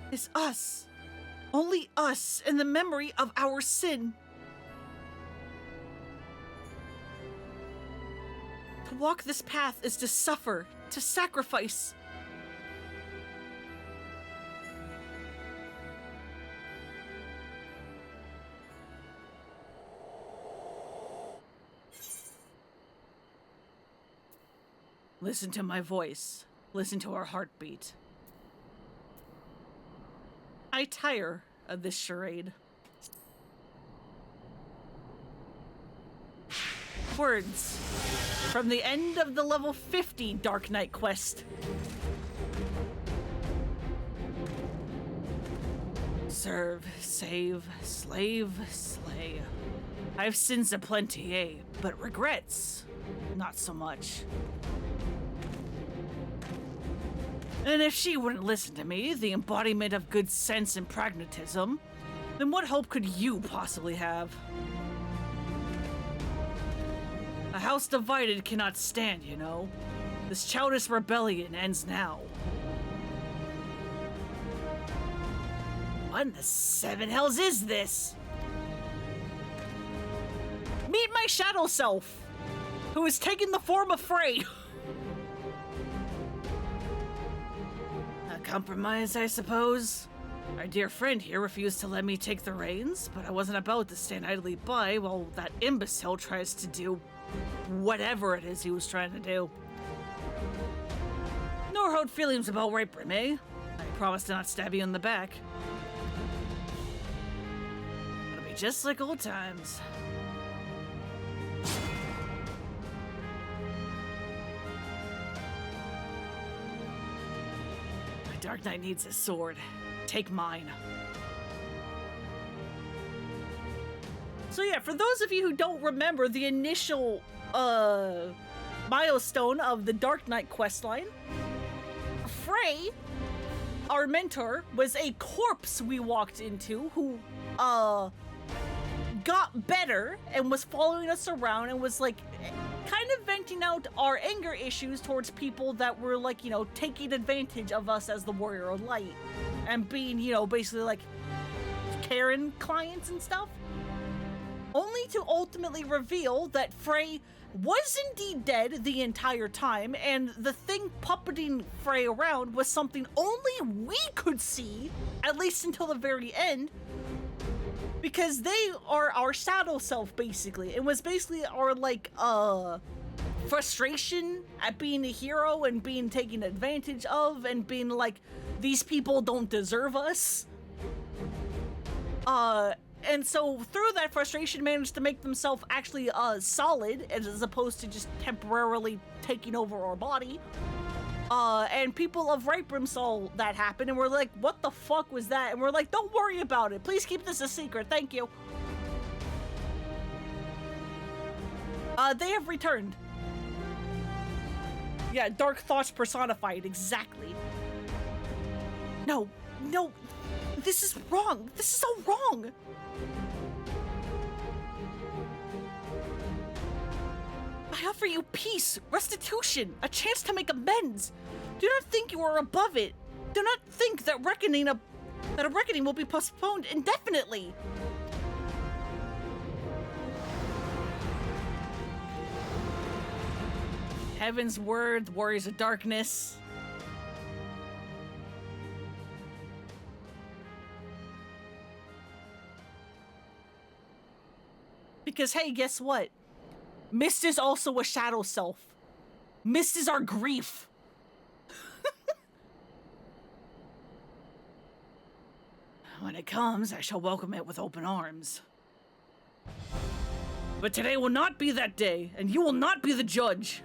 is us. Only us and the memory of our sin. To walk this path is to suffer, to sacrifice. Listen to my voice. Listen to our heartbeat. I tire of this charade. Words from the end of the level 50 Dark Knight quest. Serve, save, slave, slay. I've sins aplenty, eh? But regrets, not so much. And if she wouldn't listen to me, the embodiment of good sense and pragmatism, then what hope could you possibly have? A house divided cannot stand, you know. This childish rebellion ends now. What in the seven hells is this? Meet my shadow self, who has taken the form of Frey. Compromise, I suppose. Our dear friend here refused to let me take the reins, but I wasn't about to stand idly by while that imbecile tries to do whatever it is he was trying to do. No hard feelings about rape, eh? I promise to not stab you in the back. It'll be just like old times. Dark Knight needs a sword. Take mine. So yeah, for those of you who don't remember the initial milestone of the Dark Knight questline, Frey, our mentor, was a corpse we walked into who got better and was following us around and was like kind of venting out our anger issues towards people that were like, you know, taking advantage of us as the Warrior of Light and being, you know, basically like Karen clients and stuff. Only to ultimately reveal that Frey was indeed dead the entire time, and the thing puppeting Frey around was something only we could see, at least until the very end, because they are our shadow self, basically. It was basically our, like, frustration at being a hero and being taken advantage of and being like, these people don't deserve us. And so through that frustration managed to make themselves actually solid as opposed to just temporarily taking over our body. And people of Riprim saw that happen and were like, what the fuck was that? And we're like, don't worry about it. Please keep this a secret. Thank you. They have returned. Yeah, dark thoughts personified, exactly. No, this is wrong. This is so wrong. I offer you peace, restitution, a chance to make amends. Do not think you are above it. Do not think that a reckoning will be postponed indefinitely. Heaven's word, the warriors of darkness. Because hey, guess what? Mist is also a shadow self. Mist is our grief. When it comes, I shall welcome it with open arms. But today will not be that day, and you will not be the judge.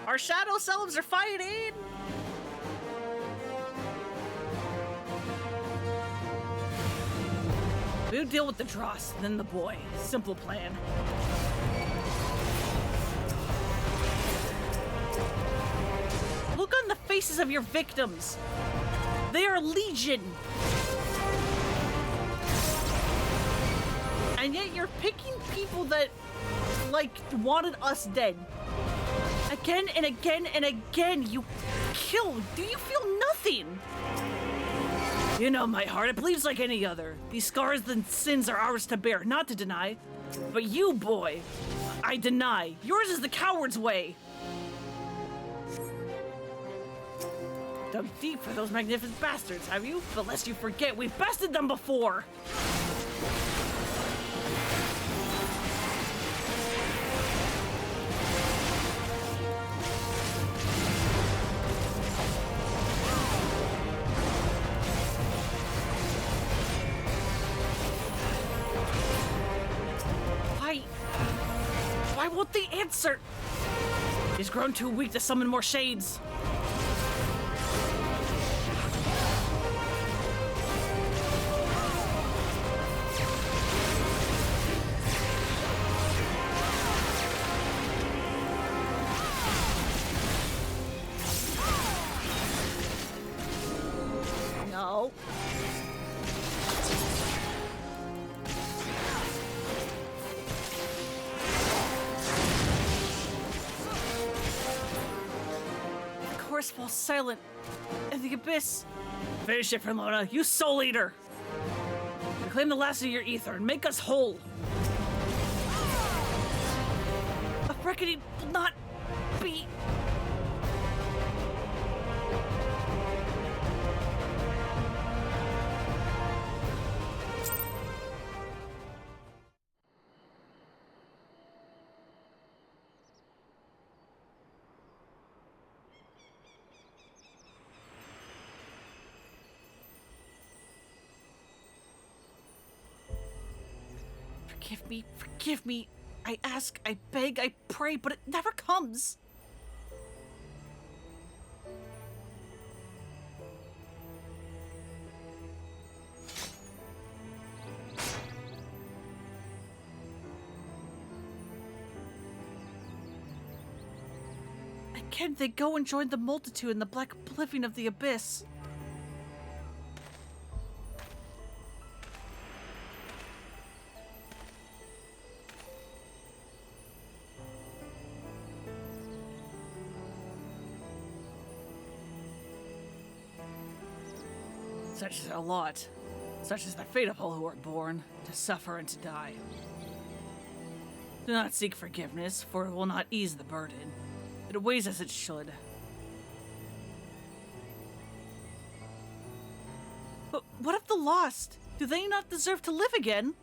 Our shadow selves are fighting! We'll deal with the dross, then the boy. Simple plan. Look on the faces of your victims. They are legion. And yet you're picking people that, like, wanted us dead. Again and again and again, you kill. Do you feel nothing? You know my heart, it bleeds like any other. These scars and sins are ours to bear, not to deny. But you, boy, I deny. Yours is the coward's way. Dug deep for those magnificent bastards, have you? But lest you forget, we've bested them before. Why won't they answer? He's grown too weak to summon more shades. No. Falls silent in the abyss. Finish it, Fernlona, you soul eater. Reclaim the last of your ether and make us whole. A reckoning will not be. Forgive me. I ask, I beg, I pray, but it never comes. Again, they go and join the multitude in the black oblivion of the abyss. Such is a lot. Such is the fate of all who are born, to suffer and to die. Do not seek forgiveness, for it will not ease the burden. It weighs as it should. But what of the lost? Do they not deserve to live again?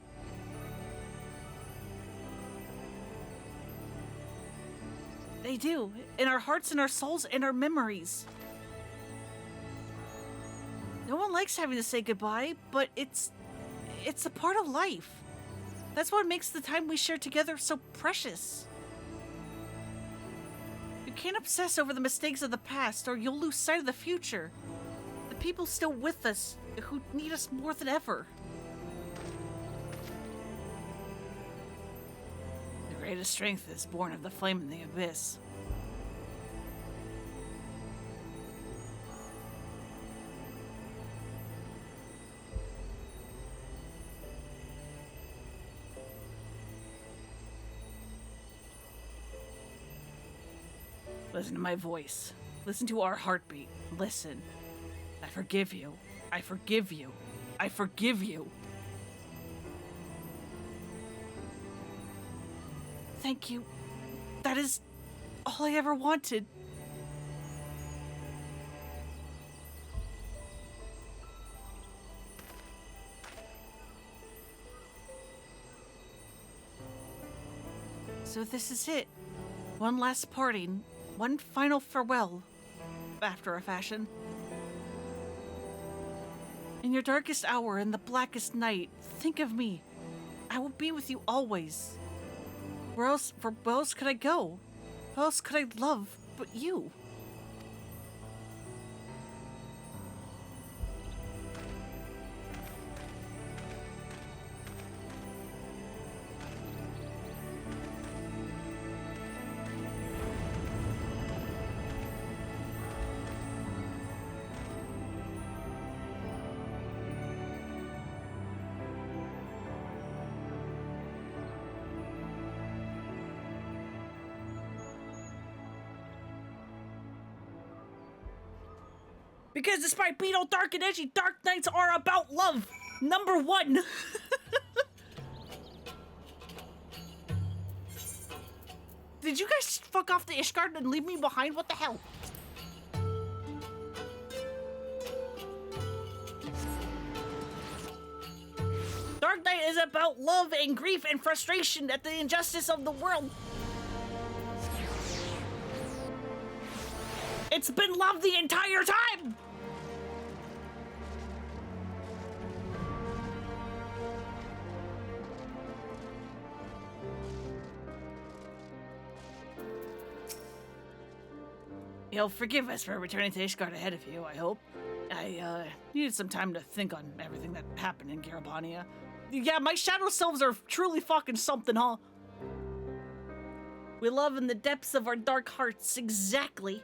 They do, in our hearts and our souls and our memories. No one likes having to say goodbye, but it's a part of life. That's what makes the time we share together so precious. You can't obsess over the mistakes of the past, or you'll lose sight of the future. The people still with us, who need us more than ever. The greatest strength is born of the flame in the abyss. Listen to my voice. Listen to our heartbeat. Listen. I forgive you. I forgive you. I forgive you. Thank you. That is all I ever wanted. So this is it. One last parting. One final farewell, after a fashion. In your darkest hour, in the blackest night, think of me. I will be with you always. Where else could I go? Who else could I love but you? Because despite being all dark and edgy, Dark Nights are about love. Number one. Did you guys fuck off the Ishgard and leave me behind? What the hell? Dark Knight is about love and grief and frustration at the injustice of the world. It's been love the entire time! You'll forgive us for returning to Ishgard ahead of you, I hope. I needed some time to think on everything that happened in Garabania. Yeah, my shadow selves are truly fucking something, huh? We love in the depths of our dark hearts, exactly.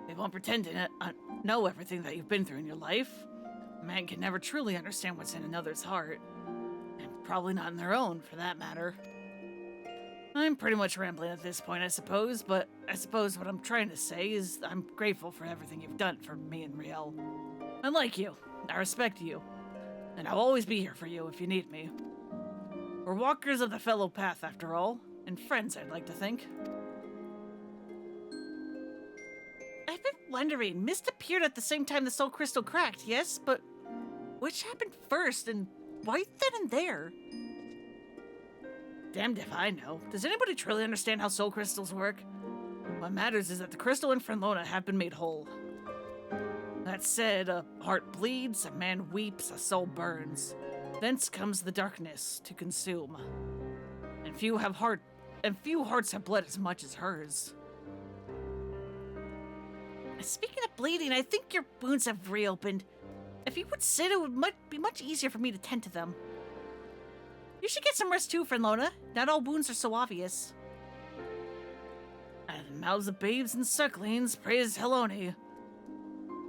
They won't pretend to know everything that you've been through in your life. A man can never truly understand what's in another's heart. And probably not in their own, for that matter. I'm pretty much rambling at this point, I suppose, but I suppose what I'm trying to say is I'm grateful for everything you've done for me and Riel. I like you. I respect you. And I'll always be here for you if you need me. We're walkers of the fellow path, after all, and friends, I'd like to think. I've been wondering, Mist appeared at the same time the Soul Crystal cracked, yes? But which happened first, and why then and there? Damned if I know. Does anybody truly understand how soul crystals work? What matters is that the crystal and Frenlona have been made whole. That said, a heart bleeds, a man weeps, a soul burns. Thence comes the darkness to consume. And few hearts have bled as much as hers. Speaking of bleeding, I think your wounds have reopened. If you would sit, it would be much easier for me to tend to them. You should get some rest too, Frenlona. Not all wounds are so obvious. And the mouths of babes and sucklings praise Heloni.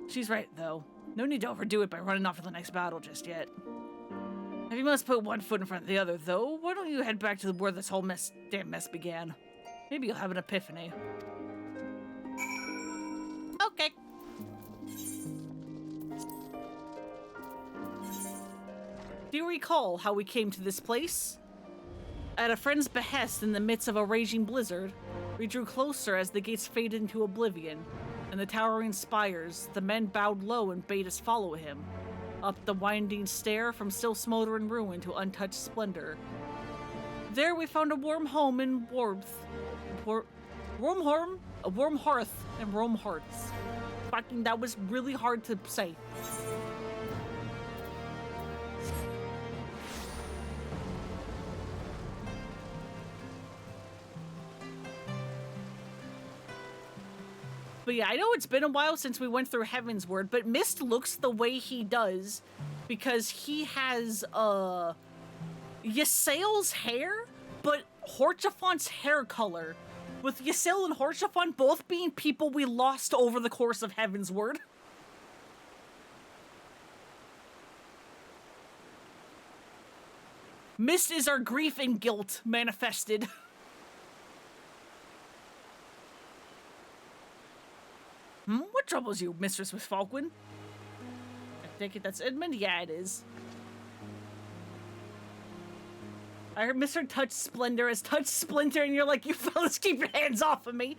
She's right, though. No need to overdo it by running off to the next battle just yet. If you must put one foot in front of the other, though, why don't you head back to where this whole damn mess began? Maybe you'll have an epiphany. Okay. Do you recall how we came to this place? At a friend's behest in the midst of a raging blizzard, we drew closer as the gates faded into oblivion, and the towering spires, the men bowed low and bade us follow him, up the winding stair from still smoldering ruin to untouched splendor. There we found a warm home and warmth. A warm hearth and warm hearts. Fucking, that was really hard to say. But yeah, I know it's been a while since we went through Heaven's Word, but Mist looks the way he does because he has, Ysael's hair, but Horchafont's hair color. With Ysael and Horchafont both being people we lost over the course of Heaven's Word. Mist is our grief and guilt manifested. What troubles you, Mistress Miss Falkwin? I take it that's Edmund? Yeah, it is. I heard Mr. Touch Splendor as Touch Splinter, and you're like, you fellas keep your hands off of me.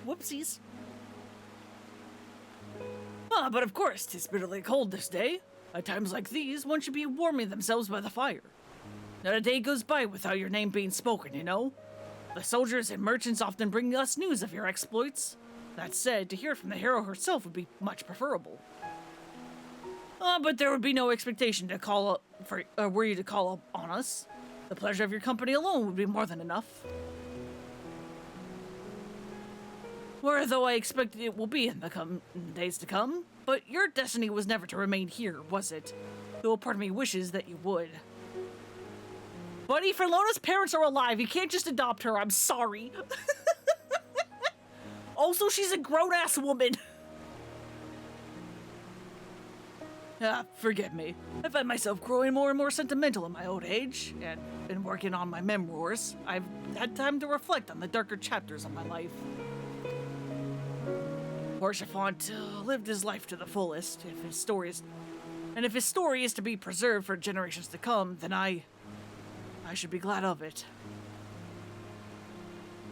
Whoopsies. Ah, but of course, 'tis bitterly cold this day. At times like these, one should be warming themselves by the fire. Not a day goes by without your name being spoken, you know? The soldiers and merchants often bring us news of your exploits. That said, to hear from the hero herself would be much preferable. But there would be no expectation to call up were you to call up on us. The pleasure of your company alone would be more than enough. Where though I expected it will be in the days to come, but your destiny was never to remain here, was it? Though a part of me wishes that you would. Buddy, Ferlona's parents are alive. You can't just adopt her. I'm sorry. Also, she's a grown-ass woman. Forgive me. I find myself growing more and more sentimental in my old age, and been working on my memoirs. I've had time to reflect on the darker chapters of my life. Horchafont lived his life to the fullest. If his story is to be preserved for generations to come, then I should be glad of it.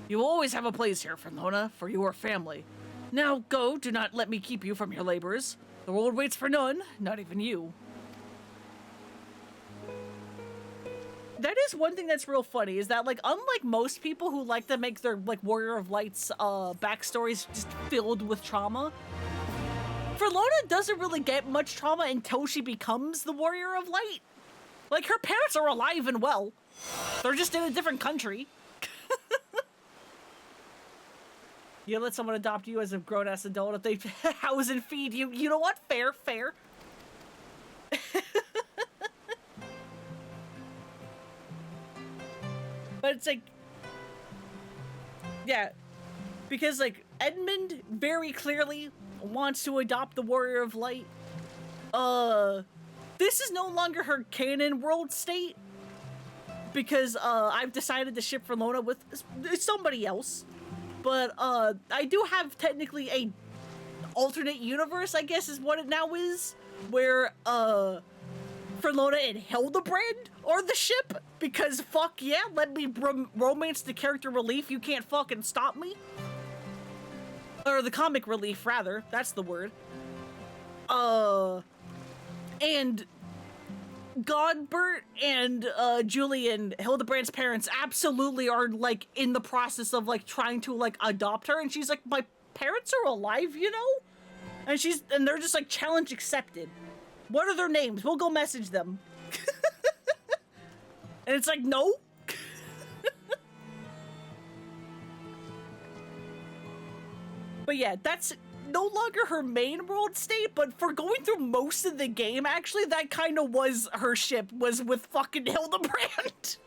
You will always have a place here, Ferlona, for your family. Now go, do not let me keep you from your labors. The world waits for none, not even you. That is one thing that's real funny, is that, like, unlike most people who like to make their, like, Warrior of Light's, backstories just filled with trauma, Ferlona doesn't really get much trauma until she becomes the Warrior of Light. Like, her parents are alive and well. They're just in a different country. You let someone adopt you as a grown-ass adult if they house and feed you. You know what? Fair, fair. But it's like... Yeah. Because, like, Edmund very clearly wants to adopt the Warrior of Light. This is no longer her canon world state. Because, I've decided to ship Ferlona with somebody else. But, I do have technically a alternate universe, I guess is what it now is, where, Ferlona and Hildebrand are the ship, because fuck yeah, let me romance the character relief, you can't fucking stop me. Or the comic relief, rather, that's the word. And Godbert and Julian, Hildebrand's parents, absolutely are, like, in the process of, like, trying to, like, adopt her, and she's like, my parents are alive, you know? And they're just like, challenge accepted. What are their names? We'll go message them. And it's like, no. But yeah, that's no longer her main world state, but for going through most of the game, actually, that kind of was her ship, was with fucking Hildebrand.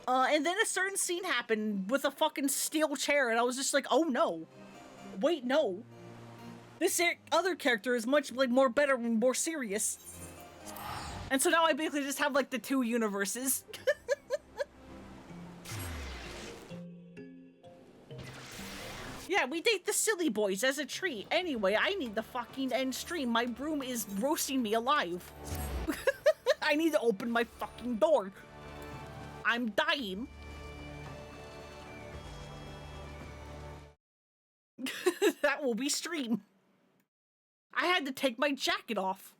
And then a certain scene happened with a fucking steel chair, and I was just like, oh no. Wait, no. This other character is much, like, more better and more serious. And so now I basically just have, like, the two universes. Yeah, we date the silly boys as a treat. Anyway, I need the fucking end stream. My broom is roasting me alive. I need to open my fucking door. I'm dying. That will be stream. I had to take my jacket off.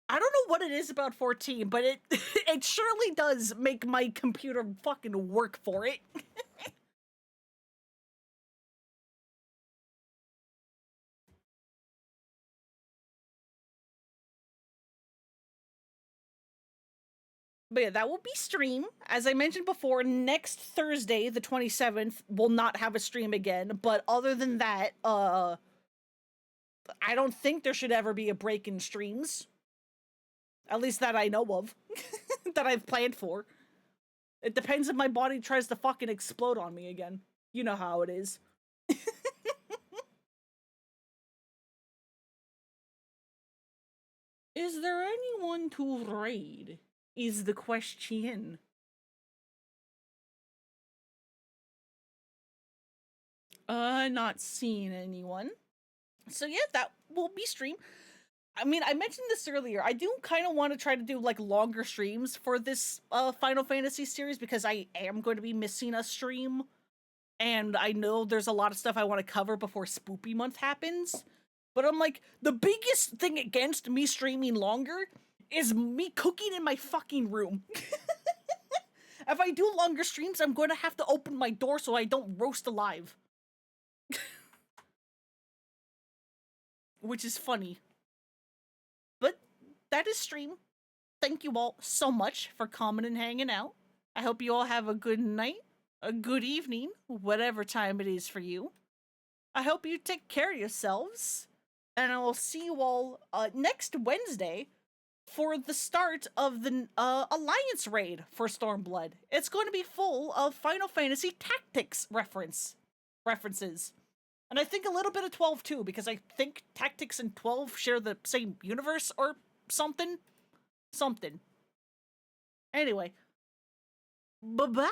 I don't know what it is about 14, but it it surely does make my computer fucking work for it. But yeah, that will be stream. As I mentioned before, next Thursday, the 27th, will not have a stream again. But other than that, I don't think there should ever be a break in streams. At least that I know of. That I've planned for. It depends if my body tries to fucking explode on me again. You know how it is. Is there anyone to raid? Is the question. Not seeing anyone. So yeah, that will be stream. I mean, I mentioned this earlier. I do kind of want to try to do like longer streams for this Final Fantasy series because I am going to be missing a stream. And I know there's a lot of stuff I want to cover before Spoopy Month happens. But I'm like, the biggest thing against me streaming longer is me cooking in my fucking room. If I do longer streams, I'm going to have to open my door so I don't roast alive. Which is funny. But that is stream. Thank you all so much for coming and hanging out. I hope you all have a good night, a good evening, whatever time it is for you. I hope you take care of yourselves. And I will see you all next Wednesday for the start of the Alliance raid for Stormblood. It's going to be full of Final Fantasy Tactics references. And I think a little bit of 12 too, because I think Tactics and 12 share the same universe or something. Anyway, bye-bye.